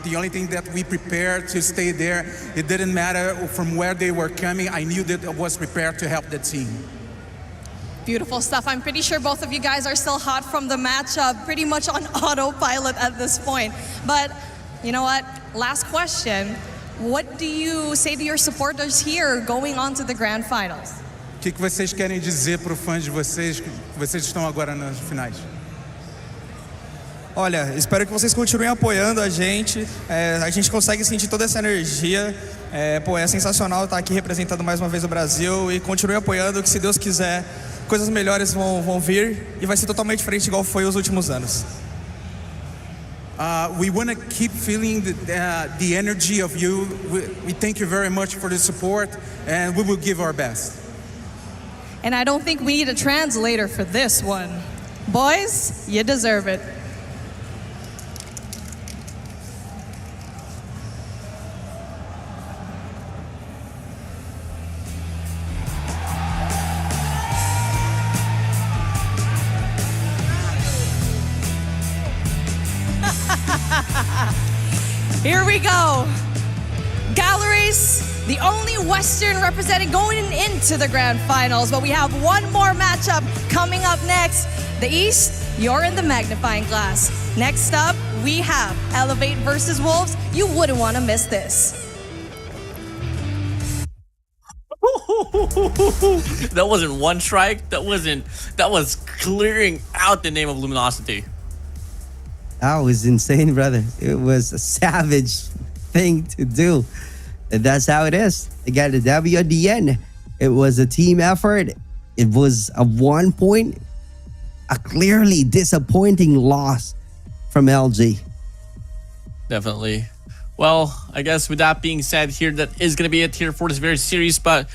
The only thing that we prepared to stay there, it didn't matter from where they were coming. I knew that I was prepared to help the team. Beautiful stuff. I'm pretty sure both of you guys are still hot from the matchup, pretty much on autopilot at this point. But you know what? Last question. What do you say to your supporters here going on to the grand finals? O que vocês querem dizer para os fãs de vocês que vocês estão agora nas finais? Olha, espero que vocês continuem apoiando a gente consegue sentir toda essa energia, é sensacional estar aqui representando mais uma vez o Brasil e continue apoiando que, se Deus quiser, coisas melhores vão vir e vai ser totalmente diferente igual foi os últimos anos. We want to keep feeling the energy of you. We thank you very much for the support, and we will give our best. And I don't think we need a translator for this one. Boys, you deserve it. Here we go. Galleries, the only Western representing going into the grand finals, but we have one more matchup coming up next. The East, you're in the magnifying glass. Next up, we have Elevate versus Wolves. You wouldn't want to miss this. That wasn't one strike. That was clearing out the name of Luminosity. That was insane, brother. It was a savage thing to do. And that's how it is. They got a W at the end. It was a team effort. It was a 1 point, a clearly disappointing loss from LG. Definitely. Well, I guess with that being said here, that is going to be it here for this very series, but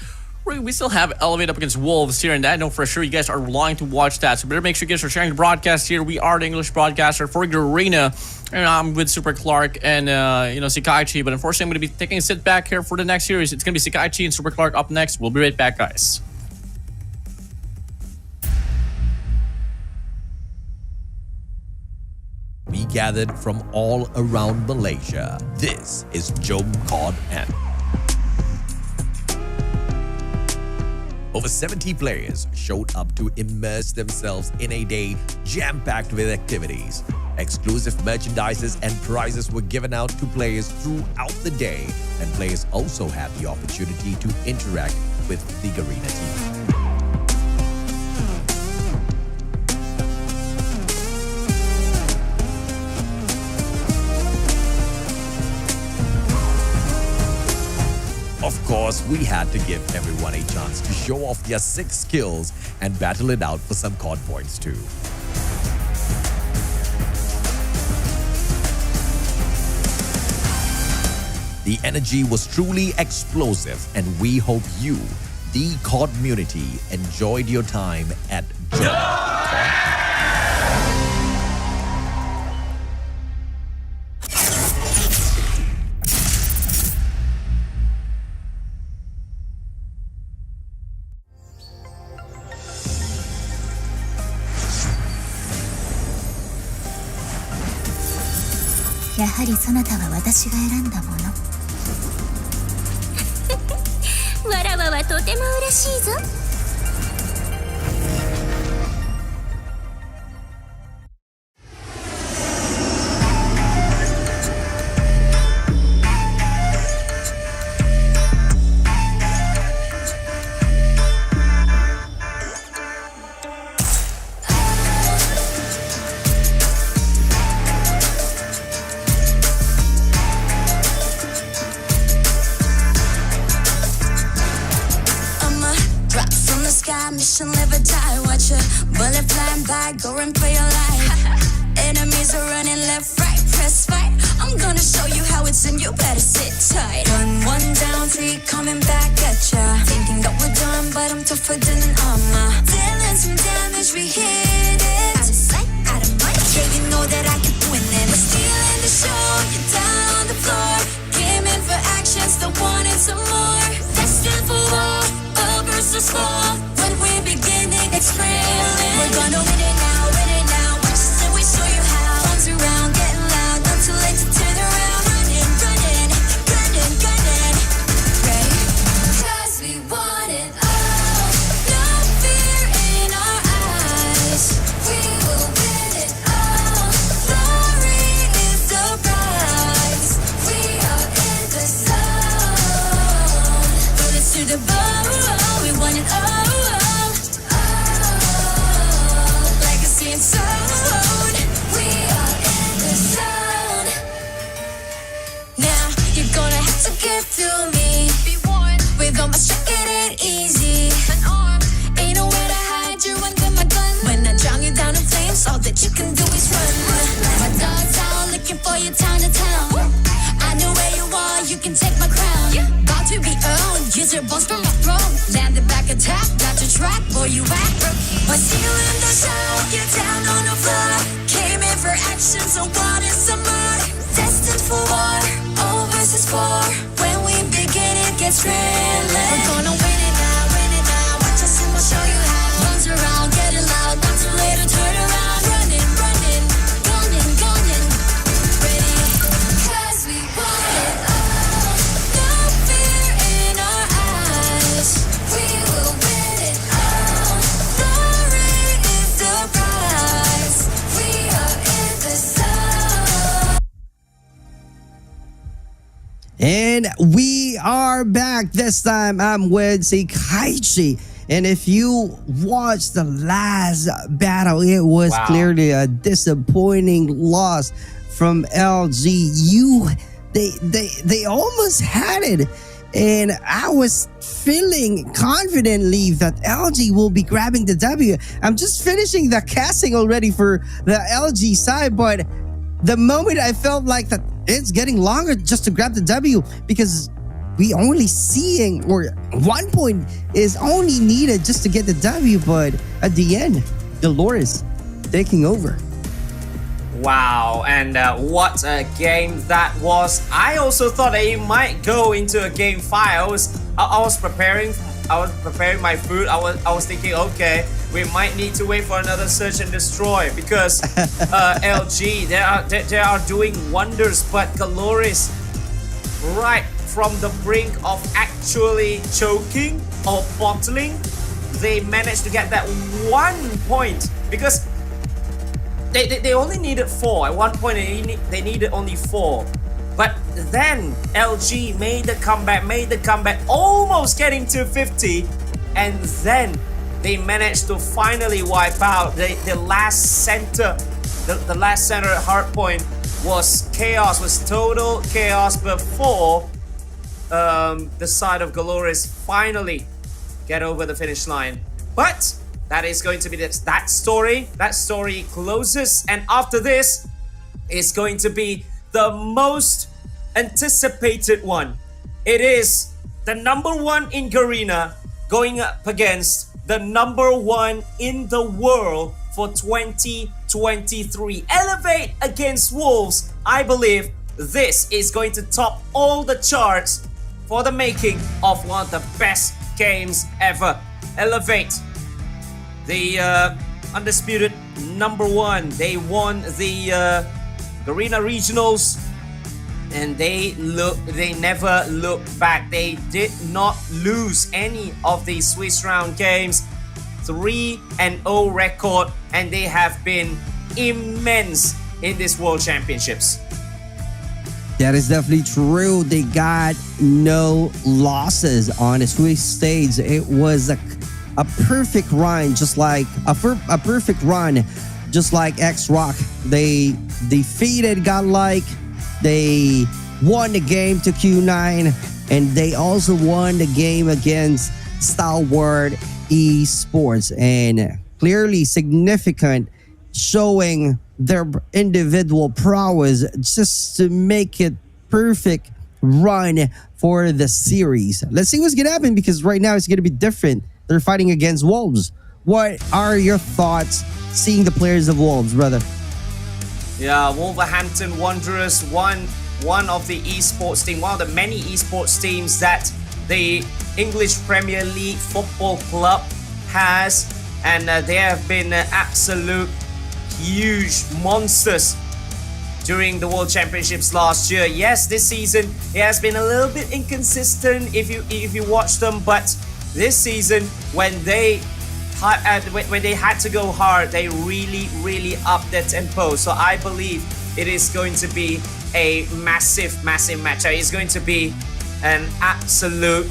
we still have Elevate up against Wolves here, and I know for sure you guys are longing to watch that, so better make sure you guys are sharing the broadcast here. We are the English broadcaster for Garena, and I'm with Super Clark and SEKAIICHI, but unfortunately I'm going to be taking a sit back here for the next series. It's going to be SEKAIICHI and Super Clark up next. We'll be right back, guys. We gathered from all around Malaysia. This is COD N. Over 70 players showed up to immerse themselves in a day jam-packed with activities. Exclusive merchandises and prizes were given out to players throughout the day, and players also had the opportunity to interact with the Garena team. Of course, we had to give everyone a chance to show off their 6 skills and battle it out for some COD points too. The energy was truly explosive, and we hope you, the COD community, enjoyed your time at COD.やはりそなたは私が選んだものわらわはとても嬉しいぞ。Mission live or die, watch a bullet flying by, go and play your life. Enemies are running left, right, press fight. I'm gonna show you how it's in, you better sit tight. One down, 3 coming back at ya. Thinking that we're done, but I'm tougher than an armor. Dealing some damage, we hit it. Out of sight, out of mind, yeah, you know that I keep winning. We're stealing the show, you're down on the floor. Came in for action, still wanting some more. Destined for war, all versus fall. When we're beginning, it's thrilling. We're gonna win it now, win it now. Watch us and we show you how. Arms around, getting loud, not too late to turn around. Running, running, gunning, gunning. where you at, rookie? I see you in the show, get down on the floor. Came in for action, so what is some more? Destined for war, all versus 4. When we begin, it gets real. We're gonna win it now, watch us and we'll show you how. Runs around, getting loud, not too late to turn around. Running, gunning, ready, 'cause we want it all. No fear in our eyes, we will win it all. Glory is the prize, we are in the zone. And we are back. This time I'm with SEKAIICHI. And if you watched the last battle, it was clearly a disappointing loss from LG. They almost had it. And I was feeling confidently that LG will be grabbing the W. I'm just finishing the casting already for the LG side, but the moment I felt like that it's getting longer just to grab the W, because we only seeing, or 1 point is only needed just to get the W, but at the end, Dolores taking over. Wow, and what a game that was. I also thought that it might go into a game 5. I was preparing my food. I was thinking, okay, we might need to wait for another search and destroy, because LG, they are doing wonders, but Dolores, right from the brink of actually choking or bottling, they managed to get that 1 point, because they only needed 4. At 1 point they needed only 4. But then LG made the comeback, almost getting to 50, and then they managed to finally wipe out the last center. The last center at hardpoint was chaos, was total chaos before the side of Dolores finally get over the finish line. But that is going to be that story. That story closes, and after this is going to be the most anticipated one. It is the #1 in Garena going up against the #1 in the world for 2023. Elevate against Wolves. I believe this is going to top all the charts for the making of one of the best games ever. Elevate, the undisputed #1. They won the Garena Regionals, and they never looked back. They did not lose any of the Swiss round games. 3-0 record, and they have been immense in this World Championships. That is definitely true. They got no losses on a Swiss stage. It was a perfect run, just like a perfect run, just like X-Rock. They defeated Godlike. They won the game to Q9, and they also won the game against STALWART Esports, and clearly significant, showing their individual prowess just to make it perfect run for the series. Let's see what's gonna happen, because right now it's gonna be different. They're fighting against Wolves. What are your thoughts seeing the players of Wolves, brother? Yeah, Wolverhampton Wanderers, one of the esports team, one of the many esports teams that the English Premier League Football Club has, and they have been absolute huge monsters during the World Championships last year. Yes, this season it has been a little bit inconsistent if you watch them, but this season when they had to go hard, they really upped their tempo. So I believe it is going to be a massive match. It's going to be an absolute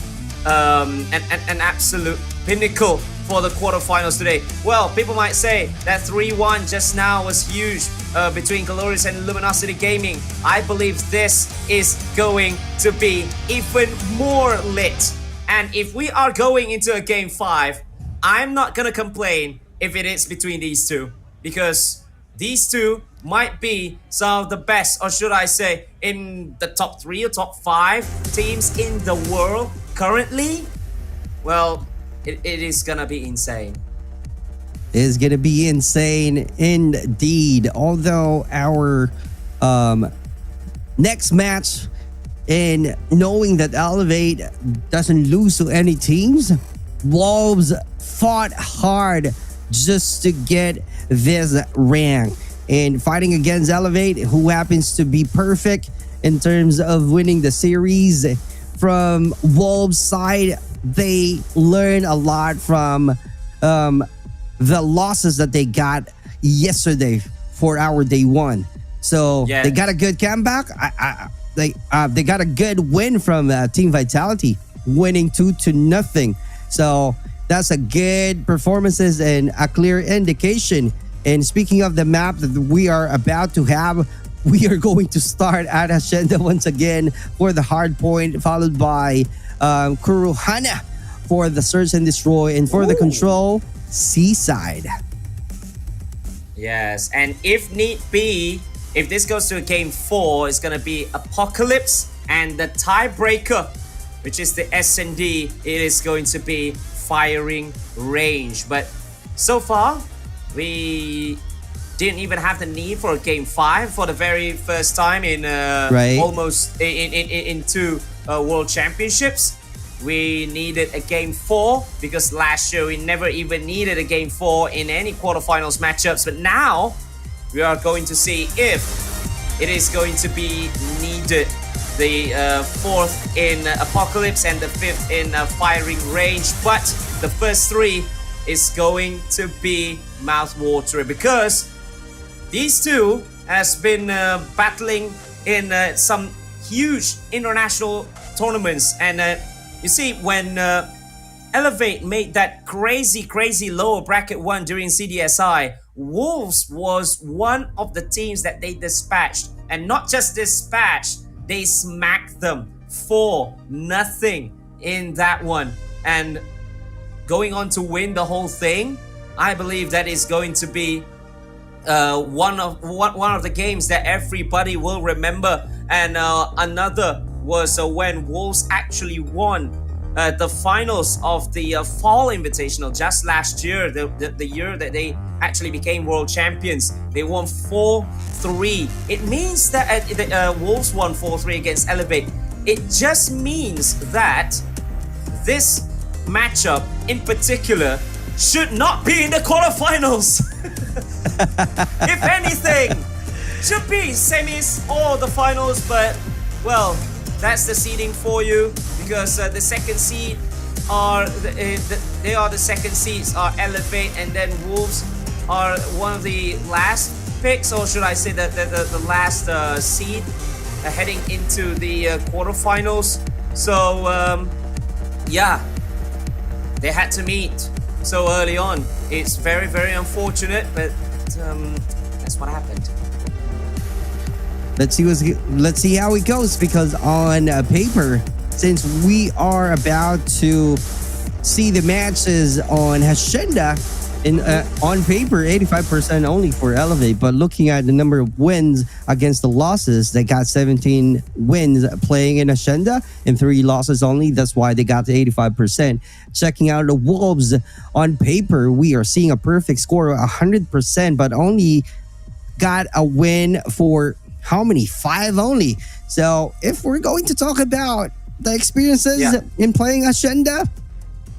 pinnacle for the quarterfinals today. Well, people might say that 3-1 just now was huge between Dolores and Luminosity Gaming. I believe this is going to be even more lit. And if we are going into a game 5, I'm not gonna complain if it is between these two, because these two might be some of the best, or should I say, in the top 3 or top 5 teams in the world currently. Well, it is gonna be insane. is going to be insane indeed. Although our next match, and knowing that Elevate doesn't lose to any teams, Wolves fought hard just to get this rank. And fighting against Elevate, who happens to be perfect in terms of winning the series. From Wolves' side, they learned a lot from the losses that they got yesterday for our day one. So they got a good comeback. They got a good win from Team Vitality, winning 2-0. So that's a good performances and a clear indication. And speaking of the map that we are about to have, we are going to start at Hacienda once again for the hard point, followed by Kuruhana for the search and destroy, and for the control, Seaside. Yes, and if need be, if this goes to a game 4, it's going to be Apocalypse, and the tiebreaker, which is the S&D, it is going to be firing range. But so far, we didn't even have the need for a game 5 for the very first time in almost in 2 World Championships. We needed a game 4 because last year we never even needed a game 4 in any quarterfinals matchups. But now we are going to see if it is going to be needed. The 4th in Apocalypse and the 5th in firing range. But the first 3 is going to be mouth-watering because these two has been battling in some huge international tournaments. And you see, when Elevate made that crazy lower bracket 1 during CDSI, Wolves was one of the teams that they dispatched. And not just dispatched, they smacked them 4-0 in that one. And going on to win the whole thing, I believe that is going to be one of the games that everybody will remember. And another was when Wolves actually won the finals of the Fall Invitational just last year, the year that they actually became world champions. They won 4-3. It means that Wolves won 4-3 against Elevate. It just means that this matchup in particular should not be in the quarterfinals. If anything, should be semis or the finals, but well, that's the seeding for you because the second seed are the second seeds are Elevate, and then Wolves are one of the last picks, or should I say that the last seed heading into the quarterfinals. So yeah, they had to meet so early on. It's very unfortunate, but that's what happened. Let's see how it goes, because on paper, since we are about to see the matches on Hacienda, on paper 85% only for Elevate, but looking at the number of wins against the losses, they got 17 wins playing in Hacienda and 3 losses only. That's why they got the 85%. Checking out the Wolves, on paper we are seeing a perfect score of 100%, but only got a win for how many? 5 only. So if we're going to talk about the experiences in playing Hacienda,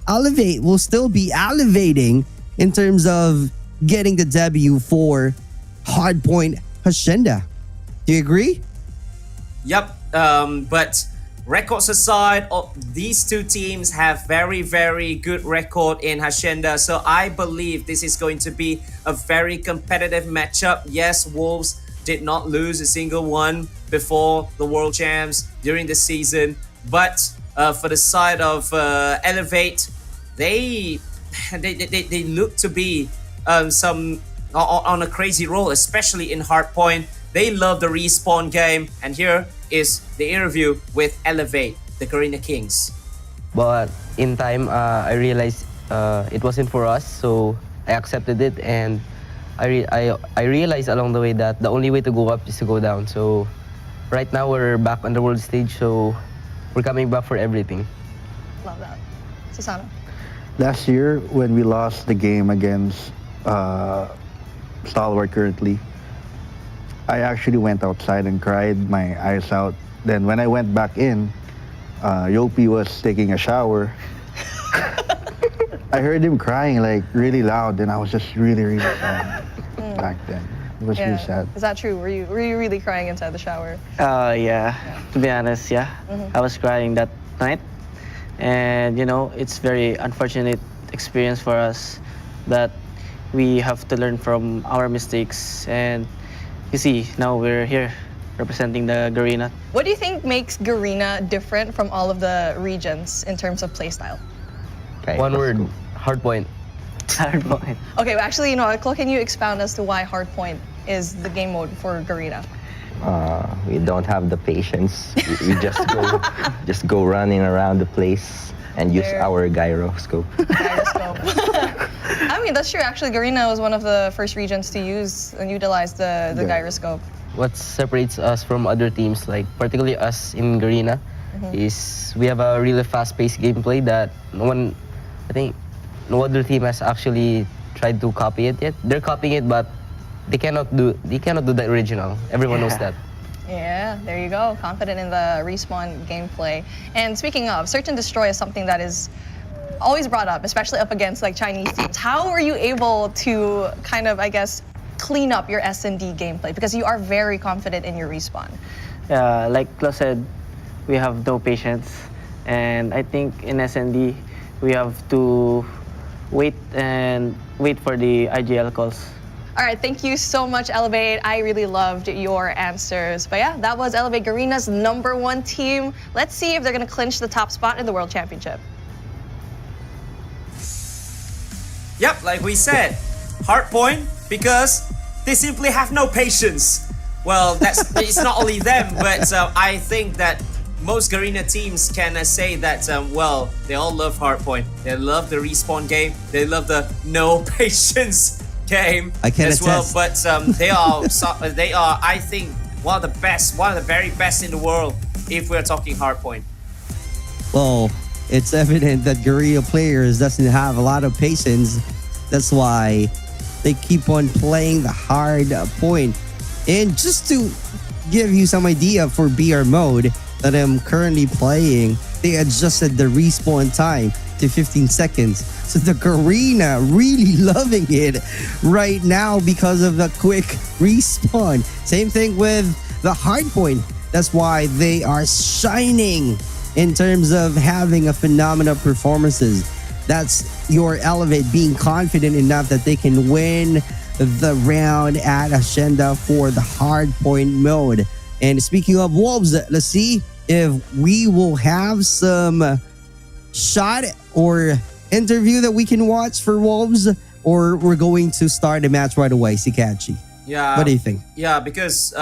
Elevate will still be elevating in terms of getting the debut for Hardpoint Hacienda. Do you agree? Yep. But records aside, these two teams have very good record in Hacienda. So I believe this is going to be a very competitive matchup. Yes, Wolves did not lose a single one before the World Champs during the season. But for the side of Elevate, they look to be some on a crazy roll, especially in Hardpoint. They love the respawn game, and here is the interview with Elevate, the Garena Kings. But in time, I realized it wasn't for us, so I accepted it, and I realized along the way that the only way to go up is to go down. So right now we're back on the world stage, so we're coming back for everything. Love that. Susana. Last year, when we lost the game against Stalwart currently. I actually went outside and cried my eyes out. Then when I went back in, Yopi was taking a shower. I heard him crying like really loud, and I was just really, really sad back then. It was really sad. Is that true? Were you really crying inside the shower? Yeah. To be honest, yeah. Mhm. I was crying that night, and you know, it's very unfortunate experience for us that we have to learn from our mistakes. And you see, now we're here representing the Garena. What do you think makes Garena different from all of the regions in terms of playstyle? One word, hard point. Hard point. Okay, well, actually, you know, can you expound as to why Hardpoint is the game mode for Garena? We don't have the patience. We just go running around the place and use our gyroscope. I mean, that's true. Actually, Garena was one of the first regions to use and utilize the gyroscope. What separates us from other teams, like particularly us in Garena, is we have a really fast-paced gameplay that I think no other team has actually tried to copy it yet. They're copying it, but they cannot do the original. Everyone knows that. Yeah, there you go. Confident in the Respawn gameplay. And speaking of, search and destroy is something that is always brought up, especially up against like Chinese teams. How are you able to kind of, I guess, clean up your S&D gameplay? Because you are very confident in your Respawn. Like Klaus said, we have no patience, and I think in SND we have to wait for the IGL calls. All right, thank you so much, Elevate. I really loved your answers. But yeah, that was Elevate Garena's #1 team. Let's see if they're going to clinch the top spot in the World Championship. Yep, like we said, Hardpoint, because they simply have no patience. Well, it's not only them, but I think that most Garena teams can say that, well, they all love Hardpoint. They love the Respawn game. They love the no patience game I can as well. attest. But they are, I think, one of the best, one of the very best in the world if we're talking Hardpoint. Well, it's evident that Garena players doesn't have a lot of patience. That's why they keep on playing the hard point. And just to give you some idea for BR mode that I'm currently playing, they adjusted the respawn time to 15 seconds. So the Garena really loving it right now because of the quick respawn. Same thing with the hardpoint. That's why they are shining in terms of having a phenomenal performances. That's your Elevate being confident enough that they can win the round at Hacienda for the hardpoint mode. And speaking of Wolves, let's see if we will have some shot or interview that we can watch for Wolves, or we're going to start the match right away. SEKAIICHI. Yeah. What do you think? Yeah, because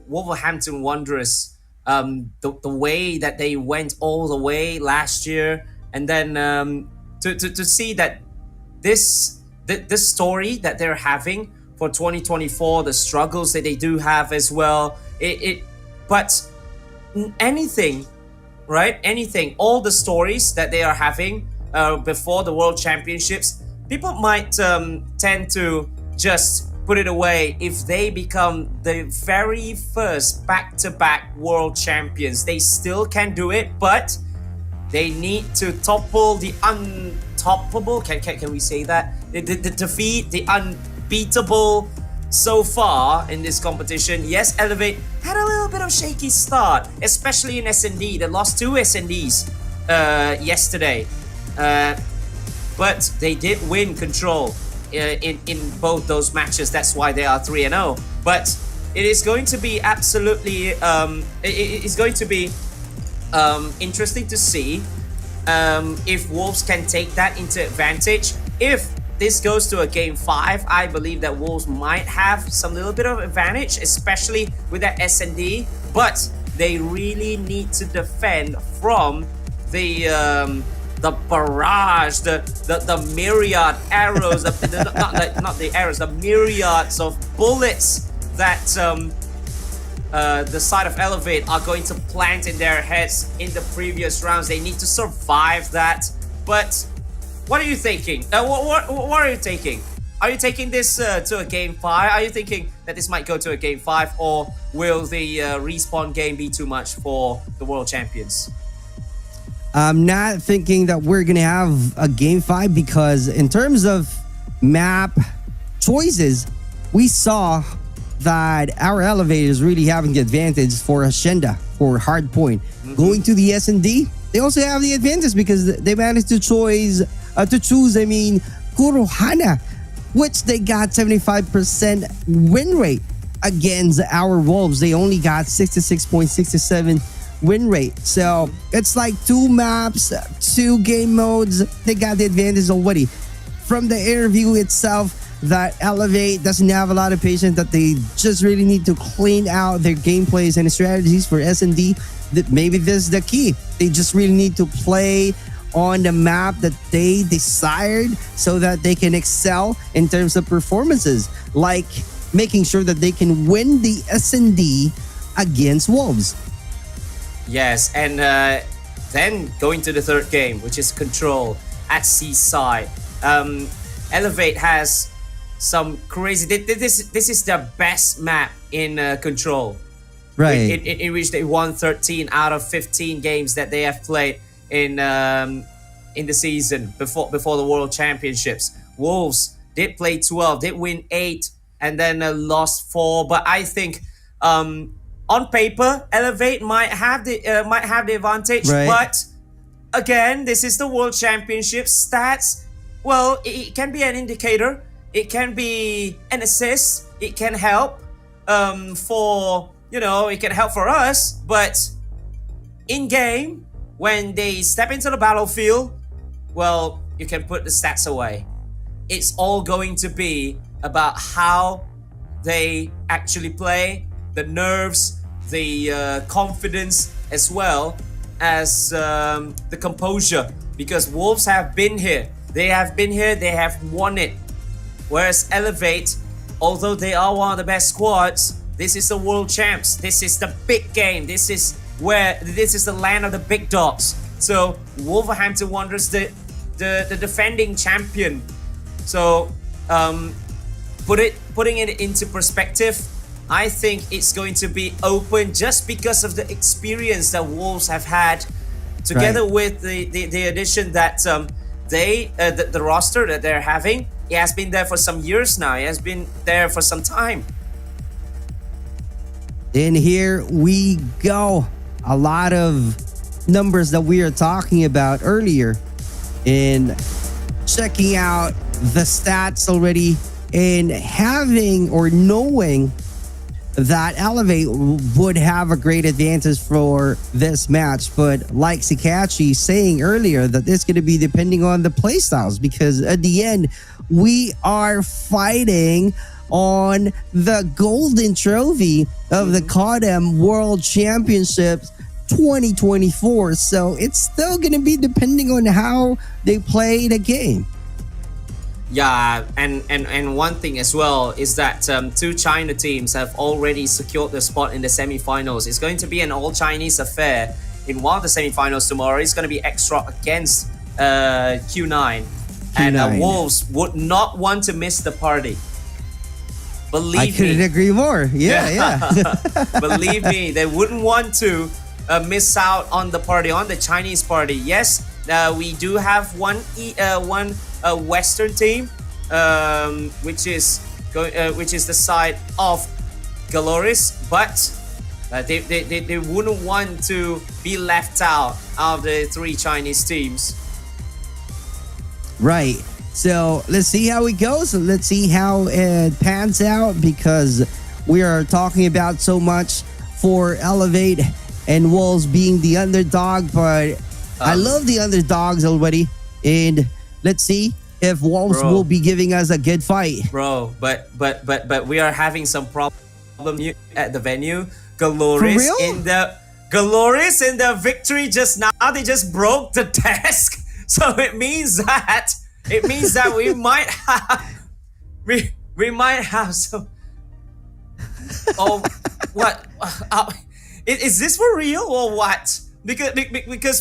Wolverhampton Wanderers, the way that they went all the way last year, and then to see that this story that they're having for 2024, the struggles that they do have as well, but anything, right? Anything, all the stories that they are having before the World Championships, people might tend to just put it away if they become the very first back-to-back World Champions. They still can do it, but they need to topple the untoppable. Can we say that? The defeat the unbeatable so far in this competition. Yes, Elevate had a little bit of shaky start, especially in S&D. They lost 2 S&Ds yesterday, but they did win control in both those matches. That's why they are 3-0. But it is going to be absolutely it is going to be interesting to see if Wolves can take that into advantage. If this goes to a game 5, I believe that Wolves might have some little bit of advantage, especially with that S&D, but they really need to defend from the barrage, the myriad arrows, not the arrows, the myriads of bullets that the side of Elevate are going to plant in their heads in the previous rounds. They need to survive that. But what are you thinking? What are you taking? are you taking this to a game 5? Are you thinking that this might go to a game 5, or will the respawn game be too much for the world champions? I'm not thinking that we're gonna have a game 5 because in terms of map choices, we saw that our Elevate is really having the advantage for Hacienda, for Hardpoint. Going to the S&D, they also have the advantage because they managed to choose Kurohana, which they got 75% win rate against our Wolves. They only got 66.67 win rate. So it's like 2 maps, 2 game modes. They got the advantage already. From the interview itself, that Elevate doesn't have a lot of patience, that they just really need to clean out their gameplays and strategies for S&D. That maybe this is the key. They just really need to play on the map that they desired so that they can excel in terms of performances, like making sure that they can win the S&D against Wolves. Yes, and then going to the third game, which is Control at Seaside. Elevate has some crazy. This is their best map in Control. Right. In which they won 13 out of 15 games that they have played in the season before the World Championships. Wolves did play 12, did win 8, and then lost 4. But I think on paper, Elevate might have the advantage. Right. But again, this is the World Championship stats. Well, it can be an indicator. It can be an assist. It can help it can help for us. But in game, when they step into the battlefield, well, you can put the stats away. It's all going to be about how they actually play, the nerves, the confidence, as well as the composure. Because Wolves have been here. They have won it. Whereas Elevate, although they are one of the best squads, this is the world champs. This is the big game. This is the land of the big dogs. So Wolverhampton Wanderers, the defending champion. So putting it into perspective, I think it's going to be open just because of the experience that Wolves have had, together with the addition that the roster that they're having. It has been there for some years now. It has been there for some time. And here we go. A lot of numbers that we are talking about earlier in checking out the stats already and having or knowing that Elevate would have a great advantage for this match. But like SEKAIICHI saying earlier, that it's going to be depending on the playstyles, because at the end, we are fighting on the golden trophy of the COD World Championships 2024. So it's still going to be depending on how they play the game. Yeah, and one thing as well is that 2 China teams have already secured their spot in the semi-finals. It's going to be an all-Chinese affair in one of the semi-finals tomorrow. It's going to be Extra against Q9. And Wolves would not want to miss the party. Believe me. I couldn't agree more. Yeah. Believe me, they wouldn't want to miss out on the party, on the Chinese party. Yes, we do have one Western team, which is the side of Galoris, but they wouldn't want to be left out of the 3 Chinese teams. Right. So let's see how it goes. Let's see how it pans out, because we are talking about so much for Elevate and Wolves being the underdog, but I love the underdogs already. And let's see if Wolves will be giving us a good fight. Bro, but we are having some problem at the venue. Galoris in the victory just now, they just broke the desk. So it means that we might have some. Oh, what? Is this for real or what? Because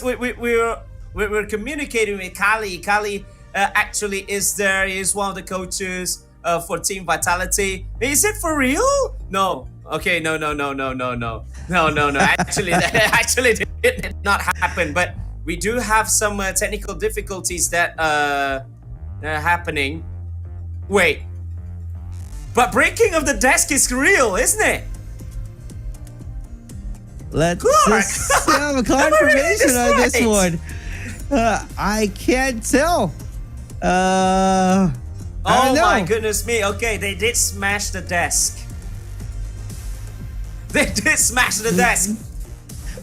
we're communicating with Kali. Kali actually is there. He is one of the coaches. for Team Vitality. Is it for real? No. Okay, no. Actually, actually did not happen. But we do have some technical difficulties that are happening. Wait. But breaking of the desk is real, isn't it? Let's Clark! just have a Am I reading confirmation on this right? one. I can't tell. I Oh don't know. my goodness me. Okay, they did smash the desk. They did smash the desk.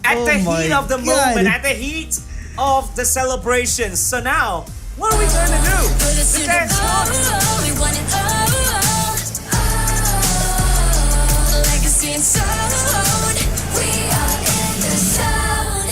At Oh the my heat of the God. moment, at the heat of the celebrations. So now, what are we going to do? The dance We want it all. Legacy and soul. We are in the zone.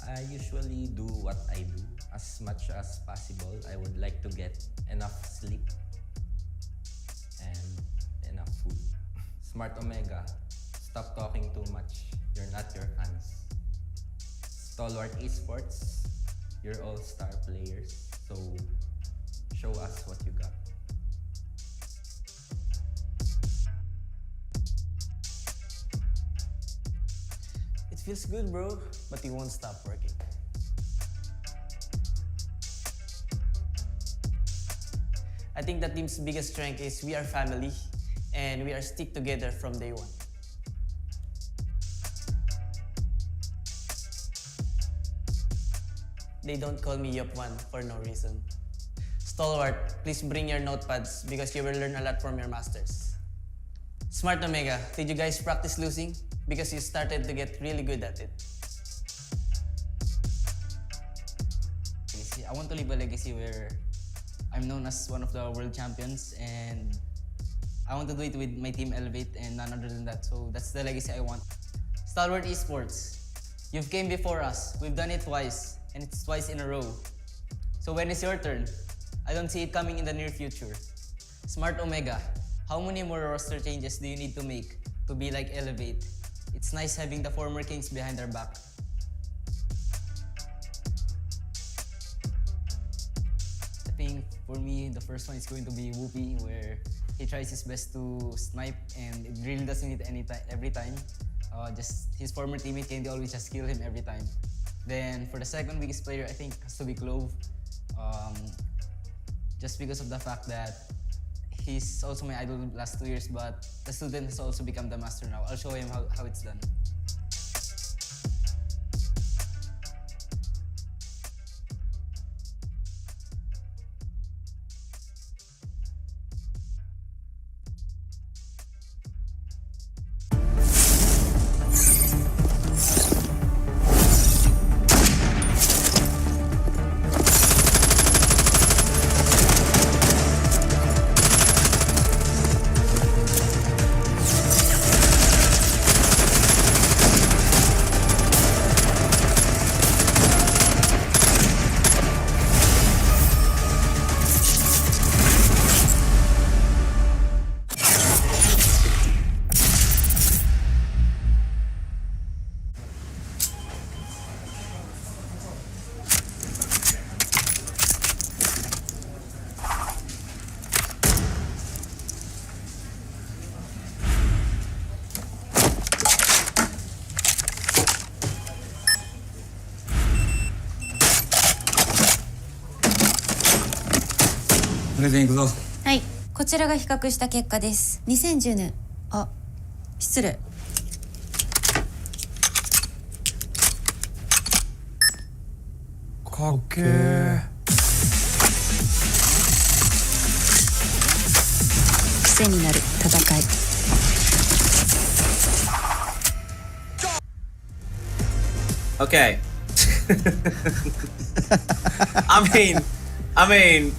I usually do what I do as much as possible. I would like to get enough sleep and enough food. Smart Omega, stop talking too much. You're not your hands. Stalwart Esports, you're all star players. So show us what you got. It feels good, bro, but we won't stop working. I think the team's biggest strength is we are family and we are stick together from day one. They don't call me Yup1 for no reason. Stalwart, please bring your notepads because you will learn a lot from your masters. Smart Omega, did you guys practice losing? Because you started to get really good at it. I want to leave a legacy where I'm known as one of the world champions, and I want to do it with my team Elevate and none other than that. So that's the legacy I want. Stalwart Esports, you've came before us. We've done it twice, and it's twice in a row. So when is your turn? I don't see it coming in the near future. Smart Omega, how many more roster changes do you need to make to be like Elevate? It's nice having the former kings behind our back. I think For me, the first one is going to be Whoopi, where he tries his best to snipe, and it really doesn't hit every time. Just his former teammate Candy always just kill him every time. Then for the second weakest player, I think has to be Clove. Just because of the fact that he's also my idol the last 2 years, but the student has also become the master now. I'll show him how it's done.はい、こちらが比較した結果です。2010年、失礼。かっけー。癖になる戦い。Okay. I mean,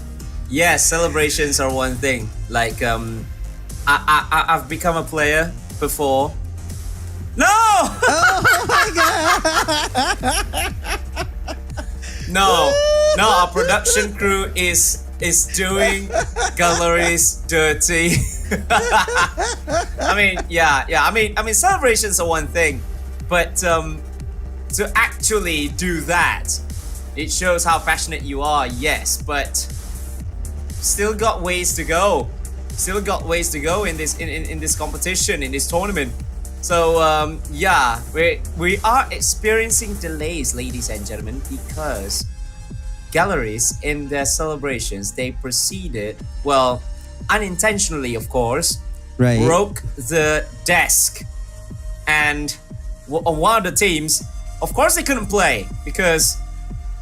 yes, celebrations are one thing. Like, I've become a player before. No! Oh my god! No, our production crew is doing galleries dirty. I mean, yeah. I mean, celebrations are one thing, but to actually do that, it shows how passionate you are. Yes, but still got ways to go. Still got ways to go in this competition, in this tournament. So yeah, we are experiencing delays, ladies and gentlemen, because galleries in their celebrations, they proceeded, well, unintentionally of course, right, broke the desk, and one of the teams, of course they couldn't play because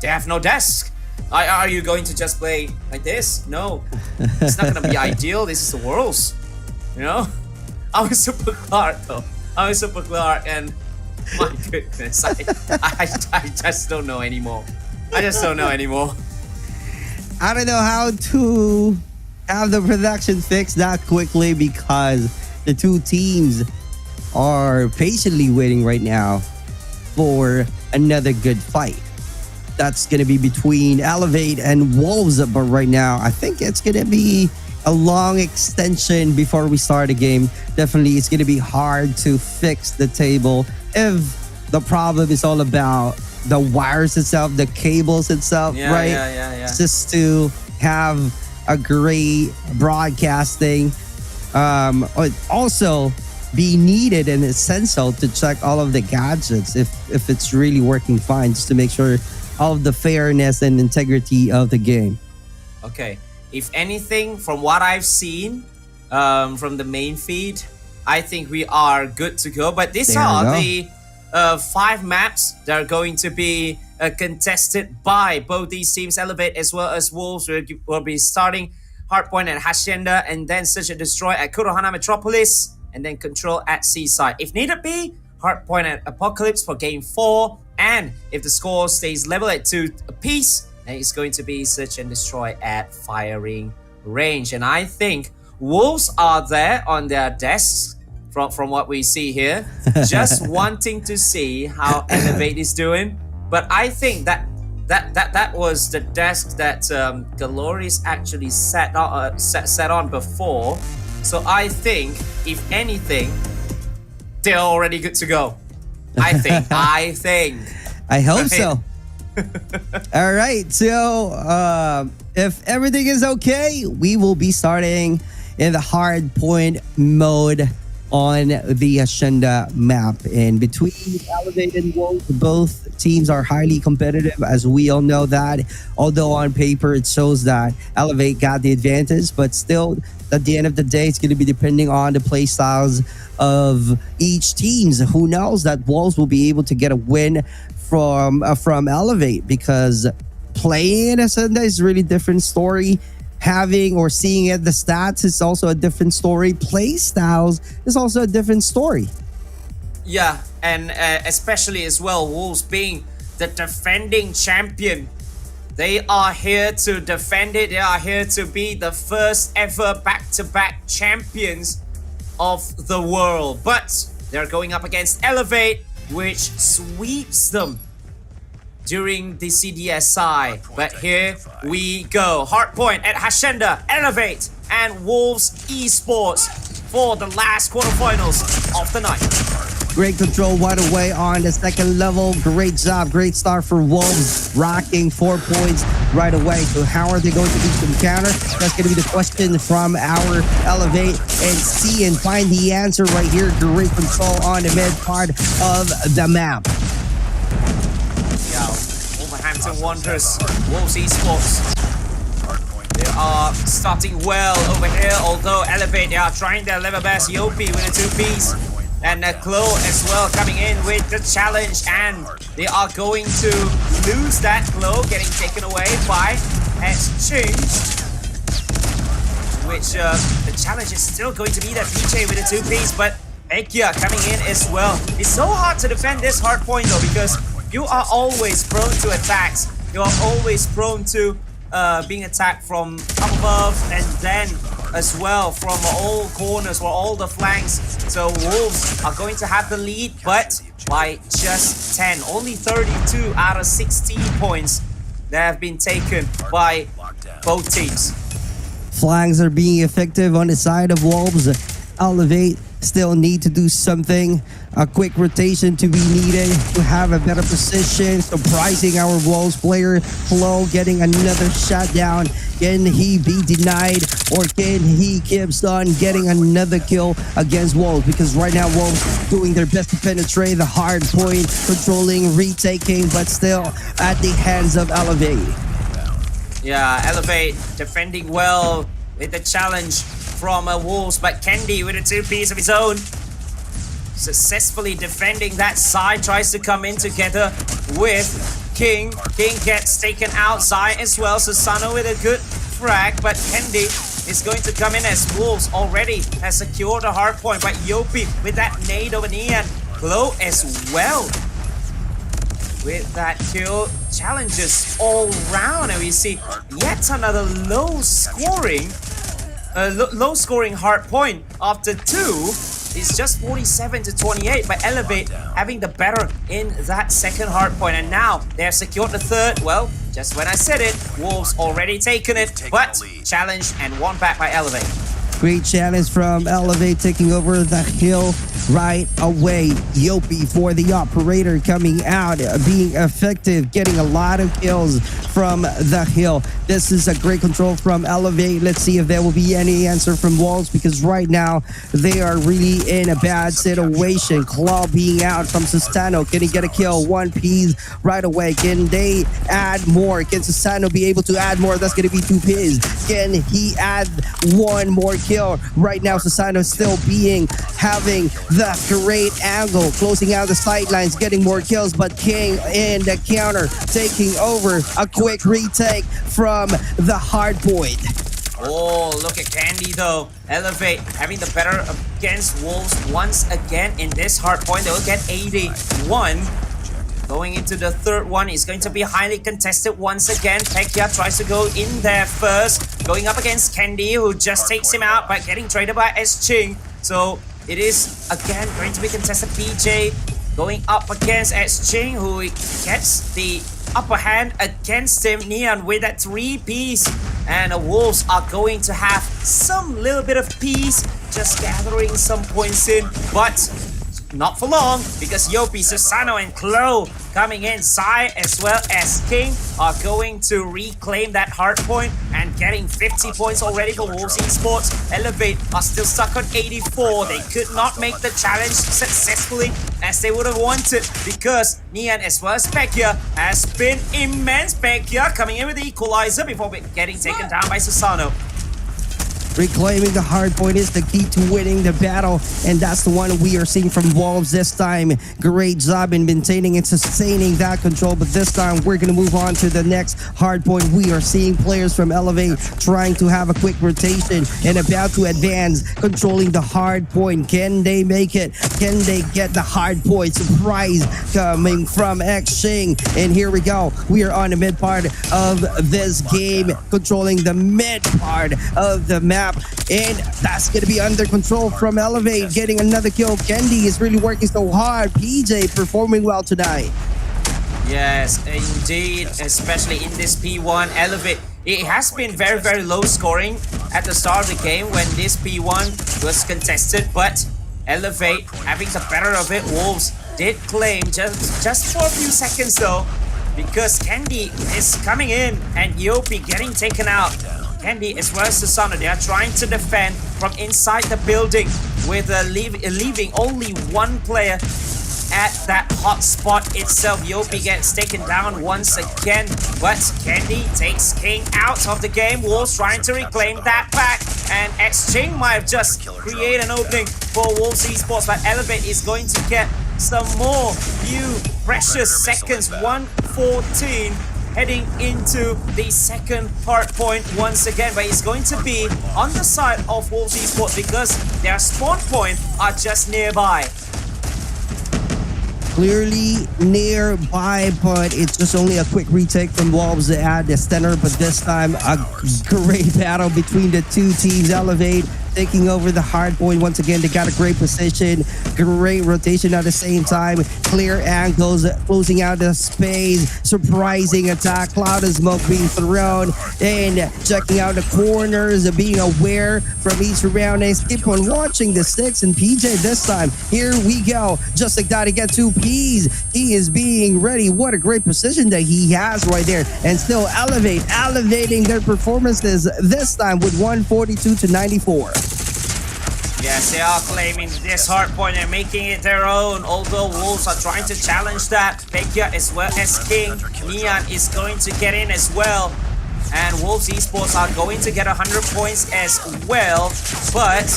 they have no desk. Are you going to just play like this? No, it's not gonna be ideal. This is the Worlds, you know. I was Super Clark though. I was Super Clark, and my goodness, I just don't know anymore. I just don't know anymore. I don't know how to have the production fixed that quickly because the two teams are patiently waiting right now for another good fight. That's going to be between Elevate and Wolves, but right now I think it's going to be a long extension before we start a game. Definitely it's going to be hard to fix the table if the problem is all about the wires itself, the cables itself, right? Yeah. Just to have a great broadcasting. Also be needed and essential to check all of the gadgets if it's really working fine, just to make sure all of the fairness and integrity of the game. Okay, if anything, from what I've seen from the main feed, I think we are good to go. But these are the 5 maps that are going to be contested by both these teams. Elevate as well as Wolves will be starting Hardpoint at Hacienda, and then Search and Destroy at Kurohana Metropolis, and then Control at Seaside. If needed be, Hardpoint at Apocalypse for Game 4, and if the score stays level at 2 apiece, then it's going to be Search and Destroy at Firing Range. And I think Wolves are there on their desks from what we see here, just wanting to see how Elevate is doing. But I think that was the desk that Galoris actually set on before. So I think, if anything, they're already good to go. I think. I hope so. All right, so if everything is okay, we will be starting in the hard point mode on the Hacienda map. And between Elevate and Wolf, both teams are highly competitive, as we all know that. Although on paper it shows that Elevate got the advantage, but still, at the end of the day, it's going to be depending on the play styles of each teams. Who knows that Wolves will be able to get a win from Elevate, because playing Hacienda is a really different story. Having or seeing it, the stats is also a different story. Play styles is also a different story. Yeah, and especially as well, Wolves being the defending champion. They are here to defend it. They are here to be the first ever back-to-back champions of the world. But they're going up against Elevate, which sweeps them during the CDSI. But here we go. Hardpoint at Hacienda, Elevate, and Wolves Esports for the last quarterfinals of the night. Great control right away on the second level. Great job, great start for Wolves, rocking 4 points right away. So how are they going to beat some counter? That's going to be the question from our Elevate, and see and find the answer right here. Great control on the mid part of the map. Yeah, Wolverhampton Wanderers, Wolves Esports. They are starting well over here, although Elevate, they are trying their level best. Yopi with a 2-piece. And Klo as well coming in with the challenge, and they are going to lose that. Klo getting taken away by Exchange, which the challenge is still going to be that PJ with a 2-piece, but Ekia coming in as well. It's so hard to defend this hard point though, because you are always prone to attacks. You are always prone to being attacked from up above, and then as well from all corners or all the flanks. So Wolves are going to have the lead, but by just 10. Only 32 out of 16 points that have been taken by both teams. Flangs are being effective on the side of Wolves. Elevate still need to do something. A quick rotation to be needed to have a better position. Surprising our Wolves player. Flo getting another shot down. Can he be denied, or can he keep on getting another kill against Wolves? Because right now Wolves doing their best to penetrate the hard point, controlling, retaking, but still at the hands of Elevate. Yeah, Elevate defending well with the challenge from Wolves, but Kendi with a 2-piece of his own, successfully defending that side, tries to come in together with King. King gets taken outside as well. Susano with a good frag, but Kendi is going to come in as Wolves already has secured a hard point. But Yopi with that nade over Nian. Klo as well with that kill. Challenges all round, and we see yet another low scoring hard point after 2. It's just 47-28, but Elevate having the better in that second hard point. And now they have secured the third. Well, just when I said it, Wolves already taken it, but challenged and won back by Elevate. Great challenge from Elevate, taking over the hill right away. Yopi for the operator coming out, being effective, getting a lot of kills from the hill. This is a great control from Elevate. Let's see if there will be any answer from Wolves, because right now they are really in a bad situation. Claw being out from Sustano. Can he get a kill? 1-piece right away. Can they add more? Can Sustano be able to add more? That's going to be 2-piece. Can he add one more kill? Right now Sustano still having the great angle, closing out the sidelines, getting more kills, but King in the counter, taking over. A quick retake from the hard point. Oh, look at Candy though. Elevate having the better against Wolves once again in this hard point. They'll get 81. Going into the third one is going to be highly contested once again. Pekia tries to go in there first, going up against Candy, who just takes him out by getting traded by S. Ching. So it is again going to be contested. PJ going up against S. Ching, who gets the upper hand against him. Neon with that 3-piece, and the Wolves are going to have some little bit of peace, just gathering some points in, but not for long, because Yopi, Susano, and Chloe coming in. Sai as well as King are going to reclaim that hard point and getting 50 points already for Wolves Esports. Elevate are still stuck on 84. They could not make the challenge successfully as they would have wanted, because Nian as well as Pekia has been immense. Pekia coming in with the equalizer before getting taken down by Susano. Reclaiming the hard point is the key to winning the battle, and that's the one we are seeing from Wolves this time. Great job in maintaining and sustaining that control, but this time we're going to move on to the next hard point. We are seeing players from Elevate trying to have a quick rotation and about to advance, controlling the hard point. Can they make it? Can they get the hard point? Surprise coming from Xing, and here we go. We are on the mid part of this game, controlling the mid part of the map. And that's going to be under control from Elevate, getting another kill. Kendi is really working so hard. PJ performing well tonight. Yes, indeed, especially in this P1 Elevate. It has been very, very low scoring at the start of the game when this P1 was contested, but Elevate having the better of it. Wolves did claim just for a few seconds though, because Kendi is coming in and Yopi getting taken out. Kendi as well as Susano, they are trying to defend from inside the building with leaving only one player at that hot spot itself. Yopi gets taken down once again, but Kendi takes King out of the game. Wolves trying to reclaim that back, and Xing might have just created an opening for Wolves Esports, but Elevate is going to get some more few precious seconds. 1:14 heading into the second hard point once again, but it's going to be on the side of Wolves Esports because their spawn point are just nearby. Clearly nearby, but it's just only a quick retake from Wolves at the center, but this time a great battle between the two teams. Elevate taking over the hard point once again. They got a great position, great rotation at the same time, clear angles, closing out the space, surprising attack, cloud of smoke being thrown, and checking out the corners, being aware from each round. They keep on watching the sticks, and PJ this time, here we go, just like that, he got 2 Ps. He is being ready. What a great position that he has right there, and still elevating their performances this time with 142 to 94. Yes, they are claiming this hard point and making it their own, although Wolves are trying to challenge that. Pekia as well as King. Nian is going to get in as well. And Wolves Esports are going to get 100 points as well. But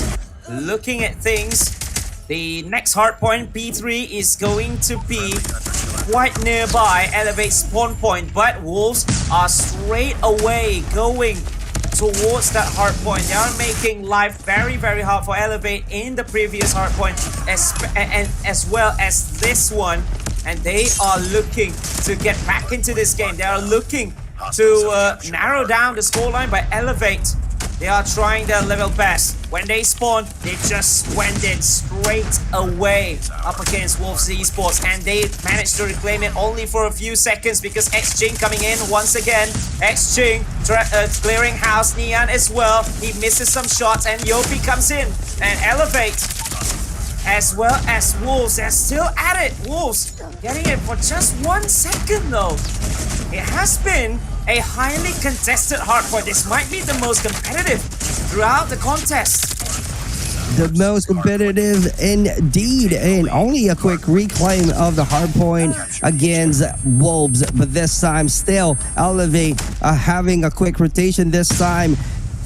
looking at things, the next hard point, P3, is going to be quite nearby, Elevate spawn point. But Wolves are straight away going towards that hard point. They are making life very, very hard for Elevate in the previous hard point, and as well as this one. And they are looking to get back into this game. They are looking to narrow down the scoreline by Elevate. They are trying their level best. When they spawned, they just went in straight away up against Wolves Esports, and they managed to reclaim it only for a few seconds because Xing coming in once again. Xing clearing house, Nian as well. He misses some shots, and Yopi comes in. And Elevate as well as Wolves, they're still at it. Wolves getting it for just 1 second though. It has been a highly contested hardpoint. This might be the most competitive throughout the contest. The most competitive indeed, and only a quick reclaim of the hardpoint against Wolves, but this time still Elevate having a quick rotation this time.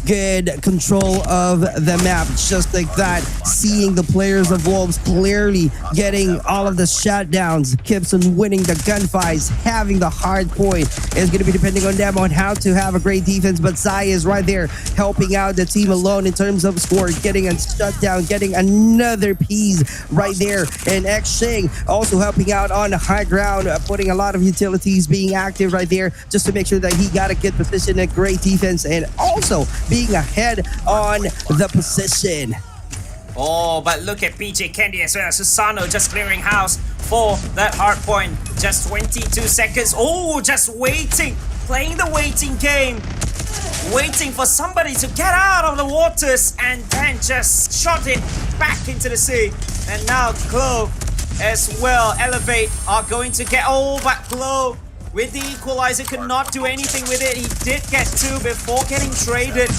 Good control of the map, just like that. Seeing the players of Wolves clearly getting all of the shutdowns, keeps on winning the gunfights, having the hard point. Is going to be depending on them on how to have a great defense, but Zai is right there helping out the team alone in terms of score, getting a shutdown, getting another piece right there. And Xing also helping out on the high ground, putting a lot of utilities being active right there just to make sure that he got a good position, a great defense, and also being ahead on the position. Oh, but look at PJ, Kendi as well as Susano just clearing house for that hard point. Just 22 seconds. Oh, just waiting playing the waiting game, waiting for somebody to get out of the waters and then just shot it back into the sea. And now Glow as well, Elevate are going to get, but Glow with the equalizer could not do anything with it. He did get 2 before getting traded.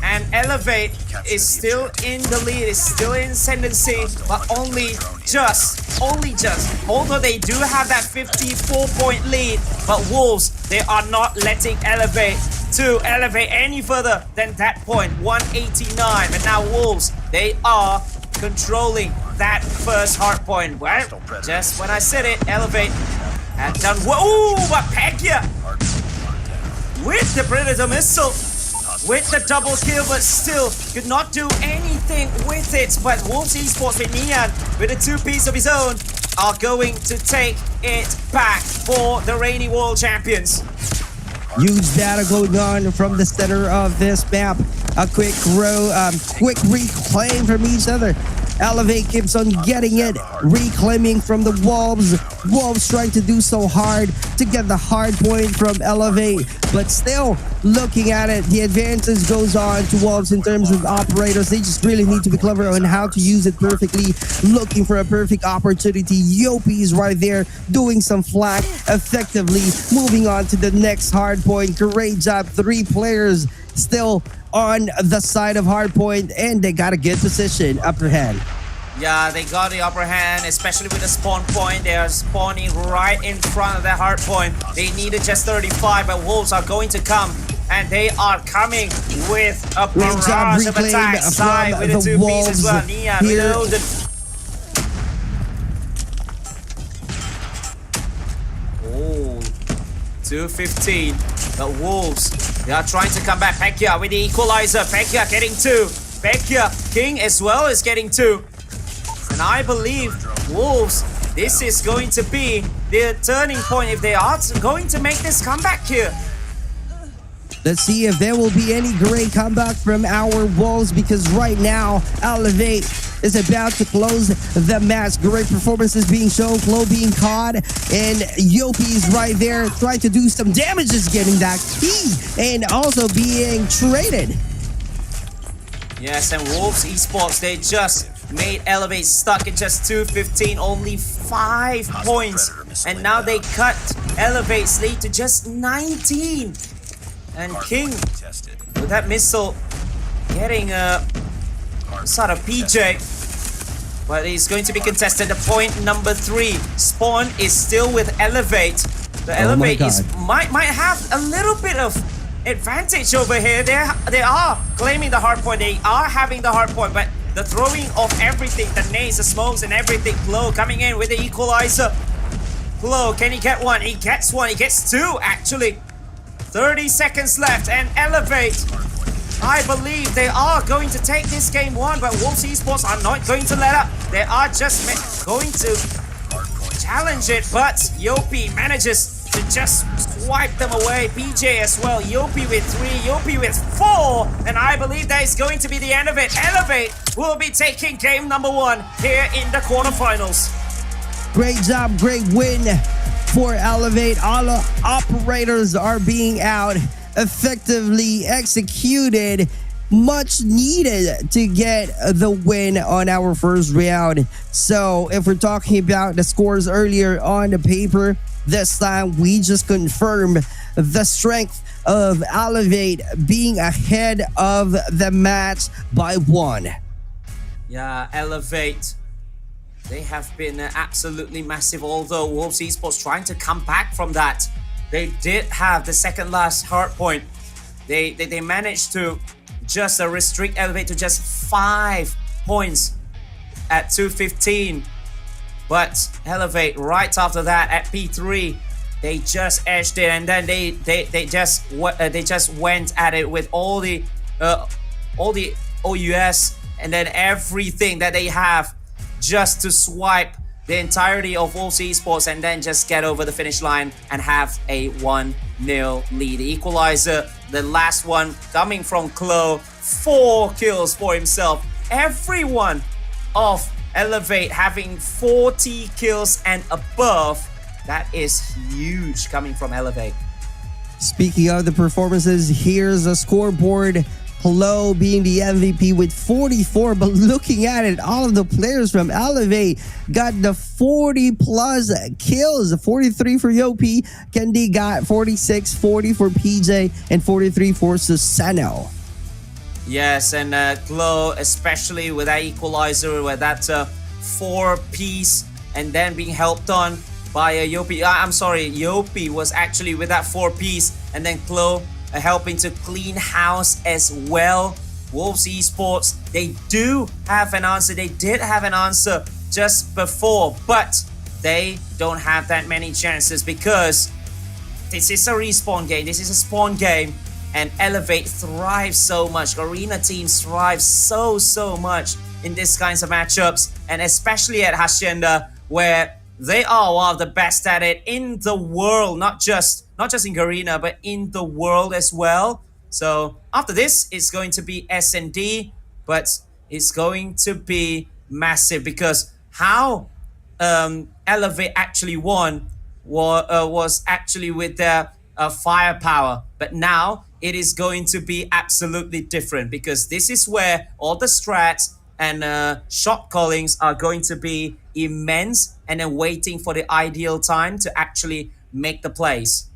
And Elevate is still in the lead, is still in ascendancy, but only just. Although they do have that 54-point lead, but Wolves, they are not letting Elevate to elevate any further than that point, 189. And now Wolves, they are controlling that first hard point. Well, just when I said it, Elevate had done well. Ooh, but Pegia with the Predator missile, with the double kill, but still could not do anything with it. But Wolves Esports with Nian, with a 2-piece of his own, are going to take it back for the reigning world champions. Huge battle going on from the center of this map. A quick reclaim from each other. Elevate keeps on getting it, reclaiming from the Wolves. Wolves trying to do so hard to get the hard point from Elevate, but still looking at it, the advantage goes on to Wolves in terms of operators. They just really need to be clever on how to use it perfectly, looking for a perfect opportunity. Yopi is right there doing some flank effectively, moving on to the next hard point. Great job, 3 players still on the side of hardpoint, and they got a good position, upper hand. Yeah, they got the upper hand, especially with the spawn point. They are spawning right in front of the hard point. They needed just 35, but Wolves are going to come, and they are coming with a barrage of attacks. Side with the 2-piece as well. Nian with the 215. The Wolves, they are trying to come back. Pekia with the equalizer. Pekia getting 2. Pekia, King as well is getting 2. And I believe Wolves, this is going to be their turning point if they are going to make this comeback here. Let's see if there will be any great comeback from our Wolves, because right now, Elevate is about to close the match. Great performances being shown, Glow being caught, and Yopi's right there trying to do some damages, getting that key, and also being traded. Yes, and Wolves Esports, they just made Elevate stuck in just 215, only 5 points. And now they cut Elevate's lead to just 19. And King, with that missile, getting a sort of PJ. But he's going to be contested. The point number 3. Spawn is still with Elevate. The Elevate might have a little bit of advantage over here. They are claiming the hard point. They are having the hard point, but the throwing of everything, the nades, the smokes, and everything. Glow coming in with the equalizer. Glow, can he get 1? He gets 1. He gets 2, actually. 30 seconds left, and Elevate, I believe they are going to take this game 1, but Wolves Esports are not going to let up. They are just going to challenge it, but Yopi manages to just swipe them away. PJ as well. Yopi with 3, Yopi with 4, and I believe that is going to be the end of it. Elevate will be taking game number 1 here in the quarterfinals. Great job, great win for Elevate. All the operators are being out, effectively executed, much needed to get the win on our first round. So if we're talking about the scores earlier on the paper, this time we just confirm the strength of Elevate being ahead of the match by 1. Yeah, Elevate, they have been absolutely massive, although Wolves Esports trying to come back from that. They did have the second last hard point. They managed to just restrict Elevate to just 5 points at 215. But Elevate, right after that at P3, they just edged it, and then they just went at it with all the OUS and then everything that they have, just to swipe the entirety of Wolves Esports and then just get over the finish line and have a 1-0 lead. The equalizer, the last one coming from Glow, 4 kills for himself. Everyone of Elevate having 40 kills and above. That is huge coming from Elevate. Speaking of the performances, here's a scoreboard. Hello being the MVP with 44, but looking at it, all of the players from Elevate got the 40 plus kills. 43 for Yopi, Kendi got 46, 40 for PJ, and 43 for Susano. Yes, and Glow, especially with that equalizer, with that 4-piece, and then being helped on by Yopi. I'm sorry, Yopi was actually with that 4-piece, and then Glow helping to clean house as well. Wolves Esports, they do have an answer. They did have an answer just before, but they don't have that many chances because this is a respawn game. This is a spawn game, and Elevate thrives so much. Garena teams thrive so much in these kinds of matchups, and especially at Hacienda, where they are one of the best at it in the world, not just in Garena, but in the world as well. So after this, it's going to be S&D, but it's going to be massive because how Elevate actually won was actually with their firepower. But now it is going to be absolutely different because this is where all the strats and shot callings are going to be immense, and then waiting for the ideal time to actually make the plays.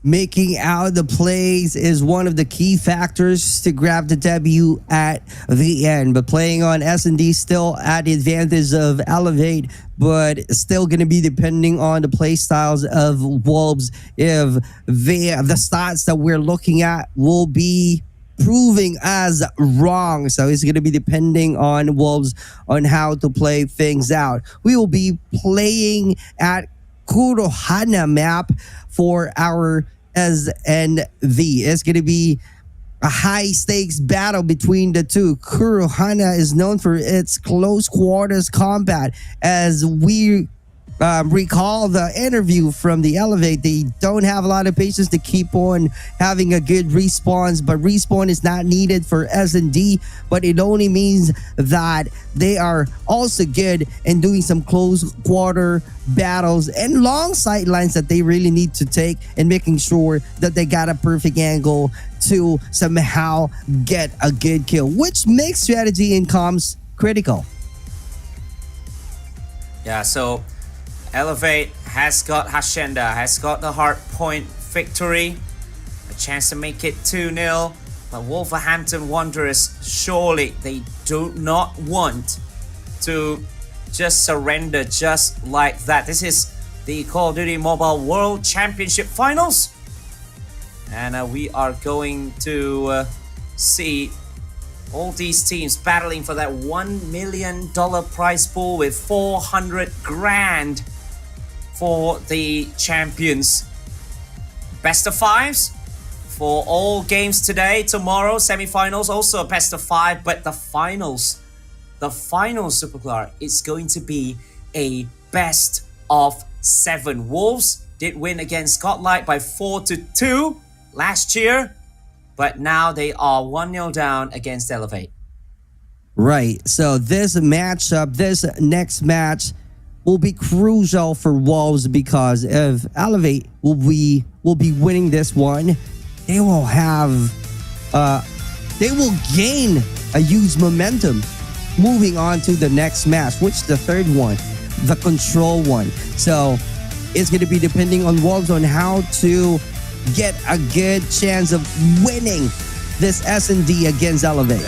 Making out the plays is one of the key factors to grab the W at the end. But playing on S&D still at the advantage of Elevate, but still going to be depending on the play styles of Wolves. If the stats that we're looking at will be proving as wrong. So it's going to be depending on Wolves on how to play things out. We will be playing at Kurohana map for our SNV. It's going to be a high stakes battle between the two. Kurohana is known for its close quarters combat. As we recall the interview from the Elevate, they don't have a lot of patience to keep on having a good respawn, but respawn is not needed for S&D, but it only means that they are also good in doing some close quarter battles and long sight lines that they really need to take, and making sure that they got a perfect angle to somehow get a good kill, which makes strategy and comms critical. Yeah, so Elevate has got Hacienda, has got the hard point victory, a chance to make it 2-0. But Wolverhampton Wanderers, surely they do not want to just surrender just like that. This is the Call of Duty Mobile World Championship Finals. And we are going to see all these teams battling for that $1 million prize pool with 400 grand for the champions. Best of fives for all games today, tomorrow, semi-finals, also a best of 5, but the finals, Superclar, it's going to be a best of 7. Wolves did win against Godlight by 4-2 last year, but now they are 1-0 down against Elevate. Right, so this matchup, this next match will be crucial for Wolves, because if Elevate will be winning this one, they will gain a huge momentum moving on to the next match, which is the third one, the control one. So it's going to be depending on Wolves on how to get a good chance of winning this S&D against Elevate.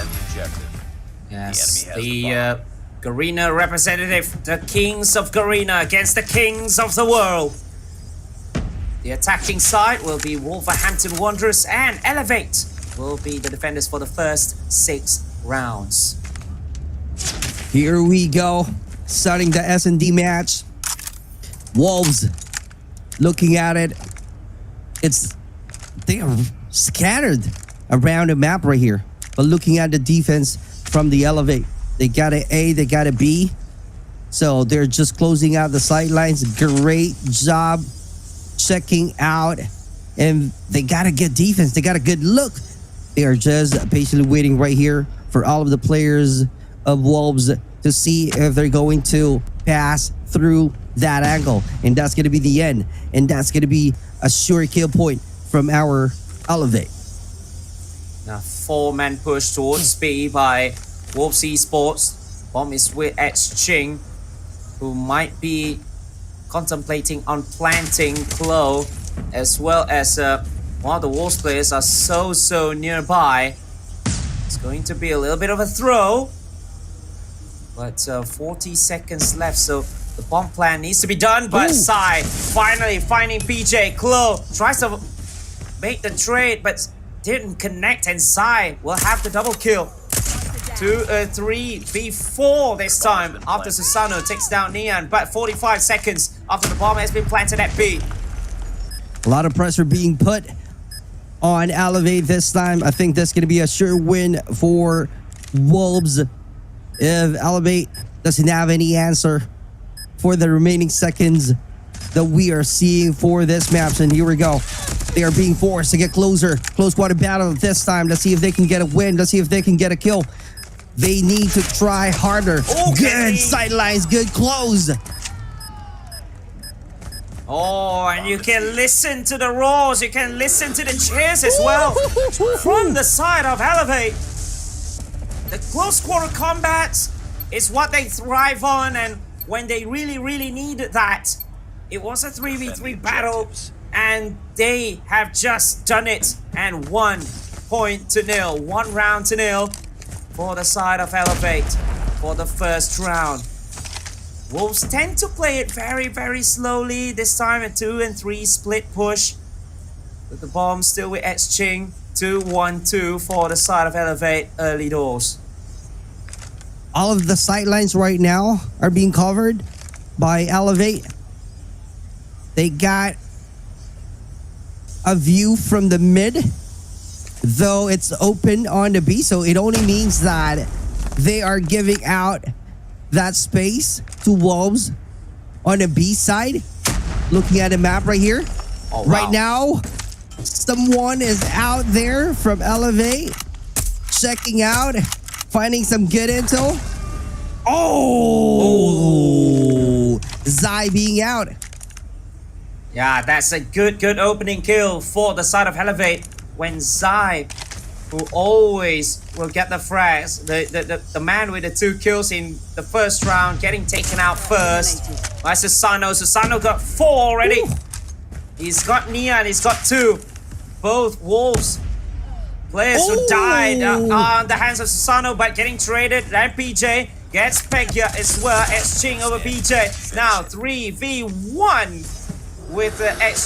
Yes, the Garena representative, the kings of Garena against the kings of the world. The attacking side will be Wolverhampton Wanderers, and Elevate will be the defenders for the first 6 rounds. Here we go, starting the S&D match. Wolves, looking at it, they are scattered around the map right here. But looking at the defense from the Elevate, they got an A, they got a B. So they're just closing out the sidelines. Great job checking out. And they got a good defense. They got a good look. They are just patiently waiting right here for all of the players of Wolves to see if they're going to pass through that angle. And that's going to be the end. And that's going to be a sure kill point from our Elevate. Now 4-man push towards B by Wolves Esports. Bomb is with Ching, who might be contemplating on planting Klo, as well as while the Wolves players are so nearby. It's going to be a little bit of a throw, but 40 seconds left, so the bomb plan needs to be done. But Sai finally finding PJ. Klo tries to make the trade, but didn't connect, and Sai will have the double kill. 3v4 this time after Susano takes down Neon, but 45 seconds after the bomb has been planted at B. A lot of pressure being put on Elevate this time. I think that's going to be a sure win for Wolves if Elevate doesn't have any answer for the remaining seconds that we are seeing for this match. And here we go. They are being forced to get closer. Close quarter battle this time. Let's see if they can get a win. Let's see if they can get a kill. They need to try harder. Good sidelines, good close. Oh, and you can listen to the roars, you can listen to the cheers as well from the side of Elevate. The close quarter combat is what they thrive on, and when they really needed that, it was a 3v3 battle, and they have just done it. And 1 point to nil, 1 round to nil for the side of Elevate for the first round. Wolves tend to play it very slowly. This time a 2 and 3 split push. With the bomb still with Ching. 2-1-2 for the side of Elevate early doors. All of the sidelines right now are being covered by Elevate. They got a view from the mid, though it's open on the B, so it only means that they are giving out that space to Wolves on the B side. Looking at the map right here. Oh, wow. Right now, someone is out there from Elevate, checking out, finding some good intel. Oh! Zai being out. Yeah, that's a good opening kill for the side of Elevate. When Zai, who always will get the frags, the man with the 2 kills in the first round, getting taken out first by Susano. Susano got 4 already. Ooh. He's got Neon, he's got 2. Both Wolves players who died on the hands of Susano, but getting traded. Then PJ gets Pegya as well. Ching over PJ. Now 3v1 with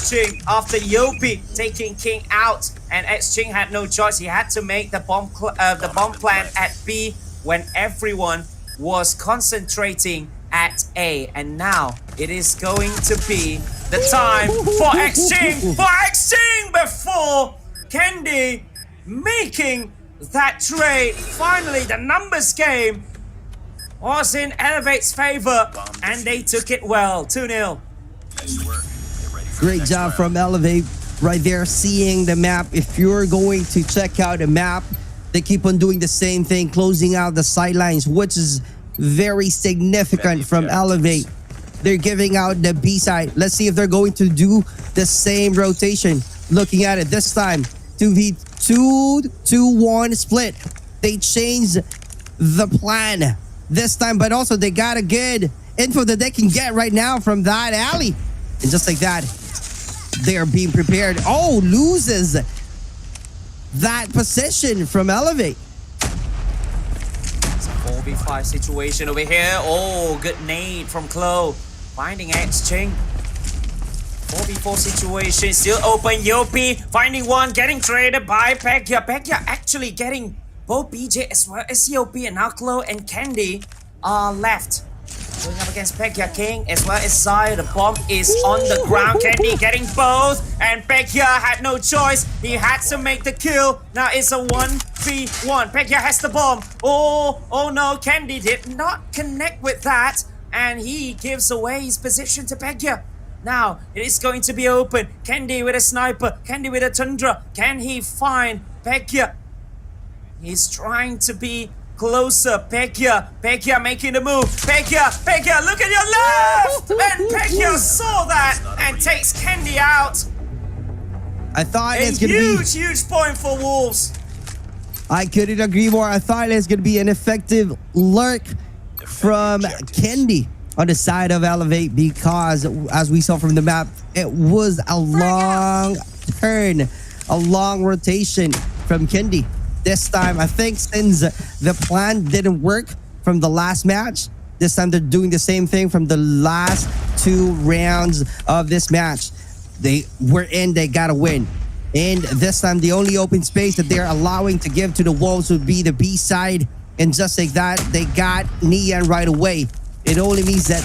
Ching after Yopi taking King out, and Ching had no choice. He had to make the bomb plan at B when everyone was concentrating at A, and now it is going to be the time for Ching before Candy making that trade. Finally, the numbers game was in Elevate's favor, and they took it well. 2-0. Great job from Elevate right there, seeing the map. If you're going to check out the map, they keep on doing the same thing, closing out the sidelines, which is very significant from Elevate. They're giving out the B side. Let's see if they're going to do the same rotation. Looking at it this time, 2v2, 2-1 split. They changed the plan this time, but also they got a good info that they can get right now from that alley. And just like that, they are being prepared. Oh, loses that position from Elevate. It's a 4v5 situation over here. Oh, good nade from Klo. Finding Ching. 4v4 situation, still open. Yopi finding one, getting traded by Pegya. Pegya actually getting both BJ as well as Yopi, and now Klo and Candy are left. Going up against Pegya, King as well as Zai. The bomb is on the ground. Candy getting both, and Pegya had no choice. He had to make the kill. Now it's a 1v1. Pegya has the bomb. Oh no, Candy did not connect with that, and he gives away his position to Pegya. Now it is going to be open. Candy with a sniper. Candy with a Tundra. Can he find Pegya? He's trying to be closer. Pegya making the move. Pegya, look at your left! And Pegya saw that and takes Candy out. I thought A it's going to be... huge point for Wolves. I couldn't agree more. I thought it's going to be an effective lurk from Kendi on the side of Elevate because, as we saw from the map, it was a long turn, a long rotation from Kendi. This time, I think since the plan didn't work from the last match, this time they're doing the same thing from the last 2 rounds of this match. They gotta win. And this time, the only open space that they're allowing to give to the Wolves would be the B side. And just like that, they got Neon right away. It only means that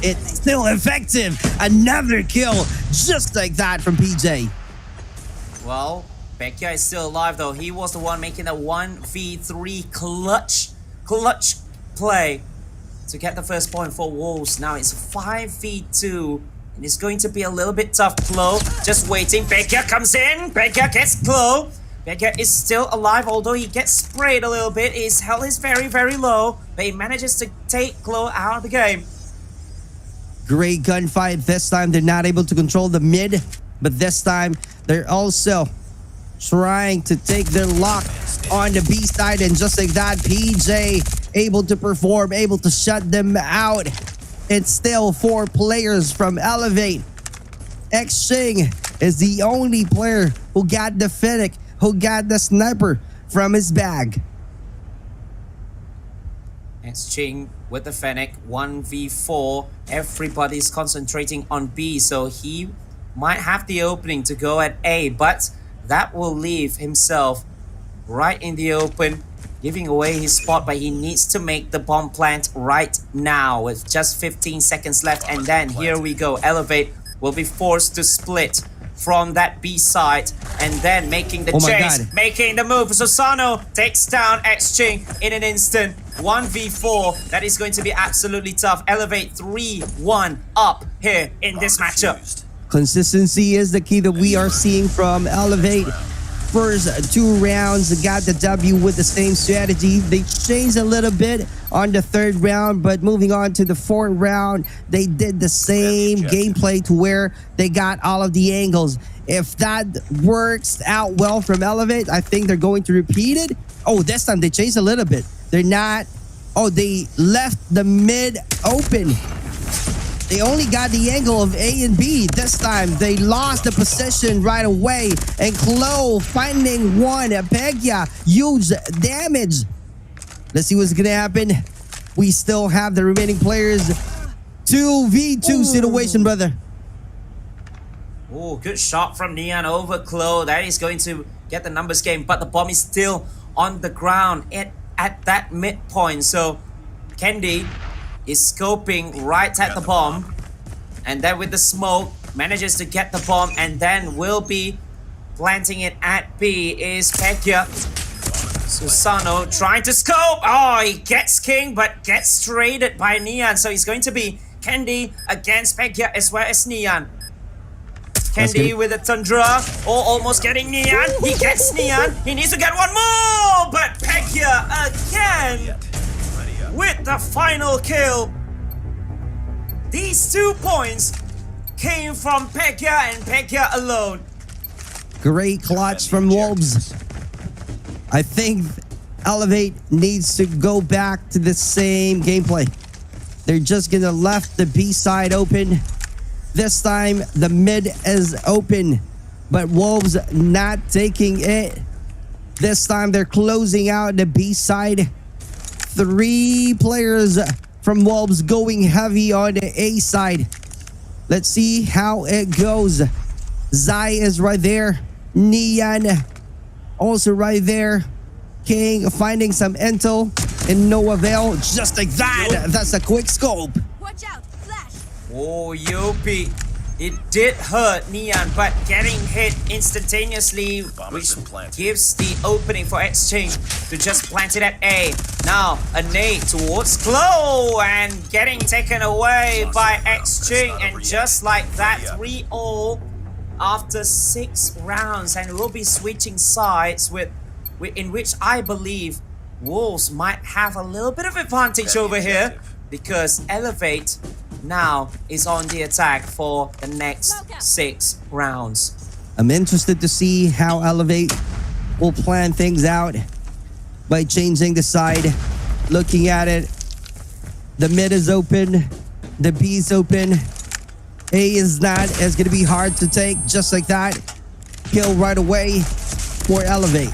it's still effective. Another kill, just like that from PJ. Well, Pekka is still alive though. He was the one making a 1v3 clutch play to get the first point for Wolves. Now it's 5v2. And it's going to be a little bit tough. Klo just waiting. Pekka comes in. Pekka gets Klo. Pekka is still alive, although he gets sprayed a little bit. His health is very, very low. But he manages to take Klo out of the game. Great gunfight. This time, they're not able to control the mid. But this time, they're also trying to take their lock on the B side. And just like that, PJ able to perform, able to shut them out. It's still 4 players from Elevate. X-Ching is the only player who got the Fennec, who got the sniper from his bag. X-Ching with the Fennec, 1v4. Everybody's concentrating on B, so he might have the opening to go at A, but that will leave himself right in the open, giving away his spot, but he needs to make the bomb plant right now with just 15 seconds left. And then here we go. Elevate will be forced to split from that B side and then making the chase, making the move. Susano takes down X-Ching in an instant. 1v4. That is going to be absolutely tough. Elevate 3-1 up here in this matchup. Consistency is the key that we are seeing from Elevate. First 2 rounds got the W with the same strategy. They changed a little bit on the 3rd round, but moving on to the 4th round, they did the same gameplay to where they got all of the angles. If that works out well from Elevate, I think they're going to repeat it. Oh, this time they changed a little bit. They're not... Oh, they left the mid open. They only got the angle of A and B. This time, they lost the position right away. And Klo finding one. Pekka, huge damage. Let's see what's going to happen. We still have the remaining players. 2v2 situation, brother. Oh, good shot from Neon over Klo. That is going to get the numbers game, but the bomb is still on the ground at that midpoint. So, Kendi is scoping right at the bomb, and then with the smoke manages to get the bomb, and then will be planting it at B is Pekka. Susano trying to scope. Oh, he gets King but gets traded by Neon, so he's going to be Kendi against Pekka as well as Neon. Kendi with the Tundra. Oh, almost getting Neon. He gets Neon. He needs to get one more, but Pekka again with the final kill. These 2 points came from Pekka and Pekka alone. Great clutch from Wolves. I think Elevate needs to go back to the same gameplay. They're just gonna left the B side open. This time the mid is open, but Wolves not taking it. This time they're closing out the B side. 3 players from Wolves going heavy on the A side. Let's see how it goes. Zai is right there. Neon also right there. King finding some intel and no avail. Just like that. That's a quick scope. Watch out, flash. Oh, Yopi. It did hurt Neon, but getting hit instantaneously, which gives the opening for Exchange to just plant it at A. Now, a nade towards Klo and getting taken away by Exchange. And just like that, 3-all after 6 rounds. And we'll be switching sides in which I believe Wolves might have a little bit of advantage over here, because Elevate now is on the attack for the next 6 rounds. I'm interested to see how Elevate will plan things out by changing the side. Looking at it, the mid is open, the B is open, A is not. It's going to be hard to take just like that. Kill right away for Elevate.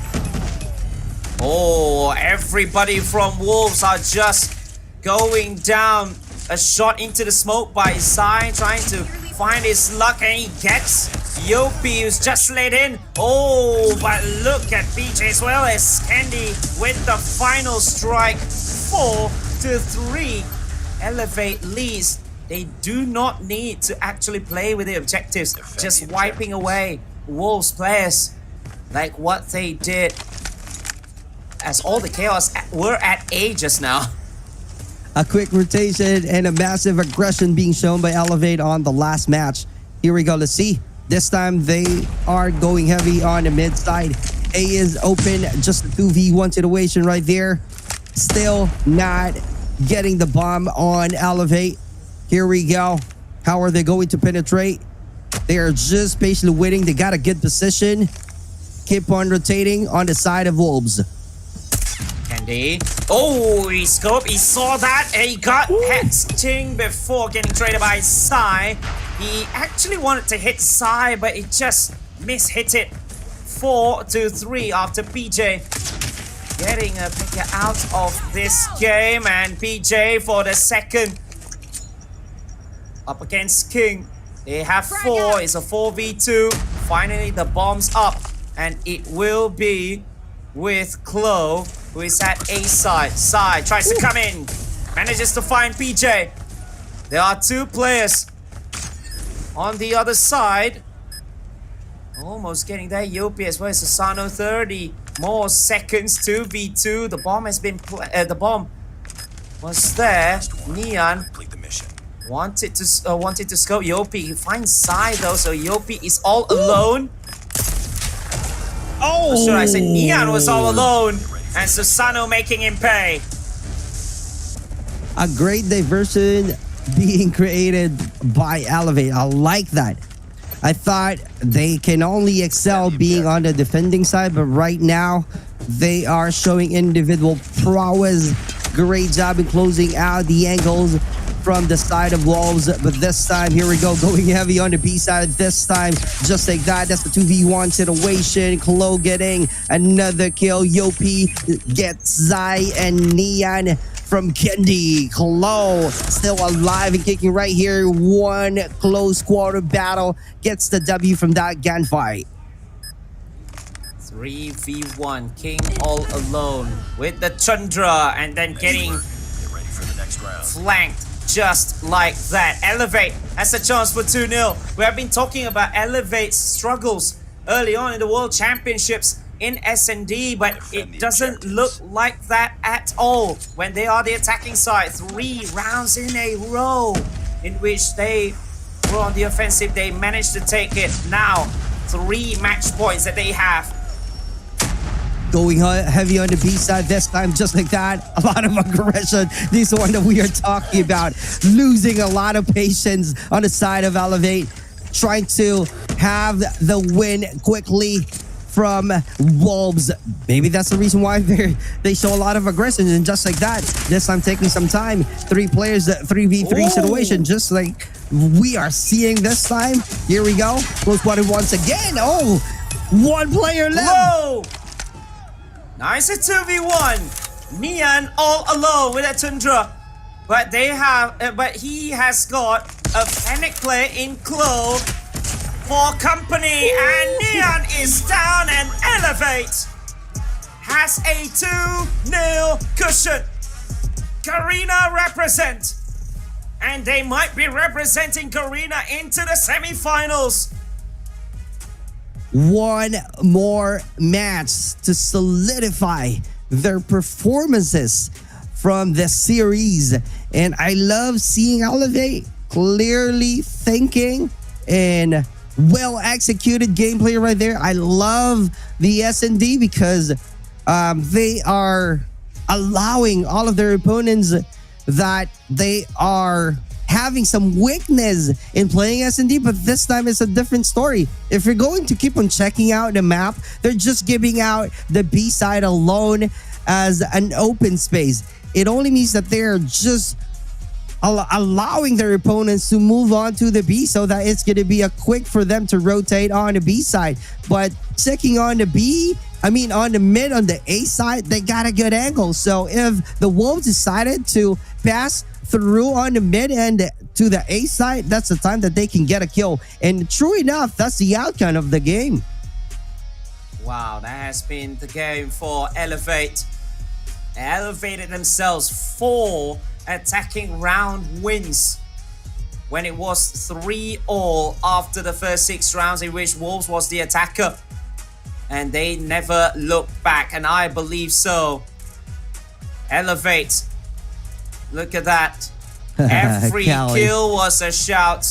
Oh, everybody from Wolves are just going down. A shot into the smoke by Sai, trying to find his luck, and he gets Yopi, who's just slid in. Oh, but look at PJ as well as Candy with the final strike. 4-3. Elevate leads. They do not need to actually play with the objectives, just wiping away Wolves players like what they did, as all the chaos were at A just now. A quick rotation and a massive aggression being shown by Elevate on the last match. Here we go. Let's see. This time they are going heavy on the mid side. A is open. Just a 2v1 situation right there. Still not getting the bomb on Elevate. Here we go. How are they going to penetrate? They are just patiently waiting. They got a good position. Keep on rotating on the side of Wolves. Candy. Oh, he scoped. He saw that. And he got hexing before getting traded by Sai. He actually wanted to hit Sai, but he just mishit it. 4-3 after PJ getting a picker out of this game. And PJ for the second up against King. They have 4. It's a 4v2. Finally, the bomb's up. And it will be with Chloe, who is at A side. Sai tries to come in. Manages to find PJ. There are 2 players on the other side. Almost getting there. Yopi as well as Susano. 30 more seconds. 2v2. The bomb has been the bomb was there. Neon wanted to scope Yopi. He finds Sai though, so Yopi is all alone. Oh! Or should I say Neon was all alone, and Susano making him pay. A great diversion being created by Elevate. I like that. I thought they can only excel being on the defending side, but right now they are showing individual prowess. Great job in closing out the angles from the side of Wolves, but this time, here we go, going heavy on the B side. This time, just like that, that's the 2v1 situation. Chloe getting another kill. Yopi gets Zai and Neon from Kendi. Chloe still alive and kicking right here. One close quarter battle gets the W from that gunfight. 3v1, King all alone with the Chandra, and then getting flanked just like that. Elevate has a chance for 2-0. We have been talking about Elevate's struggles early on in the World Championships in S&D, but it doesn't look like that at all when they are the attacking side. 3 rounds in a row in which they were on the offensive. They managed to take it. Now 3 match points that they have. Going heavy on the B side this time, just like that. A lot of aggression. This one that we are talking about. Losing a lot of patience on the side of Elevate. Trying to have the win quickly from Wolves. Maybe that's the reason why they show a lot of aggression. And just like that, this time taking some time. 3 players, 3v3 situation, just like we are seeing this time. Here we go. Close quarter once again. Oh, 1 player left. Whoa! Nice, a 2v1. Neon all alone with a Tundra, but he has got a panic player in Chloe for company, and Neon is down, and Elevate has a 2-0 cushion. Garena represent, and they might be representing Garena into the semi-finals. 1 more match to solidify their performances from the series. And I love seeing Elevate clearly thinking and well-executed gameplay right there. I love the S&D because they are allowing all of their opponents that they are having some weakness in playing S&D, but this time it's a different story. If you're going to keep on checking out the map, they're just giving out the B side alone as an open space. It only means that they're just allowing their opponents to move on to the B, so that it's going to be a quick for them to rotate on the B side. But checking on the on the mid, on the A side, they got a good angle. So if the Wolves decided to pass through on the mid and to the A side, that's the time that they can get a kill. And true enough, that's the outcome of the game. Wow, that has been the game for Elevate. They elevated themselves 4 attacking round wins when it was 3-all after the first 6 rounds, in which Wolves was the attacker. And they never looked back, and I believe so. Elevate. Look at that. Every kill was a shout.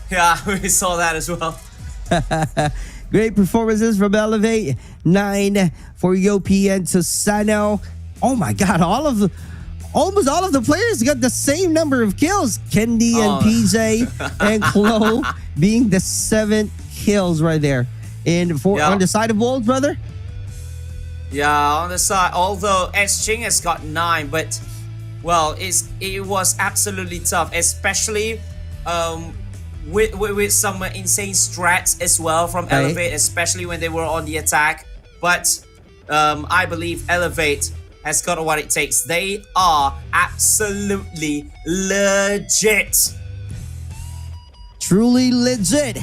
Yeah, we saw that as well. Great performances from Elevate. 9 for Yopi and Tosano. Oh my God, almost all of the players got the same number of kills. Kendi and PJ and Chloe being the 7 kills right there. And on the side of Wolves, brother? Yeah, on the side. Although S-Ching has got 9, but well, it was absolutely tough, especially with some insane strats as well from Elevate, especially when they were on the attack. But I believe Elevate has got what it takes. They are absolutely legit. Truly legit.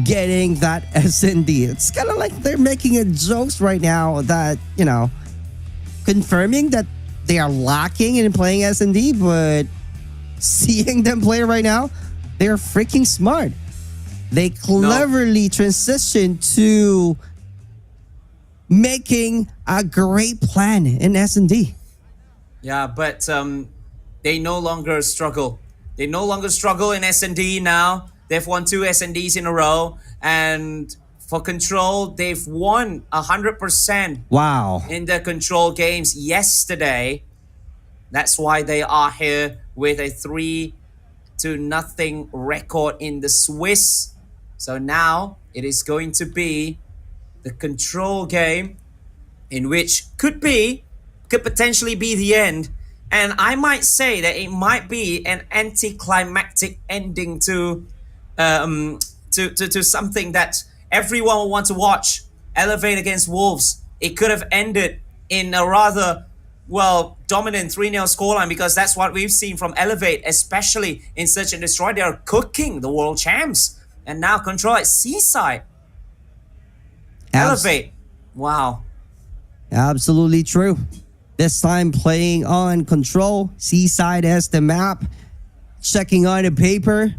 Getting that S&D. It's kind of like they're making a jokes right now that, confirming that they are lacking in playing S&D, but seeing them play right now, they're freaking smart. They cleverly transition to making a great plan in S&D. Yeah, but they no longer struggle. They no longer struggle in S&D now. They've won 2 S&Ds in a row, and for Control, they've won 100%. Wow! In the Control games yesterday. That's why they are here with a 3-0 record in the Swiss. So now it is going to be the Control game, in which could potentially be the end. And I might say that it might be an anticlimactic ending to something that everyone will want to watch. Elevate against Wolves. It could have ended in a rather, dominant 3-0 scoreline, because that's what we've seen from Elevate, especially in Search and Destroy. They are cooking the world champs. And now Control at Seaside. Elevate. Wow. Absolutely true. This time playing on Control. Seaside as the map. Checking on the paper.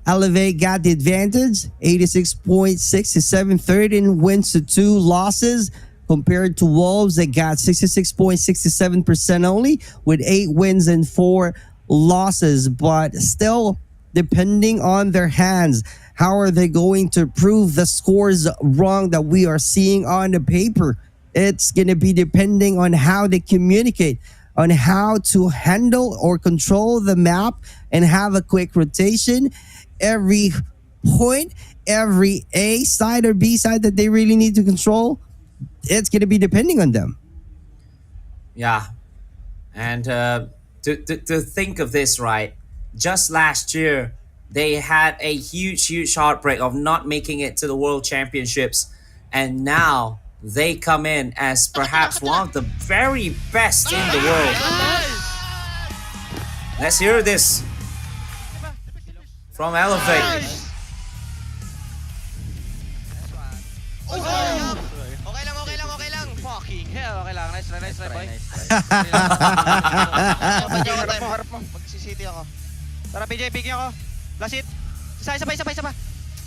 Elevate got the advantage, 86.67, 13 wins to 2 losses, compared to Wolves that got 66.67% only, with 8 wins and 4 losses. But still, depending on their hands, how are they going to prove the scores wrong that we are seeing on the paper? It's going to be depending on how they communicate, on how to handle or control the map and have a quick rotation. Every point, every A side or B side that they really need to control, it's going to be depending on them. Yeah. And to think of this, right? Just last year, they had a huge heartbreak of not making it to the World Championships. And now they come in as perhaps one of the very best in the world. Let's hear this from Elevate. Okay lang. Fucking hell. Okay lang. Nice try, boy. Harap mo. Mag-CCT ako. Tara, PJ, bigyan ako. Last hit. Isa pa. Isa pa.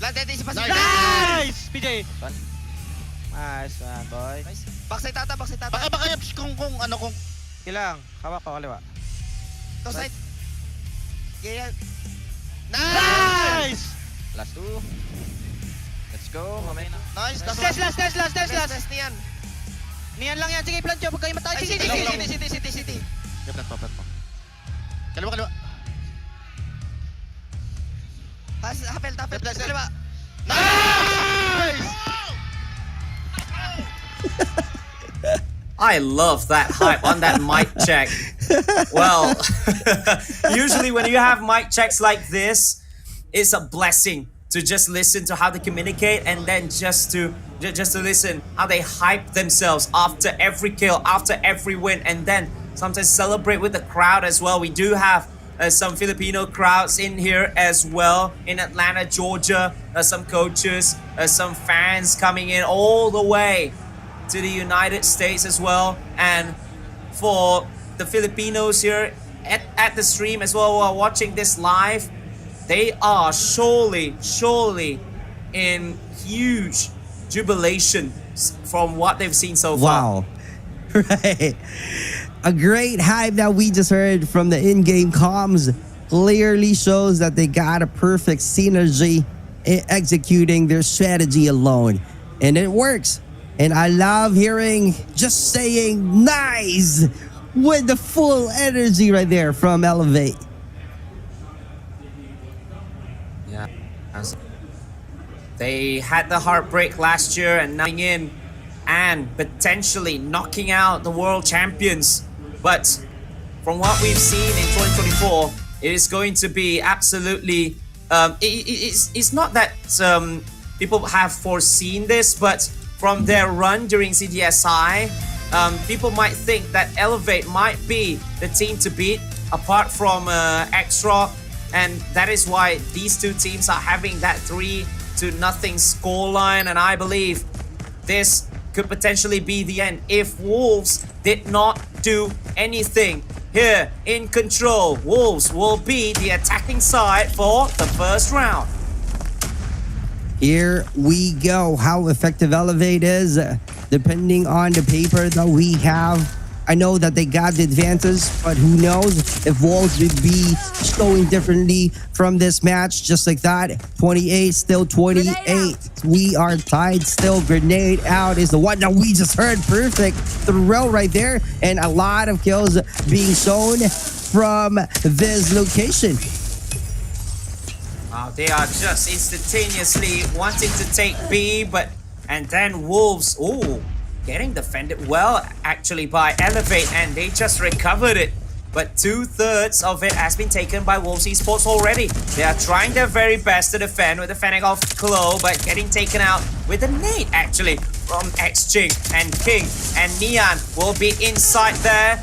Nice! PJ. Nice man, boy. Backside tata. Baka kung Kailang. Hawak ko, kaliwa. Go side. Yeah. Nice! Last 2. Let's go. Mamay na. Nice. Last. Niyan lang yan. Sige, plan nyo. Pag kayo matay. City. Plant mo. Kaliwa. I love that hype on that mic check. Well, usually when you have mic checks like this, it's a blessing to just listen to how they communicate, and then just to listen how they hype themselves after every kill, after every win, and then sometimes celebrate with the crowd as well. We do have some Filipino crowds in here as well in Atlanta, Georgia. Some coaches, some fans coming in all the way to the United States as well. And for the Filipinos here at the stream as well who are watching this live, they are surely in huge jubilation from what they've seen so far. Wow. Right. A great hype that we just heard from the in-game comms clearly shows that they got a perfect synergy in executing their strategy alone. And it works. And I love hearing just saying nice with the full energy right there from Elevate. Yeah. They had the heartbreak last year and now in and potentially knocking out the world champions. But from what we've seen in 2024, it is going to be absolutely... it's not that people have foreseen this, but from their run during CDSI, people might think that Elevate might be the team to beat apart from Extra, and that is why these two teams are having that 3-0 scoreline, and I believe this could potentially be the end if Wolves did not do anything. Here in control, Wolves will be the attacking side for the first round. Here we go. How effective Elevate is, depending on the paper that we have. I know that they got the advantage, but who knows if Wolves would be showing differently from this match. Just like that, 28, still 28. We are tied still. Grenade out is the one that we just heard. Perfect throw right there. And a lot of kills being shown from this location. Wow, they are just instantaneously wanting to take B, and then Wolves, getting defended well actually by Elevate, and they just recovered it. But 2/3 of it has been taken by Wolves Esports already. They are trying their very best to defend with the Fennec off Klo, but getting taken out with a nade actually from X-Ching and King, and Neon will be inside there.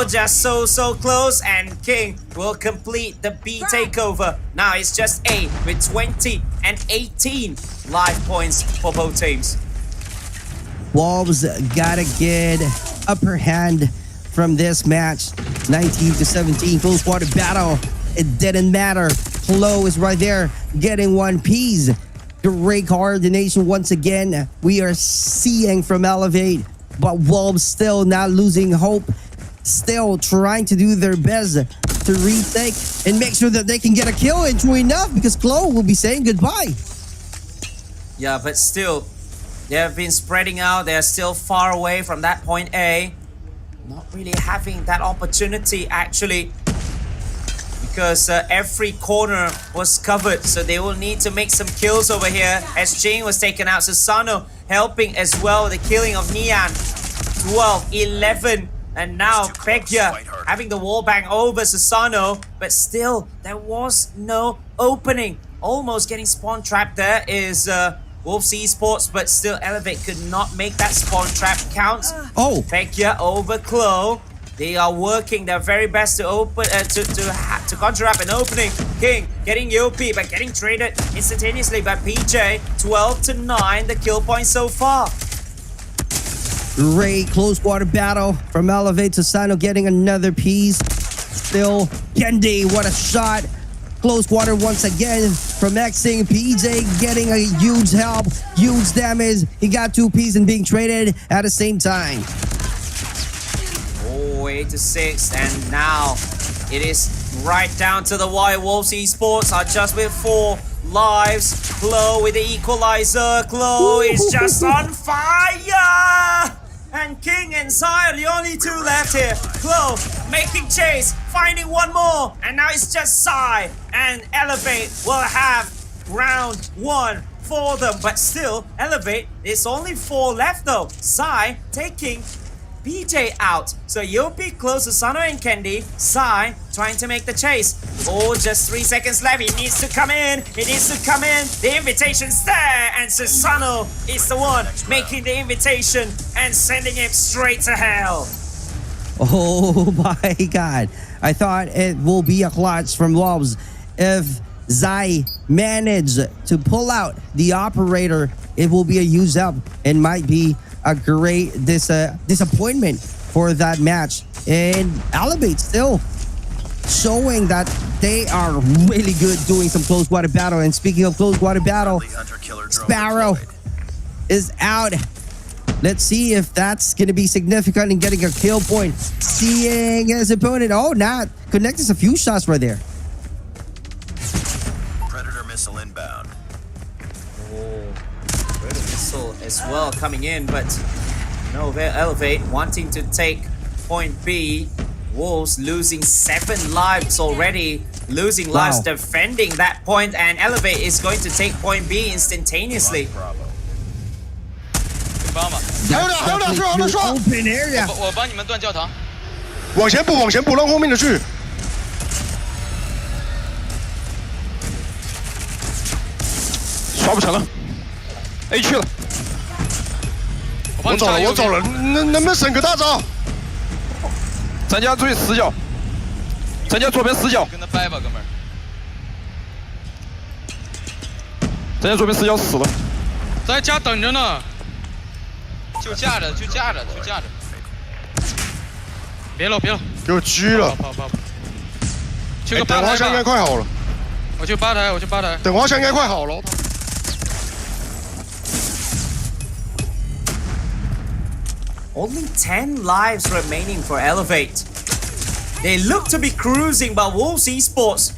Just so close, and King will complete the B takeover. Now it's just A with 20 and 18 life points for both teams. Wolves got a good upper hand from this match. 19-17, close quarter battle. It didn't matter. Klo is right there, getting one piece. Great coordination once again. We are seeing from Elevate, but Wolves still not losing hope. Still trying to do their best to retake and make sure that they can get a kill. And true enough, because Klo will be saying goodbye. Yeah, but still, they have been spreading out. They are still far away from that point A. Not really having that opportunity actually, because every corner was covered. So they will need to make some kills over here. As Jing was taken out, Susano helping as well. The killing of Neon. 12, 11. And now Pegya having the wall bang over Susano. But still, there was no opening. Almost getting spawn trapped there is... Wolves Esports, but still Elevate could not make that spawn trap count. Pekya over Klo. They are working their very best to open to conjure up an opening. King getting UP but getting traded instantaneously by PJ. 12-9 the kill point so far. Great close quarter battle from Elevate to Sano getting another piece. Still Kendi, what a shot. Close quarter once again from Xing. PJ getting a huge help, huge damage. He got 2 pieces and being traded at the same time. 8-6, and now it is right down to the wire. Wolves Esports are just with 4 lives. Klo with the equalizer. Klo is just on fire! And King and Zai are the only 2 left here. Klo making chase, finding one more. And now it's just Zai. And Elevate will have round 1 for them. But still, Elevate, it's only 4 left though. Sai taking PJ out. So Yopi close to Sano and Kendi. Sai trying to make the chase. Oh, just 3 seconds left. He needs to come in. He needs to come in. The invitation's there. And Susano is the one making the invitation and sending him straight to hell. Oh my god. I thought it will be a clutch from Wolves. If Zai managed to pull out the operator, it will be a use up and might be a great disappointment for that match. And Elevate still showing that they are really good doing some close water battle. And speaking of close water battle, Sparrow is out. Let's see if that's going to be significant in getting a kill point. Seeing his opponent. Oh, not connecting a few shots right there. Predator missile inbound. Oh, Predator missile as well coming in, but no, they're Elevate wanting to take point B. Wolves losing 7 lives already. Losing lives defending that point, and Elevate is going to take point B instantaneously. Open area. 我帮你们断教堂。往前补，往前补，让后面的去。刷不成了 ，A 去了。我走了，我走了，能不能省个大招？咱家注意死角，咱家左边死角。跟他掰吧，哥们儿。咱家左边死角死了。在家等着呢。就架着，就架着，就架着。别了，别了。给我狙了。跑。去个吧台吧。等滑箱应该快好了。我去吧台。等滑箱应该快好了。 Only 10 lives remaining for Elevate. They look to be cruising, but Wolves Esports,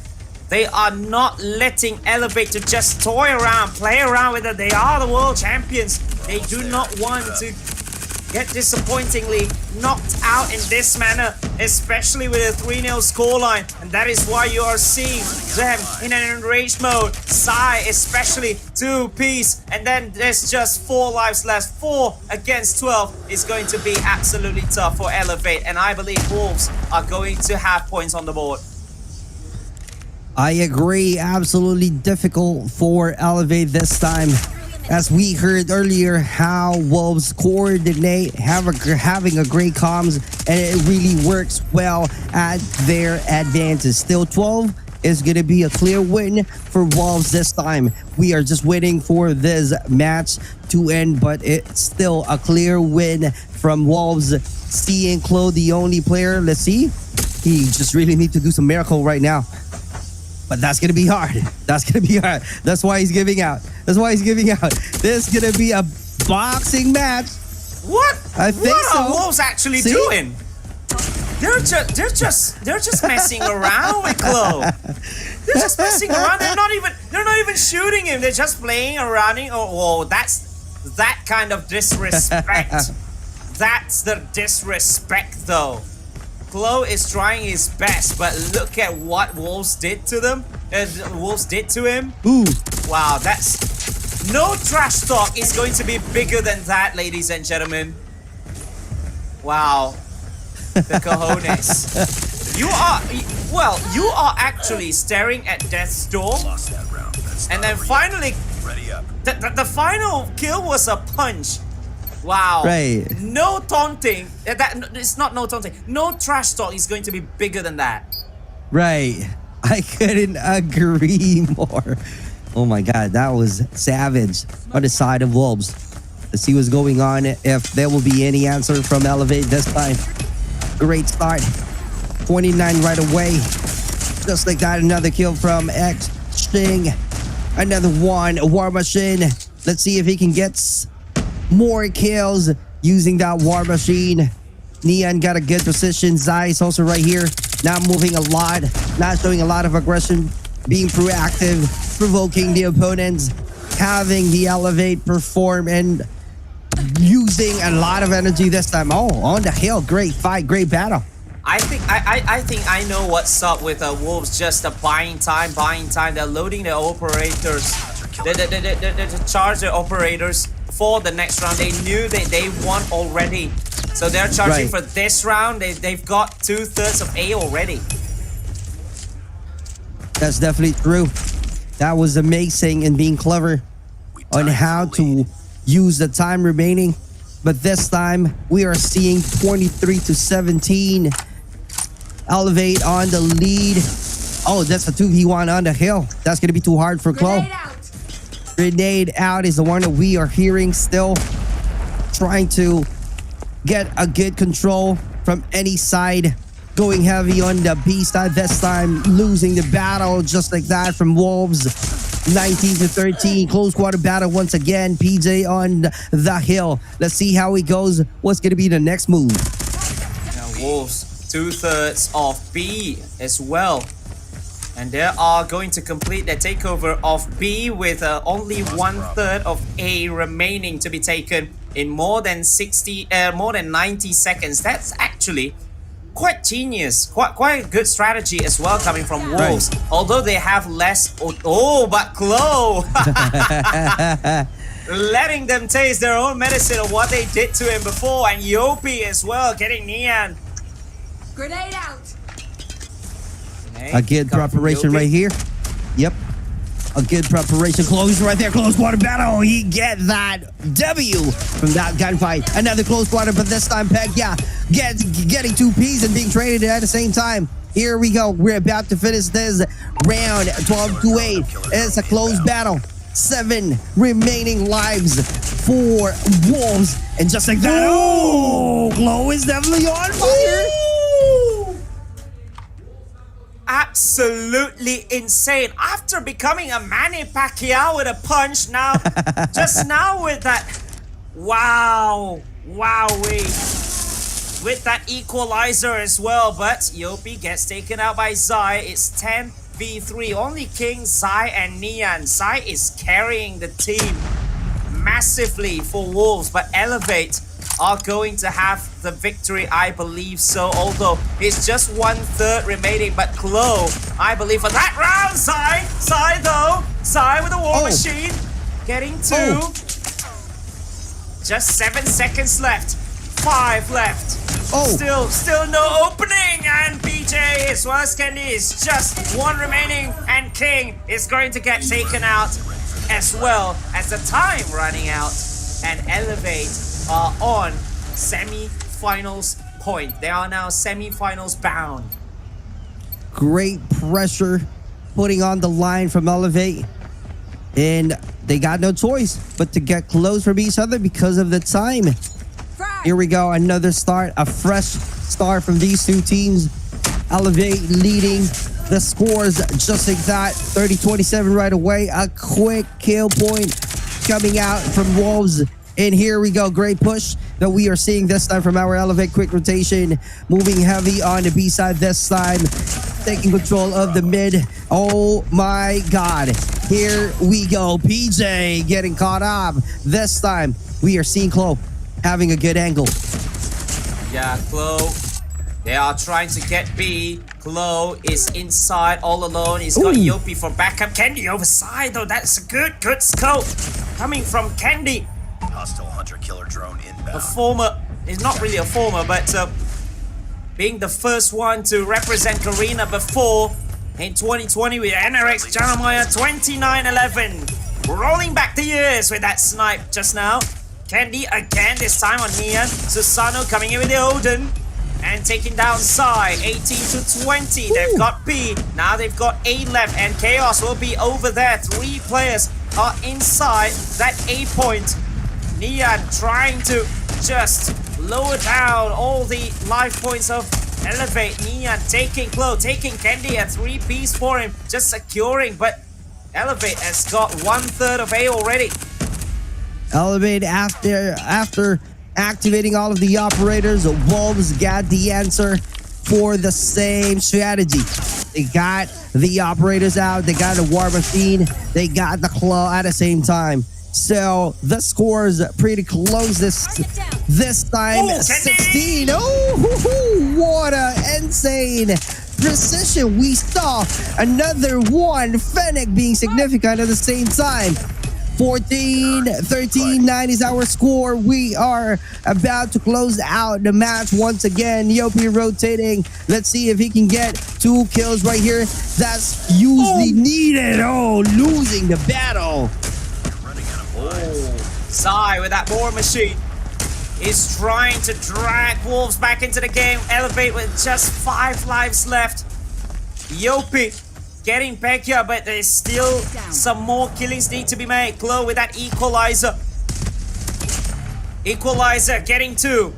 they are not letting Elevate to just toy around, play around with it. They are the world champions. They do not want to get disappointingly knocked out in this manner, especially with a 3-0 scoreline. And that is why you are seeing them in an enraged mode. Sai especially 2-piece. And then there's just 4 lives left. 4 against 12 is going to be absolutely tough for Elevate. And I believe Wolves are going to have points on the board. I agree. Absolutely difficult for Elevate this time. As we heard earlier, how Wolves coordinate, having a great comms, and it really works well at their advantage. Still 12 is going to be a clear win for Wolves this time. We are just waiting for this match to end, but it's still a clear win from Wolves. Seeing Chloe, the only player, let's see. He just really needs to do some miracle right now. But that's going to be hard. That's going to be hard. That's why he's giving out. This is going to be a boxing match. What? I think what so. Are Wolves actually doing? They're just messing around with Chloe. They're just messing around. They're not even shooting him. They're just playing around him. Oh, that's that kind of disrespect. That's the disrespect though. Chloe is trying his best, but look at what Wolves did to them. Wolves did to him. Ooh. Wow, that's... No trash talk is going to be bigger than that, ladies and gentlemen. Wow. The cojones. You are actually staring at death's door. And then finally... The final kill was a punch. Wow. Right. No taunting. It's not no taunting. No trash talk is going to be bigger than that. Right. I couldn't agree more. Oh my god, that was savage on the side of Wolves. Let's see what's going on, if there will be any answer from Elevate this time. Great start. 29 right away. Just like that, another kill from X Sting. Another one, War Machine. Let's see if he can get more kills using that War Machine. Neon got a good position. Zai is also right here. Not moving a lot. Not showing a lot of aggression. Being proactive. Provoking the opponents. Having the Elevate perform and using a lot of energy this time. Oh, on the hill. Great fight. Great battle. I think I know what's up with Wolves. Just buying time. They're loading the operators, the charger operators for the next round. They knew that they won already, so they're charging for this round. They've got 2/3 of A already. That's definitely true. That was amazing and being clever on how to use the time remaining. But this time we are seeing 23-17. Elevate on the lead. Oh, that's a 2v1 on the hill. That's going to be too hard for Chloe. Grenade out is the one that we are hearing still. Trying to get a good control from any side. Going heavy on the B side this time. Losing the battle just like that from Wolves. 19-13. Close quarter battle once again. PJ on the hill. Let's see how it goes. What's going to be the next move? Now Wolves 2/3 of B as well. And they are going to complete their takeover of B with only 1/3 of A remaining to be taken in more than 90 seconds. That's actually quite genius, quite a good strategy as well coming from Wolves. Although they have less. But Chloe letting them taste their own medicine of what they did to him before, and Yopi as well getting Neon. Grenade out. A good preparation right here. Yep. A good preparation. Close right there. Close quarter battle. He get that W from that gunfight. Another close quarter, but this time Peg, getting 2 Ps and being traded at the same time. Here we go. We're about to finish this round. 12-8. It's a close battle. 7 remaining lives for Wolves. And just like that, Chloe is definitely on fire. Absolutely insane. After becoming a Manny Pacquiao with a punch, now just now with that wowee with that equalizer as well. But Yopi gets taken out by Zai. It's 10v3. Only King, Zai, and Neon. Zai is carrying the team massively for Wolves, but Elevate are going to have the victory, I believe so, although it's just 1/3 remaining. But Chloe, I believe for that round, Zai with the war machine, getting 2. Just 7 seconds left, 5 left. Still no opening, and BJ as well as Candy is just 1 remaining, and King is going to get taken out as well as the time running out, and Elevate are on semi-finals point. They are now semi-finals bound. Great pressure putting on the line from Elevate. And they got no choice but to get close from each other because of the time. Here we go, another start, a fresh start from these 2 teams. Elevate leading the scores just like that. 30-27 right away. A quick kill point coming out from Wolves. And here we go, great push that we are seeing this time from our Elevate. Quick rotation, moving heavy on the B side this time, taking control of the mid. Oh my God, here we go. PJ getting caught up. This time we are seeing Chloe having a good angle. Yeah, Chloe, they are trying to get B. Chloe is inside all alone. He's got Yopi for backup. Candy overside though, that's a good scope coming from Candy. Hostile hunter-killer drone inbound. A former, it's not really a former, but being the first one to represent Garena before in 2020 with NRX Jeremiah 2911. Rolling back the years with that snipe just now. Candy again, this time on Neon. Susano coming in with the Odin and taking down Sai. 18-20. They've got B. Now they've got A left, and Chaos will be over there. 3 players are inside that A point. Neon trying to just lower down all the life points of Elevate. Neon taking Chloe, taking Candy, a 3-piece for him, just securing, but Elevate has got 1/3 of A already. Elevate after activating all of the operators, Wolves got the answer for the same strategy. They got the operators out, they got the war machine, they got the claw at the same time. So the score's pretty close this time. 16. Oh, what a insane precision. We saw another one. Fennec being significant at the same time. 14-13-9 is our score. We are about to close out the match once again. Yopi rotating. Let's see if he can get 2 kills right here. That's usually needed. Oh, losing the battle. Zai with that war machine is trying to drag Wolves back into the game. Elevate with just 5 lives left. Yopi getting back here, but there's still some more killings need to be made. Glow with that equalizer. Equalizer getting 2.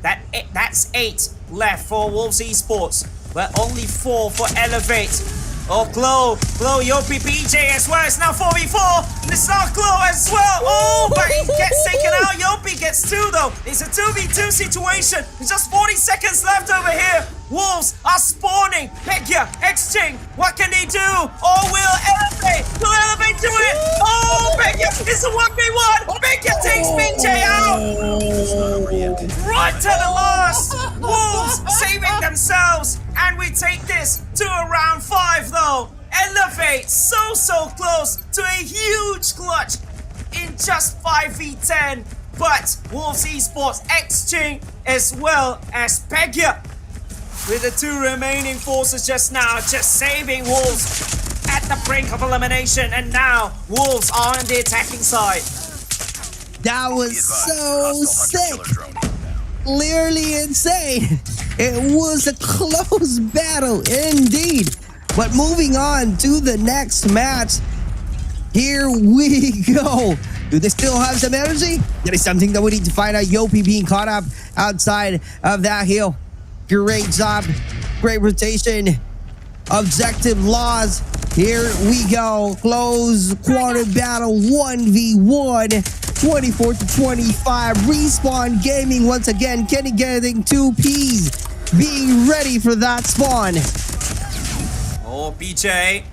That's 8 left for Wolves Esports, but only 4 for Elevate. Oh, Glow, Yopi, PJ as well. It's now 4v4. It's now Glow as well. Oh, but he gets taken out. Yopi gets 2 though. It's a 2v2 situation. There's just 40 seconds left over here. Wolves are spawning. Pekia, exchange. What can they do? Or will Elevate? Will Elevate do it? Oh, Pekia, it's a 1v1. Pekia takes PJ out. Right to the last. Wolves saving themselves. And we take this to a round 5 though. Elevate so close to a huge clutch in just 5v10. But Wolves Esports exchange as well as Pegia with the 2 remaining forces just now, just saving Wolves at the brink of elimination. And now Wolves are on the attacking side. That was so sick. Clearly insane. It was a close battle indeed. But moving on to the next match. Here we go. Do they still have some energy? That is something that we need to find out. Yopi being caught up outside of that hill. Great job. Great rotation. Objective loss. Here we go. Close quarter battle 1v1. 24-25. Respawn Gaming once again. Kenny getting 2 Ps. Being ready for that spawn. Oh, PJ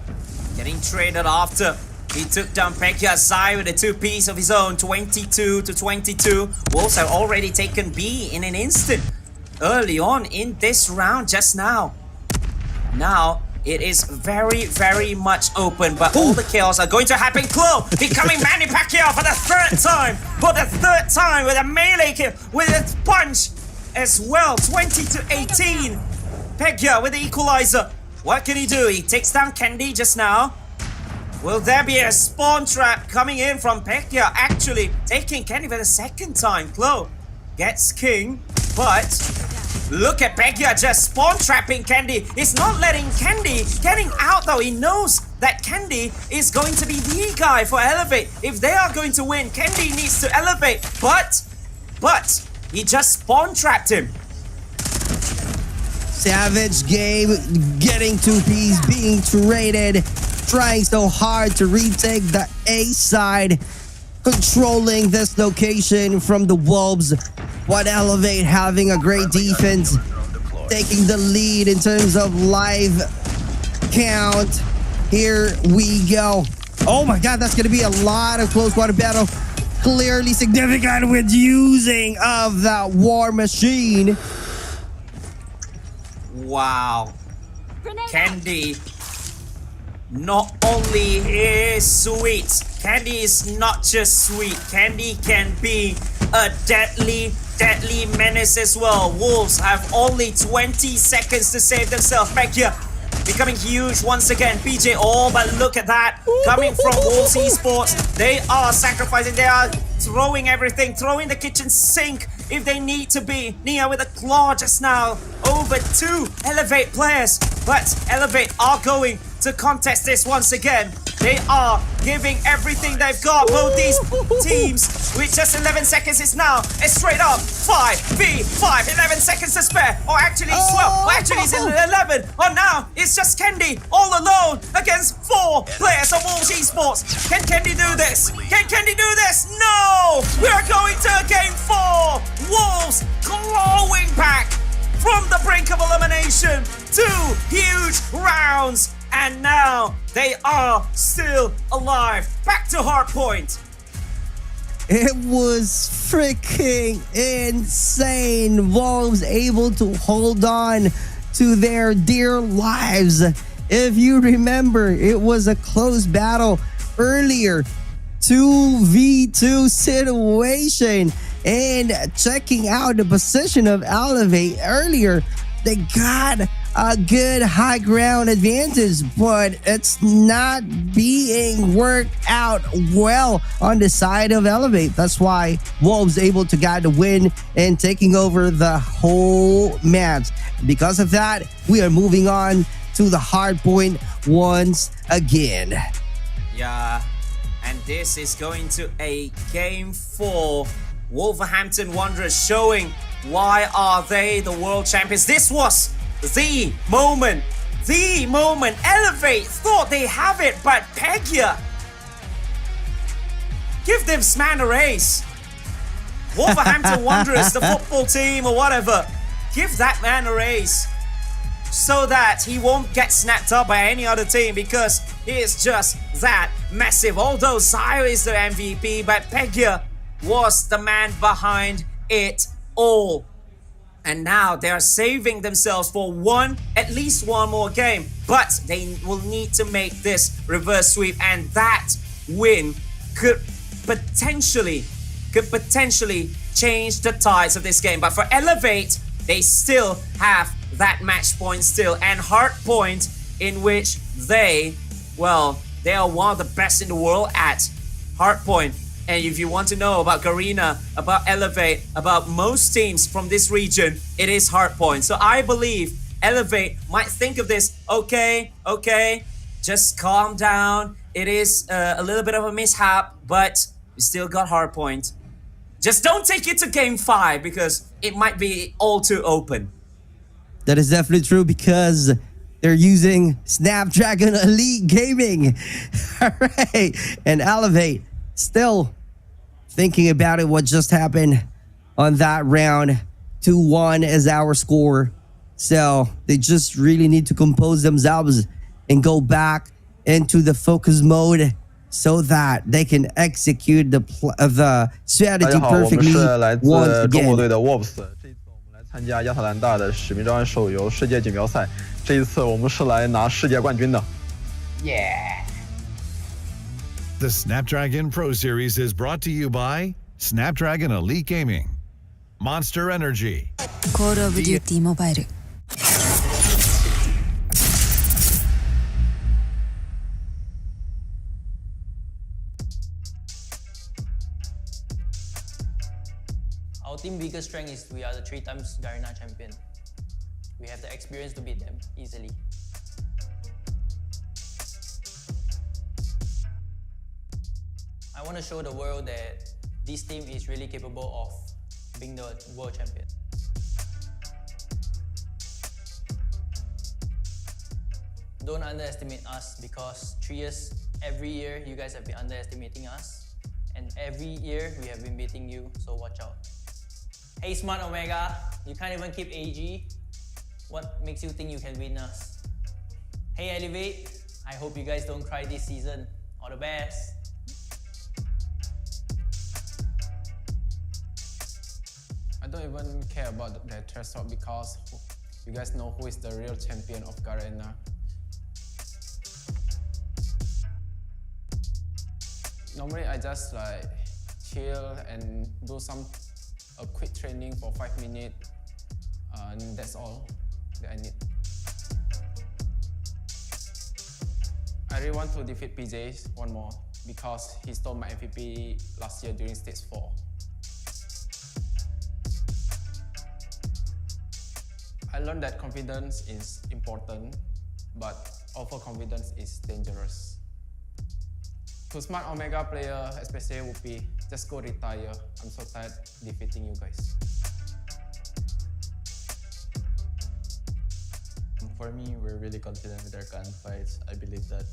getting traded after. He took down Pekia Zai with a 2 Ps of his own. 22-22. Wolves have already taken B in an instant. Early on in this round just now. Now it is very much open, but all the kills are going to happen. Glow becoming Manny Pacquiao for the 3rd time. For the 3rd time with a melee kill, with a punch as well. 20-18. Pacquiao with the equalizer. What can he do? He takes down Candy just now. Will there be a spawn trap coming in from Pacquiao? Actually taking Candy for the 2nd time. Glow gets King, but look at Pacquiao just spawn trapping Candy. He's not letting Candy getting out though. He knows that Candy is going to be the guy for Elevate. If they are going to win, Candy needs to elevate. But he just spawn trapped him. Savage game getting 2 Ps, being traded. Trying so hard to retake the A side. Controlling this location from the Wolves. But Elevate having a great defense, taking the lead in terms of live count. Here we go. Oh my god, that's going to be a lot of close quarter battle. Clearly significant with using of that war machine. Wow. Candy not only is sweet, Candy is not just sweet. Candy can be a deadly menace as well. Wolves have only 20 seconds to save themselves. Back here, becoming huge once again. PJ, oh, but look at that. Coming from Wolves Esports, they are sacrificing. They are throwing everything, throwing the kitchen sink if they need to be. Nia with a claw just now over 2 Elevate players. But Elevate are going to contest this once again. They are giving everything they've got. Both these teams with just 11 seconds is now a straight up 5v5. 11 seconds to spare. Or actually it's 12. Or actually it's 11. Or now it's just Candy all alone against 4 players of Wolves Esports. Can Candy do this? Can Candy do this? No! We're going to game 4. Wolves clawing back from the brink of elimination. 2 huge rounds. And now they are still alive. Back to hardpoint. It was freaking insane. Wolves able to hold on to their dear lives. If you remember, it was a close battle earlier. 2v2 situation. And checking out the position of Elevate earlier, they got a good high ground advantage, but it's not being worked out well on the side of Elevate. That's why Wolves able to get the win and taking over the whole match. Because of that, we are moving on to the hard point once again. Yeah, and this is going to a Game 4. Wolverhampton Wanderers showing why are they the world champions. This was the moment. Elevate thought they have it, but Pegia, give this man a raise. Wolverhampton Wanderers, the football team or whatever, give that man a raise so that he won't get snapped up by any other team, because he is just that massive. Although Zayo is the MVP, but Pegia was the man behind it all. And now they are saving themselves for at least one more game. But they will need to make this reverse sweep, and that win could potentially change the tides of this game. But for Elevate, they still have that match point still, and hard point, in which they are one of the best in the world at hard point. And if you want to know about Garena, about Elevate, about most teams from this region, it is hardpoint. So I believe Elevate might think of this, okay, just calm down. It is a little bit of a mishap, but we still got hardpoint. Just don't take it to Game 5, because it might be all too open. That is definitely true, because they're using Snapdragon Elite Gaming. All right, and Elevate still thinking about it, what just happened on that round. 2-1 is our score. So they just really need to compose themselves and go back into the focus mode so that they can execute the strategy perfectly once again. 参加亚特兰大的使命召唤手游世界锦标赛，这一次我们是来拿世界冠军的。Yeah. The Snapdragon Pro Series is brought to you by Snapdragon Elite Gaming, Monster Energy, Call of Duty Mobile. Our team's biggest strength is we are the 3 times Garena champion. We have the experience to beat them easily. I want to show the world that this team is really capable of being the world champion. Don't underestimate us, because 3 years, every year you guys have been underestimating us, and every year we have been beating you, so watch out. Hey Smart Omega, you can't even keep AG. What makes you think you can win us? Hey Elevate, I hope you guys don't cry this season. All the best. I don't even care about the threshold, because you guys know who is the real champion of Garena. Normally I just like chill and do a quick training for 5 minutes, and that's all that I need. I really want to defeat PJ one more, because he stole my MVP last year during stage 4. I learned that confidence is important, but overconfidence is dangerous. To Smart Omega player, especially Whoopi, just go retire. I'm so tired defeating you guys. For me, we're really confident with our gunfights. I believe that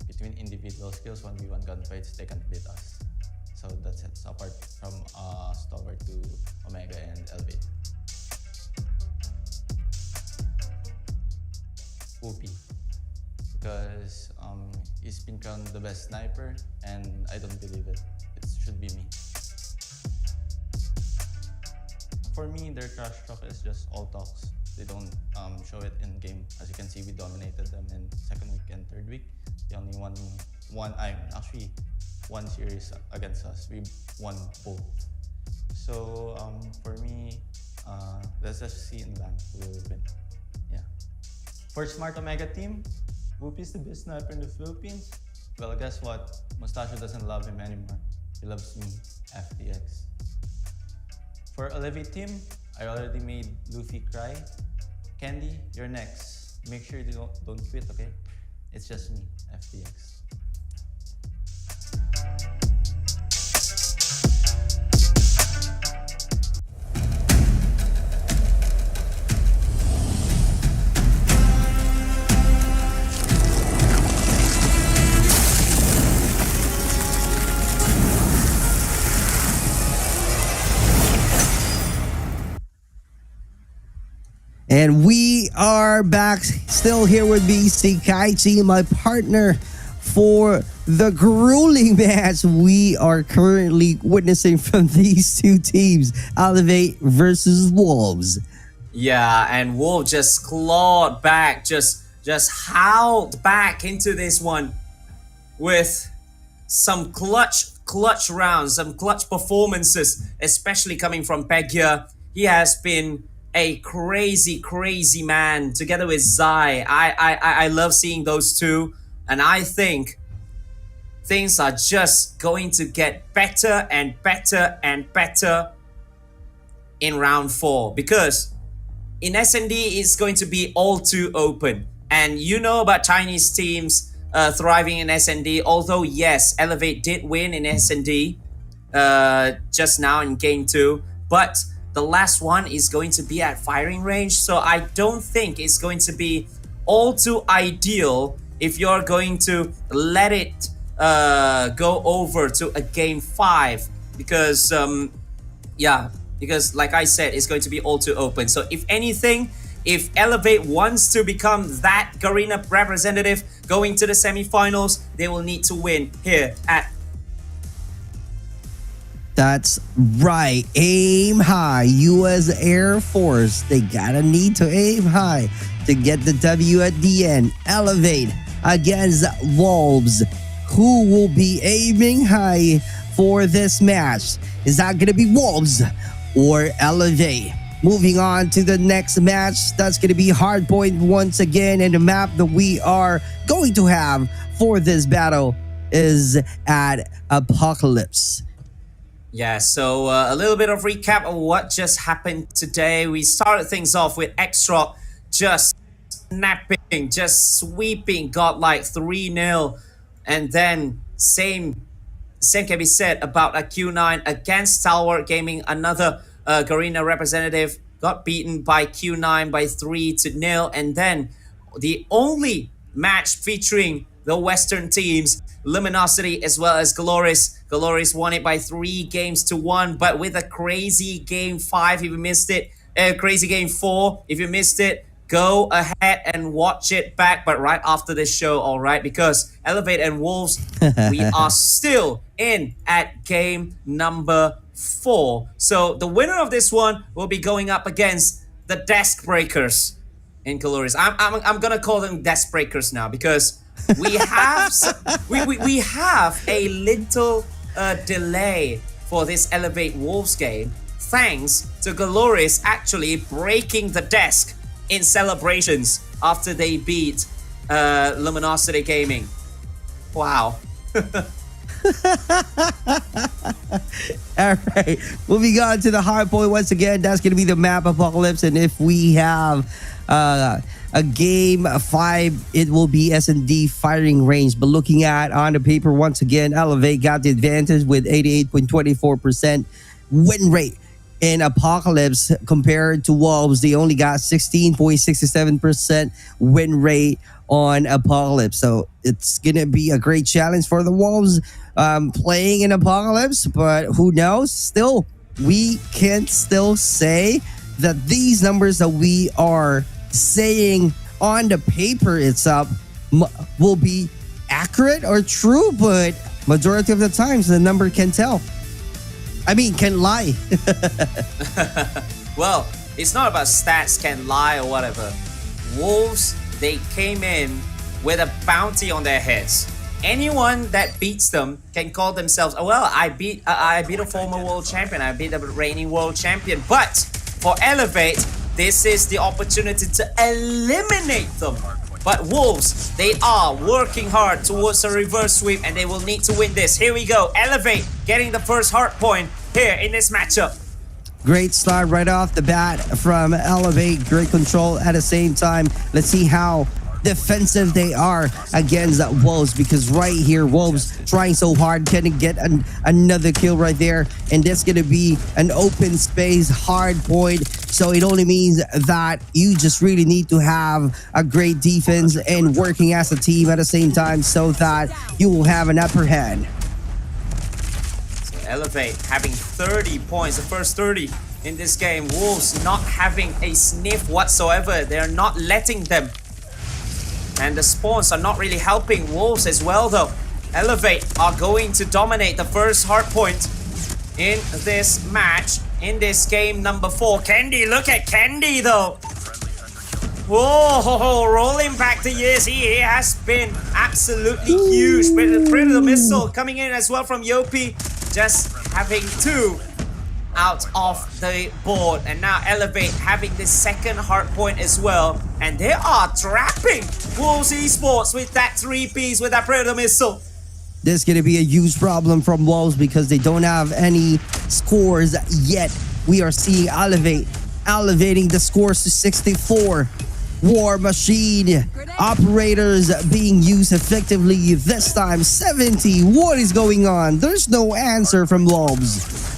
between individual skills, 1v1 gunfights, they can beat us. So that sets apart from Stalwart to Omega and LB. Whoopi, because he's been crowned the best sniper, and I don't believe it. It should be me. For me, their trash talk is just all talks. They don't show it in game. As you can see, we dominated them in second week and third week. They only won one series against us. We won both. So for me, let's just see in bank who will win. Yeah. For Smart Omega team, Whoopi is the best sniper in the Philippines. Well, guess what? Mustacho doesn't love him anymore. He loves me, FTX. For Elevate team, I already made Luffy cry. Candy, you're next. Make sure you don't quit, okay? It's just me, FTX. And we are back, still here with me, SEKAIICHI, my partner for the grueling match we are currently witnessing from these two teams, Elevate versus Wolves. Yeah, and Wolf just clawed back, just howled back into this one with some clutch rounds, some clutch performances, especially coming from Pegia. He has been a crazy man together with Zai. I love seeing those two, and I think things are just going to get better and better and better in round 4, because in S&D it's going to be all too open, and you know about Chinese teams thriving in S&D. Although yes, Elevate did win in S&D just now in game 2, but the last one is going to be at firing range, so I don't think it's going to be all too ideal if you're going to let it go over to a game 5, because because like I said, it's going to be all too open. So if anything, if Elevate wants to become that Garena representative going to the semifinals, they will need to win here at. That's right. Aim high. U.S. Air Force. They gotta need to aim high to get the W at the end. Elevate against Wolves. Who will be aiming high for this match? Is that gonna be Wolves or Elevate? Moving on to the next match. That's gonna be Hardpoint once again, and the map that we are going to have for this battle is at Apocalypse. Yeah, so a little bit of recap of what just happened today. We started things off with X-Rock just snapping, just sweeping, got like 3-0. And then same can be said about a Q9 against Stalwart Gaming, another Garena representative, got beaten by Q9 by 3-0. And then the only match featuring the Western teams, Luminosity as well as Glorious. Glorious won it by 3-1, but with a crazy game 5 if you missed it. Crazy game 4 if you missed it. Go ahead and watch it back, but right after this show, all right? Because Elevate and Wolves, we are still in at game number 4. So the winner of this one will be going up against the Desk Breakers in Glorious. I'm gonna call them Desk Breakers now, because we have we have a little delay for this Elevate Wolves game, thanks to Glorious actually breaking the desk in celebrations after they beat Luminosity Gaming. Wow. All right, moving on to the hard point once again. That's going to be the map Apocalypse, and if we have a game 5, it will be S&D firing range. But looking at on the paper once again, Elevate got the advantage with 88.24% win rate. In Apocalypse, compared to Wolves, they only got 16.67% win rate on Apocalypse. So it's gonna be a great challenge for the Wolves playing in Apocalypse, but who knows? Still, we can still say that these numbers that we are saying on the paper itself will be accurate or true, but majority of the times the number can tell. I mean, can lie. Well, it's not about stats can lie or whatever. Wolves, they came in with a bounty on their heads. Anyone that beats them can call themselves, oh, well, I beat a former world champion, I beat a reigning world champion. But for Elevate, this is the opportunity to eliminate them. But Wolves, they are working hard towards a reverse sweep and they will need to win this. Here we go, Elevate getting the first hard point here in this matchup. Great start right off the bat from Elevate. Great control at the same time. Let's see how defensive they are against Wolves, because right here Wolves trying so hard, can get another kill right there, and that's gonna be an open space hard point. So it only means that you just really need to have a great defense and working as a team at the same time so that you will have an upper hand. So Elevate having 30 points, the first 30 in this game. Wolves not having a sniff whatsoever. They're not letting them. And the spawns are not really helping Wolves as well though. Elevate are going to dominate the first hard point in this match, in this game number 4. Candy, look at Candy though. Whoa, rolling back the years. He has been absolutely huge. Predator missile coming in as well from Yopi. Just having 2 out of the board, and now Elevate having the second hard point as well, and they are trapping Wolves Esports with that 3-piece with that Predator missile. This is going to be a huge problem from Wolves because they don't have any scores yet. We are seeing Elevate elevating the scores to 64. War Machine operators being used effectively this time. 70. What is going on? There's no answer from Wolves.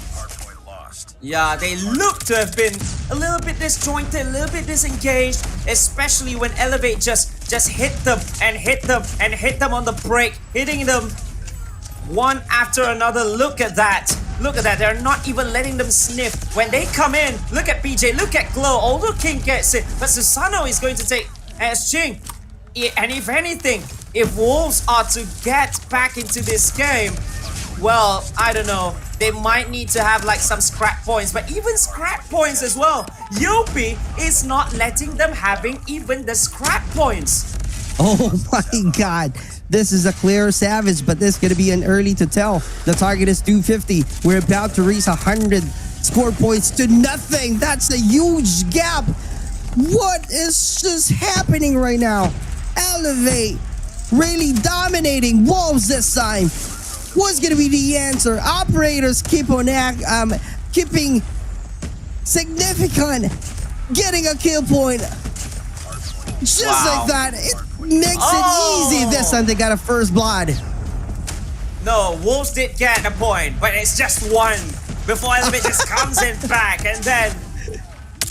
Yeah, they look to have been a little bit disjointed, a little bit disengaged, especially when Elevate just hit them and hit them and hit them on the break, hitting them one after another. Look at that. Look at that. They're not even letting them sniff. When they come in, look at PJ, look at Glow. Although King gets it, but Susano is going to take as Ching. And if anything, if Wolves are to get back into this game, well, I don't know. They might need to have like some scrap points, but even scrap points as well. Yopi is not letting them having even the scrap points. Oh my god. This is a clear savage, but this is going to be an early to tell. The target is 250. We're about to reach 100 score points to nothing. That's a huge gap. What is just happening right now? Elevate really dominating Wolves this time. What's going to be the answer? Operators keep on keeping significant, getting a kill point. Just like that. It makes it easy. This time they got a first blood. No, Wolves did get a point, but it's just one. Before Elevate just comes in back, and then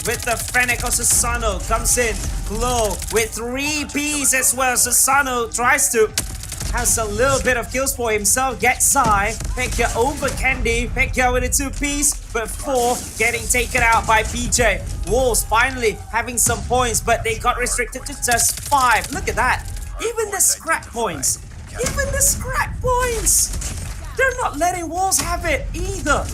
with the Fennec of Susano comes in. Glow with 3Ps as well. Susano tries to has a little bit of kills for himself, gets Zai, Pekka over Candy, Pekka with a 2-piece, but 4 getting taken out by PJ. Wolves finally having some points, but they got restricted to just 5. Look at that. Even the scrap points. Even the scrap points. They're not letting Wolves have it either.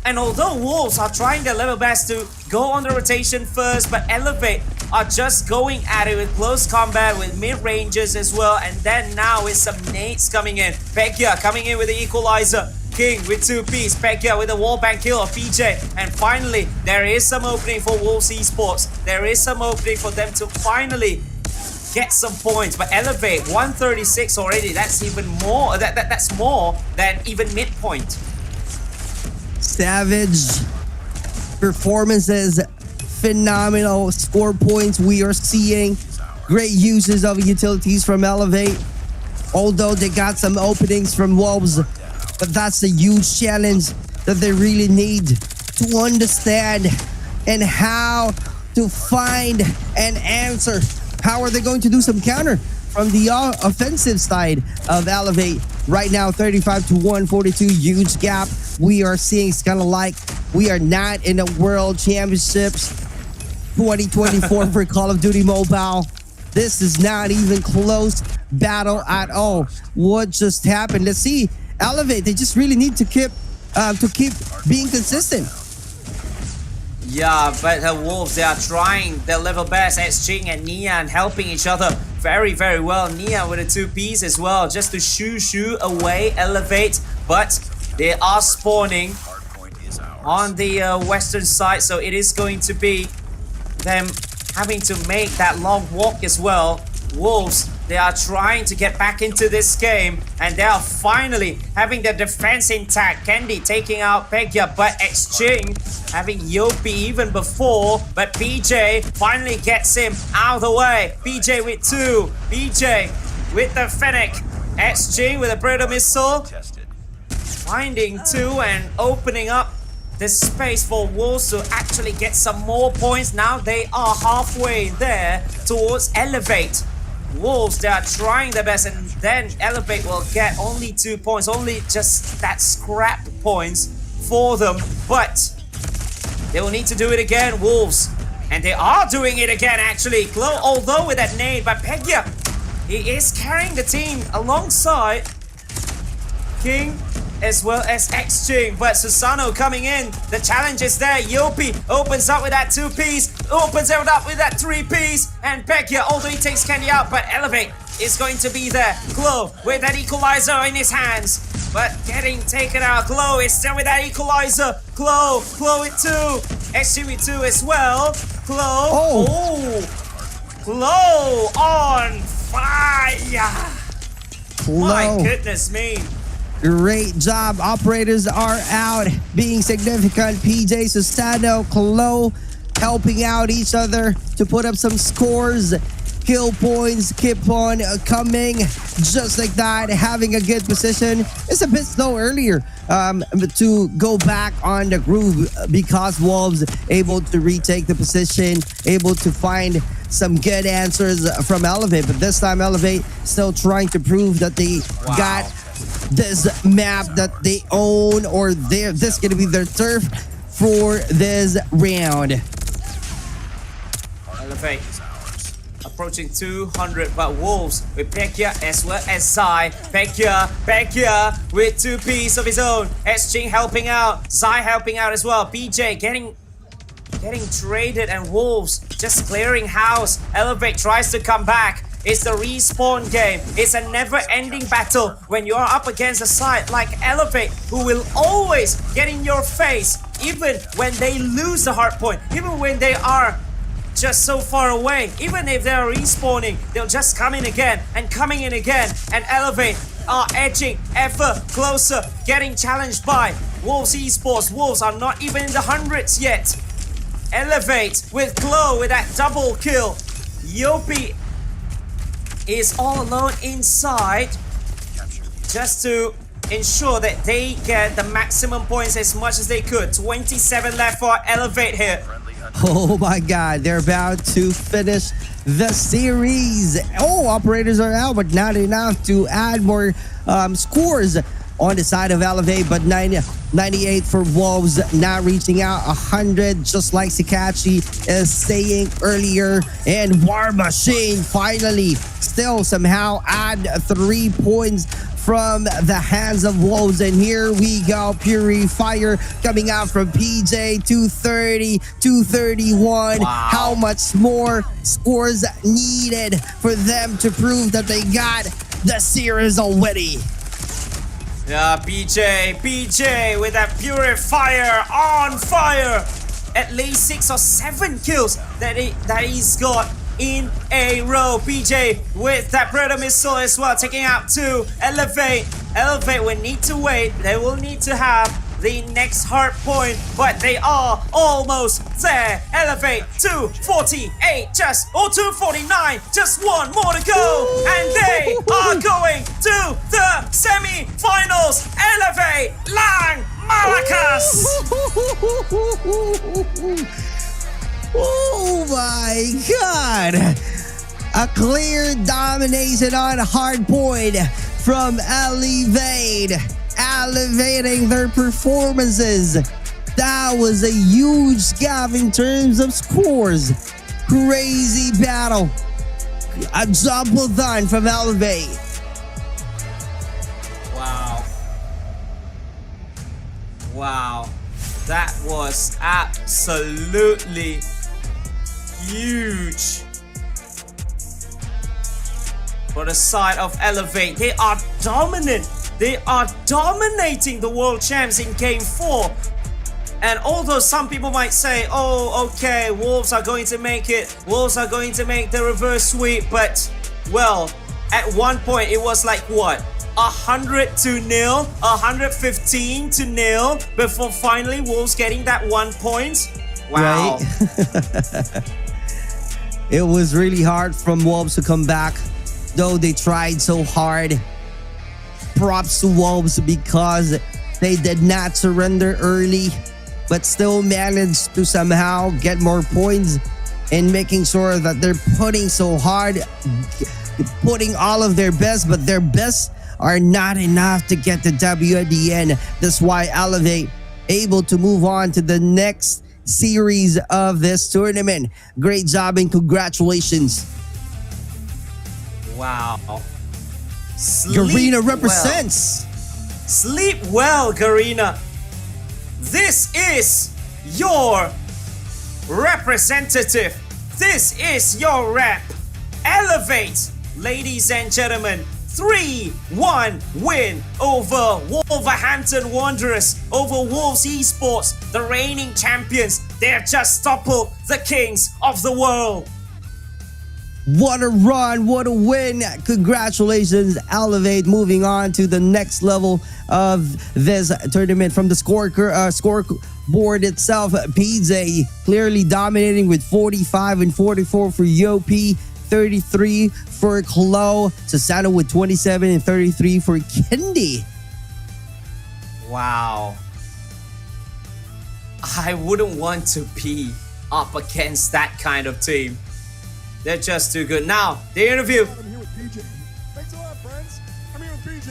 And although Wolves are trying their level best to go on the rotation first, but Elevate are just going at it with close combat, with mid-ranges as well. And then now with some nades coming in. Pekka coming in with the equalizer. King with 2-piece. Pekka with a wallbang kill of PJ. And finally, there is some opening for Wolves Esports. There is some opening for them to finally get some points. But Elevate 136 already. That's even more. That's more than even midpoint. Savage performances, phenomenal score points we are seeing. Great uses of utilities from Elevate. Although they got some openings from Wolves, but that's a huge challenge that they really need to understand and how to find an answer. How are they going to do some counter from the offensive side of Elevate? Right now, 35 to 142, huge gap. We are seeing it's kind of like we are not in the World Championships 2024 for Call of Duty Mobile. This is not even close battle at all. What just happened? Let's see. Elevate, they just really need to keep to keep being consistent. Yeah, but the Wolves, they are trying their level best. Xing and Nian helping each other very, very well. Nian with a 2-piece as well, just to shoo away, elevate. But they are spawning on the western side, so it is going to be them having to make that long walk as well. Wolves, they are trying to get back into this game, and they are finally having their defense intact. Candy taking out Pegya, but Xing having Yopi even before, but PJ finally gets him out of the way. PJ with 2, PJ with the Fennec, Xing with a Predator missile, finding 2 and opening up the space for Wolves to actually get some more points. Now they are halfway there towards Elevate. Wolves, they are trying their best, and then Elevate will get only 2 points, only just that scrap points for them, but they will need to do it again, Wolves, and they are doing it again actually. Glow, although with that nade, but Pegya, he is carrying the team alongside King as well as Xing, but Susano coming in, the challenge is there. Yopi opens up with that 2-piece, opens it up with that 3-piece, and Pegya, although he takes Candy out, but Elevate is going to be there. Glow with that equalizer in his hands, but getting taken out. Glow is still with that equalizer. Glow with 2, Xing with 2 as well. Glow, Glow on fire. My goodness me. Great job. Operators are out, being significant. PJ, Sustano, Klo helping out each other to put up some scores. Kill points keep on coming just like that, having a good position. It's a bit slow earlier to go back on the groove because Wolves able to retake the position, able to find some good answers from Elevate, but this time Elevate still trying to prove that they got this map that they own, or this is gonna be their turf for this round. Elevate approaching 200, but Wolves with Pekya as well as Zai. Pekya with 2-piece of his own. Xing helping out, Zai helping out as well. PJ getting traded, and Wolves just clearing house. Elevate tries to come back. It's the respawn game. It's a never-ending battle when you're up against a side like Elevate, who will always get in your face, even when they lose the hard point, even when they are just so far away. Even if they're respawning, they'll just come in again and coming in again, and Elevate are edging ever closer, getting challenged by Wolves Esports. Wolves are not even in the hundreds yet. Elevate with Glow with that double kill. Yopi is all alone inside just to ensure that they get the maximum points as much as they could. 27 left for Elevate here. Oh my god, they're about to finish the series. Oh, operators are out, but not enough to add more scores on the side of Elevate, but 98 for Wolves, not reaching out. 100, just like SEKAIICHI is saying earlier. And War Machine finally still somehow add 3 points from the hands of Wolves. And here we go, Purifier coming out from PJ. 230, 231. Wow. How much more scores needed for them to prove that they got the series already? Yeah, PJ with that Purifier on fire. At least 6 or 7 kills that he's got in a row. PJ with that Predator missile as well, taking out 2. Elevate will need to wait. They will need to have the next hard point, but they are almost there. Elevate 248, 249, just 1 more to go, and they are going to the semi-finals. Elevate Lang Malakas. Oh my god! A clear domination on hard point from Elevate, elevating their performances. That was a huge gap in terms of scores. Crazy battle. A job well done from Elevate. Wow. Wow, that was absolutely huge. For the side of Elevate, they are dominant. They are dominating the world champs in Game 4. And although some people might say, oh, okay, Wolves are going to make it. Wolves are going to make the reverse sweep. But, well, at one point it was like what? 100-0, 115-0 before finally Wolves getting that 1 point. Wow. Right? It was really hard from Wolves to come back, though they tried so hard. Props to Wolves because they did not surrender early, but still managed to somehow get more points and making sure that they're putting so hard, putting all of their best, but their best are not enough to get the W at the end. That's why Elevate able to move on to the next series of this tournament. Great job and congratulations. Wow. Garena represents. Well. Sleep well, Garena. This is your representative. This is your rep. Elevate, ladies and gentlemen. 3-1 win over Wolverhampton Wanderers, over Wolves Esports, the reigning champions. They're just toppled the kings of the world. What a run, what a win. Congratulations, Elevate, moving on to the next level of this tournament. From the scoreboard itself, PJ clearly dominating with 45 and 44 for Yopi, 33 for Chloe, Susano with 27 and 33 for Kendi. Wow. I wouldn't want to be up against that kind of team. They're just too good. Now, the interview. I'm here with PJ. Thanks a lot, friends. I'm here with PJ.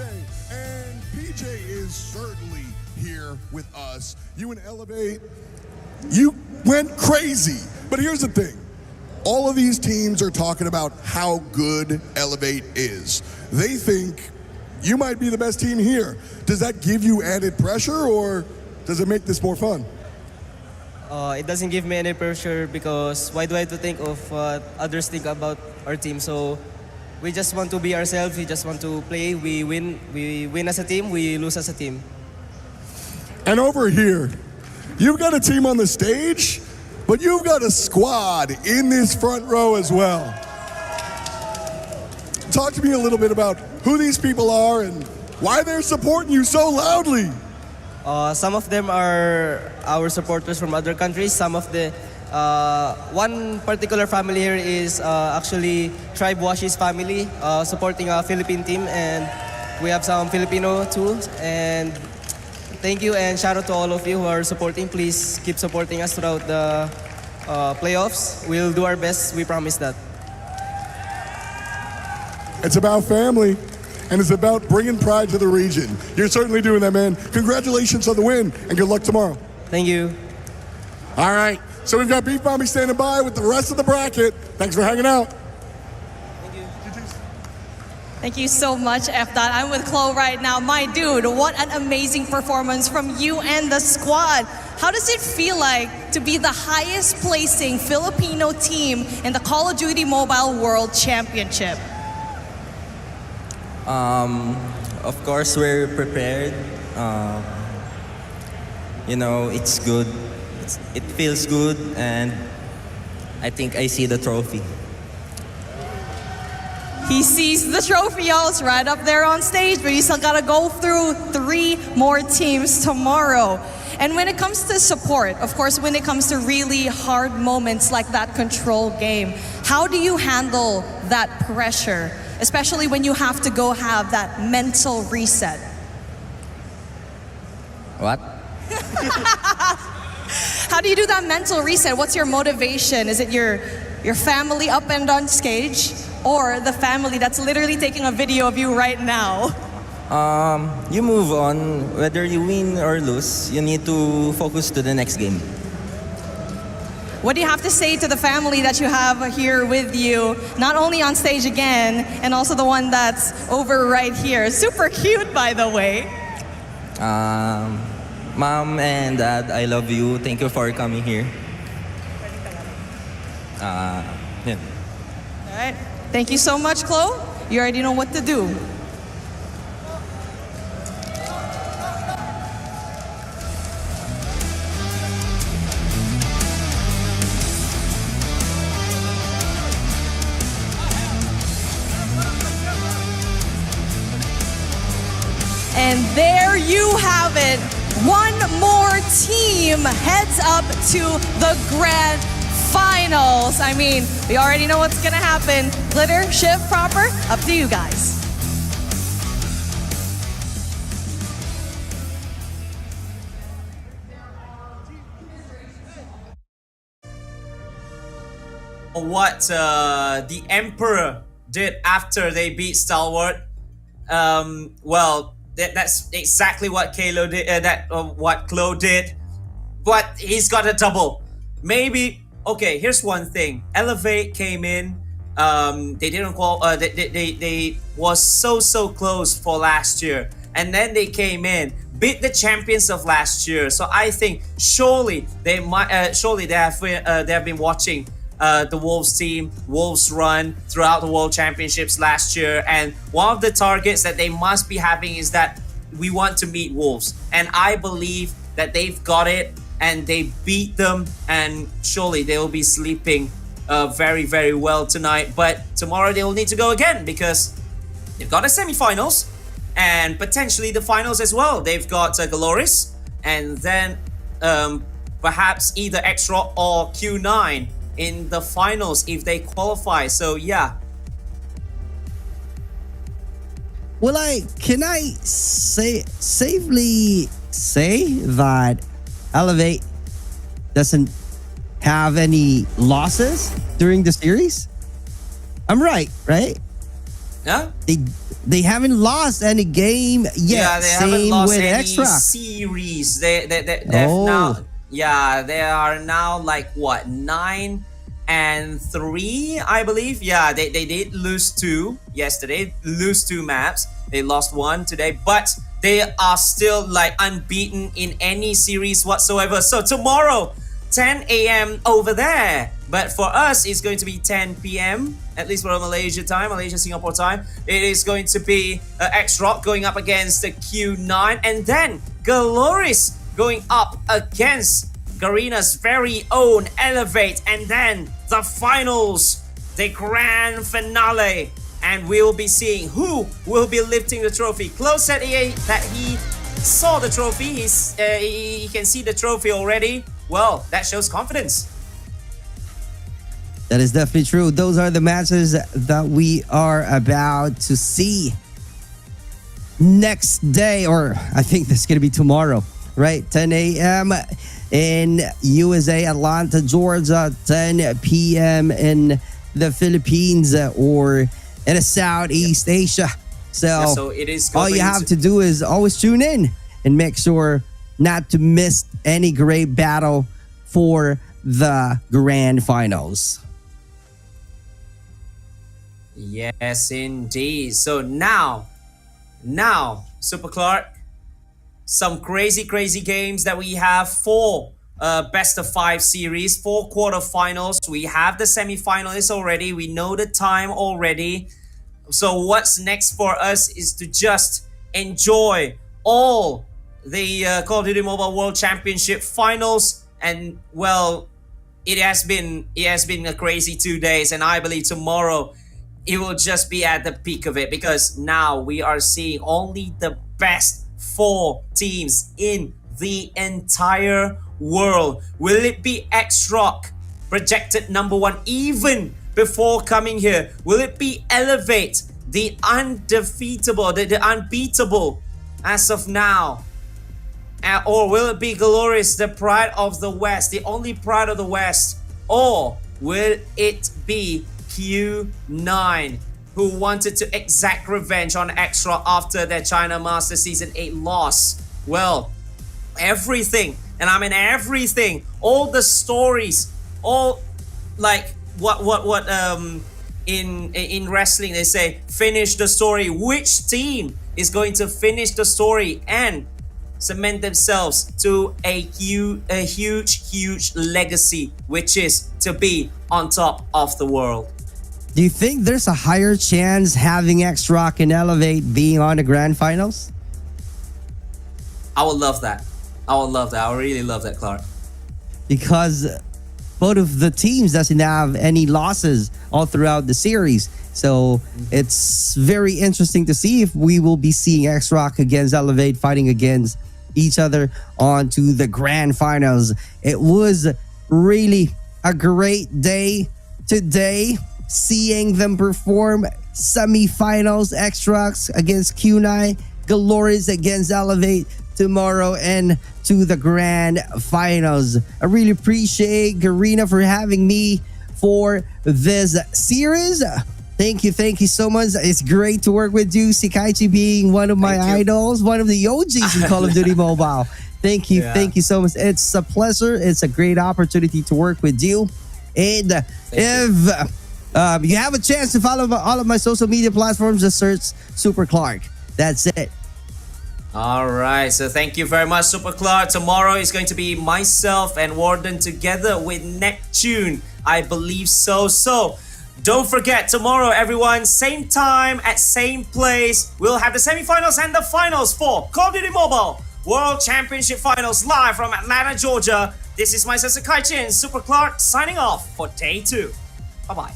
And PJ is certainly here with us. You and Elevate, you went crazy. But here's the thing. All of these teams are talking about how good Elevate is. They think you might be the best team here. Does that give you added pressure, or does it make this more fun? It doesn't give me any pressure because why do I have to think of what others think about our team? So we just want to be ourselves. We just want to play. We win as a team. We lose as a team. And over here, you've got a team on the stage, but you've got a squad in this front row as well. Talk to me a little bit about who these people are and why they're supporting you so loudly. Some of them are our supporters from other countries. Some of the one particular family here is actually Tribe Washi's family, supporting a Philippine team, and we have some Filipino too. And thank you and shout out to all of you who are supporting. Please keep supporting us throughout the playoffs. We'll do our best. We promise that. It's about family. And it's about bringing pride to the region. You're certainly doing that, man. Congratulations on the win, and good luck tomorrow. Thank you. All right, so we've got Beef Mommy standing by with the rest of the bracket. Thanks for hanging out. Thank you so much, F-Dot. I'm with Chloe right now. My dude, what an amazing performance from you and the squad. How does it feel like to be the highest placing Filipino team in the Call of Duty Mobile World Championship? Of course, we're prepared. You know, it's good. It feels good, and I think I see the trophy. He sees the trophy, y'all. It's right up there on stage, but you still gotta go through 3 more teams tomorrow. And when it comes to support, of course, when it comes to really hard moments like that control game, how do you handle that pressure? Especially when you have to go have that mental reset. What? How do you do that mental reset? What's your motivation? Is it your family up and on stage, or the family that's literally taking a video of you right now? You move on. Whether you win or lose, you need to focus to the next game. What do you have to say to the family that you have here with you, not only on stage again, and also the one that's over right here? Super cute, by the way. Mom and Dad, I love you. Thank you for coming here. Yun. All right. Thank you so much, Chloe. You already know what to do. And there you have it. One more team heads up to the grand finals. I mean, we already know what's gonna happen. Glitter, shift, proper, up to you guys. What the Emperor did after they beat Stalwart. Well, that's exactly what Kalo did. What Chloe did, but he's got a double. Maybe okay. Here's one thing: Elevate came in. They didn't qualify. They was so close for last year, and then they came in, beat the champions of last year. So I think surely they might. Surely they have been watching the Wolves team, Wolves run throughout the World Championships last year, and one of the targets that they must be having is that we want to meet Wolves, and I believe that they've got it, and they beat them, and surely they will be sleeping very well tonight. But tomorrow they will need to go again because they've got the semi-finals and potentially the finals as well. They've got Galoris, and then perhaps either Extra or Q9 in the finals if they qualify. So yeah. Well, can I safely say that Elevate doesn't have any losses during the series? I'm right? Yeah. They haven't lost any game yet. Yeah, they Same haven't lost with any Extra series. They've now. Yeah, they are now like what, 9-3, I believe. Yeah, they did lose 2 yesterday, lose 2 maps. They lost 1 today, but they are still like unbeaten in any series whatsoever. So tomorrow, 10 a.m. over there. But for us, it's going to be 10 p.m. at least for Malaysia time, Malaysia Singapore time. It is going to be X-Rock going up against the Q9, and then Galoris going up against Garena's very own Elevate, and then the finals, the grand finale, and we'll be seeing who will be lifting the trophy. Close said that he saw the trophy. He can see the trophy already. Well, that shows confidence. That is definitely true. Those are the matches that we are about to see next day, or I think that's going to be tomorrow, right? 10 a.m. in USA, Atlanta, Georgia, 10 p.m. in the Philippines or in Southeast Asia. So it is all you have to do is always tune in and make sure not to miss any great battle for the grand finals. Yes, indeed. So now, Super Clark, some crazy games that we have for best of 5 series, 4 quarterfinals. We have the semi-finalists already. We know the time already. So what's next for us is to just enjoy all the Call of Duty Mobile World Championship finals. And well, it has been a crazy 2 days, and I believe tomorrow it will just be at the peak of it, because now we are seeing only the best 4 teams in the entire world. Will it be X-Rock, projected #1 even before coming here? Will it be Elevate, the undefeatable, the unbeatable as of now? Or will it be Glorious, the pride of the West, the only pride of the West? Or will it be Q9, who wanted to exact revenge on Extra after their China Master Season 8 loss? Well, everything, and I mean everything, all the stories, all like what in wrestling they say, finish the story. Which team is going to finish the story and cement themselves to a huge legacy, which is to be on top of the world. Do you think there's a higher chance having X-Rock and Elevate being on the grand finals? I would love that. I would love that. I would really love that, Clark. Because both of the teams doesn't have any losses all throughout the series. So it's very interesting to see if we will be seeing X-Rock against Elevate fighting against each other onto the grand finals. It was really a great day today, seeing them perform semifinals. X-Rocks against Kunai, Galores against Elevate tomorrow, and to the grand finals. I really appreciate Garena for having me for this series. Thank you so much. It's great to work with you. SEKAIICHI being one of my idols, one of the OGs in Call of Duty Mobile. Thank you so much. It's a pleasure. It's a great opportunity to work with you. And if you have a chance to follow all of my social media platforms, just search Super Clark. That's it. All right, so thank you very much, Super Clark. Tomorrow is going to be myself and Warden together with Neptune. I believe so. So don't forget, tomorrow, everyone, same time at same place, we'll have the semifinals and the finals for Call of Duty Mobile World Championship Finals live from Atlanta, Georgia. This is myself, SEKAIICHI, and Super Clark signing off for day 2. Bye-bye.